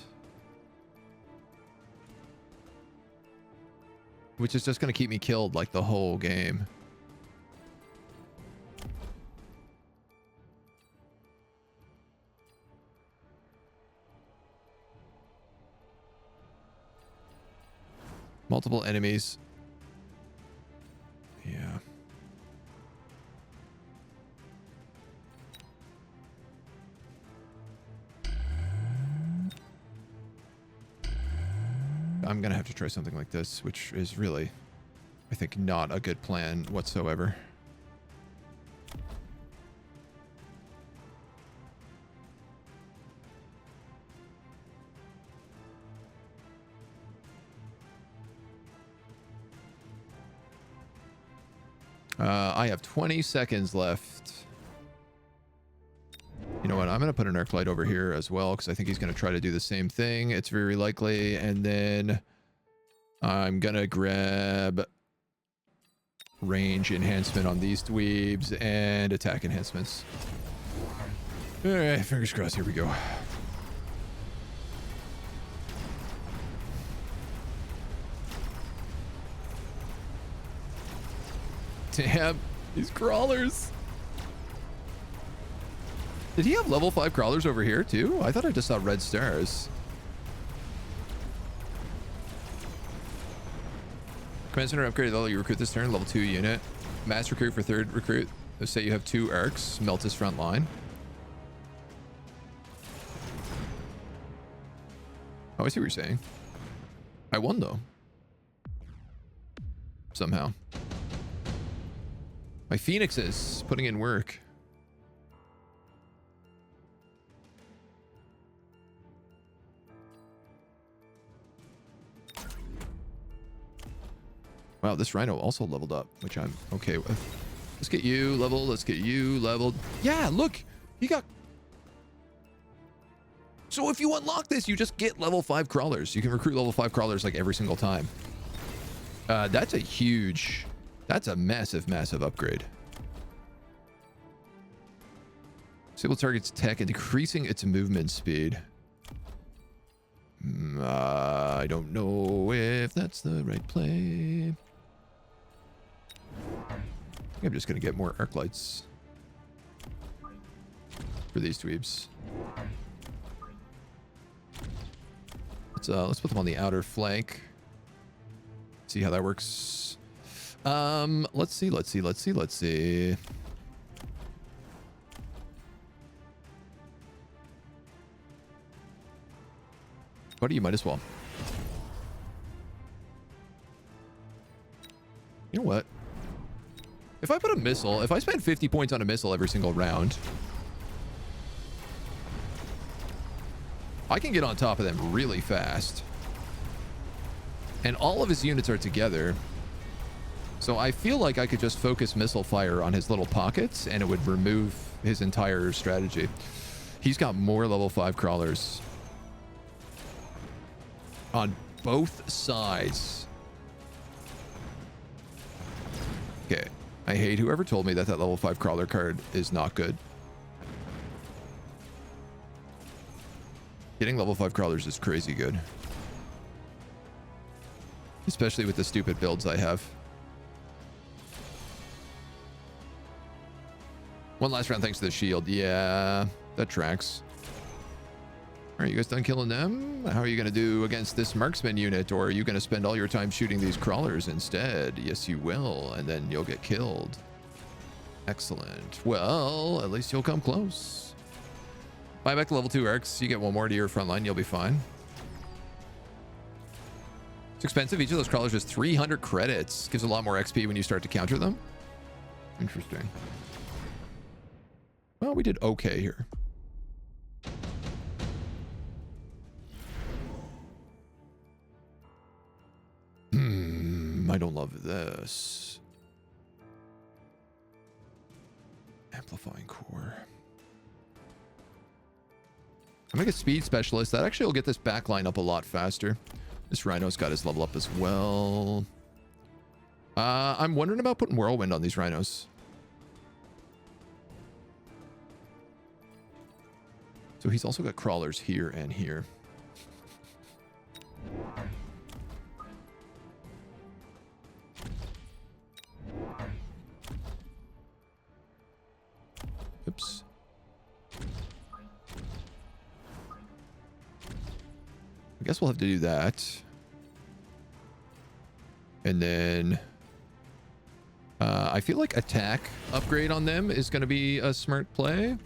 which is just going to keep me killed like the whole game. Multiple enemies. Yeah. I'm going to have to try something like this, which is really, I think, not a good plan whatsoever. I have 20 seconds left. You know what? I'm going to put an arc light over here as well because I think he's going to try to do the same thing. It's very likely. And then I'm going to grab range enhancement on these dweebs and attack enhancements. All right, fingers crossed. Here we go. Damn, these crawlers. Did he have level 5 crawlers over here too? I thought I just saw red stars. Command center upgrade level you recruit this turn, level 2 unit. Mass recruit for 3rd recruit. Let's say you have 2 arcs, melt his front line. Oh, I see what you're saying. I won though. Somehow. My phoenixes putting in work. Wow, this rhino also leveled up, which I'm okay with. Let's get you leveled. Let's get you leveled. Yeah, look, he got... So if you unlock this, you just get level 5 crawlers. You can recruit level 5 crawlers like every single time. That's a huge... That's a massive, massive upgrade. Disable target's tech and decreasing its movement speed. I don't know if that's the right play. I think I'm just going to get more arc lights for these dweebs. Let's put them on the outer flank. See how that works. Let's see. Buddy, you might as well. You know what? If I put a missile, if I spend 50 points on a missile every single round, I can get on top of them really fast. And all of his units are together. So I feel like I could just focus missile fire on his little pockets and it would remove his entire strategy. He's got more level 5 crawlers on both sides. Okay. I hate whoever told me that that level 5 crawler card is not good. Getting level 5 crawlers is crazy good. Especially with the stupid builds I have. One last round thanks to the shield. Yeah, that tracks. All right, you guys done killing them? How are you going to do against this marksman unit? Or are you going to spend all your time shooting these crawlers instead? Yes, you will. And then you'll get killed. Excellent. Well, at least you'll come close. Buy back to level 2 arcs. You get one more to your front line. You'll be fine. It's expensive. Each of those crawlers is 300 credits. Gives a lot more XP when you start to counter them. Interesting. Well, we did okay here. I don't love this. Amplifying core. I'm gonna get speed specialist. That actually will get this back line up a lot faster. This rhino's got his level up as well. I'm wondering about putting whirlwind on these rhinos. So he's also got crawlers here and here. Oops. I guess we'll have to do that. And then I feel like attack upgrade on them is going to be a smart play.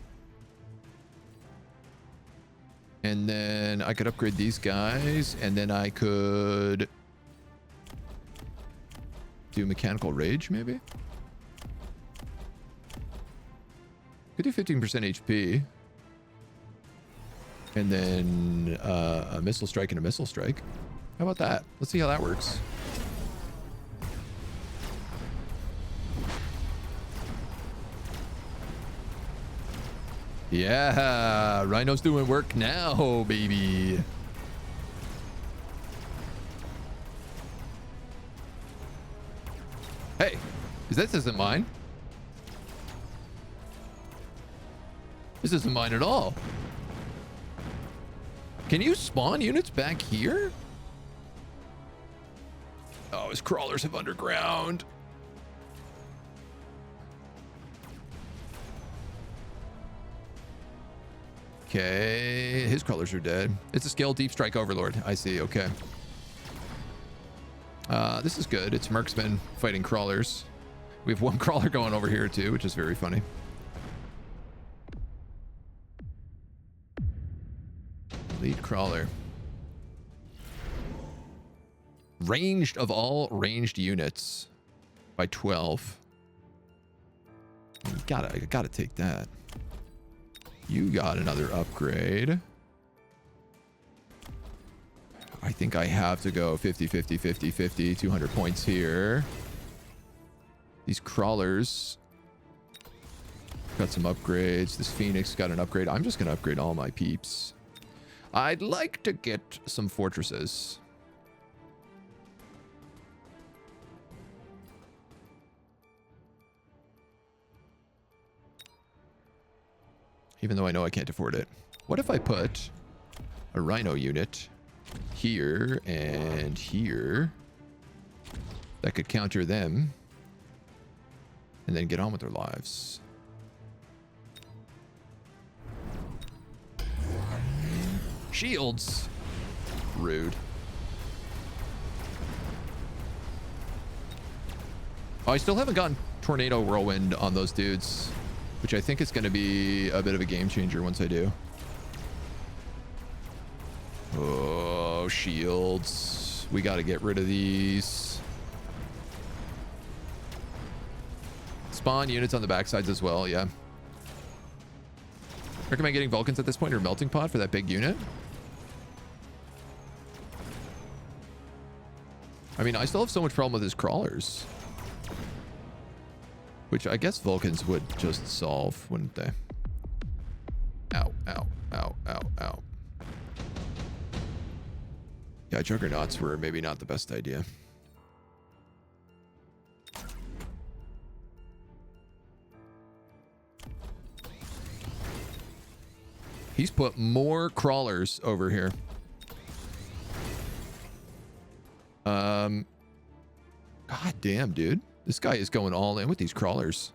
And then I could upgrade these guys, and then I could do mechanical rage, maybe? Could do 15% HP. And then a missile strike and a missile strike. How about that? Let's see how that works. Yeah, Rhino's doing work now, baby. Hey, this isn't mine. This isn't mine at all. Can you spawn units back here? Oh, his crawlers have underground. Okay, his crawlers are dead. It's a scale deep strike overlord. I see, okay. This is good. It's mercsmen fighting crawlers. We have one crawler going over here too, which is very funny. Lead crawler. Ranged of all ranged units by 12. I gotta take that. You got another upgrade. I think I have to go 50, 50, 50, 50, 200 points here. These crawlers got some upgrades. This Phoenix got an upgrade. I'm just going to upgrade all my peeps. I'd like to get some fortresses. Even though I know I can't afford it. What if I put a Rhino unit here and here that could counter them and then get on with their lives? Shields. Rude. Oh, I still haven't gotten Tornado Whirlwind on those dudes, which I think is going to be a bit of a game changer once I do. Oh, shields. We got to get rid of these. Spawn units on the backsides as well, yeah. Recommend getting Vulcans at this point or melting pot for that big unit. I mean, I still have so much problem with his crawlers, which I guess Vulcans would just solve, wouldn't they? Ow, ow, ow, ow, ow. Yeah, juggernauts were maybe not the best idea. He's put more crawlers over here. God damn, dude. This guy is going all in with these crawlers.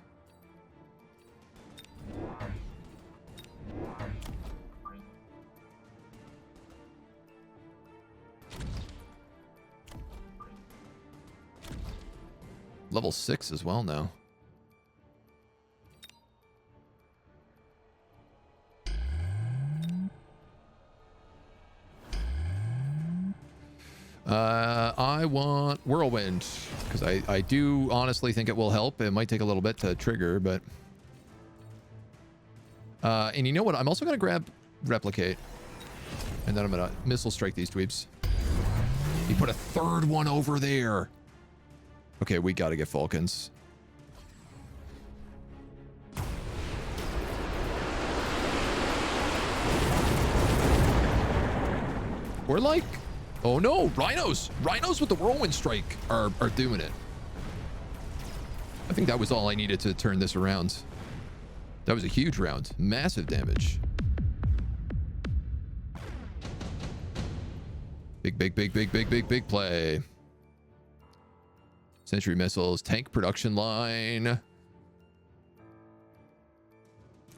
Level 6 as well now. I want Whirlwind, because I do honestly think it will help. It might take a little bit to trigger, but... and you know what? I'm also going to grab Replicate. And then I'm going to missile strike these dweebs. He put a third one over there. Okay, we got to get Vulcans. We're like... Oh no, Rhinos! Rhinos with the Whirlwind Strike are doing it. I think that was all I needed to turn this around. That was a huge round. Massive damage. Big play. Sentry missiles, tank production line.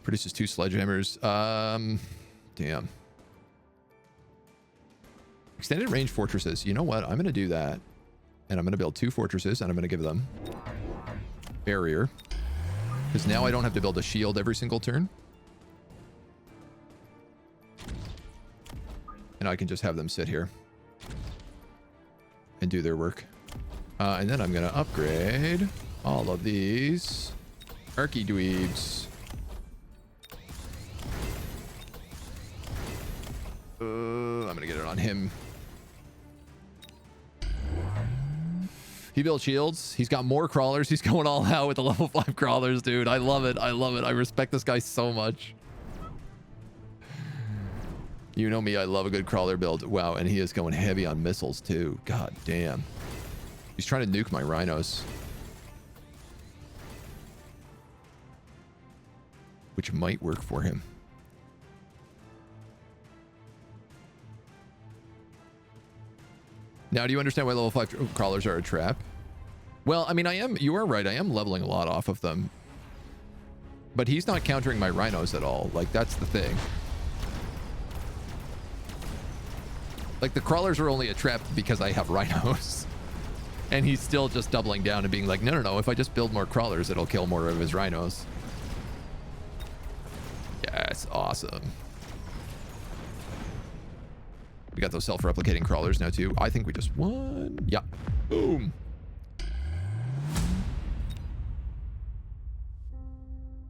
Produces 2 sledgehammers. Damn. Extended range fortresses. You know what? I'm going to do that. And I'm going to build 2 fortresses and I'm going to give them barrier. Because now I don't have to build a shield every single turn. And I can just have them sit here and do their work. And then I'm going to upgrade all of these Archidweebs. I'm going to get it on him. He built shields. He's got more crawlers. He's going all out with the level 5 crawlers, dude. I love it. I love it. I respect this guy so much. You know me, I love a good crawler build. Wow, and he is going heavy on missiles too. God damn. He's trying to nuke my rhinos. Which might work for him. Now, do you understand why level 5 crawlers are a trap? Well, I mean, you are right. I am leveling a lot off of them. But he's not countering my rhinos at all. Like, that's the thing. Like, the crawlers are only a trap because I have rhinos. And he's still just doubling down and being like, no, no, no. If I just build more crawlers, it'll kill more of his rhinos. Yes, awesome. We got those self-replicating crawlers now, too. I think we just won. Yeah. Boom.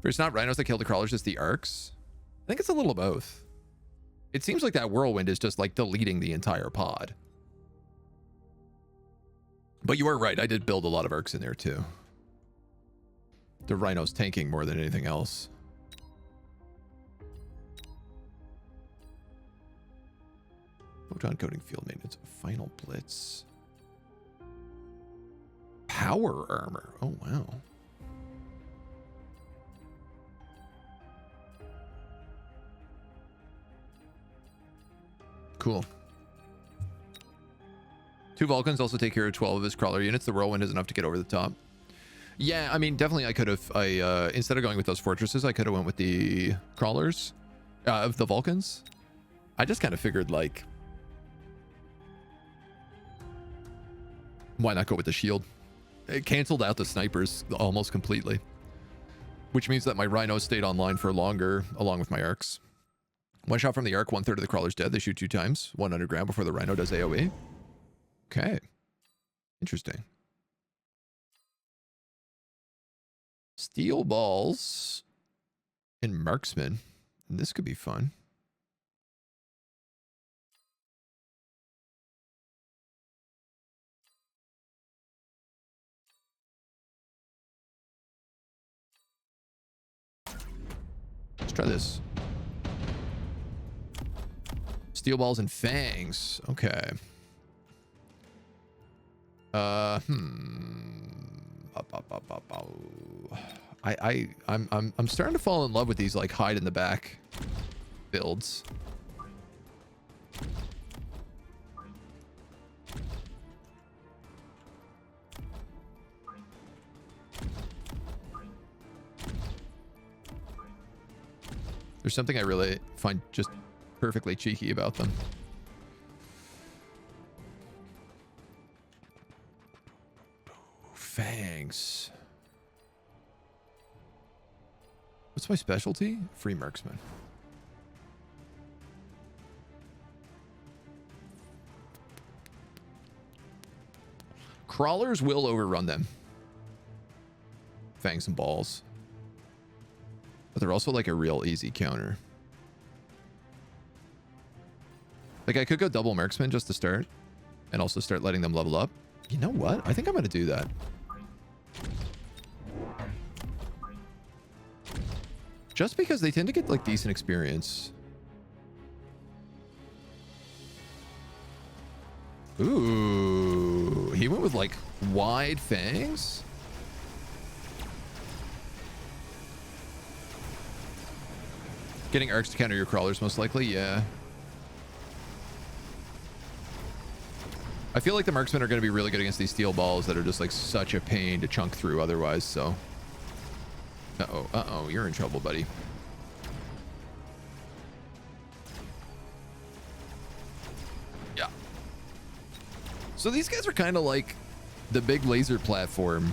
It's not rhinos that kill the crawlers, it's the arcs. I think it's a little of both. It seems like that whirlwind is just like deleting the entire pod. But you are right, I did build a lot of arcs in there too. The rhinos tanking more than anything else. Photon coating field maintenance. Final blitz. Power armor. Oh, wow. Cool. 2 Vulcans also take care of 12 of his crawler units. The whirlwind is enough to get over the top. Yeah, I mean, definitely I could have... instead of going with those fortresses, I could have went with the crawlers. Of the Vulcans. I just kind of figured, like... why not go with the shield? It canceled out the snipers almost completely. Which means that my rhinos stayed online for longer, along with my arcs. One shot from the arc, 1/3 of the crawler's dead. They shoot 2 times, 1 underground before the rhino does AoE. Okay. Interesting. Steel balls and marksman. This could be fun. Let's try this. Steel balls and fangs. Okay. I'm starting to fall in love with these like hide in the back builds. There's something I really find just perfectly cheeky about them. Fangs. What's my specialty? Free marksman. Crawlers will overrun them. Fangs and balls. But they're also like a real easy counter. Like I could go double marksman just to start. And also start letting them level up. You know what? I think I'm going to do that. Just because they tend to get like decent experience. Ooh, he went with like wide fangs. Getting arcs to counter your crawlers most likely, yeah. I feel like the marksmen are going to be really good against these steel balls that are just like such a pain to chunk through otherwise, so. Uh-oh, you're in trouble, buddy. Yeah. So these guys are kind of like the big laser platform,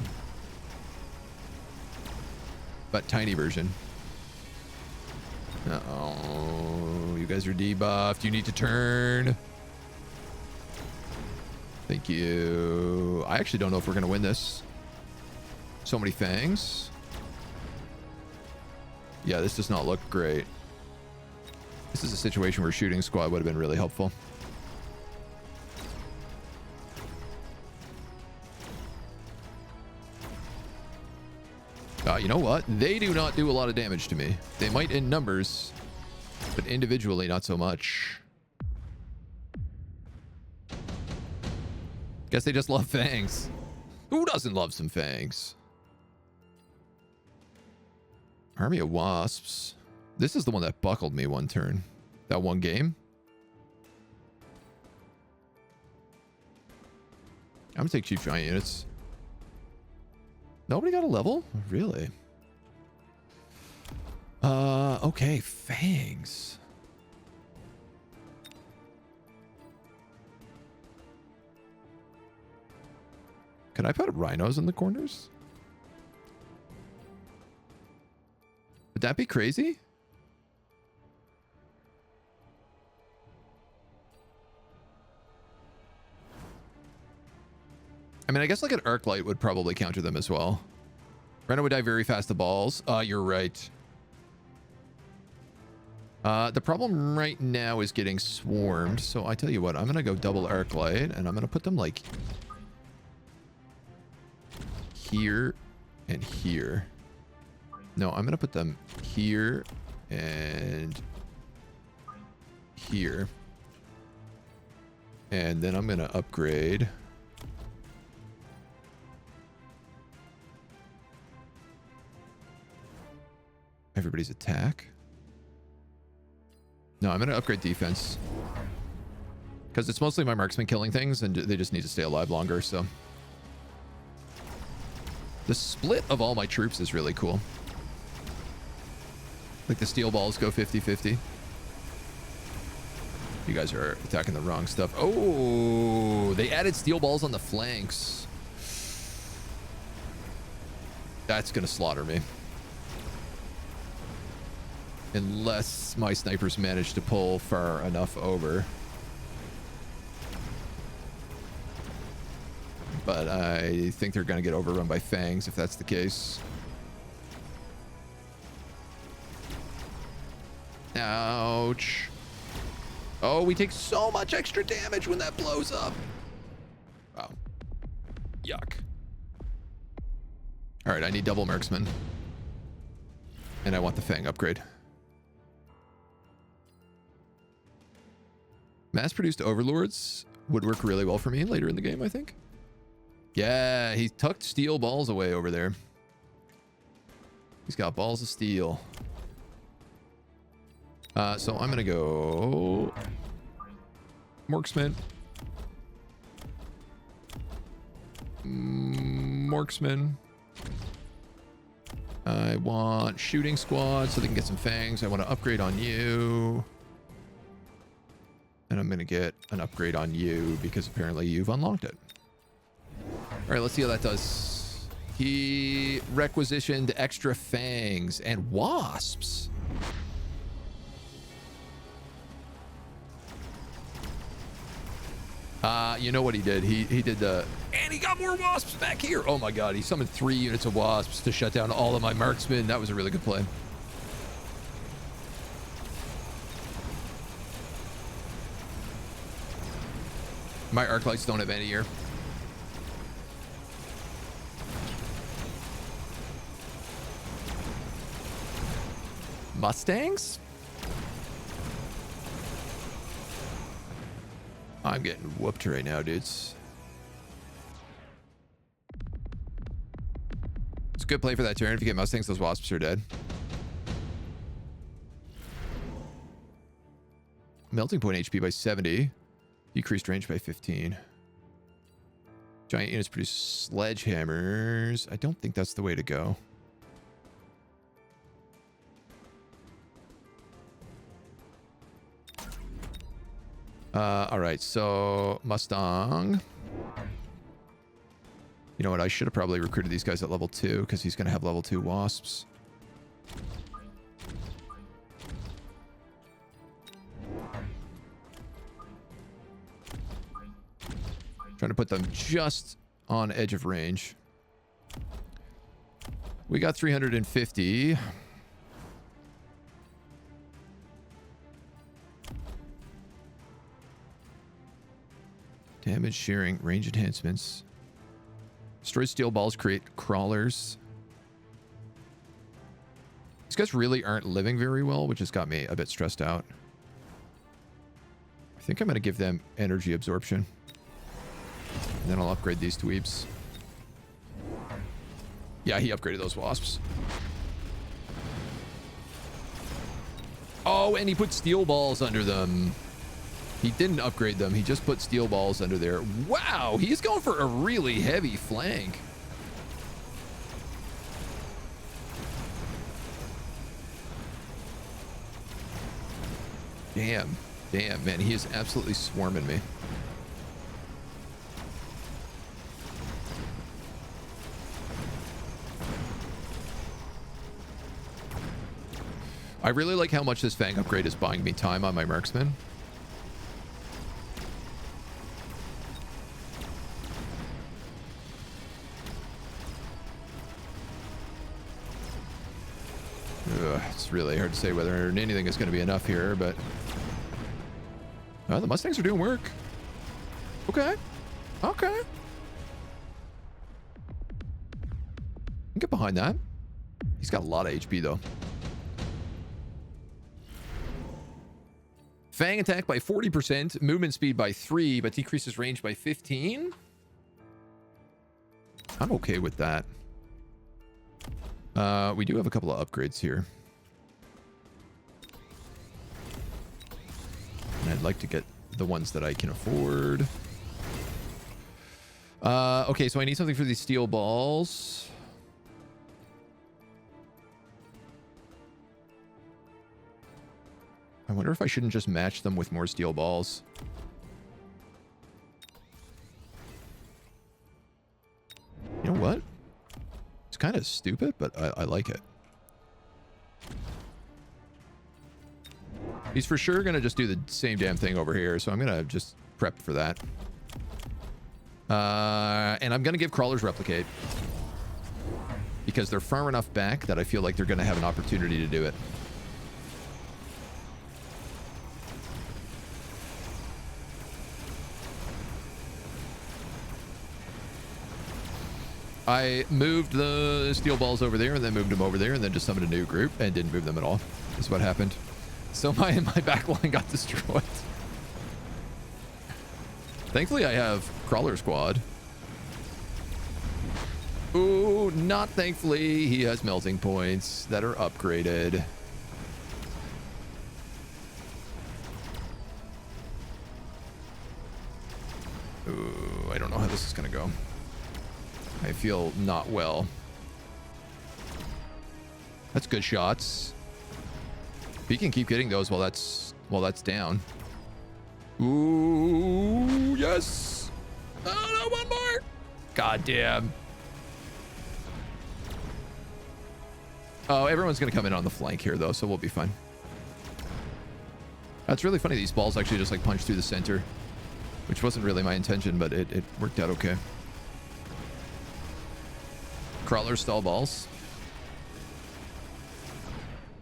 but tiny version. Uh-oh, you guys are debuffed. You need to turn. Thank you. I actually don't know if we're going to win this. So many fangs. Yeah, this does not look great. This is a situation where shooting squad would have been really helpful. You know what? They do not do a lot of damage to me. They might in numbers, but individually not so much. Guess they just love fangs. Who doesn't love some fangs? Army of Wasps. This is the one that buckled me one turn. That one game. I'm gonna take cheap giant units. Nobody got a level? Really? Okay, fangs. Can I put rhinos in the corners? Would that be crazy? I mean, I guess like an arc light would probably counter them as well. Rhino would die very fast to balls. You're right. The problem right now is getting swarmed. So I tell you what, I'm going to go double arc light and I'm going to put them like here and here. No, I'm going to put them here and here. And then I'm going to upgrade. Everybody's attack. No, I'm going to upgrade defense. Because it's mostly my marksman killing things, and they just need to stay alive longer, so. The split of all my troops is really cool. Like the steel balls go 50-50. You guys are attacking the wrong stuff. Oh, they added steel balls on the flanks. That's going to slaughter me. Unless my snipers manage to pull far enough over. But I think they're going to get overrun by fangs if that's the case. Ouch. Oh, we take so much extra damage when that blows up. Wow. Yuck. All right, I need double marksman. And I want the fang upgrade. Mass-produced overlords would work really well for me later in the game, I think. Yeah, he tucked steel balls away over there. He's got balls of steel. So I'm going to go marksman. Marksman. I want shooting squad so they can get some fangs. I want to upgrade on you. And I'm going to get an upgrade on you because apparently you've unlocked it. All right, let's see how that does. He requisitioned extra fangs and wasps. You know what he did? He did the... And he got more wasps back here. Oh my god, he summoned 3 units of wasps to shut down all of my marksmen. That was a really good play. My arc lights don't have any here. Mustangs? I'm getting whooped right now, dudes. It's a good play for that turn. If you get Mustangs, those wasps are dead. Melting point HP by 70. Decreased range by 15. Giant units produce sledgehammers. I don't think that's the way to go. All right, so Mustang. You know what? I should have probably recruited these guys at level 2 because he's going to have level 2 wasps. Trying to put them just on edge of range. We got 350. Damage sharing, range enhancements. Destroyed steel balls create crawlers. These guys really aren't living very well, which has got me a bit stressed out. I think I'm going to give them energy absorption. And then I'll upgrade these dweebs. Yeah, he upgraded those wasps. Oh, and he put steel balls under them. He didn't upgrade them. He just put steel balls under there. Wow, he's going for a really heavy flank. Damn. Damn, man. He is absolutely swarming me. I really like how much this Fang upgrade is buying me time on my marksman. Ugh, it's really hard to say whether anything is going to be enough here, but... Oh, the Mustangs are doing work. Okay. Okay. Get behind that. He's got a lot of HP, though. Fang attack by 40%, movement speed by 3, but decreases range by 15. I'm okay with that. We do have a couple of upgrades here. And I'd like to get the ones that I can afford. Okay, so I need something for these steel balls. I wonder if I shouldn't just match them with more steel balls. You know what? It's kind of stupid, but I like it. He's for sure going to just do the same damn thing over here, so I'm going to just prep for that. And I'm going to give crawlers replicate. Because they're far enough back that I feel like they're going to have an opportunity to do it. I moved the steel balls over there and then moved them over there and then just summoned a new group and didn't move them at all. That's what happened. So my backline got destroyed. Thankfully, I have Crawler Squad. Ooh, not thankfully. He has melting points that are upgraded. Ooh, I don't know how this is going to go. I feel not well. That's good shots. He can keep getting those while that's down. Ooh, yes. Oh, no, one more. God damn. Oh, everyone's going to come in on the flank here, though, so we'll be fine. That's really funny. These balls actually just, like, punch through the center, which wasn't really my intention, but it worked out okay. Crawler stall balls.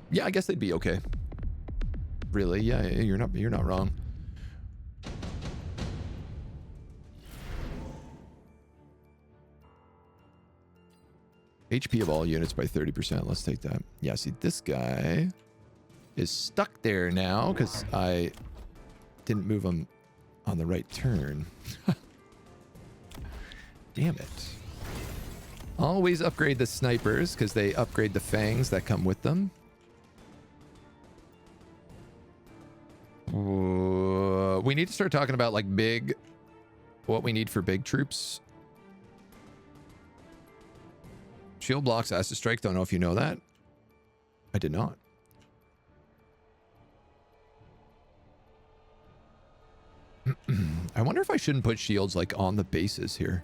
Yeah, I guess they'd be okay. Really? Yeah, you're not wrong. HP of all units by 30%. Let's take that. Yeah, see, this guy is stuck there now because I didn't move him on the right turn. Damn it. Always upgrade the snipers because they upgrade the fangs that come with them. We need to start talking about like what we need for big troops. Shield blocks acid strike. Don't know if you know that. I did not. I wonder if I shouldn't put shields like on the bases here.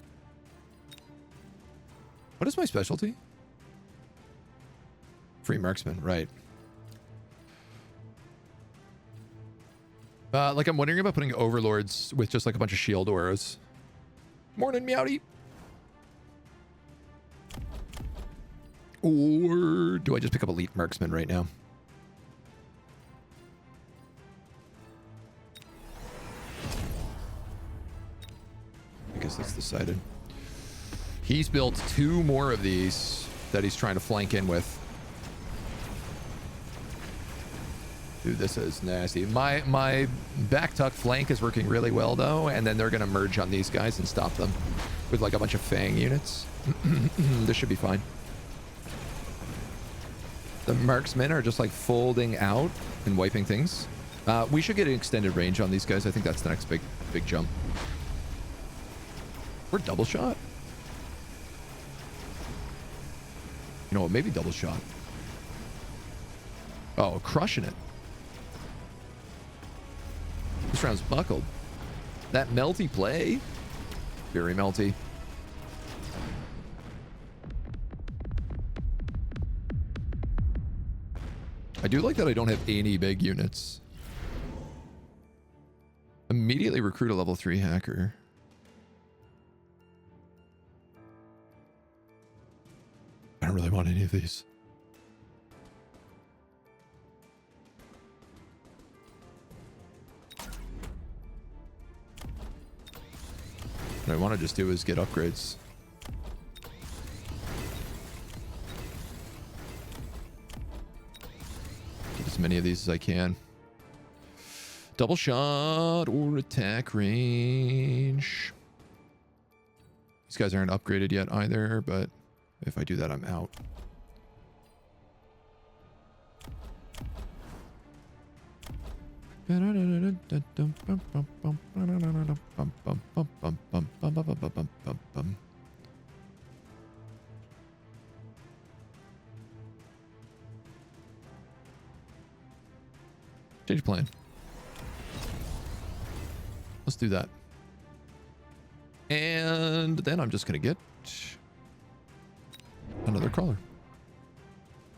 What is my specialty? Free marksman, right. Like I'm wondering about putting overlords with just like a bunch of shield auras. Morning, Meowdy. Or do I just pick up elite marksman right now? I guess that's decided. He's built 2 more of these that he's trying to flank in with. Dude, this is nasty. My back tuck flank is working really well though, and then they're gonna merge on these guys and stop them with like a bunch of Fang units. This should be fine. The marksmen are just like folding out and wiping things. We should get an extended range on these guys. I think that's the next big jump. We're double shot. You know what? Maybe double shot. Oh, crushing it. This round's buckled. That melty play. Very melty. I do like that I don't have any big units. Immediately recruit a level 3 hacker. I don't really want any of these. What I want to just do is get upgrades. Get as many of these as I can. Double shot or attack range. These guys aren't upgraded yet either, but if I do that, I'm out. Change plan. Let's do that. And then I'm just going to get another crawler,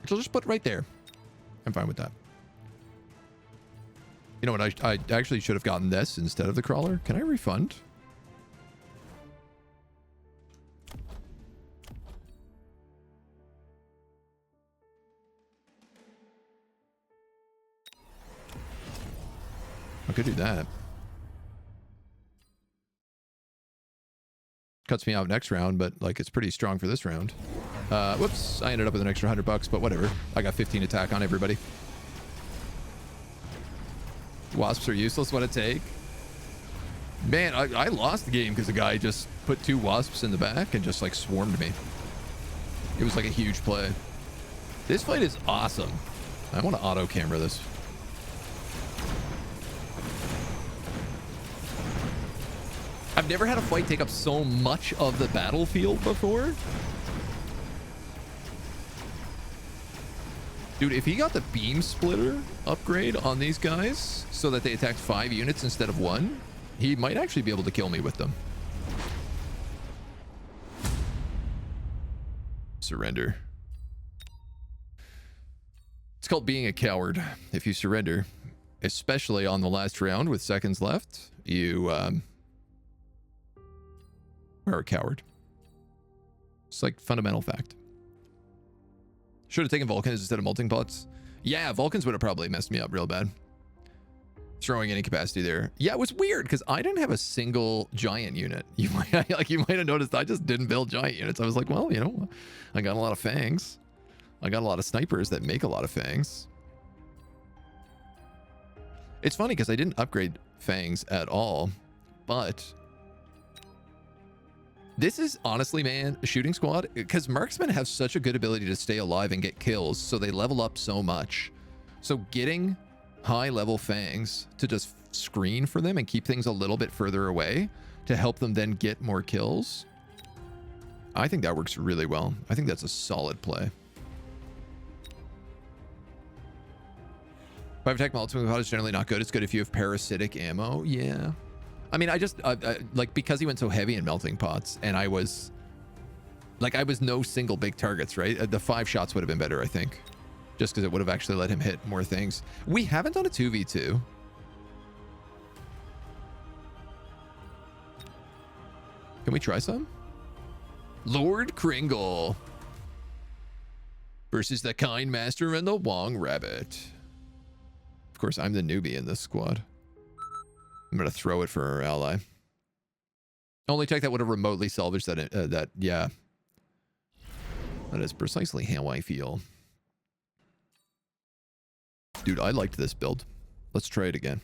which I'll just put right there. I'm fine with that. You know what? I actually should have gotten this instead of the crawler. Can I refund? I could do that. Cuts me out next round, but like it's pretty strong for this round. Whoops, I ended up with an extra $100, but whatever. I got 15 attack on everybody. Wasps are useless. What a take. Man, I lost the game because the guy just put 2 wasps in the back and just like swarmed me. It was like a huge play. This fight is awesome. I want to auto camera this. I've never had a fight take up so much of the battlefield before. Dude, if he got the beam splitter upgrade on these guys so that they attacked 5 units instead of 1, he might actually be able to kill me with them. Surrender. It's called being a coward. If you surrender, especially on the last round with seconds left, you are a coward. It's like fundamental fact. Should have taken Vulcans instead of melting pots. Yeah, Vulcans would have probably messed me up real bad. Throwing any capacity there. Yeah, it was weird because I didn't have a single giant unit. You might have noticed I just didn't build giant units. I was like, well, you know, I got a lot of fangs. I got a lot of snipers that make a lot of fangs. It's funny because I didn't upgrade fangs at all, but this is honestly, man, a shooting squad, because marksmen have such a good ability to stay alive and get kills, so they level up so much. So getting high level fangs to just screen for them and keep things a little bit further away to help them then get more kills, I think that works really well. I think that's a solid play. 5 attack multiple pot is generally not good. It's good if you have parasitic ammo. Yeah. I mean, I just, like, because he went so heavy in melting pots, and I was no single big targets, right? The 5 shots would have been better, I think. Just because it would have actually let him hit more things. We haven't done a 2v2. Can we try some? Lord Kringle versus the Kind Master and the Wong Rabbit. Of course, I'm the newbie in this squad. I'm going to throw it for our ally. Only tech that would have remotely salvaged that, yeah. That is precisely how I feel. Dude, I liked this build. Let's try it again.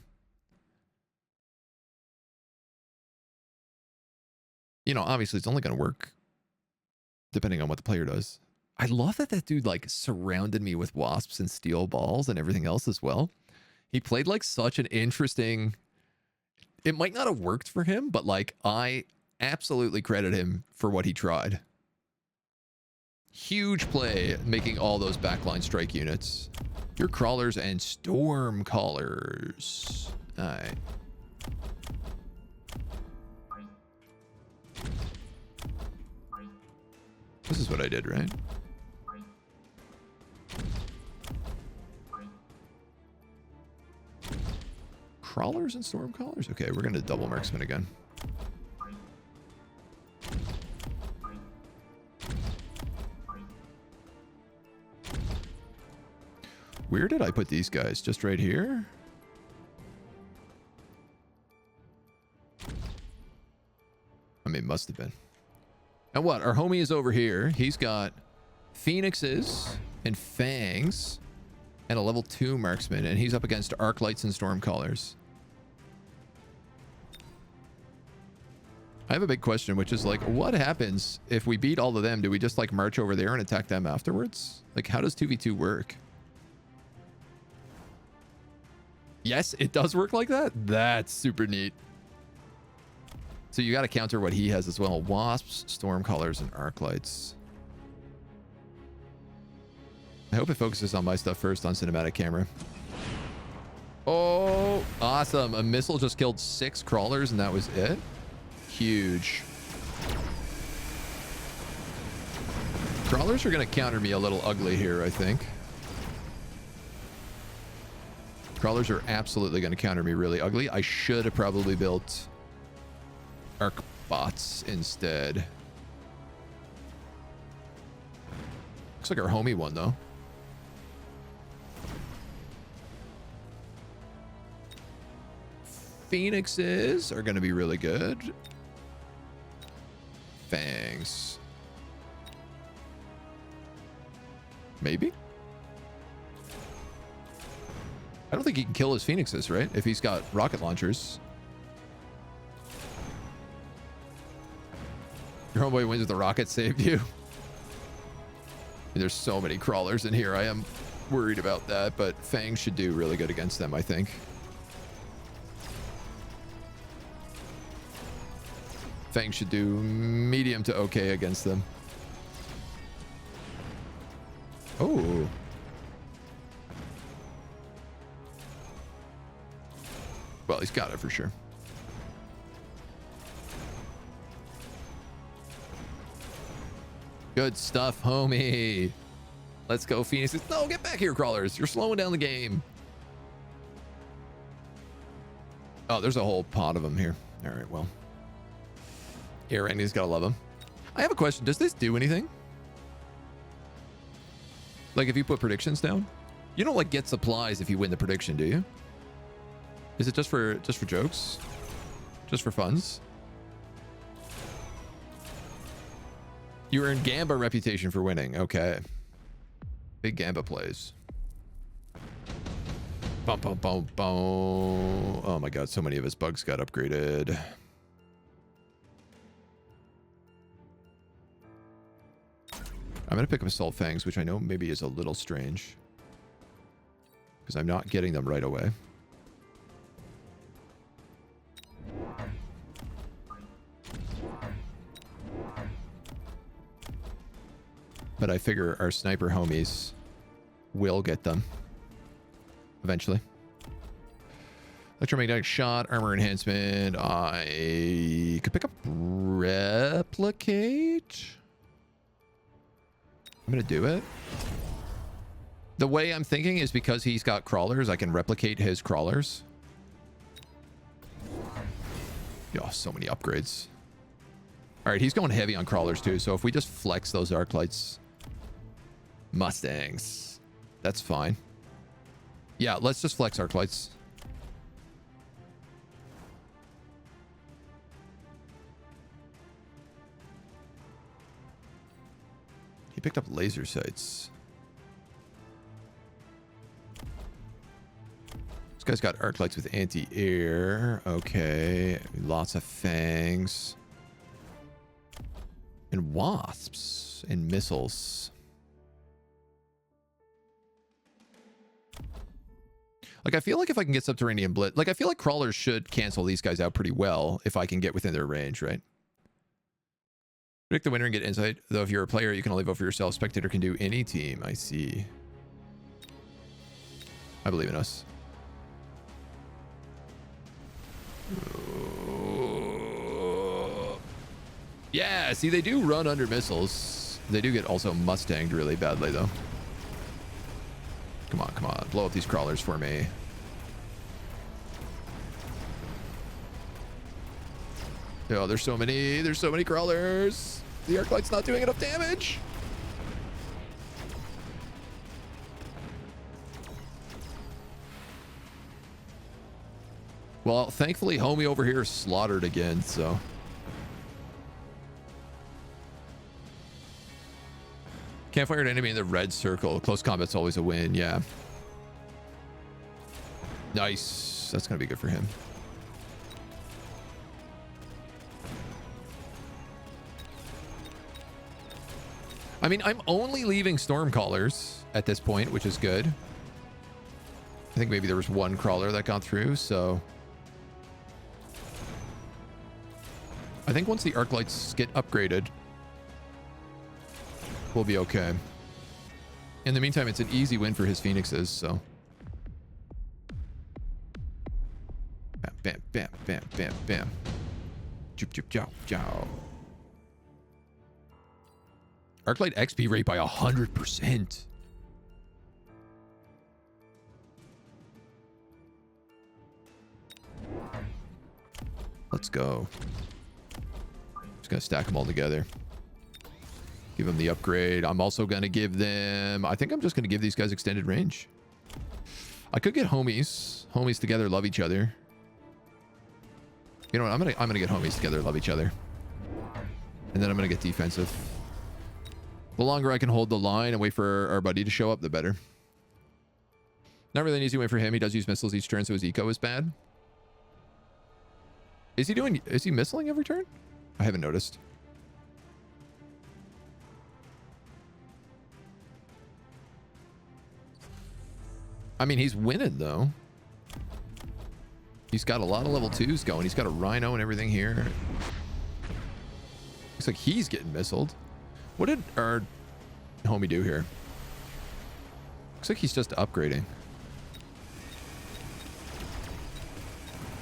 You know, obviously it's only going to work depending on what the player does. I love that that dude like surrounded me with wasps and steel balls and everything else as well. He played like such an interesting... It might not have worked for him, but like I absolutely credit him for what he tried. Huge play making all those backline strike units. Your crawlers and storm callers. All right. This is what I did, right? Crawlers and storm callers? Okay, we're going to double marksman again. Where did I put these guys? Just right here? I mean, must have been. And what? Our homie is over here. He's got phoenixes and fangs and a level 2 marksman, and he's up against arc lights and storm callers. I have a big question, which is like, what happens if we beat all of them? Do we just like march over there and attack them afterwards? Like, how does 2v2 work? Yes, it does work like that. That's super neat. So you got to counter what he has as well. Wasps, storm callers, and arc lights. I hope it focuses on my stuff first on cinematic camera. Oh, awesome. A missile just killed 6 crawlers and that was it. Huge. Crawlers are going to counter me a little ugly here, I think. Crawlers are absolutely going to counter me really ugly. I should have probably built arc bots instead. Looks like our homie won, though. Phoenixes are going to be really good. Fangs. Maybe? I don't think he can kill his phoenixes, right? If he's got rocket launchers. Your homeboy wins with the rocket saved you. There's so many crawlers in here. I am worried about that, but Fang should do really good against them, I think. Fang should do medium to okay against them. Oh. Well, he's got it for sure. Good stuff, homie. Let's go, Phoenix. No, get back here, crawlers. You're slowing down the game. Oh, there's a whole pod of them here. All right, well. Yeah, Randy's got to love them. I have a question. Does this do anything? Like if you put predictions down? You don't like get supplies if you win the prediction, do you? Is it just for jokes? Just for funs? You earn Gamba reputation for winning. Okay. Big Gamba plays. Bum, bum, bum, bum. Oh my god, so many of his bugs got upgraded. I'm going to pick up Assault Fangs, which I know maybe is a little strange. Because I'm not getting them right away. But I figure our sniper homies will get them. Eventually. Electromagnetic shot, armor enhancement. I could pick up replicate. I'm going to do it. The way I'm thinking is because he's got crawlers, I can replicate his crawlers. Oh, so many upgrades. All right, he's going heavy on crawlers too. So if we just flex those arc lights, Mustangs, that's fine. Yeah, let's just flex arc lights. He picked up laser sights. guy's got arc lights with anti-air. Okay. Lots of fangs. And wasps. And missiles. Like, I feel like if I can get subterranean blitz... Like, I feel like crawlers should cancel these guys out pretty well if I can get within their range, right? Predict the winner and get insight. Though if you're a player, you can only vote for yourself. Spectator can do any team. I see. I believe in us. Yeah, see, they do run under missiles. They do get also Mustanged really badly, though. Come on, come on. Blow up these crawlers for me. Oh, there's so many. There's so many crawlers. The arc light's not doing enough damage. Well, thankfully, homie over here is slaughtered again, so... Can't fire an enemy in the red circle. Close combat's always a win, yeah. Nice. That's going to be good for him. I mean, I'm only leaving Stormcallers at this point, which is good. I think maybe there was one crawler that got through, so... I think once the arc lights get upgraded, we'll be okay. In the meantime, it's an easy win for his Phoenixes, so... Bam, bam, bam, bam, bam, bam. Choop, choop, chow, chow. Arclight XP rate by 100%. Let's go. Just gonna stack them all together. Give them the upgrade. I'm also gonna give them... I think I'm just gonna give these guys extended range. I could get homies. Homies together love each other. You know what? I'm gonna get homies together love each other. And then I'm gonna get defensive. The longer I can hold the line and wait for our buddy to show up, the better. Not really an easy win for him. He does use missiles each turn, so his eco is bad. Is he missiling every turn? I haven't noticed. I mean, he's winning, though. He's got a lot of level 2s going. He's got a Rhino and everything here. Looks like he's getting missiled. What did our homie do here? Looks like he's just upgrading.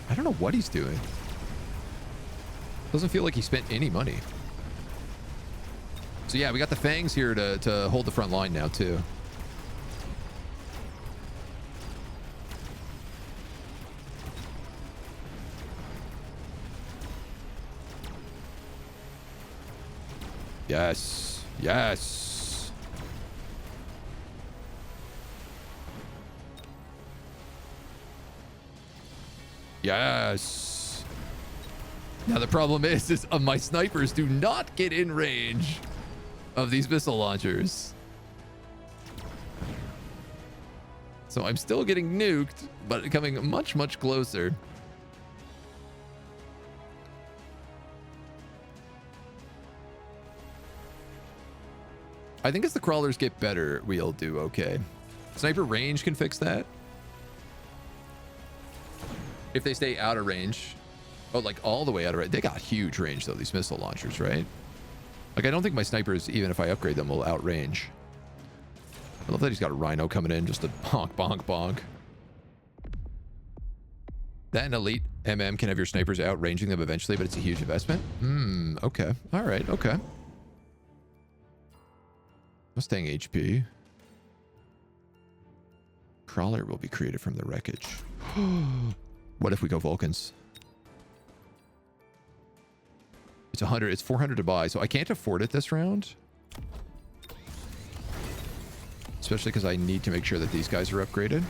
I don't know what he's doing. Doesn't feel like he spent any money. So yeah, we got the Fangs here to hold the front line now, too. Yes. Yes. Yes. Now the problem is my snipers do not get in range of these missile launchers. So I'm still getting nuked, but coming much, much closer. I think as the crawlers get better, we'll do okay. Sniper range can fix that. If they stay out of range. Oh, like all the way out of range. They got huge range, though, these missile launchers, right? Like, I don't think my snipers, even if I upgrade them, will outrange. I love that he's got a Rhino coming in just to bonk, bonk, bonk. That and Elite MM can have your snipers outranging them eventually, but it's a huge investment. Okay. All right, okay. Mustang HP. Crawler will be created from the wreckage. What if we go Vulcans? It's 100. It's 400 to buy, so I can't afford it this round. Especially because I need to make sure that these guys are upgraded.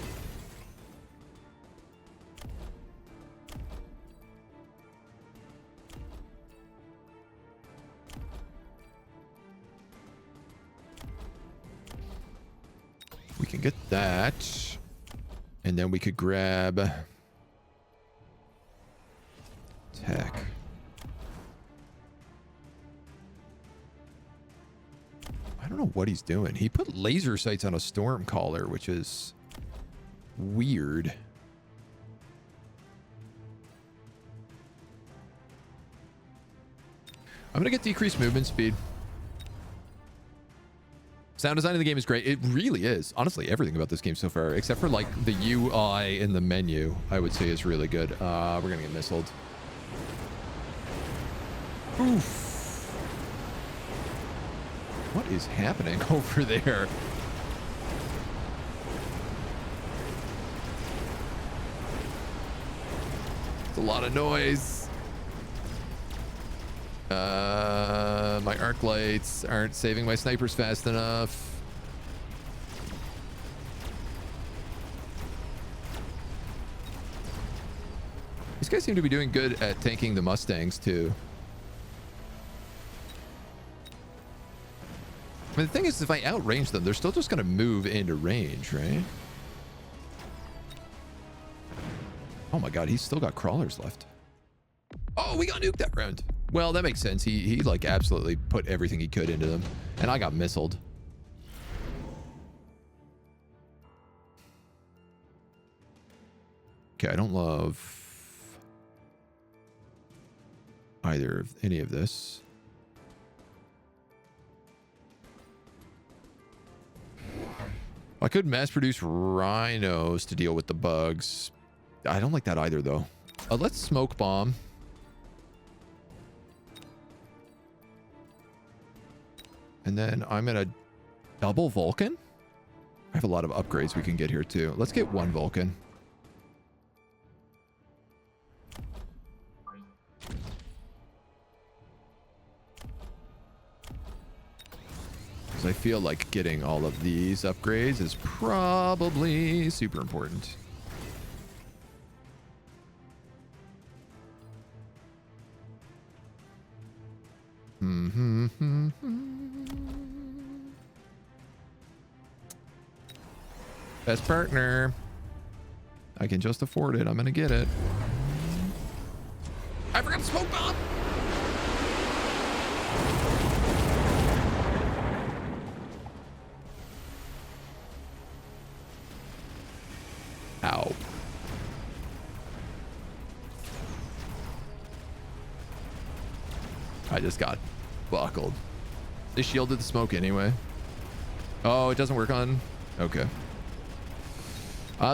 We can get that. And then we could grab tech. I don't know what he's doing. He put laser sights on a storm caller, which is weird. I'm gonna get decreased movement speed. Sound design in the game is great. It really is. Honestly, everything about this game so far, except for like the UI in the menu, I would say is really good. We're gonna get missiled. Oof. What is happening over there? It's a lot of noise. My arc lights aren't saving my snipers fast enough. These guys seem to be doing good at tanking the Mustangs too. I mean, the thing is, if I outrange them, they're still just going to move into range, right? Oh my god, he's still got crawlers left. Oh, we got nuked that round. Well, that makes sense. He like absolutely put everything he could into them. And I got missiled. Okay, I don't love either of any of this. I could mass produce rhinos to deal with the bugs. I don't like that either, though. Let's smoke bomb. And then I'm going to double Vulcan. I have a lot of upgrades we can get here, too. Let's get one Vulcan. Because I feel like getting all of these upgrades is probably super important. Best partner. I can just afford it. I'm gonna get it. I forgot to smoke bomb. Ow. I just got buckled. They shielded the smoke anyway. Oh, it doesn't work on... Okay.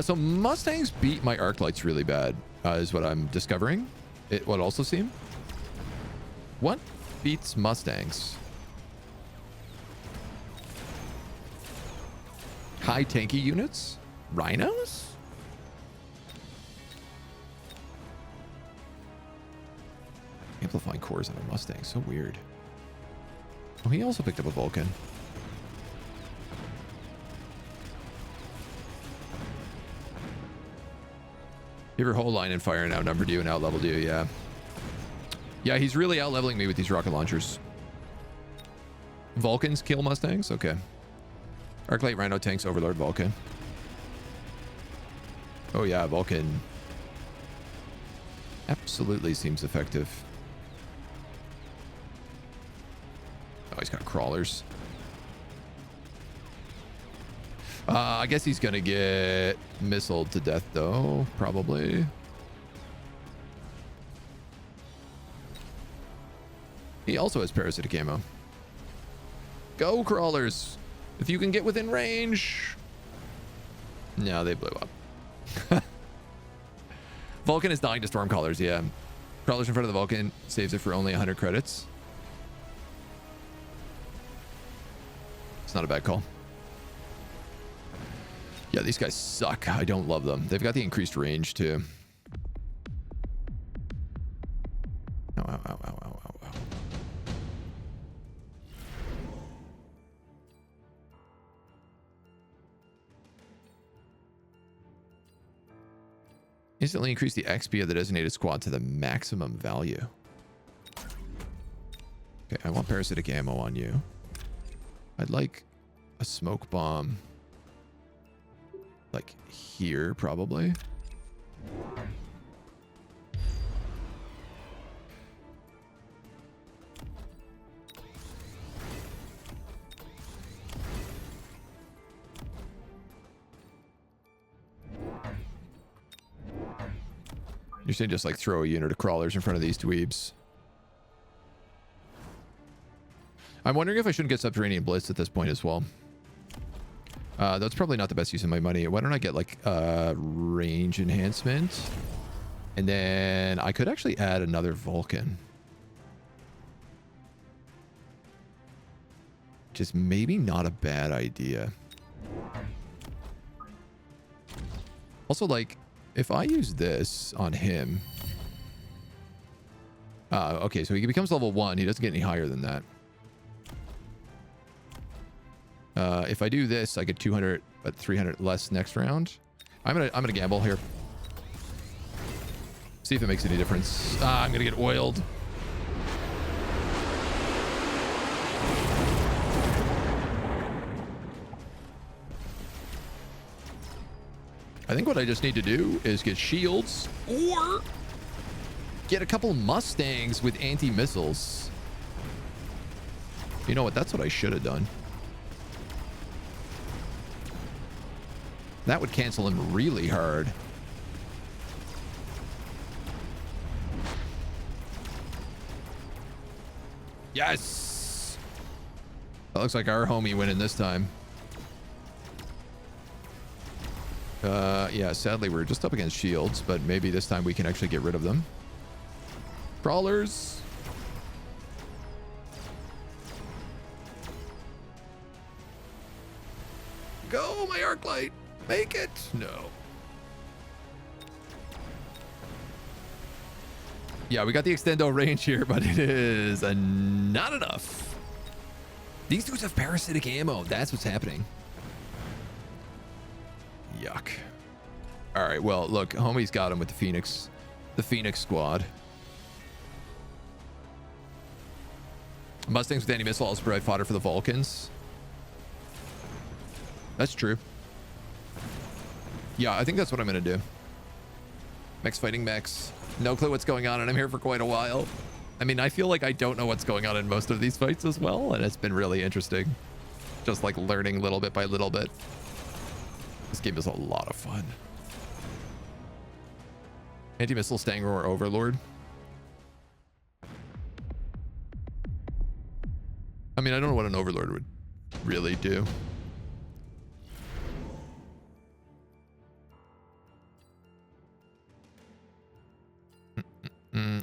So Mustangs beat my arc lights really bad, is what I'm discovering. It would also seem. What beats Mustangs? High tanky units? Rhinos? Amplifying cores on a Mustang. So weird. Oh, he also picked up a Vulcan. You have your whole line in fire and outnumbered you and outleveled you, yeah. Yeah, he's really outleveling me with these rocket launchers. Vulcans kill Mustangs? Okay. Arclight Rhino tanks Overlord Vulcan. Oh yeah, Vulcan absolutely seems effective. Oh, he's got crawlers. I guess he's gonna get missiled to death though, probably. He also has parasitic ammo. Go crawlers! If you can get within range. No, they blew up. Vulcan is dying to storm crawlers, yeah. Crawlers in front of the Vulcan saves it for only 100 credits. It's not a bad call. Yeah, these guys suck. I don't love them. They've got the increased range, too. Ow, ow, ow, ow, ow, ow, ow. Instantly increase the XP of the designated squad to the maximum value. Okay, I want parasitic ammo on you. I'd like a smoke bomb. Like here, probably. You're saying just like throw a unit of crawlers in front of these dweebs. I'm wondering if I shouldn't get Subterranean Blitz at this point as well. That's probably not the best use of my money. Why don't I get like range enhancement? And then I could actually add another Vulcan. Which is maybe not a bad idea. Also, like, if I use this on him... okay, so he becomes level 1. He doesn't get any higher than that. If I do this, I get 200, but 300 less next round. I'm gonna gamble here. See if it makes any difference. I'm gonna get oiled. I think what I just need to do is get shields or get a couple Mustangs with anti-missiles. You know what? That's what I should have done. That would cancel him really hard. Yes! That looks like our homie winning this time. Yeah, sadly we're just up against shields, but maybe this time we can actually get rid of them. Crawlers! Go, my arc light! Make it! No. Yeah, we got the extendo range here, but it is not enough. These dudes have parasitic ammo. That's what's happening. Yuck. All right, well, look, homie's got him with the Phoenix squad. Mustangs with anti-missile also provide fodder for the Vulcans. That's true. Yeah, I think that's what I'm going to do. Mechs fighting mechs. No clue what's going on, and I'm here for quite a while. I mean, I feel like I don't know what's going on in most of these fights as well, and it's been really interesting. Just like learning little bit by little bit. This game is a lot of fun. Anti-missile Stanger or Overlord. I mean, I don't know what an Overlord would really do.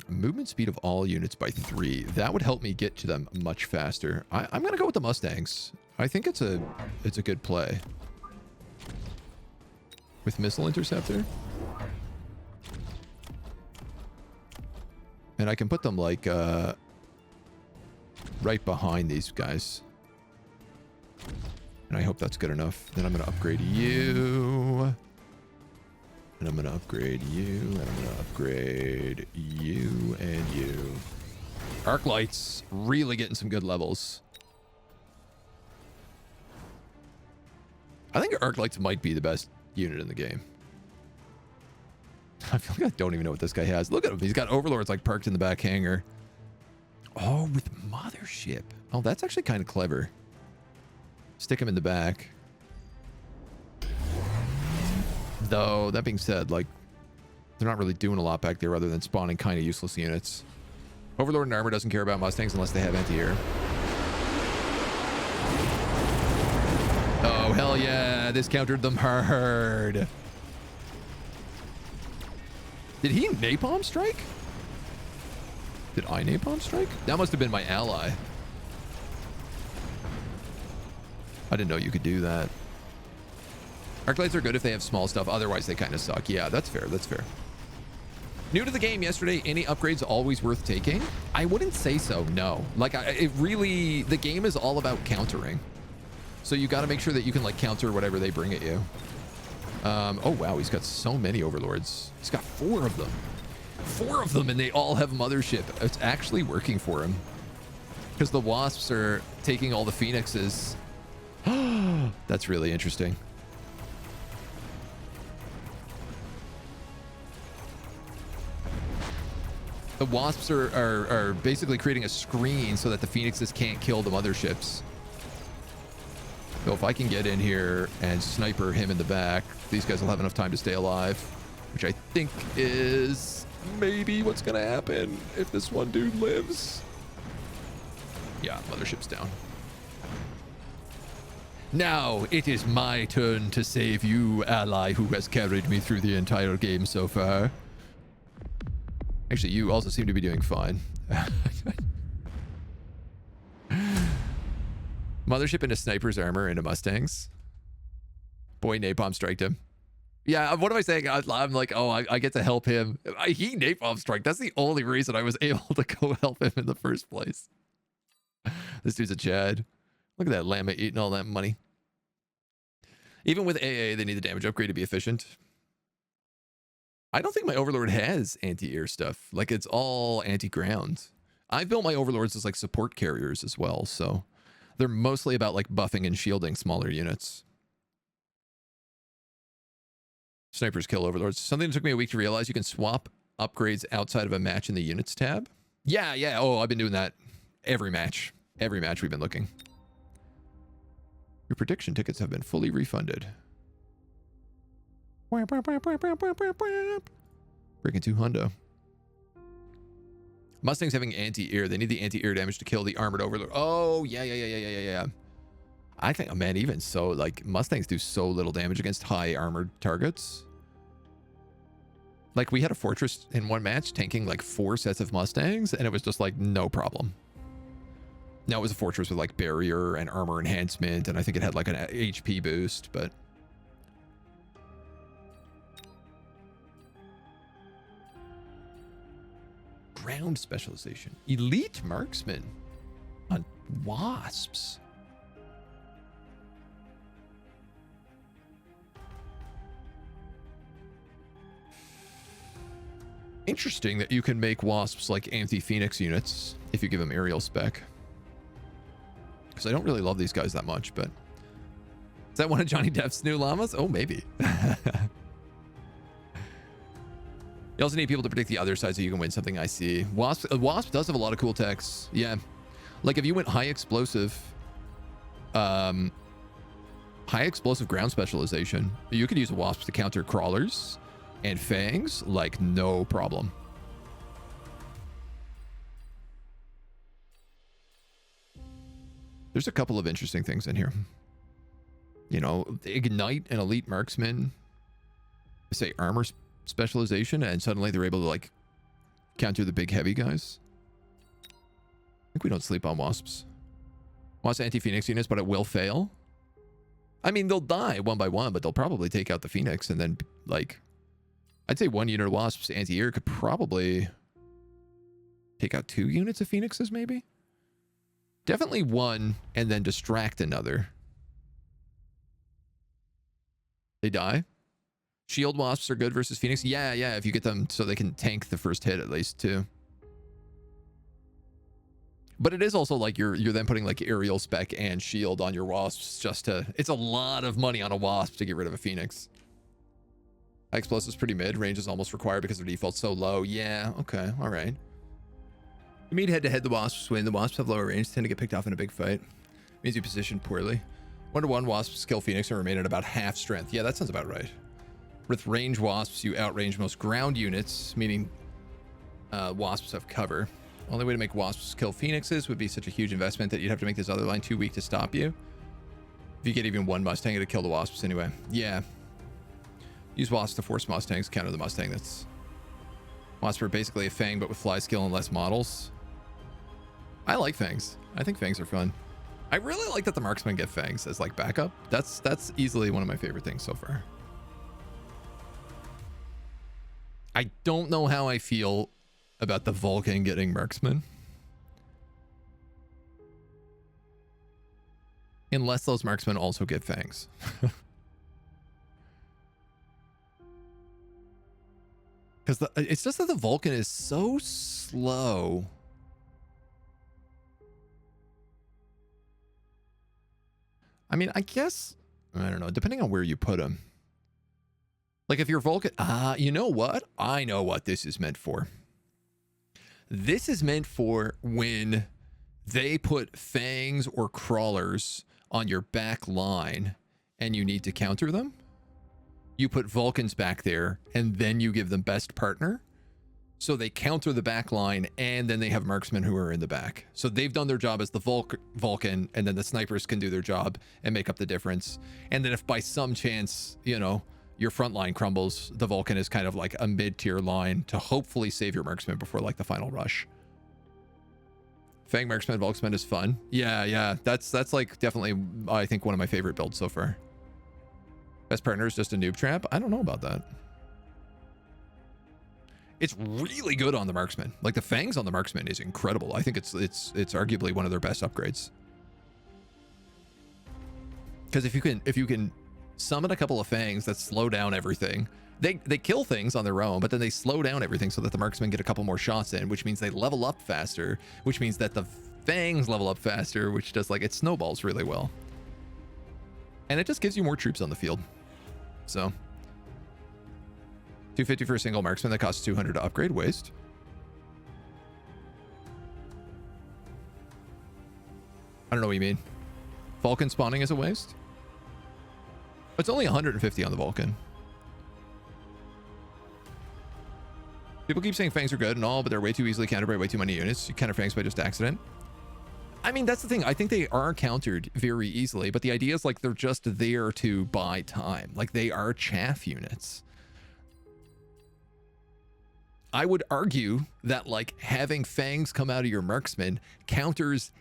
Movement speed of all units by 3. That would help me get to them much faster. I'm gonna go with the Mustangs. I think it's a good play. With missile interceptor. And I can put them like right behind these guys. And I hope that's good enough. Then I'm gonna upgrade you. And I'm going to upgrade you, and I'm going to upgrade you and you. Arc lights, really getting some good levels. I think arc lights might be the best unit in the game. I feel like I don't even know what this guy has. Look at him. He's got overlords like perked in the back hangar. Oh, with mothership. Oh, that's actually kind of clever. Stick him in the back. Though, that being said, like, they're not really doing a lot back there other than spawning kind of useless units. Overlord and Armor doesn't care about Mustangs unless they have anti-air. Oh, hell yeah. This countered them hard. Did he napalm strike? Did I napalm strike? That must have been my ally. I didn't know you could do that. Arc lights are good if they have small stuff. Otherwise, they kind of suck. Yeah, that's fair. That's fair. New to the game yesterday, any upgrades always worth taking? I wouldn't say so, no. Like, it really... The game is all about countering. So you got to make sure that you can, like, counter whatever they bring at you. Oh, wow. He's got so many overlords. He's got 4 of them. 4 of them, and they all have mothership. It's actually working for him. Because the Wasps are taking all the Phoenixes. That's really interesting. The Wasps are basically creating a screen so that the Phoenixes can't kill the motherships. So if I can get in here and sniper him in the back, these guys will have enough time to stay alive, which I think is maybe what's going to happen if this one dude lives. Yeah, mothership's down. Now it is my turn to save you, ally who has carried me through the entire game so far. Actually, you also seem to be doing fine. Mothership into sniper's armor into Mustangs. Boy, napalm striked him. Yeah, what am I saying? I'm like, oh, I get to help him. He napalm strike. That's the only reason I was able to go help him in the first place. This dude's a Chad. Look at that llama eating all that money. Even with AA, they need the damage upgrade to be efficient. I don't think my Overlord has anti-air stuff. Like, it's all anti-ground. I've built my Overlords as, like, support carriers as well, so they're mostly about, like, buffing and shielding smaller units. Snipers kill Overlords. Something that took me a week to realize: you can swap upgrades outside of a match in the units tab. Yeah. Oh, I've been doing that every match. Every match we've been looking. Your prediction tickets have been fully refunded. Breaking 2 hundo. Mustangs having anti-air. They need the anti-air damage to kill the armored Overlord. Oh, yeah. I think, oh man, even so, like, Mustangs do so little damage against high armored targets. Like, we had a Fortress in one match tanking like 4 sets of Mustangs, and it was just like no problem. Now it was a Fortress with like barrier and armor enhancement, and I think it had like an HP boost, but ground specialization. Elite marksman on Wasps. Interesting that you can make Wasps like anti-Phoenix units if you give them aerial spec. Because I don't really love these guys that much, but... Is that one of Johnny Depp's new llamas? Oh, maybe. You also need people to predict the other side so you can win something, I see. Wasp does have a lot of cool techs. Yeah. Like if you went high explosive ground specialization, you could use Wasps to counter crawlers and fangs like no problem. There's a couple of interesting things in here. You know, ignite an elite marksman, say armor specialization, and suddenly they're able to like counter the big heavy guys. I think we don't sleep on Wasps. Wasp anti-Phoenix units, but it will fail. I mean, they'll die one by one, but they'll probably take out the Phoenix, and then like, I'd say 1 unit of Wasps anti-air could probably take out 2 units of Phoenixes, maybe. Definitely 1, and then distract another. They die. Shield Wasps are good versus Phoenix. Yeah, if you get them so they can tank the first hit at least too. But it is also like you're then putting like aerial spec and shield on your Wasps just to... It's a lot of money on a Wasp to get rid of a Phoenix. High explosives pretty mid. Range is almost required because their default's so low. Yeah, okay, all right. You meet head-to-head, the Wasps win. The Wasps have lower range, tend to get picked off in a big fight. Means you position poorly. 1-to-1 Wasps kill Phoenix and remain at about half strength. Yeah, that sounds about right. With range Wasps, you outrange most ground units, meaning Wasps have cover. Only way to make Wasps kill Phoenixes would be such a huge investment that you'd have to make this other line too weak to stop you. If you get even 1 Mustang, it'd kill the Wasps anyway. Yeah. Use Wasps to force Mustangs, counter the Mustang. That's... Wasps are basically a Fang, but with fly skill and less models. I like Fangs. I think Fangs are fun. I really like that the marksmen get Fangs as like backup. That's easily one of my favorite things so far. I don't know how I feel about the Vulcan getting marksman. Unless those marksmen also get Fangs. Because it's just that the Vulcan is so slow. I mean, I guess, I don't know, depending on where you put him. Like if you're Vulcan, you know what? I know what this is meant for. This is meant for when they put fangs or crawlers on your back line and you need to counter them. You put Vulcans back there and then you give them best partner. So they counter the back line and then they have marksmen who are in the back. So they've done their job as the Vulcan, and then the snipers can do their job and make up the difference. And then if by some chance, you know, your front line crumbles, the Vulcan is kind of like a mid-tier line to hopefully save your marksman before like the final rush. Fang marksman, Vulcan is fun. Yeah, that's like definitely, I think, one of my favorite builds so far. Best partner is just a noob trap. I don't know about that. It's really good on the marksman. Like the fangs on the marksman is incredible. I think it's arguably one of their best upgrades. Because if you can summon a couple of fangs that slow down everything, they kill things on their own, but then they slow down everything so that the marksmen get a couple more shots in, which means they level up faster, which means that the fangs level up faster, which does like it snowballs really well. And it just gives you more troops on the field. So 250 for a single marksman that costs 200 to upgrade. Waste. I don't know what you mean. Vulcan spawning is a waste? It's only 150 on the Vulcan. People keep saying fangs are good and all, but they're way too easily countered by way too many units. You counter fangs by just accident. I mean, that's the thing. I think they are countered very easily, but the idea is like they're just there to buy time. Like they are chaff units. I would argue that like having fangs come out of your marksman counters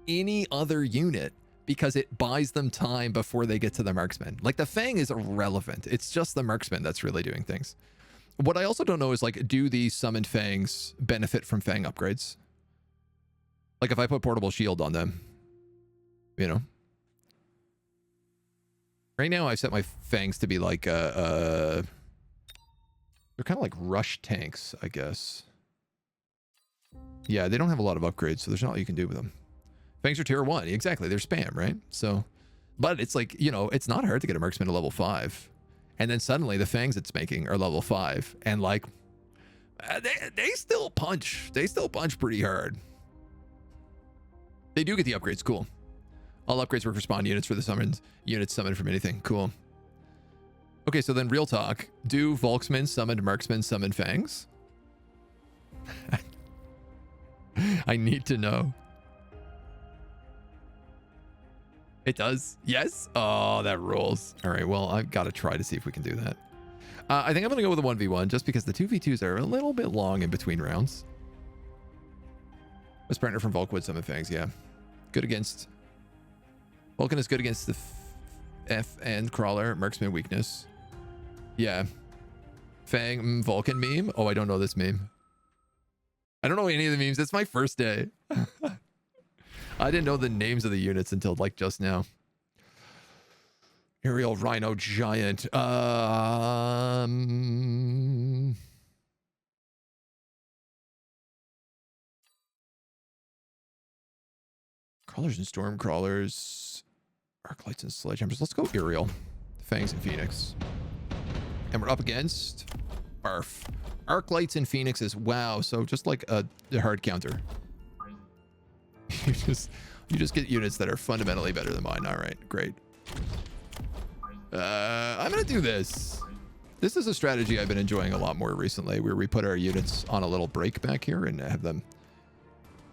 any other unit because it buys them time before they get to the marksman. Like the fang is irrelevant. It's just the marksman that's really doing things. What I also don't know is like, do these summoned fangs benefit from fang upgrades? Like if I put portable shield on them, you know. Right now I've set my fangs to be like they're kind of like rush tanks, I guess. Yeah, they don't have a lot of upgrades, so there's not a lot you can do with them. Fangs are tier 1. Exactly. They're spam, right? So, but it's like, you know, it's not hard to get a marksman to level 5. And then suddenly the fangs it's making are level 5. And like, they still punch. They still punch pretty hard. They do get the upgrades. Cool. All upgrades work for spawn units for the summoned units summoned from anything. Cool. Okay, so then real talk. Do Volksmen summoned marksmen summon fangs? I need to know. It does? Yes? Oh, that rules. All right, well, I've got to try to see if we can do that. I think I'm going to go with a 1v1 just because the 2v2s are a little bit long in between rounds. Best partner from Vulcan would summon fangs, yeah. Good against... Vulcan is good against the F and crawler. Marksman weakness. Yeah. Fang Vulcan meme? Oh, I don't know this meme. I don't know any of the memes. It's my first day. I didn't know the names of the units until like just now. Aerial Rhino Giant. Crawlers and Storm Crawlers. Arclights and Sledgehammers. Let's go Aerial. Fangs and Phoenix. And we're up against Barf. Arclights and Phoenixes. Wow. So just like a hard counter. You just get units that are fundamentally better than mine. All right, great. I'm gonna do this. This is a strategy I've been enjoying a lot more recently, where we put our units on a little break back here and have them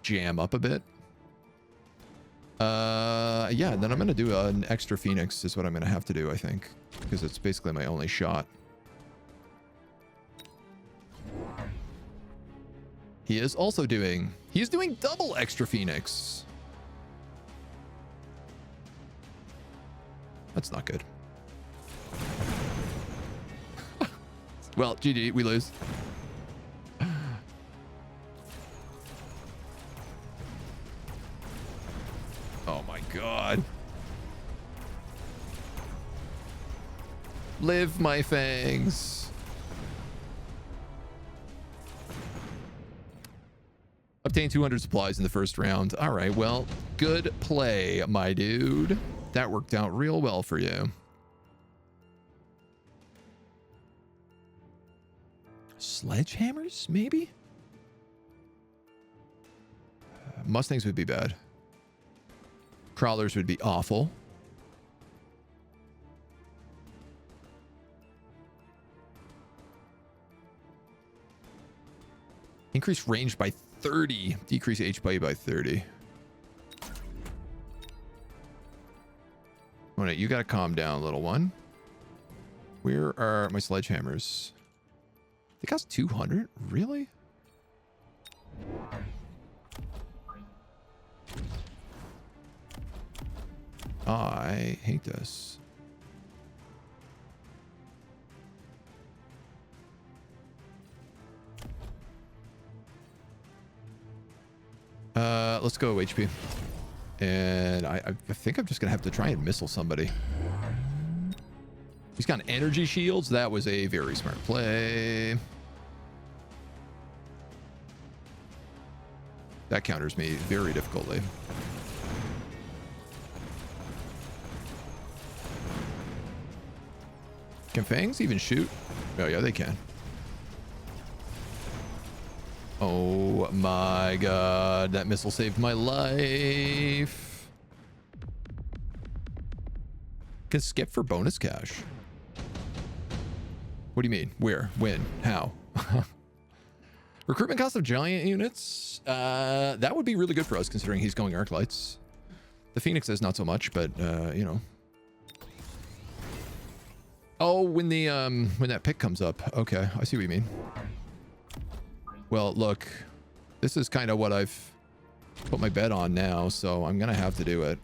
jam up a bit. Yeah, then I'm gonna do an extra Phoenix is what I'm gonna have to do, I think, because it's basically my only shot. He is also doing... He's doing double extra Phoenix. That's not good. Well, GG, we lose. Oh my god. Live my fangs. Obtain 200 supplies in the first round. All right, well, good play, my dude. That worked out real well for you. Sledgehammers, maybe? Mustangs would be bad. Crawlers would be awful. Increase range by 30. Decrease HP by 30. Oh, no, you got to calm down, little one. Where are my sledgehammers? They cost 200? Really? I hate this. Let's go HP. And I think I'm just gonna have to try and missile somebody. He's got energy shields. That was a very smart play. That counters me very difficultly. Can Fangs even shoot? Oh yeah, they can. Oh my god, that missile saved my life. Can skip for bonus cash. What do you mean? Where? When? How? Recruitment cost of giant units. That would be really good for us considering he's going arc lights. The Phoenix is not so much, but you know. Oh, when the when that pick comes up. Okay, I see what you mean. Well, look, this is kind of what I've put my bet on now, so I'm gonna have to do it.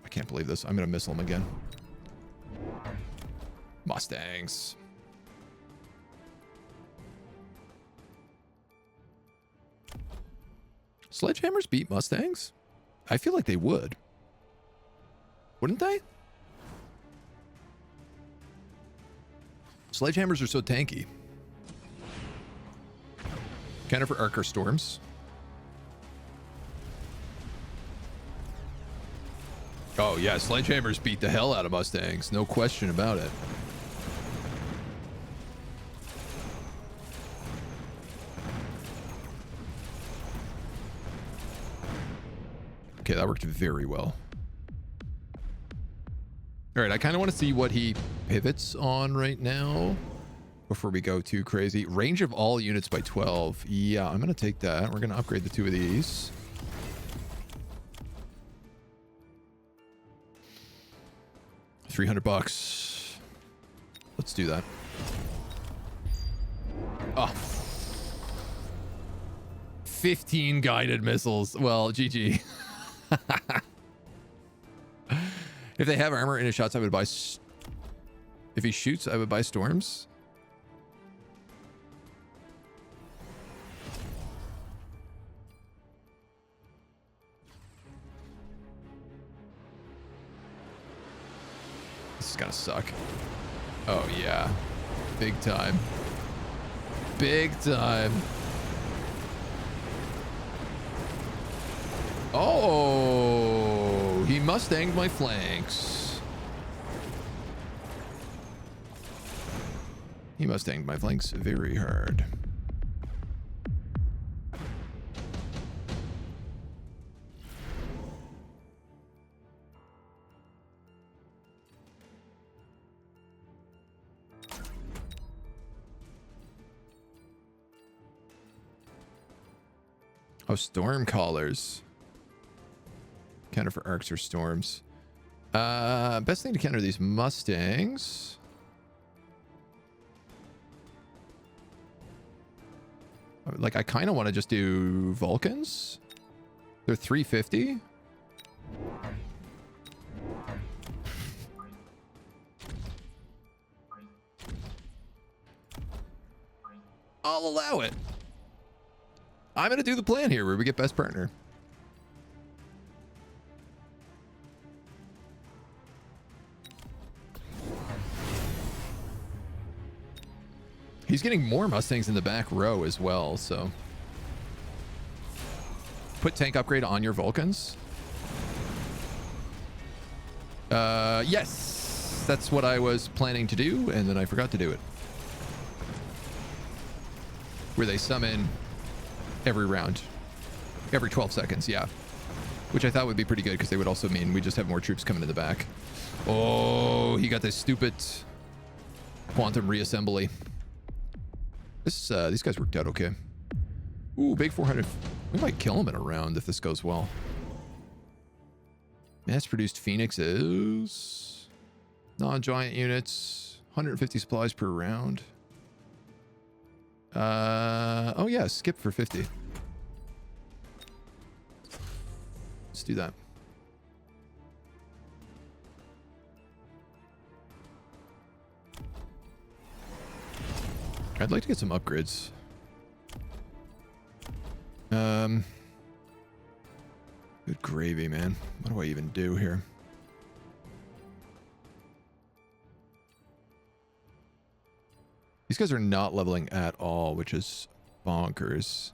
I can't believe this. I'm gonna missile him again. Mustangs. Sledgehammers beat Mustangs? I feel like they would. Wouldn't they? Sledgehammers are so tanky. Counter for arc or storms. Oh yeah, sledgehammers beat the hell out of Mustangs. No question about it. Okay, that worked very well. All right, I kind of want to see what he pivots on right now before we go too crazy. Range of all units by 12. Yeah, I'm going to take that. We're going to upgrade the two of these. $300. Let's do that. Oh. 15 guided missiles. Well, GG. If they have armor in his shots, I would buy... If he shoots, I would buy storms. This is gonna suck. Oh, yeah. Big time. Big time. Oh, he Mustanged my flanks. He Mustanged my flanks very hard. Oh, storm callers. Counter for arcs or storms. Best thing to counter these Mustangs. Like, I kind of want to just do Vulcans. They're 350. I'll allow it. I'm going to do the plan here where we get best partner. He's getting more Mustangs in the back row as well, so. Put tank upgrade on your Vulcans. Yes, that's what I was planning to do, and then I forgot to do it. Where they summon every round. Every 12 seconds, yeah. Which I thought would be pretty good because they would also mean we just have more troops coming in the back. Oh, he got this stupid quantum reassembly. These guys worked out okay. Ooh, big 400. We might kill him in a round if this goes well. Mass-produced phoenixes. Non-giant units. 150 supplies per round. Oh yeah, skip for 50. Let's do that. I'd like to get some upgrades. Good gravy, man. What do I even do here? These guys are not leveling at all, which is bonkers.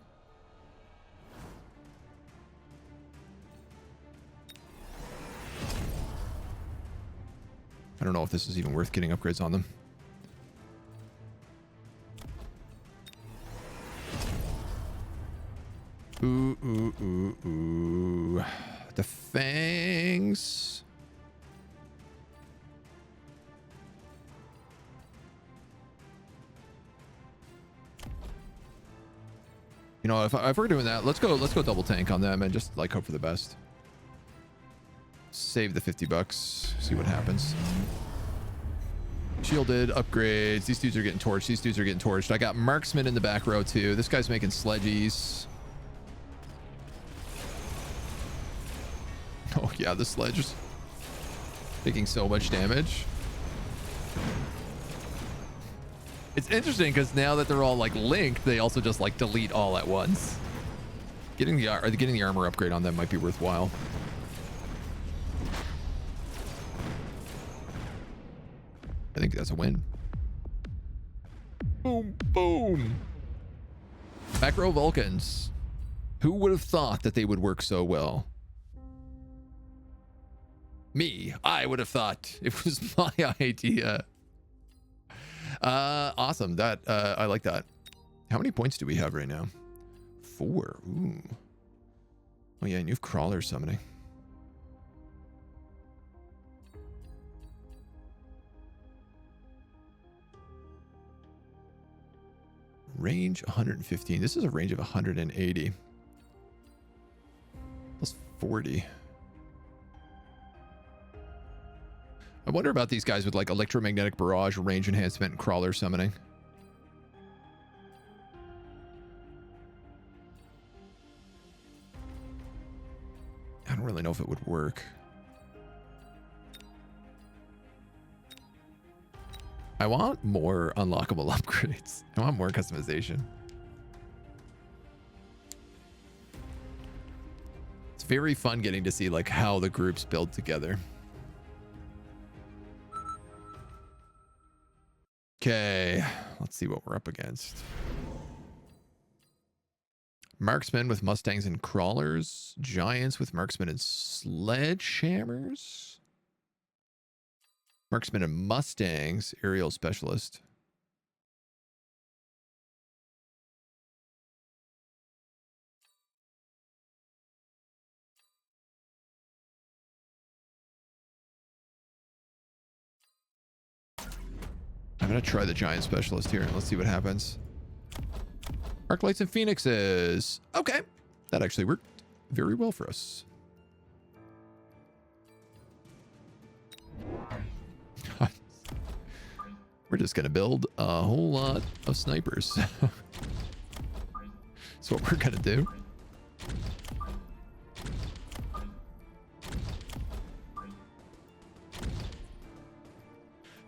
I don't know if this is even worth getting upgrades on them. Ooh, ooh, ooh, ooh. The fangs. You know, if we're doing that, let's go double tank on them and just like hope for the best. Save the $50. See what happens. Shielded upgrades. These dudes are getting torched. These dudes are getting torched. I got marksman in the back row too. This guy's making sledgies. Oh yeah, the sledge is taking so much damage. It's interesting because now that they're all like linked, they also just like delete all at once. Getting the armor upgrade on them might be worthwhile. I think that's a win. Boom, boom. Back row Vulcans. Who would have thought that they would work so well? Me. I would have thought it was my idea. Awesome. That I like that. How many points do we have right now? 4. Ooh. Oh yeah, and you have crawler summoning. Range 115. This is a range of 180. Plus 40. I wonder about these guys with like electromagnetic barrage, range enhancement, and crawler summoning. I don't really know if it would work. I want more unlockable upgrades. I want more customization. It's very fun getting to see like how the groups build together. Okay, let's see what we're up against. Marksmen with Mustangs and crawlers. Giants with marksmen and sledgehammers. Marksmen and Mustangs. Aerial specialist. I'm going to try the giant specialist here. Let's see what happens. Arc lights and phoenixes. Okay. That actually worked very well for us. We're just going to build a whole lot of snipers. That's what we're going to do.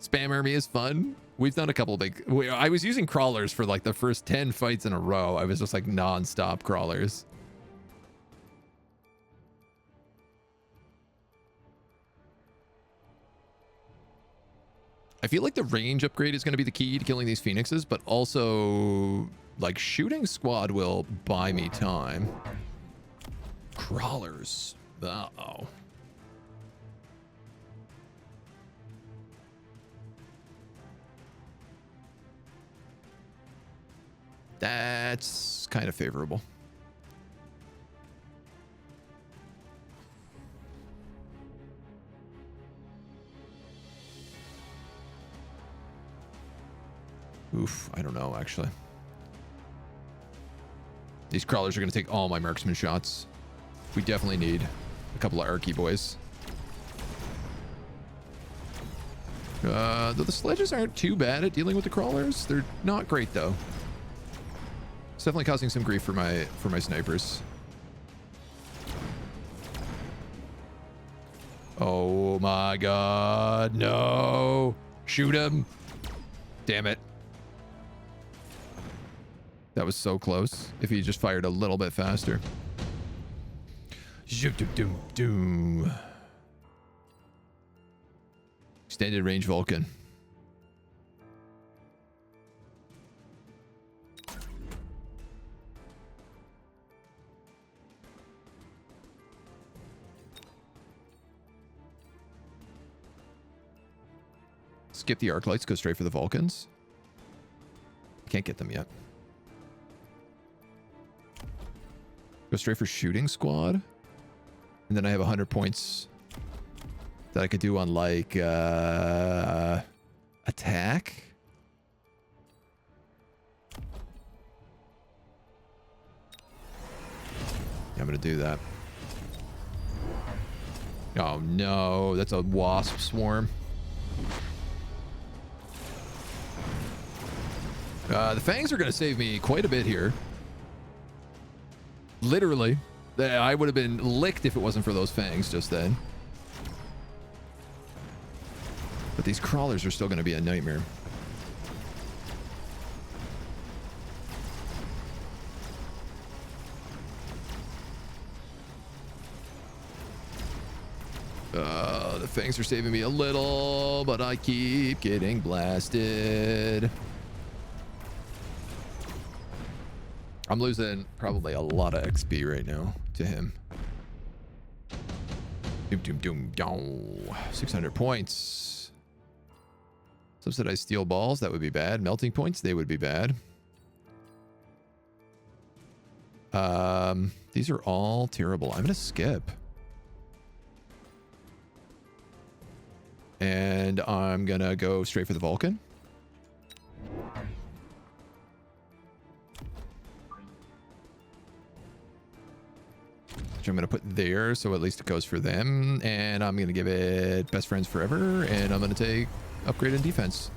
Spam army is fun. We've done a couple of big... I was using crawlers for like the first 10 fights in a row. I was just like non-stop crawlers. I feel like the range upgrade is going to be the key to killing these phoenixes, but also like shooting squad will buy me time. Crawlers. Uh-oh. That's kind of favorable. Oof, I don't know, actually. These crawlers are going to take all my marksman shots. We definitely need a couple of Arky boys. Though the sledges aren't too bad at dealing with the crawlers. They're not great, though. It's definitely causing some grief for my snipers. Oh my god, no! Shoot him! Damn it. That was so close. If he just fired a little bit faster. Zoom. Extended range Vulcan. Skip the arc lights, go straight for the Vulcans. Can't get them yet. Go straight for shooting squad. And then I have 100 points that I could do on like attack. Yeah, I'm gonna do that. Oh no, that's a Wasp swarm. The Fangs are gonna save me quite a bit here. Literally. I would have been licked if it wasn't for those Fangs just then. But these crawlers are still going to be a nightmare. The Fangs are saving me a little, but I keep getting blasted. I'm losing probably a lot of XP right now to him. Doom. 600 points. Subsidized steel balls, that would be bad. Melting points, they would be bad. These are all terrible. I'm gonna skip. And I'm gonna go straight for the Vulcan. Which I'm gonna put there, so at least it goes for them. And I'm gonna give it best friends forever, and I'm gonna take upgrade in defense.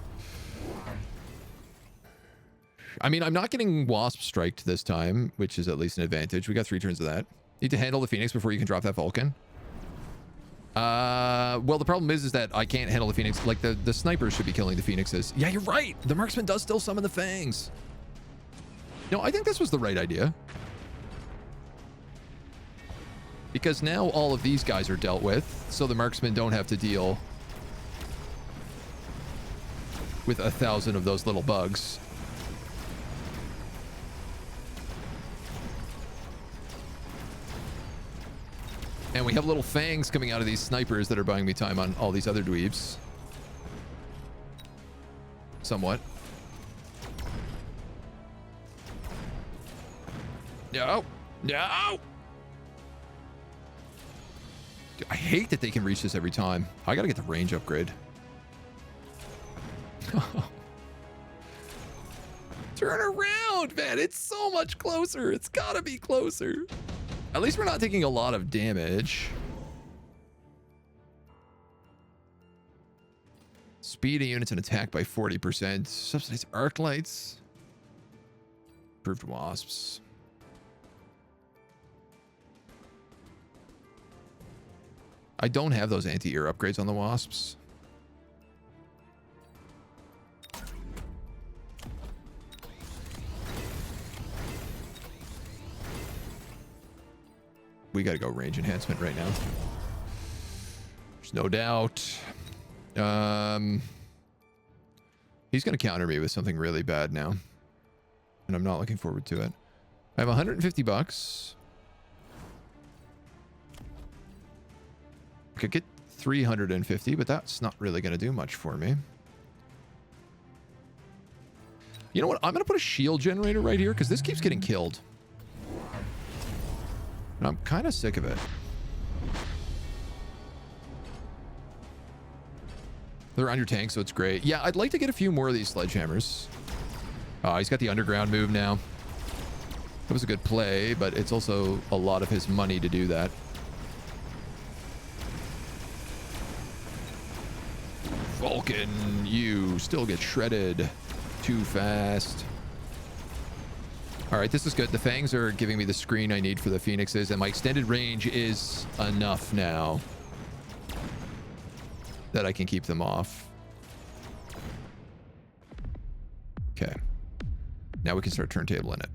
I mean, I'm not getting Wasp striked this time, which is at least an advantage. We got 3 turns of that. Need to handle the Phoenix before you can drop that Vulcan. Well, the problem is that I can't handle the Phoenix. Like, the snipers should be killing the Phoenixes. Yeah, you're right. The marksman does still summon the Fangs. No, I think this was the right idea. Because now all of these guys are dealt with, so the marksmen don't have to deal with 1,000 of those little bugs. And we have little Fangs coming out of these snipers that are buying me time on all these other dweebs. Somewhat. No! No! I hate that they can reach this every time. I gotta get the range upgrade. Turn around, man. It's so much closer. It's gotta be closer. At least we're not taking a lot of damage. Speed of units and attack by 40%. Subsidized arc lights. Improved wasps. I don't have those anti-air upgrades on the wasps. We gotta go range enhancement right now. There's no doubt. He's gonna counter me with something really bad now. And I'm not looking forward to it. I have 150 bucks. I could get 350, but that's not really gonna do much for me. You know what? I'm gonna put a shield generator right here because this keeps getting killed. And I'm kind of sick of it. They're on your tank, so it's great. Yeah, I'd like to get a few more of these sledgehammers. He's got the underground move now. That was a good play, but it's also a lot of his money to do that. Vulcan, you still get shredded too fast. All right, this is good. The fangs are giving me the screen I need for the phoenixes, and my extended range is enough now that I can keep them off. Okay. Now we can start turntabling it.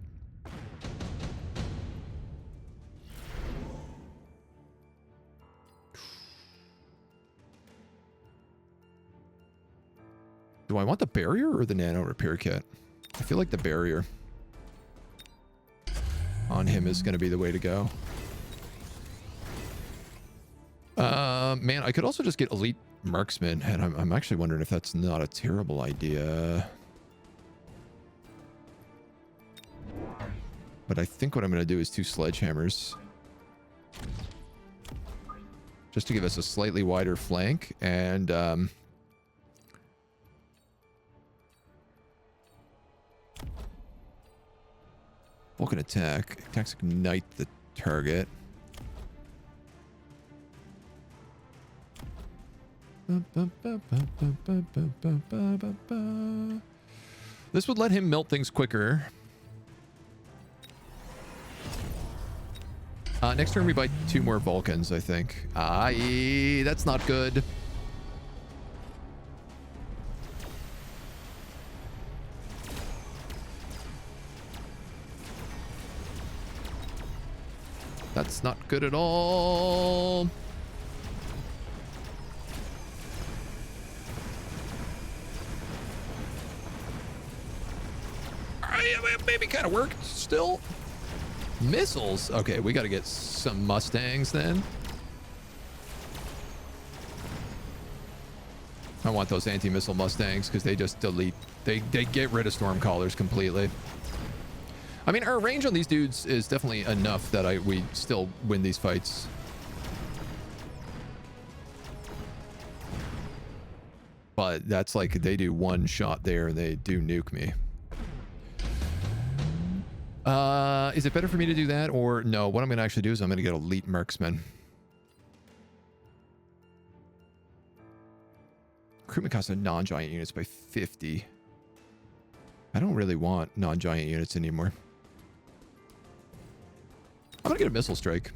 Do I want the barrier or the nano repair kit? I feel like the barrier on him is going to be the way to go. Man, I could also just get elite marksman, and I'm actually wondering if that's not a terrible idea. But I think what I'm going to do is 2 sledgehammers. Just to give us a slightly wider flank, and Vulcan attack. Attacks ignite the target. This would let him melt things quicker. Next turn we buy 2 more Vulcans, I think. Aye, that's not good. That's not good at all. Maybe kind of worked still. Missiles. Okay, we got to get some Mustangs then. I want those anti-missile Mustangs because they just delete. They get rid of Stormcallers completely. I mean, our range on these dudes is definitely enough that we still win these fights. But that's like they do 1 shot there and they do nuke me. Is it better for me to do that or no? What I'm going to actually do is I'm going to get elite marksman. Recruitment cost of non-giant units by 50. I don't really want non-giant units anymore. I'm going to get a missile strike.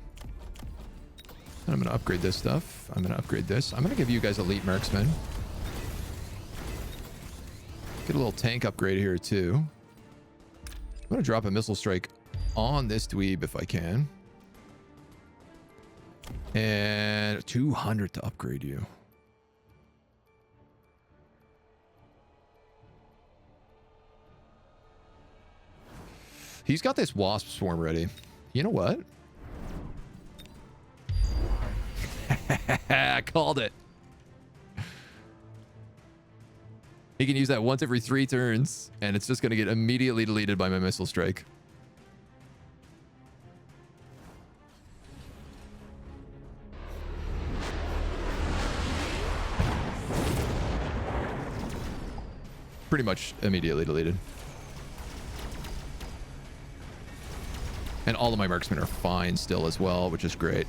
And I'm going to upgrade this stuff. I'm going to upgrade this. I'm going to give you guys elite marksman. Get a little tank upgrade here too. I'm going to drop a missile strike on this dweeb if I can. And 200 to upgrade you. He's got this Wasp swarm ready. You know what? I called it. He can use that once every 3 turns, and it's just going to get immediately deleted by my missile strike. Pretty much immediately deleted. And all of my marksmen are fine still as well, which is great.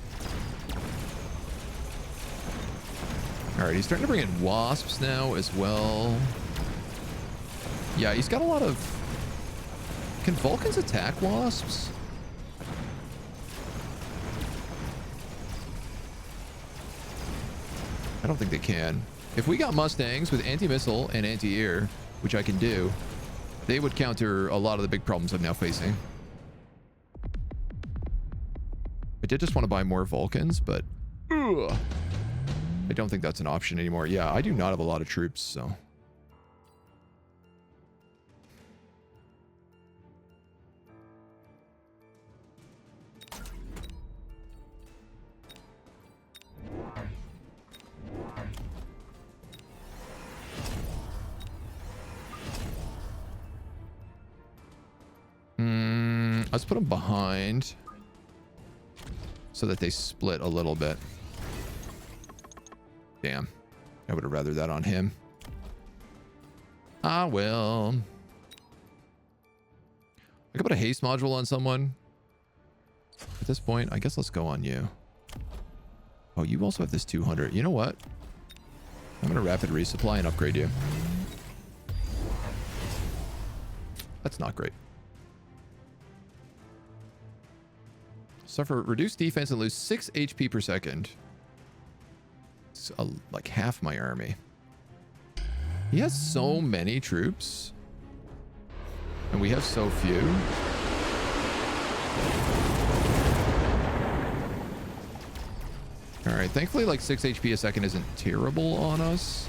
All right, he's starting to bring in wasps now as well. Yeah, he's got a lot of... Can Vulcans attack wasps? I don't think they can. If we got Mustangs with anti-missile and anti-air, which I can do, they would counter a lot of the big problems I'm now facing. I did just want to buy more Vulcans, but I don't think that's an option anymore. Yeah, I do not have a lot of troops, so... Let's put them behind so that they split a little bit. Damn. I would have rather that on him. Ah, well. could put a haste module on someone. At this point, I guess let's go on you. Oh, you also have this 200. You know what? I'm going to rapid resupply and upgrade you. That's not great. Suffer reduced defense and lose 6 HP per second. It's like half my army. He has so many troops. And we have so few. Alright, thankfully like 6 HP a second isn't terrible on us.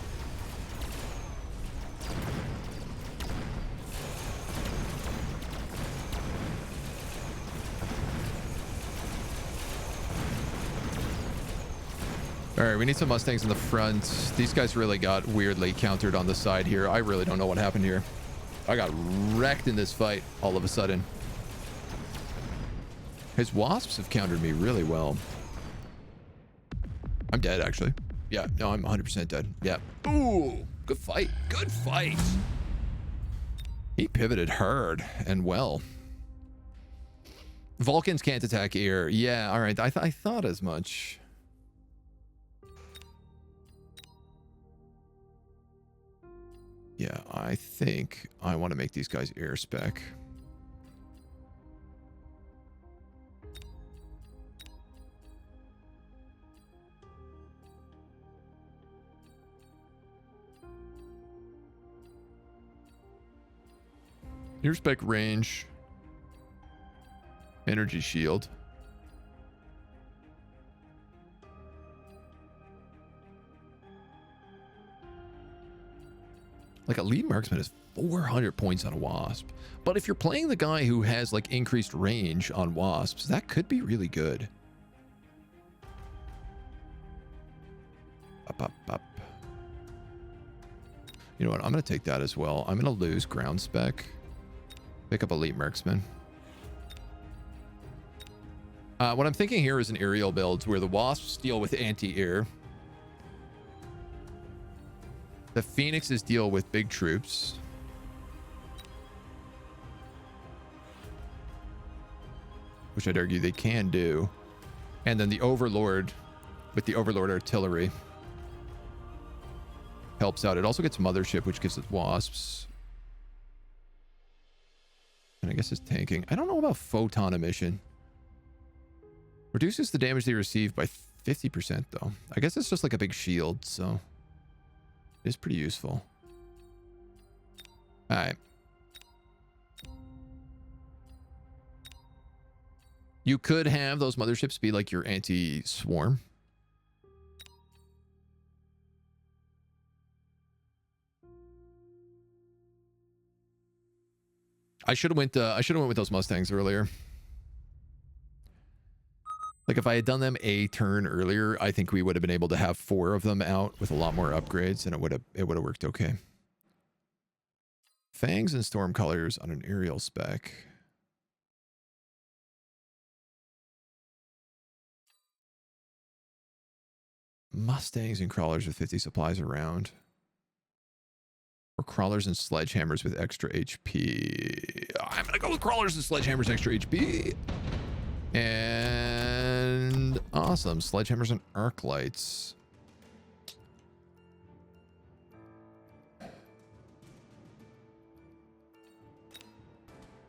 Alright, we need some Mustangs in the front. These guys really got weirdly countered on the side here. I really don't know what happened here. I got wrecked in this fight all of a sudden. His Wasps have countered me really well. I'm dead, actually. Yeah, no, I'm 100% dead. Yeah. Ooh, good fight. Good fight. He pivoted hard and well. Vulcans can't attack air. Yeah, all right. I thought as much. Yeah, I think I want to make these guys air spec. Air spec range. Energy shield. Like a lead marksman is 400 points on a Wasp. But if you're playing the guy who has like increased range on Wasps, that could be really good. Up. You know what? I'm going to take that as well. I'm going to lose ground spec. Pick up elite marksman. What I'm thinking here is an aerial build where the Wasps deal with anti-air. The Phoenixes deal with big troops. Which I'd argue they can do. And then the Overlord with the Overlord artillery helps out. It also gets Mothership, which gives it Wasps. And I guess it's tanking. I don't know about photon emission. Reduces the damage they receive by 50% though. I guess it's just like a big shield, so it is pretty useful. Alright. You could have those motherships be like your anti-swarm. I should have went with those Mustangs earlier. Like if I had done them a turn earlier, I think we would have been able to have 4 of them out with a lot more upgrades, and it would have worked okay. Fangs and storm colors on an aerial spec. Mustangs and crawlers with 50 supplies around. Or crawlers and sledgehammers with extra HP. I'm gonna go with crawlers and sledgehammers extra HP. And awesome, sledgehammers and arc lights.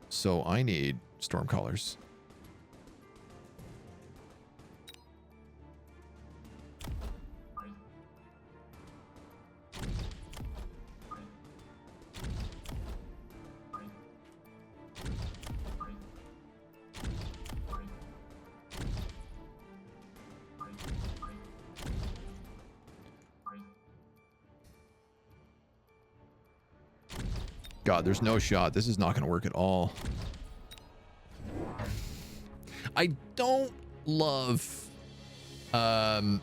So I need storm collars. God, there's no shot. This is not going to work at all. I don't love the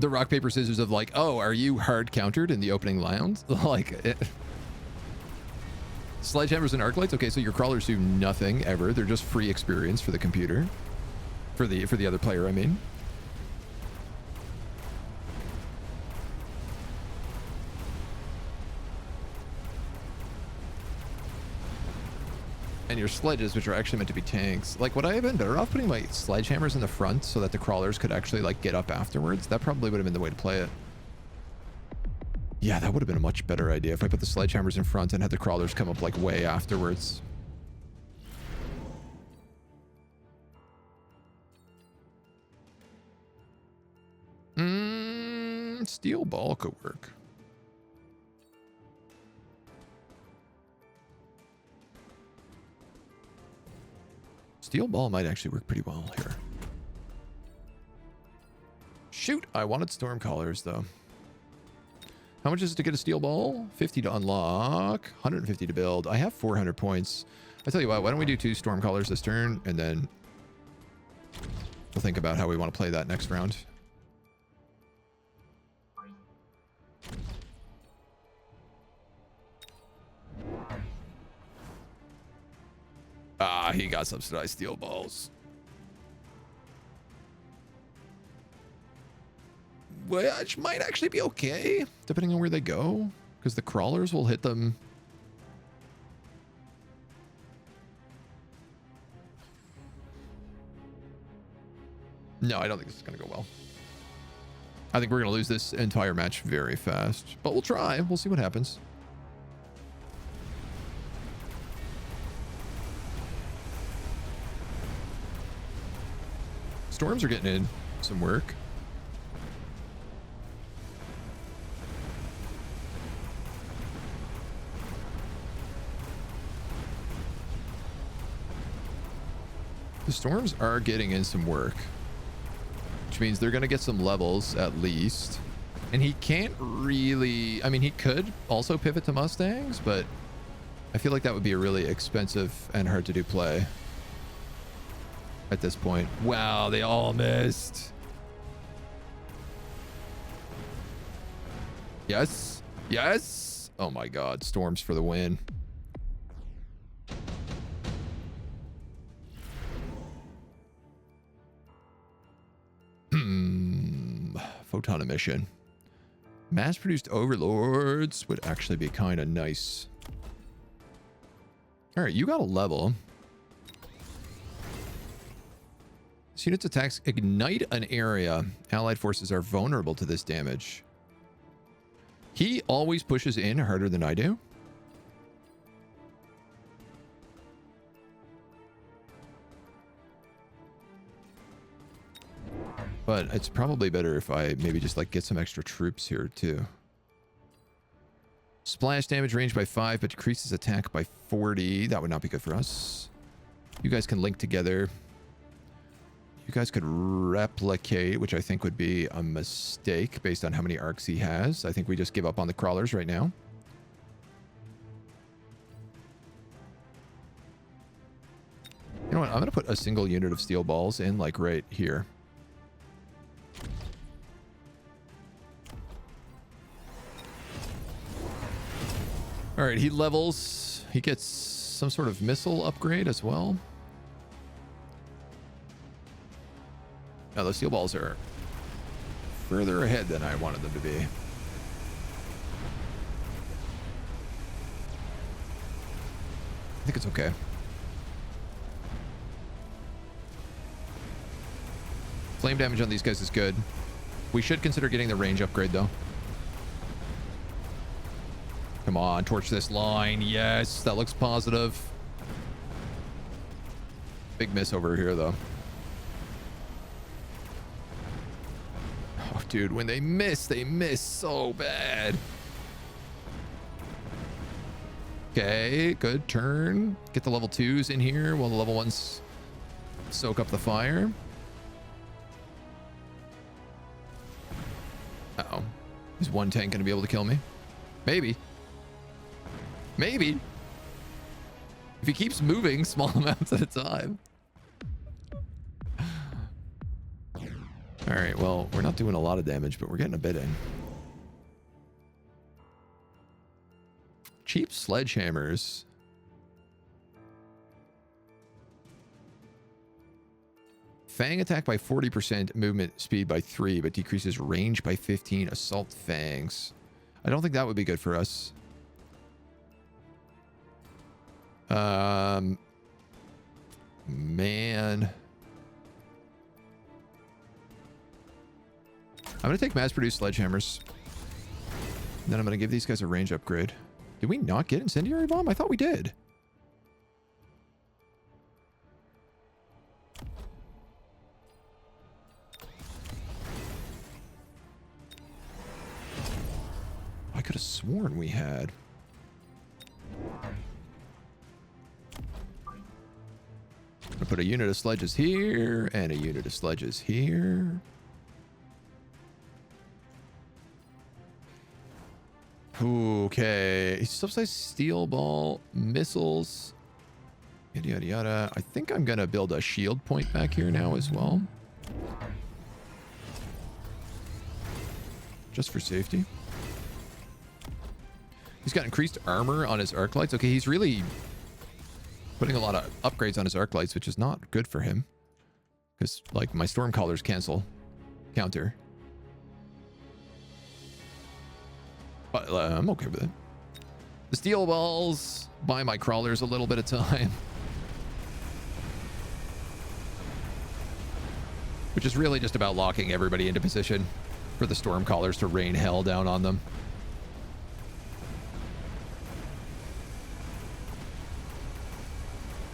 rock, paper, scissors of like, oh, are you hard countered in the opening round? Like, sledgehammers and arc lights. Okay, so your crawlers do nothing ever. They're just free experience for the computer. For the other player, I mean. your sledges, which are actually meant to be tanks. Like, would I have been better off putting my sledgehammers in the front so that the crawlers could actually, like, get up afterwards? That probably would have been the way to play it. Yeah, that would have been a much better idea if I put the sledgehammers in front and had the crawlers come up, like, way afterwards. Steel ball could work. Steel ball might actually work pretty well here. Shoot, I wanted storm collars though. How much is it to get a steel ball? 50 to unlock, 150 to build. I have 400 points. I tell you what, why don't we do 2 storm collars this turn, and then we'll think about how we want to play that next round. Ah, he got subsidized steel balls. Which might actually be okay, depending on where they go, because the crawlers will hit them. No, I don't think this is going to go well. I think we're going to lose this entire match very fast, but we'll try. We'll see what happens. Storms are getting in some work. The storms are getting in some work, which means they're going to get some levels at least. And he can't really, I mean, he could also pivot to Mustangs, but I feel like that would be a really expensive and hard to do play at this point. Wow, they all missed. Yes. Yes. Oh my God. Storms for the win. Photon emission. Mass-produced overlords would actually be kind of nice. All right, you got a level. This unit's attacks ignite an area. Allied forces are vulnerable to this damage. He always pushes in harder than I do. But it's probably better if I maybe just like get some extra troops here too. Splash damage range by 5, but decreases attack by 40. That would not be good for us. You guys can link together. You guys could replicate, which I think would be a mistake based on how many arcs he has. I think we just give up on the crawlers right now. You know what? I'm going to put a single unit of steel balls in like right here. All right, he levels. He gets some sort of missile upgrade as well. Now, those steel balls are further ahead than I wanted them to be. I think it's okay. Flame damage on these guys is good. We should consider getting the range upgrade, though. Come on, torch this line. Yes, that looks positive. Big miss over here, though. Oh, dude, when they miss so bad. Okay, good turn. Get the level 2s in here while the level 1s soak up the fire. Uh-oh. Is one tank going to be able to kill me? Maybe. Maybe. If he keeps moving small amounts at a time. All right, well, we're not doing a lot of damage, but we're getting a bit in. Cheap sledgehammers. Fang attack by 40%, movement speed by 3, but decreases range by 15. Assault fangs. I don't think that would be good for us. Man. I'm going to take mass-produced sledgehammers. Then I'm going to give these guys a range upgrade. Did we not get incendiary bomb? I thought we did. I could have sworn we had. I'll put a unit of sledges here and a unit of sledges here. Okay. Subsidized steel ball, missiles, yada yada yada. I think I'm gonna build a shield point back here now as well. Just for safety. He's got increased armor on his arc lights. Okay, he's really putting a lot of upgrades on his arc lights, which is not good for him. Because, like, my storm collars counter. But I'm okay with it. The steel balls buy my crawlers a little bit of time. Which is really just about locking everybody into position for the storm collars to rain hell down on them.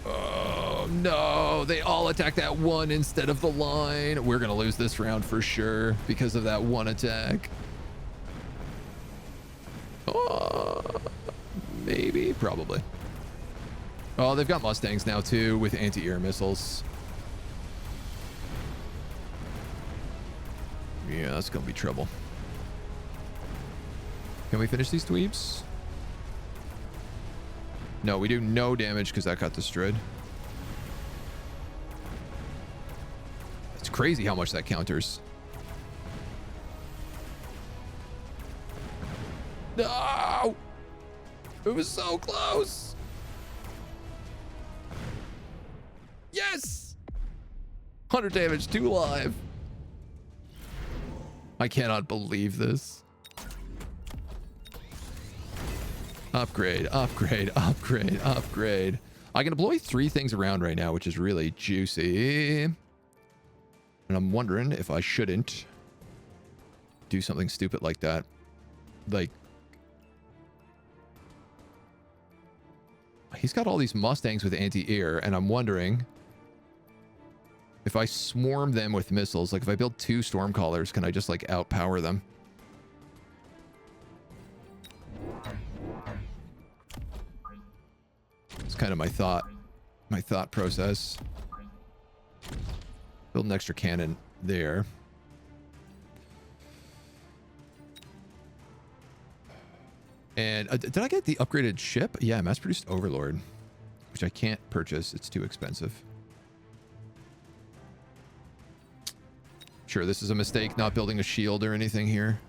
Oh no, they all attack that one instead of the line. We're gonna lose this round for sure because of that one attack. Oh, maybe, probably. Oh, they've got Mustangs now too with anti-air missiles. Yeah, that's gonna be trouble. Can we finish these dweebs? No, we do no damage because that got destroyed. It's crazy how much that counters. No! It was so close! Yes! 100 damage, 2 alive. I cannot believe this. Upgrade, upgrade, upgrade, upgrade. I can deploy 3 things around right now, which is really juicy. And I'm wondering if I shouldn't do something stupid like that. Like, he's got all these Mustangs with anti-air, and I'm wondering if I swarm them with missiles, like if I build 2 Stormcallers, can I just like outpower them? It's kind of my thought process. Build an extra cannon there. And did I get the upgraded ship? Yeah, mass-produced Overlord, which I can't purchase. It's too expensive. Sure, this is a mistake not building a shield or anything here.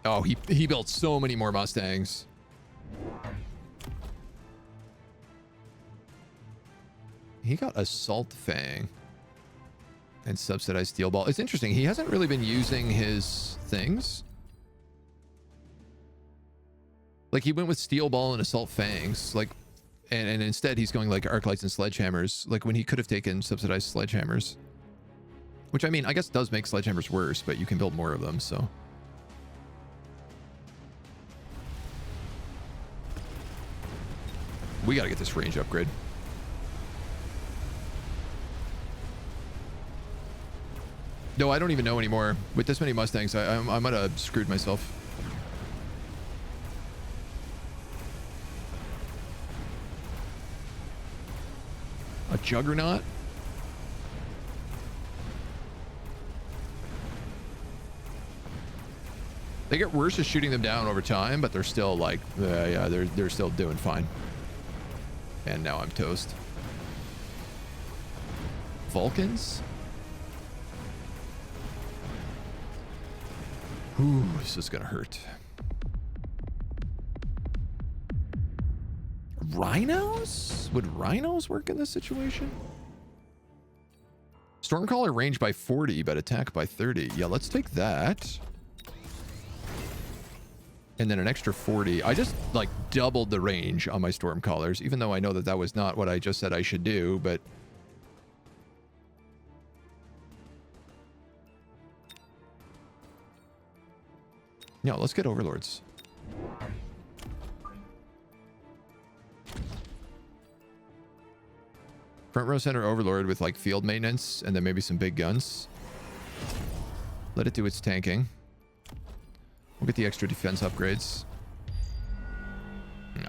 Oh, he built so many more Mustangs. He got Assault Fang and subsidized Steel Ball. It's interesting. He hasn't really been using his things. Like, he went with Steel Ball and Assault Fangs. Like, and instead he's going like Arc Lights and Sledgehammers. Like, when he could have taken subsidized Sledgehammers. Which, I mean, I guess does make Sledgehammers worse, but you can build more of them, so. We gotta get this range upgrade. No, I don't even know anymore. With this many Mustangs, I might have screwed myself. A Juggernaut? They get worse at shooting them down over time, but they're still like, yeah, they're still doing fine. And now I'm toast. Vulcans? Ooh, this is gonna hurt. Rhinos? Would rhinos work in this situation? Stormcaller range by 40, but attack by 30. Yeah, let's take that. and then an extra 40. I just like doubled the range on my Stormcallers, even though I know that that was not what I just said I should do, but no, let's get Overlords. Front row center Overlord with like field maintenance and then maybe some big guns. Let it do its tanking. We'll get the extra defense upgrades.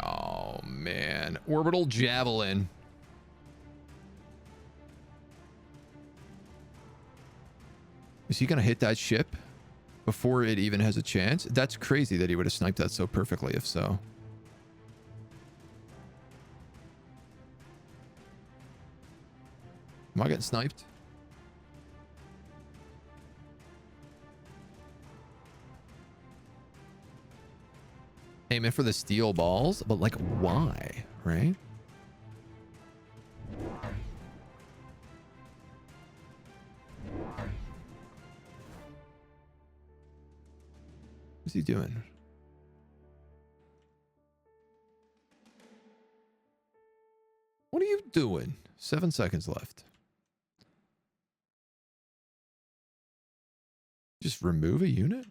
Oh, man. Orbital Javelin. Is he going to hit that ship before it even has a chance? That's crazy that he would have sniped that so perfectly, if so. Am I getting sniped? Aiming for the steel balls, but like, why, right? What's he doing? What are you doing? 7 seconds left. Just remove a unit?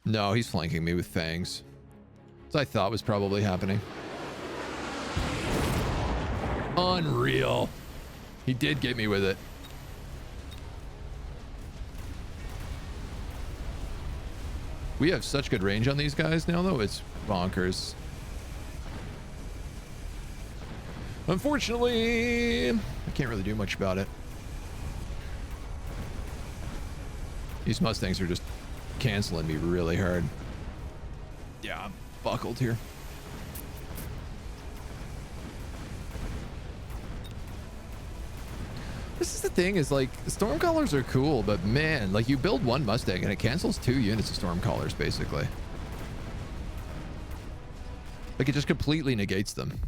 No, he's flanking me with fangs. As I thought was probably happening. Unreal. He did get me with it. We have such good range on these guys now, though. It's bonkers. Unfortunately, I can't really do much about it. These Mustangs are just canceling me really hard. Yeah, I'm buckled here. This is the thing, is like, Stormcallers are cool, but man, like you build one Mustang and it cancels 2 units of Stormcallers, basically. Like it just completely negates them.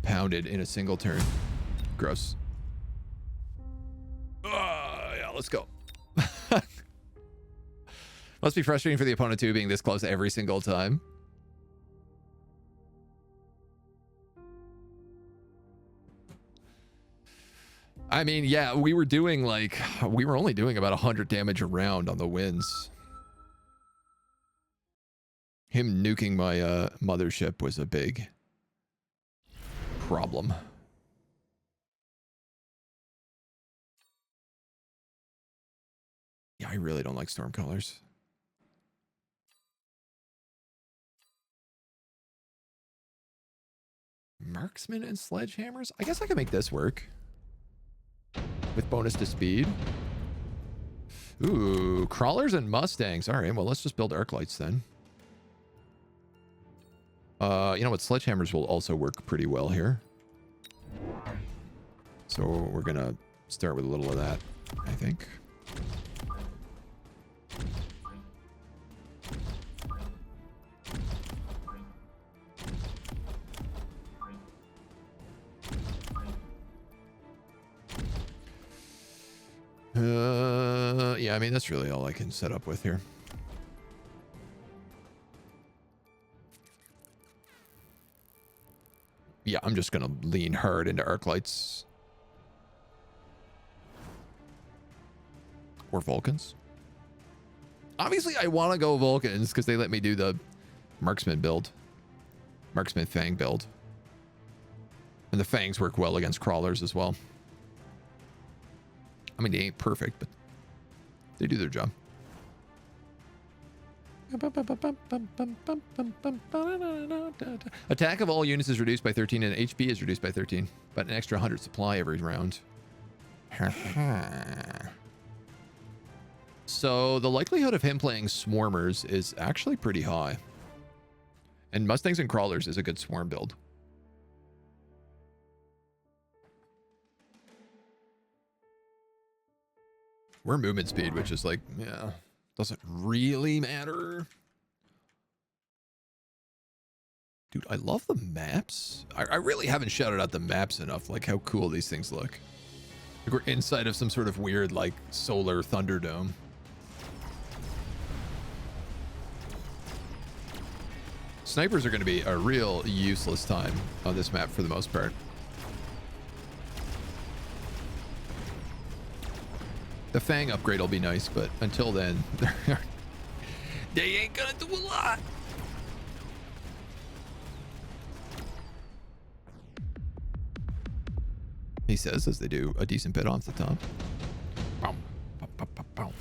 Pounded in a single turn. Gross. Yeah, let's go. Must be frustrating for the opponent too, being this close every single time. I mean, yeah, we were only doing about 100 damage a round on the wins. Him nuking my mothership was a big problem. Yeah, I really don't like Stormcallers. Marksman and sledgehammers? I guess I can make this work. With bonus to speed. Ooh, crawlers and Mustangs. All right, well, let's just build arc lights then. You know what? Sledgehammers will also work pretty well here. So we're going to start with a little of that, I think. Yeah, I mean, that's really all I can set up with here. Yeah, I'm just gonna lean hard into arc lights. Or Vulcans. Obviously, I want to go Vulcans because they let me do the marksman build. Marksman fang build. And the fangs work well against crawlers as well. I mean, they ain't perfect, but they do their job. Attack of all units is reduced by 13 and HP is reduced by 13, but an extra 100 supply every round. So the likelihood of him playing Swarmers is actually pretty high. And Mustangs and Crawlers is a good swarm build. We're movement speed, which is like, yeah, doesn't really matter. Dude, I love the maps. I really haven't shouted out the maps enough, like how cool these things look. Like we're inside of some sort of weird, like, solar Thunderdome. Snipers are going to be a real useless time on this map for the most part. The Fang upgrade will be nice, but until then, they ain't gonna do a lot. He says as they do a decent bit off the top. Bow, bow, bow, bow, bow.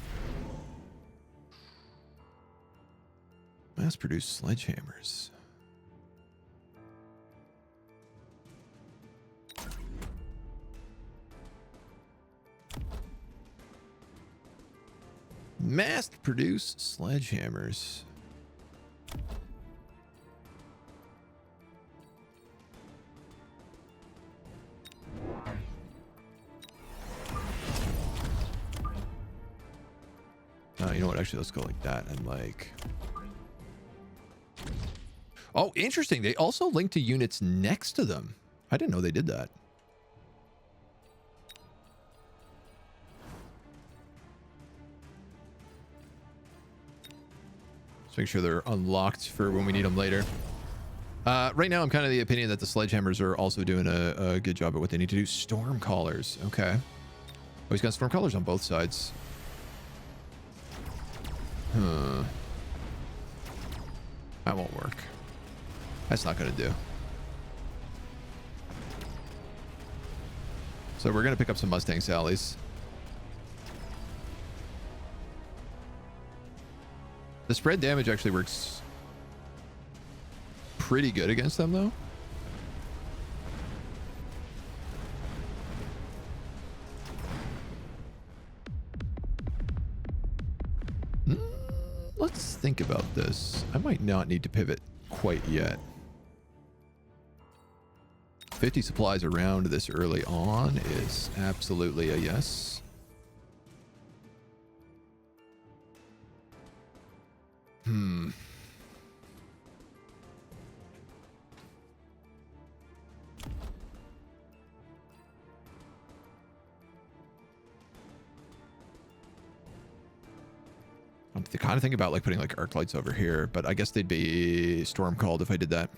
Mass-produced sledgehammers. Mass-produced sledgehammers. You know what? Actually, let's go like that and like... Oh, interesting. They also link to units next to them. I didn't know they did that. Let's make sure they're unlocked for when we need them later. Right now, I'm kind of the opinion that the sledgehammers are also doing a good job at what they need to do. Storm callers. Okay. Oh, he's got storm callers on both sides. Huh. That won't work. That's not going to do. So we're going to pick up some Mustang Sallies. The spread damage actually works pretty good against them, though. Let's think about this. I might not need to pivot quite yet. 50 supplies around this early on is absolutely a yes. I'm kind of thinking about like putting like arc lights over here, but I guess they'd be storm called if I did that.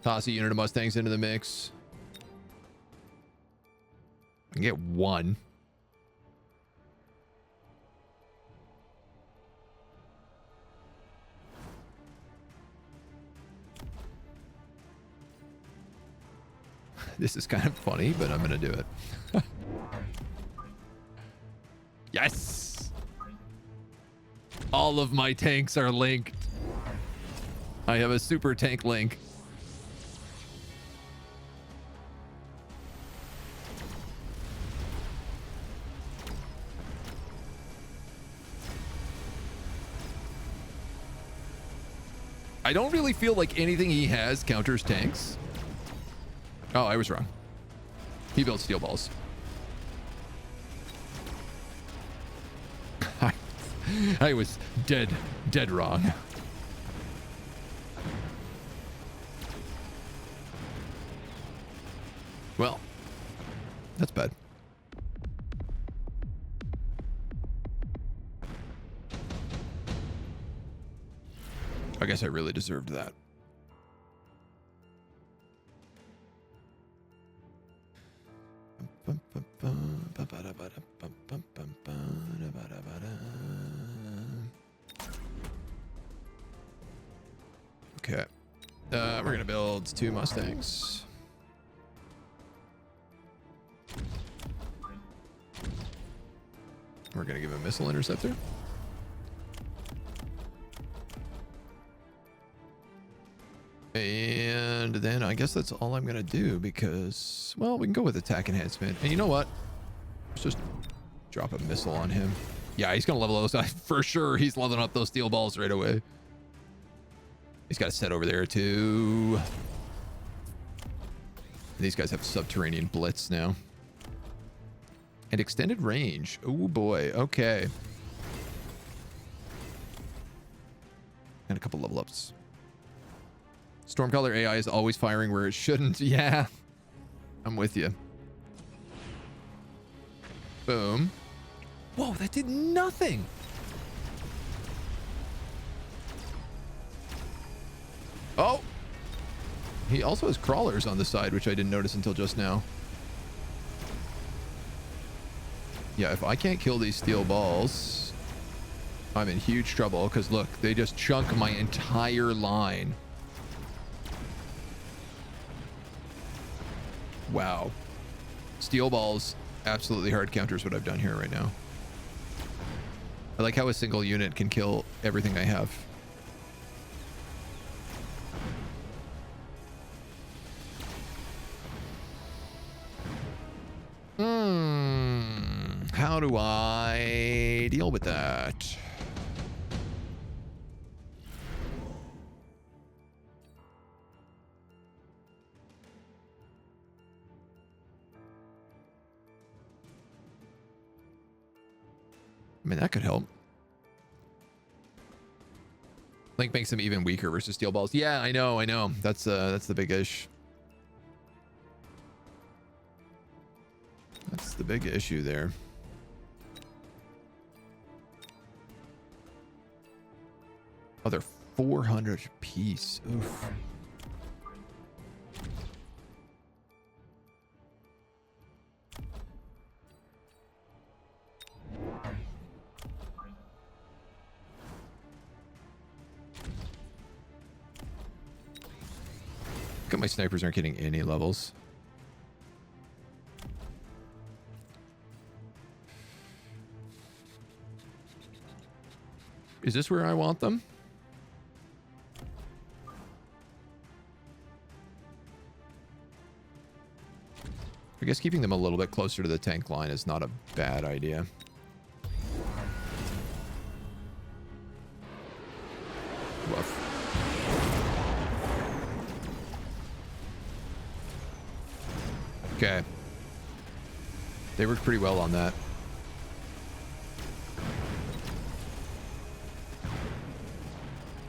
Toss a unit of Mustangs into the mix. I can get one. This is kind of funny, but I'm going to do it. Yes! All of my tanks are linked. I have a super tank link. I don't really feel like anything he has counters tanks. Oh, I was wrong. He built steel balls. I was dead wrong. Well, that's bad. I guess I really deserved that. Okay. We're going to build 2 Mustangs. We're going to give a missile interceptor. And then I guess that's all I'm going to do because, well, we can go with attack enhancement. And you know what? Let's just drop a missile on him. Yeah, he's going to level those. For sure, he's leveling up those steel balls right away. He's got a set over there, too. These guys have subterranean blitz now. And extended range. Oh, boy. Okay. And a couple level ups. Stormcaller AI is always firing where it shouldn't. Yeah. I'm with you. Boom. Whoa, that did nothing. Oh! He also has crawlers on the side, which I didn't notice until just now. Yeah, if I can't kill these steel balls, I'm in huge trouble, because look, they just chunk my entire line. Wow. Steel balls absolutely hard counters what I've done here right now. I like how a single unit can kill everything I have. How do I deal with that? I mean, that could help. Link makes them even weaker versus steel balls. Yeah, I know. That's the big issue. That's the big issue there. Oh, they're 400 apiece. Oof. Look at my snipers aren't getting any levels. Is this where I want them? I guess keeping them a little bit closer to the tank line is not a bad idea. Woof. Okay. They worked pretty well on that.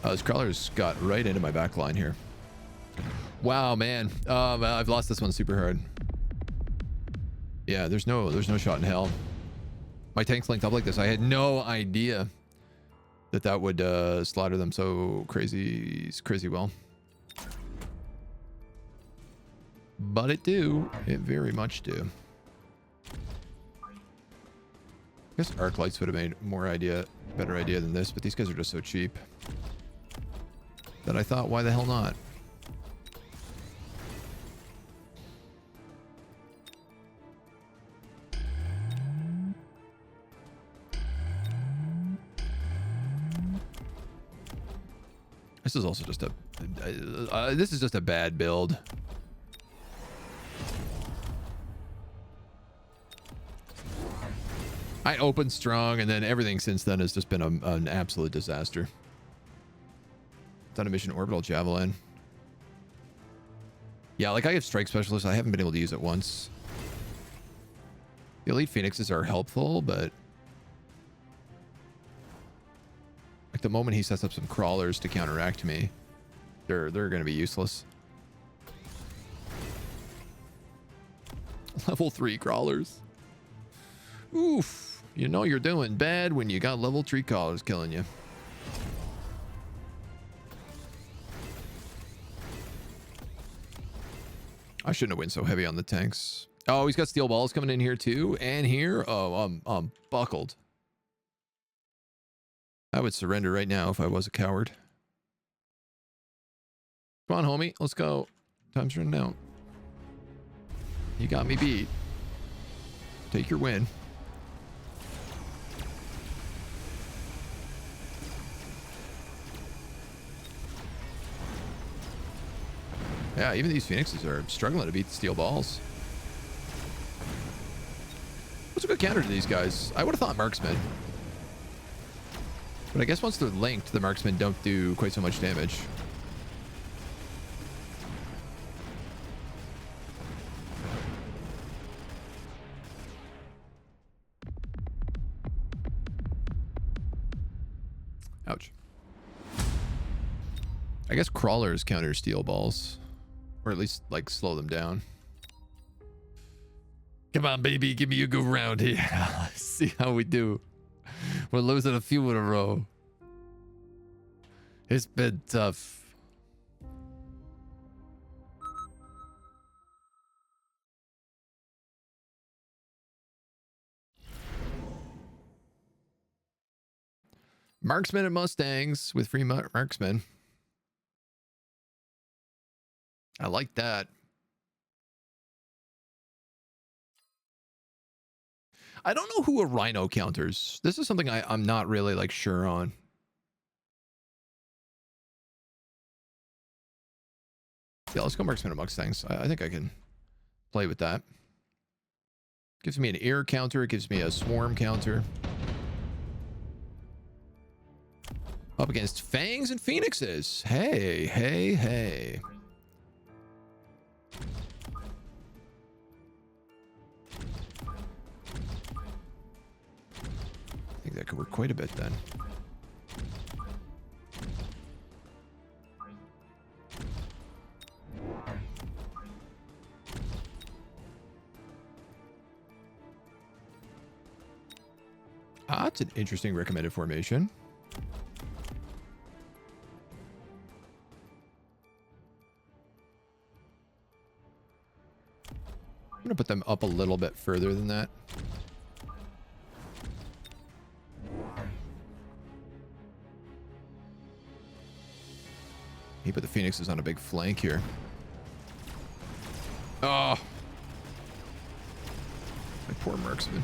Those crawlers got right into my back line here. Wow, man. I've lost this one super hard. Yeah, there's no shot in hell. My tank's linked up like this. I had no idea that would slaughter them so crazy well. But it do. It very much do. I guess arc lights would have made better idea than this, but these guys are just so cheap that I thought, why the hell not? This is also just this is just a bad build. I opened strong, and then everything since then has just been an absolute disaster. Done a mission orbital javelin. Yeah, like I have strike specialist. I haven't been able to use it once. The elite phoenixes are helpful, but like the moment he sets up some crawlers to counteract me, they're going to be useless. Level 3 crawlers. Oof. You know you're doing bad when you got level 3 crawlers killing you. I shouldn't have went so heavy on the tanks. Oh, he's got steel balls coming in here too. And here. Oh, I'm buckled. I would surrender right now if I was a coward. Come on, homie. Let's go. Time's running out. You got me beat. Take your win. Yeah, even these phoenixes are struggling to beat the steel balls. What's a good counter to these guys? I would have thought marksmen. But I guess once they're linked, the marksmen don't do quite so much damage. Ouch. I guess crawlers counter steel balls. Or at least, like, slow them down. Come on, baby. Give me a go round here. Let's see how we do. We're losing a few in a row. It's been tough. Marksmen and Mustangs with free marksmen. I like that. I don't know who a rhino counters. This is something I'm not really like sure on. Yeah, let's go marksman and Mustangs. I think I can play with that. Gives me an air counter. It gives me a swarm counter. Up against Fangs and Phoenixes. Hey, hey, hey. I think that could work quite a bit then. Ah, that's an interesting recommended formation. I'm going to put them up a little bit further than that. He put the Phoenixes on a big flank here. Oh. My poor marksman.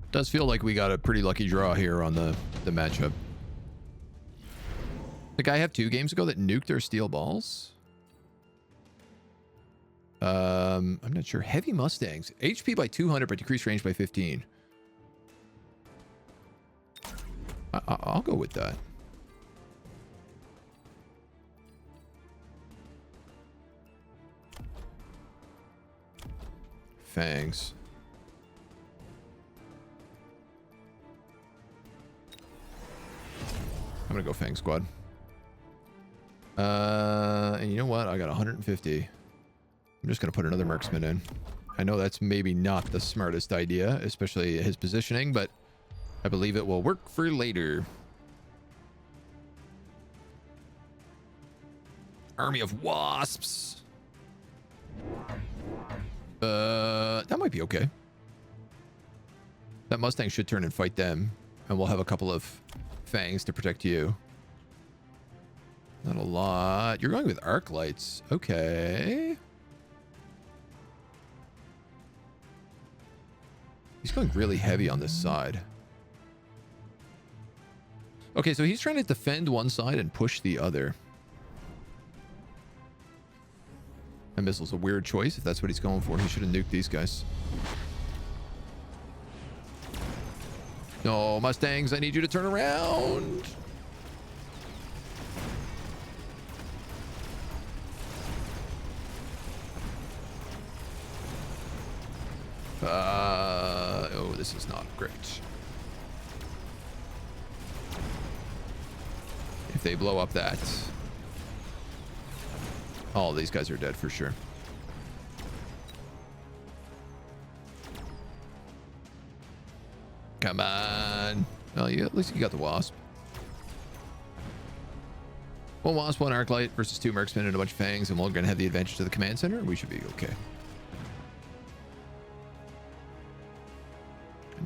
Does feel like we got a pretty lucky draw here on the matchup. The guy have 2 games ago that nuked their steel balls. I'm not sure. Heavy Mustangs. HP by 200, but decreased range by 15. I'll go with that. Fangs. I'm gonna go Fang Squad. And you know what? I got 150. I'm just gonna put another marksman in. I know that's maybe not the smartest idea, especially his positioning, but I believe it will work for later. Army of Wasps. That might be okay. That Mustang should turn and fight them, and we'll have a couple of Fangs to protect you. Not a lot. You're going with arc lights. Okay. He's going really heavy on this side. Okay, so he's trying to defend one side and push the other. That missile's a weird choice if that's what he's going for. He should have nuked these guys. No, Mustangs, I need you to turn around. Oh, this is not great. If they blow up that, all these guys are dead for sure. Come on. Well, yeah, at least you got the Wasp. 1 Wasp, 1 Arc Light versus 2 Marksmen and a bunch of Fangs, and we're going to have the advantage to the command center. We should be okay.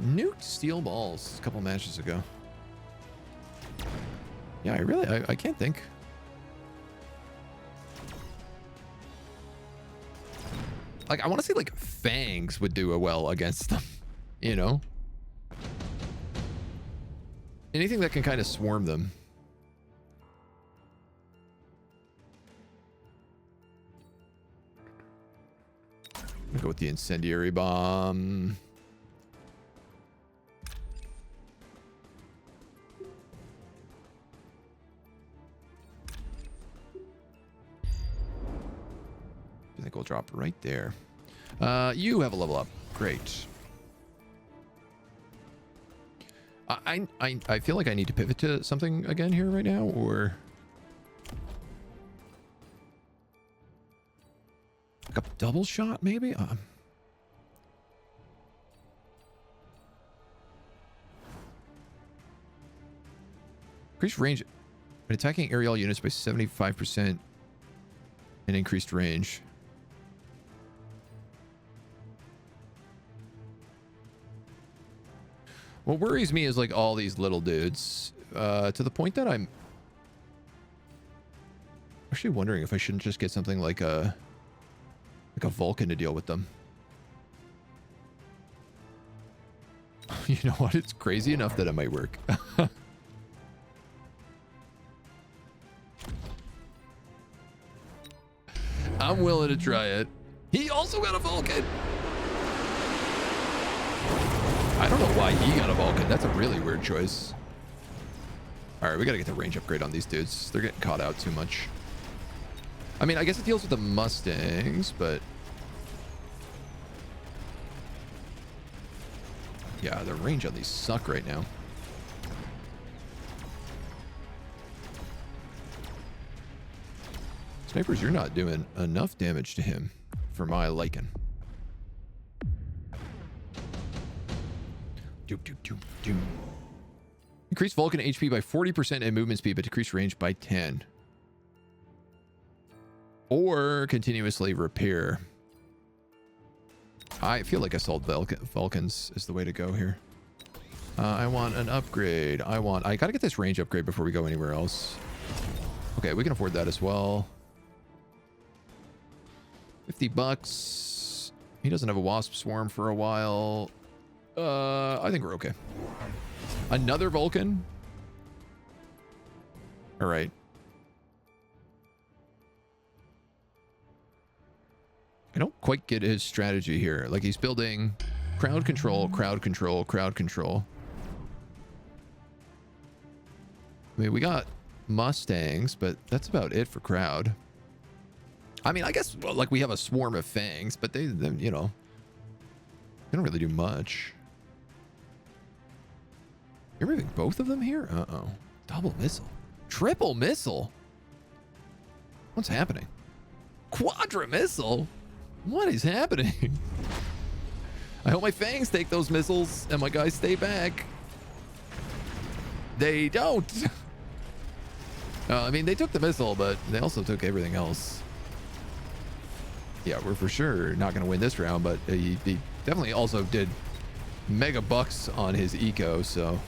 Nuked steel balls a couple matches ago. Yeah, I can't think. Like, I want to say like Fangs would do well against them, you know? Anything that can kind of swarm them. I'm gonna go with the incendiary bomb. I think we'll drop right there. You have a level up. Great. I feel like I need to pivot to something again here right now, or like a double shot maybe. Increase range when attacking aerial units by 75%. and increased range. What worries me is like all these little dudes, to the point that I'm actually wondering if I shouldn't just get something like a Vulcan to deal with them. You know what? It's crazy enough that it might work. I'm willing to try it. He also got a Vulcan. I don't know why he got a Vulcan. That's a really weird choice. All right, we got to get the range upgrade on these dudes. They're getting caught out too much. I mean, I guess it deals with the Mustangs, but... yeah, the range on these suck right now. Snipers, you're not doing enough damage to him for my liking. Increase Vulcan HP by 40% and movement speed, but decrease range by 10. Or continuously repair. I feel like assault Vulcans is the way to go here. I want an upgrade. I gotta get this range upgrade before we go anywhere else. Okay, we can afford that as well. $50. He doesn't have a Wasp swarm for a while. I think we're okay. Another Vulcan? All right. I don't quite get his strategy here. Like, he's building crowd control, crowd control, crowd control. I mean, we got Mustangs, but that's about it for crowd. I mean, I guess, well, like, we have a swarm of fangs, but they, you know, they don't really do much. You're moving both of them here? Uh-oh. Double missile. Triple missile? What's happening? Quadra missile? What is happening? I hope my fangs take those missiles and my guys stay back. They don't. I mean, they took the missile, but they also took everything else. Yeah, we're for sure not going to win this round, but he definitely also did mega bucks on his eco, so...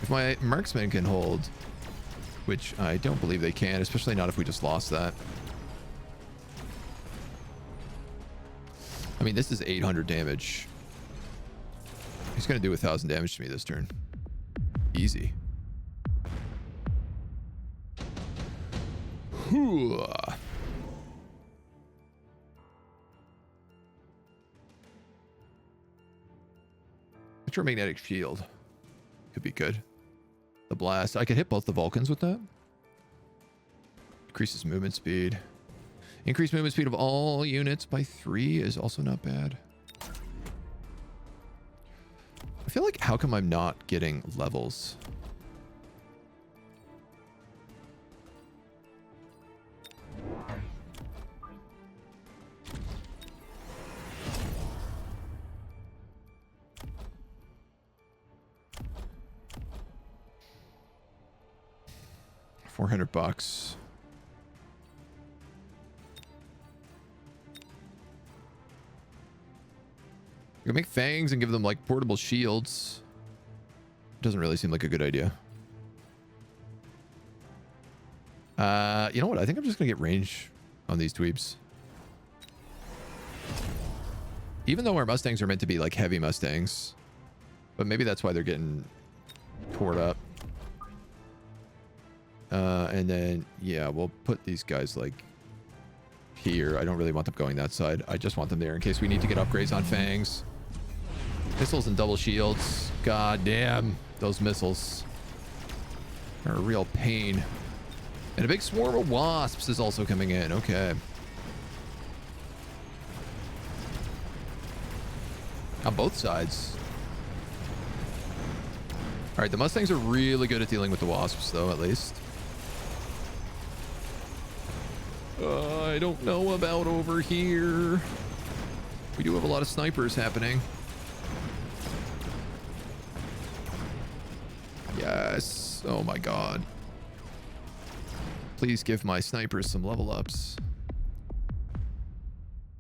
if my marksmen can hold, which I don't believe they can, especially not if we just lost that. I mean, this is 800 damage. He's going to do 1,000 damage to me this turn. Easy. Electromagnetic shield. Could be good. The blast. I could hit both the Vulcans with that. Increases movement speed. Increase movement speed of all units by 3 is also not bad. I feel like, how come I'm not getting levels? $400. You can make fangs and give them like portable shields. Doesn't really seem like a good idea. You know what? I think I'm just gonna get range on these dweebs. Even though our Mustangs are meant to be like heavy Mustangs, but maybe that's why they're getting tore up. And then, yeah, we'll put these guys like here. I don't really want them going that side. I just want them there in case we need to get upgrades on fangs. Missiles and double shields. God damn, those missiles are a real pain. And a big swarm of wasps is also coming in. Okay. On both sides. All right, the Mustangs are really good at dealing with the wasps, though, at least. I don't know about over here. We do have a lot of snipers happening. Yes. Oh my god. Please give my snipers some level ups.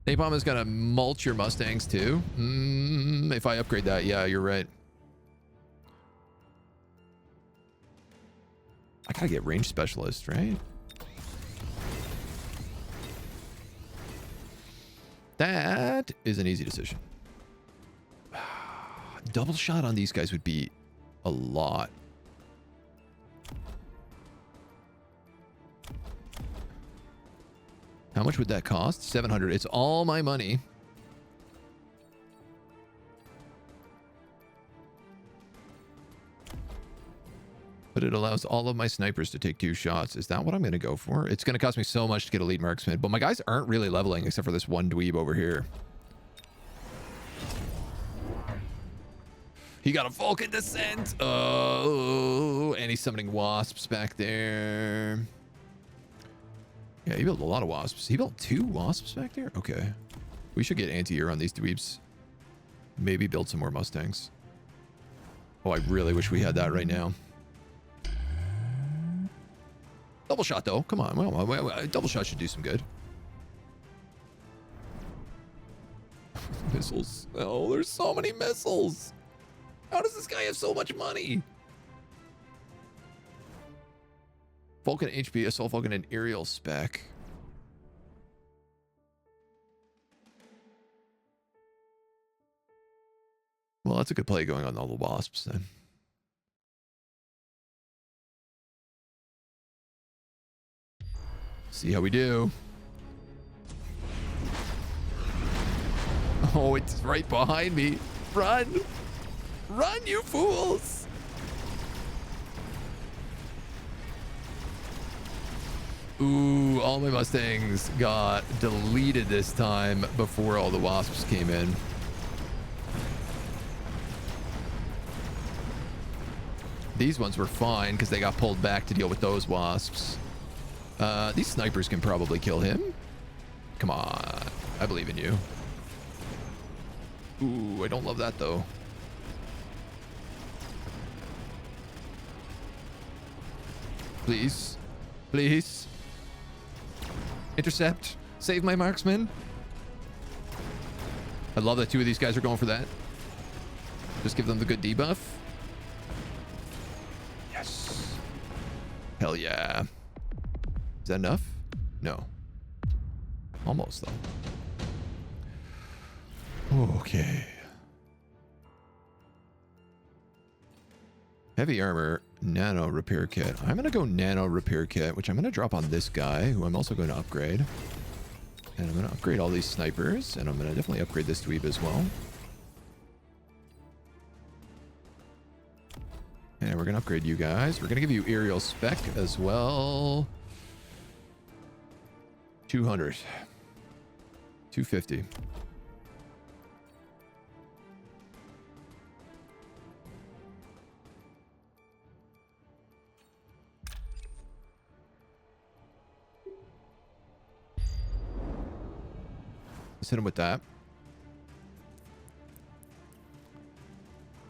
Napalm is gonna mulch your Mustangs too. If I upgrade that, yeah, you're right. I gotta get range specialist, right? That is an easy decision. Double shot on these guys would be a lot. How much would that cost? 700. It's all my money. But it allows all of my snipers to take 2 shots. Is that what I'm going to go for? It's going to cost me so much to get elite marksman. But my guys aren't really leveling except for this one dweeb over here. He got a Vulcan descent. Oh, and he's summoning wasps back there. Yeah, he built a lot of wasps. He built 2 wasps back there? Okay. We should get anti-air on these dweebs. Maybe build some more Mustangs. Oh, I really wish we had that right now. Double shot, though. Come on. Well, double shot should do some good. Missiles. Oh, there's so many missiles. How does this guy have so much money? Vulcan HP, Assault Vulcan, and Aerial spec. Well, that's a good play going on all the wasps then. See how we do. Oh, it's right behind me. Run! Run, you fools! Ooh, all my Mustangs got deleted this time before all the wasps came in. These ones were fine because they got pulled back to deal with those wasps. These snipers can probably kill him. Come on. I believe in you. Ooh, I don't love that though. Please. Please. Intercept. Save my marksman. I love that 2 of these guys are going for that. Just give them the good debuff. Yes. Hell yeah. Is that enough? No. Almost, though. Okay. Heavy armor, nano repair kit. I'm going to go nano repair kit, which I'm going to drop on this guy, who I'm also going to upgrade. And I'm going to upgrade all these snipers, and I'm going to definitely upgrade this dweeb as well. And we're going to upgrade you guys. We're going to give you aerial spec as well. 200. 250. Let's hit him with that.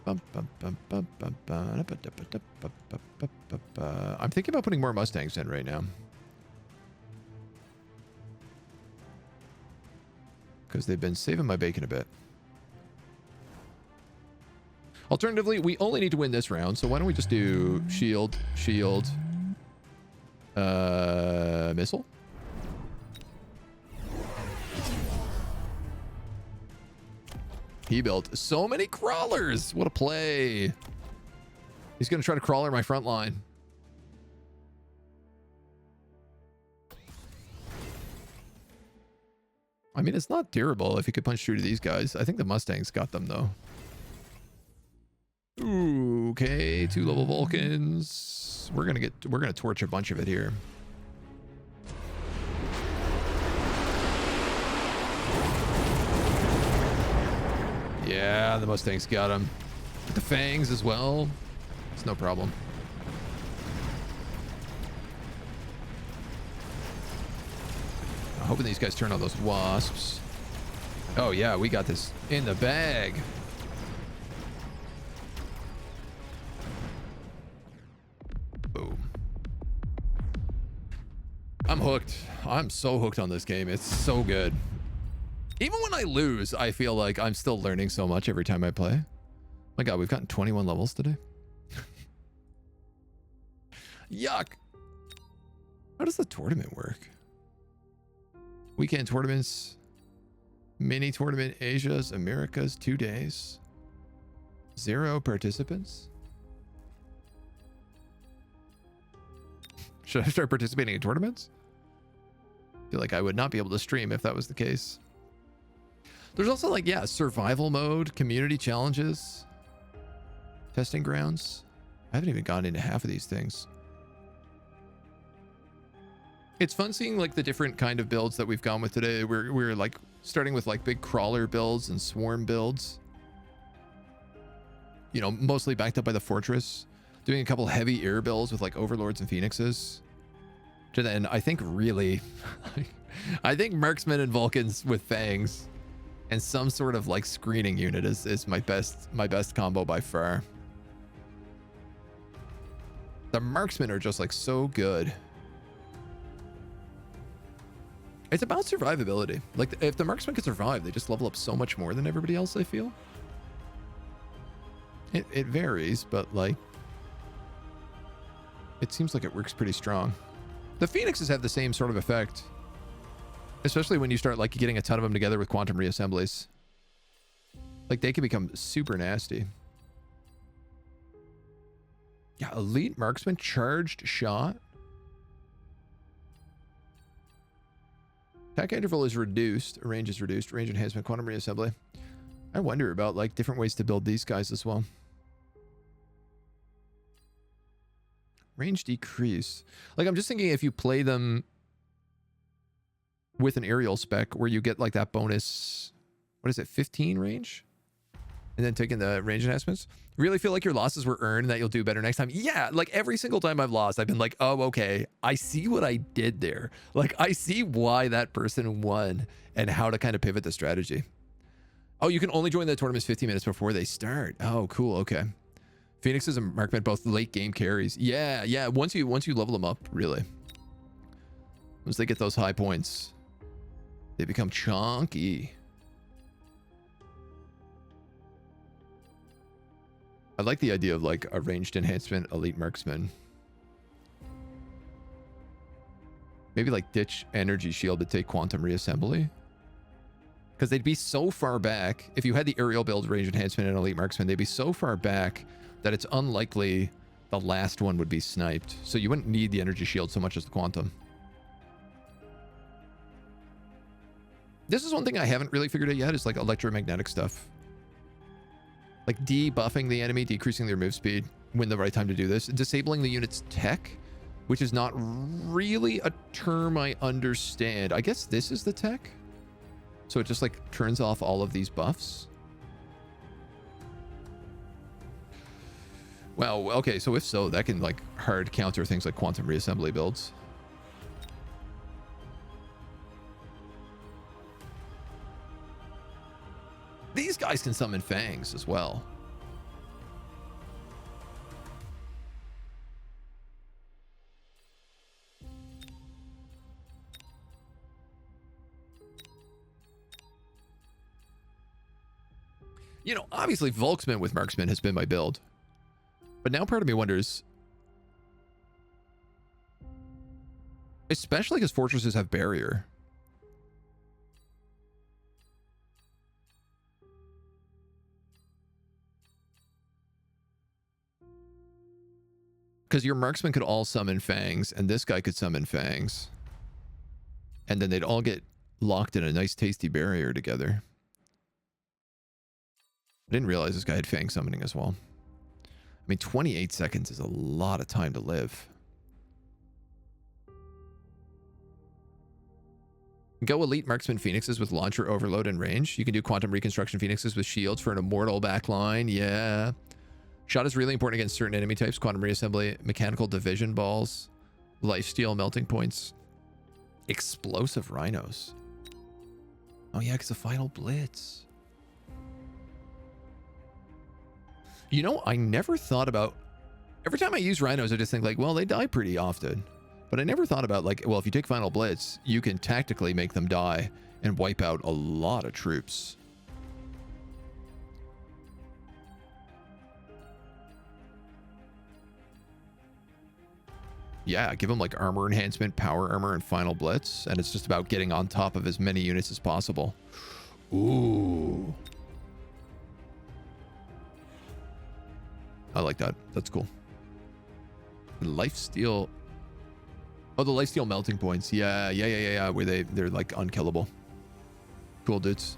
I'm thinking about putting more Mustangs in right now. Because they've been saving my bacon a bit. Alternatively, we only need to win this round, so why don't we just do shield, shield, missile? He built so many crawlers. What a play. He's going to try to crawler my front line. I mean, it's not terrible if you could punch through to these guys. I think the Mustangs got them, though. Ooh, okay, 2 level Vulcans. We're gonna torch a bunch of it here. Yeah, the Mustangs got him. With the fangs as well. It's no problem. I'm hoping these guys turn on those wasps. Oh yeah, we got this in the bag. Boom. I'm hooked. I'm so hooked on this game. It's so good. Even when I lose, I feel like I'm still learning so much every time I play. My God, we've gotten 21 levels today. Yuck. How does the tournament work? Weekend tournaments, mini tournament, Asia's, Americas, 2 days. 0 participants. Should I start participating in tournaments? I feel like I would not be able to stream if that was the case. There's also like, yeah, survival mode, community challenges, testing grounds. I haven't even gone into half of these things. It's fun seeing like the different kind of builds that we've gone with today. We're like starting with like big crawler builds and swarm builds. You know, mostly backed up by the fortress. Doing a couple heavy air builds with like overlords and phoenixes. To then I think really, I think marksmen and Vulcans with fangs and some sort of like screening unit is my best combo by far. The marksmen are just like so good. It's about survivability. Like if the marksman can survive, they just level up so much more than everybody else, I feel. It varies, but like it seems like it works pretty strong. The phoenixes have the same sort of effect, especially when you start like getting a ton of them together with quantum reassemblies. Like they can become super nasty. Yeah, elite marksman, charged shot. Attack interval is reduced, range is reduced, range enhancement, quantum reassembly. I wonder about like different ways to build these guys as well. Range decrease. Like I'm just thinking if you play them with an aerial spec where you get like that bonus, what is it, 15 range? And then taking the range enhancements. Really feel like your losses were earned and that you'll do better next time. Yeah, like every single time I've lost, I've been like, oh, okay, I see what I did there. Like I see why that person won and how to kind of pivot the strategy. Oh, you can only join the tournaments 15 minutes before they start. Oh, cool. Okay. Phoenixes and marksmen both late game carries. Yeah. Once you level them up, really. Once they get those high points, they become chunky. I like the idea of like a ranged enhancement elite marksman. Maybe like ditch energy shield to take quantum reassembly. Because they'd be so far back. If you had the aerial build, range enhancement, and elite marksman, they'd be so far back that it's unlikely the last one would be sniped. So you wouldn't need the energy shield so much as the quantum. This is one thing I haven't really figured out yet, is like electromagnetic stuff. Like debuffing the enemy, decreasing their move speed when the right time to do this. Disabling the unit's tech, which is not really a term I understand. I guess this is the tech. So it just like turns off all of these buffs. Well, okay, so if so, that can like hard counter things like quantum reassembly builds. These guys can summon fangs as well. You know, obviously Volksman with marksman has been my build. But now part of me wonders, especially because fortresses have barrier. Because your marksman could all summon fangs, and this guy could summon fangs. And then they'd all get locked in a nice tasty barrier together. I didn't realize this guy had fang summoning as well. I mean, 28 seconds is a lot of time to live. Go elite marksman phoenixes with launcher overload and range. You can do quantum reconstruction phoenixes with shields for an immortal backline. Yeah. Shot is really important against certain enemy types. Quantum reassembly, mechanical division balls, lifesteal melting points, explosive rhinos. Oh yeah, because the final blitz. You know, I never thought about... Every time I use rhinos, I just think like, well, they die pretty often. But I never thought about, like, well, if you take Final Blitz, you can tactically make them die and wipe out a lot of troops. Yeah, give them like armor enhancement, power armor, and Final Blitz, and it's just about getting on top of as many units as possible. Ooh. I like that. That's cool. Lifesteal. Oh, the lifesteal melting points. Yeah. Where they're like unkillable. Cool, dudes.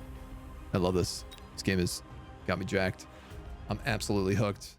I love this. This game has got me jacked. I'm absolutely hooked.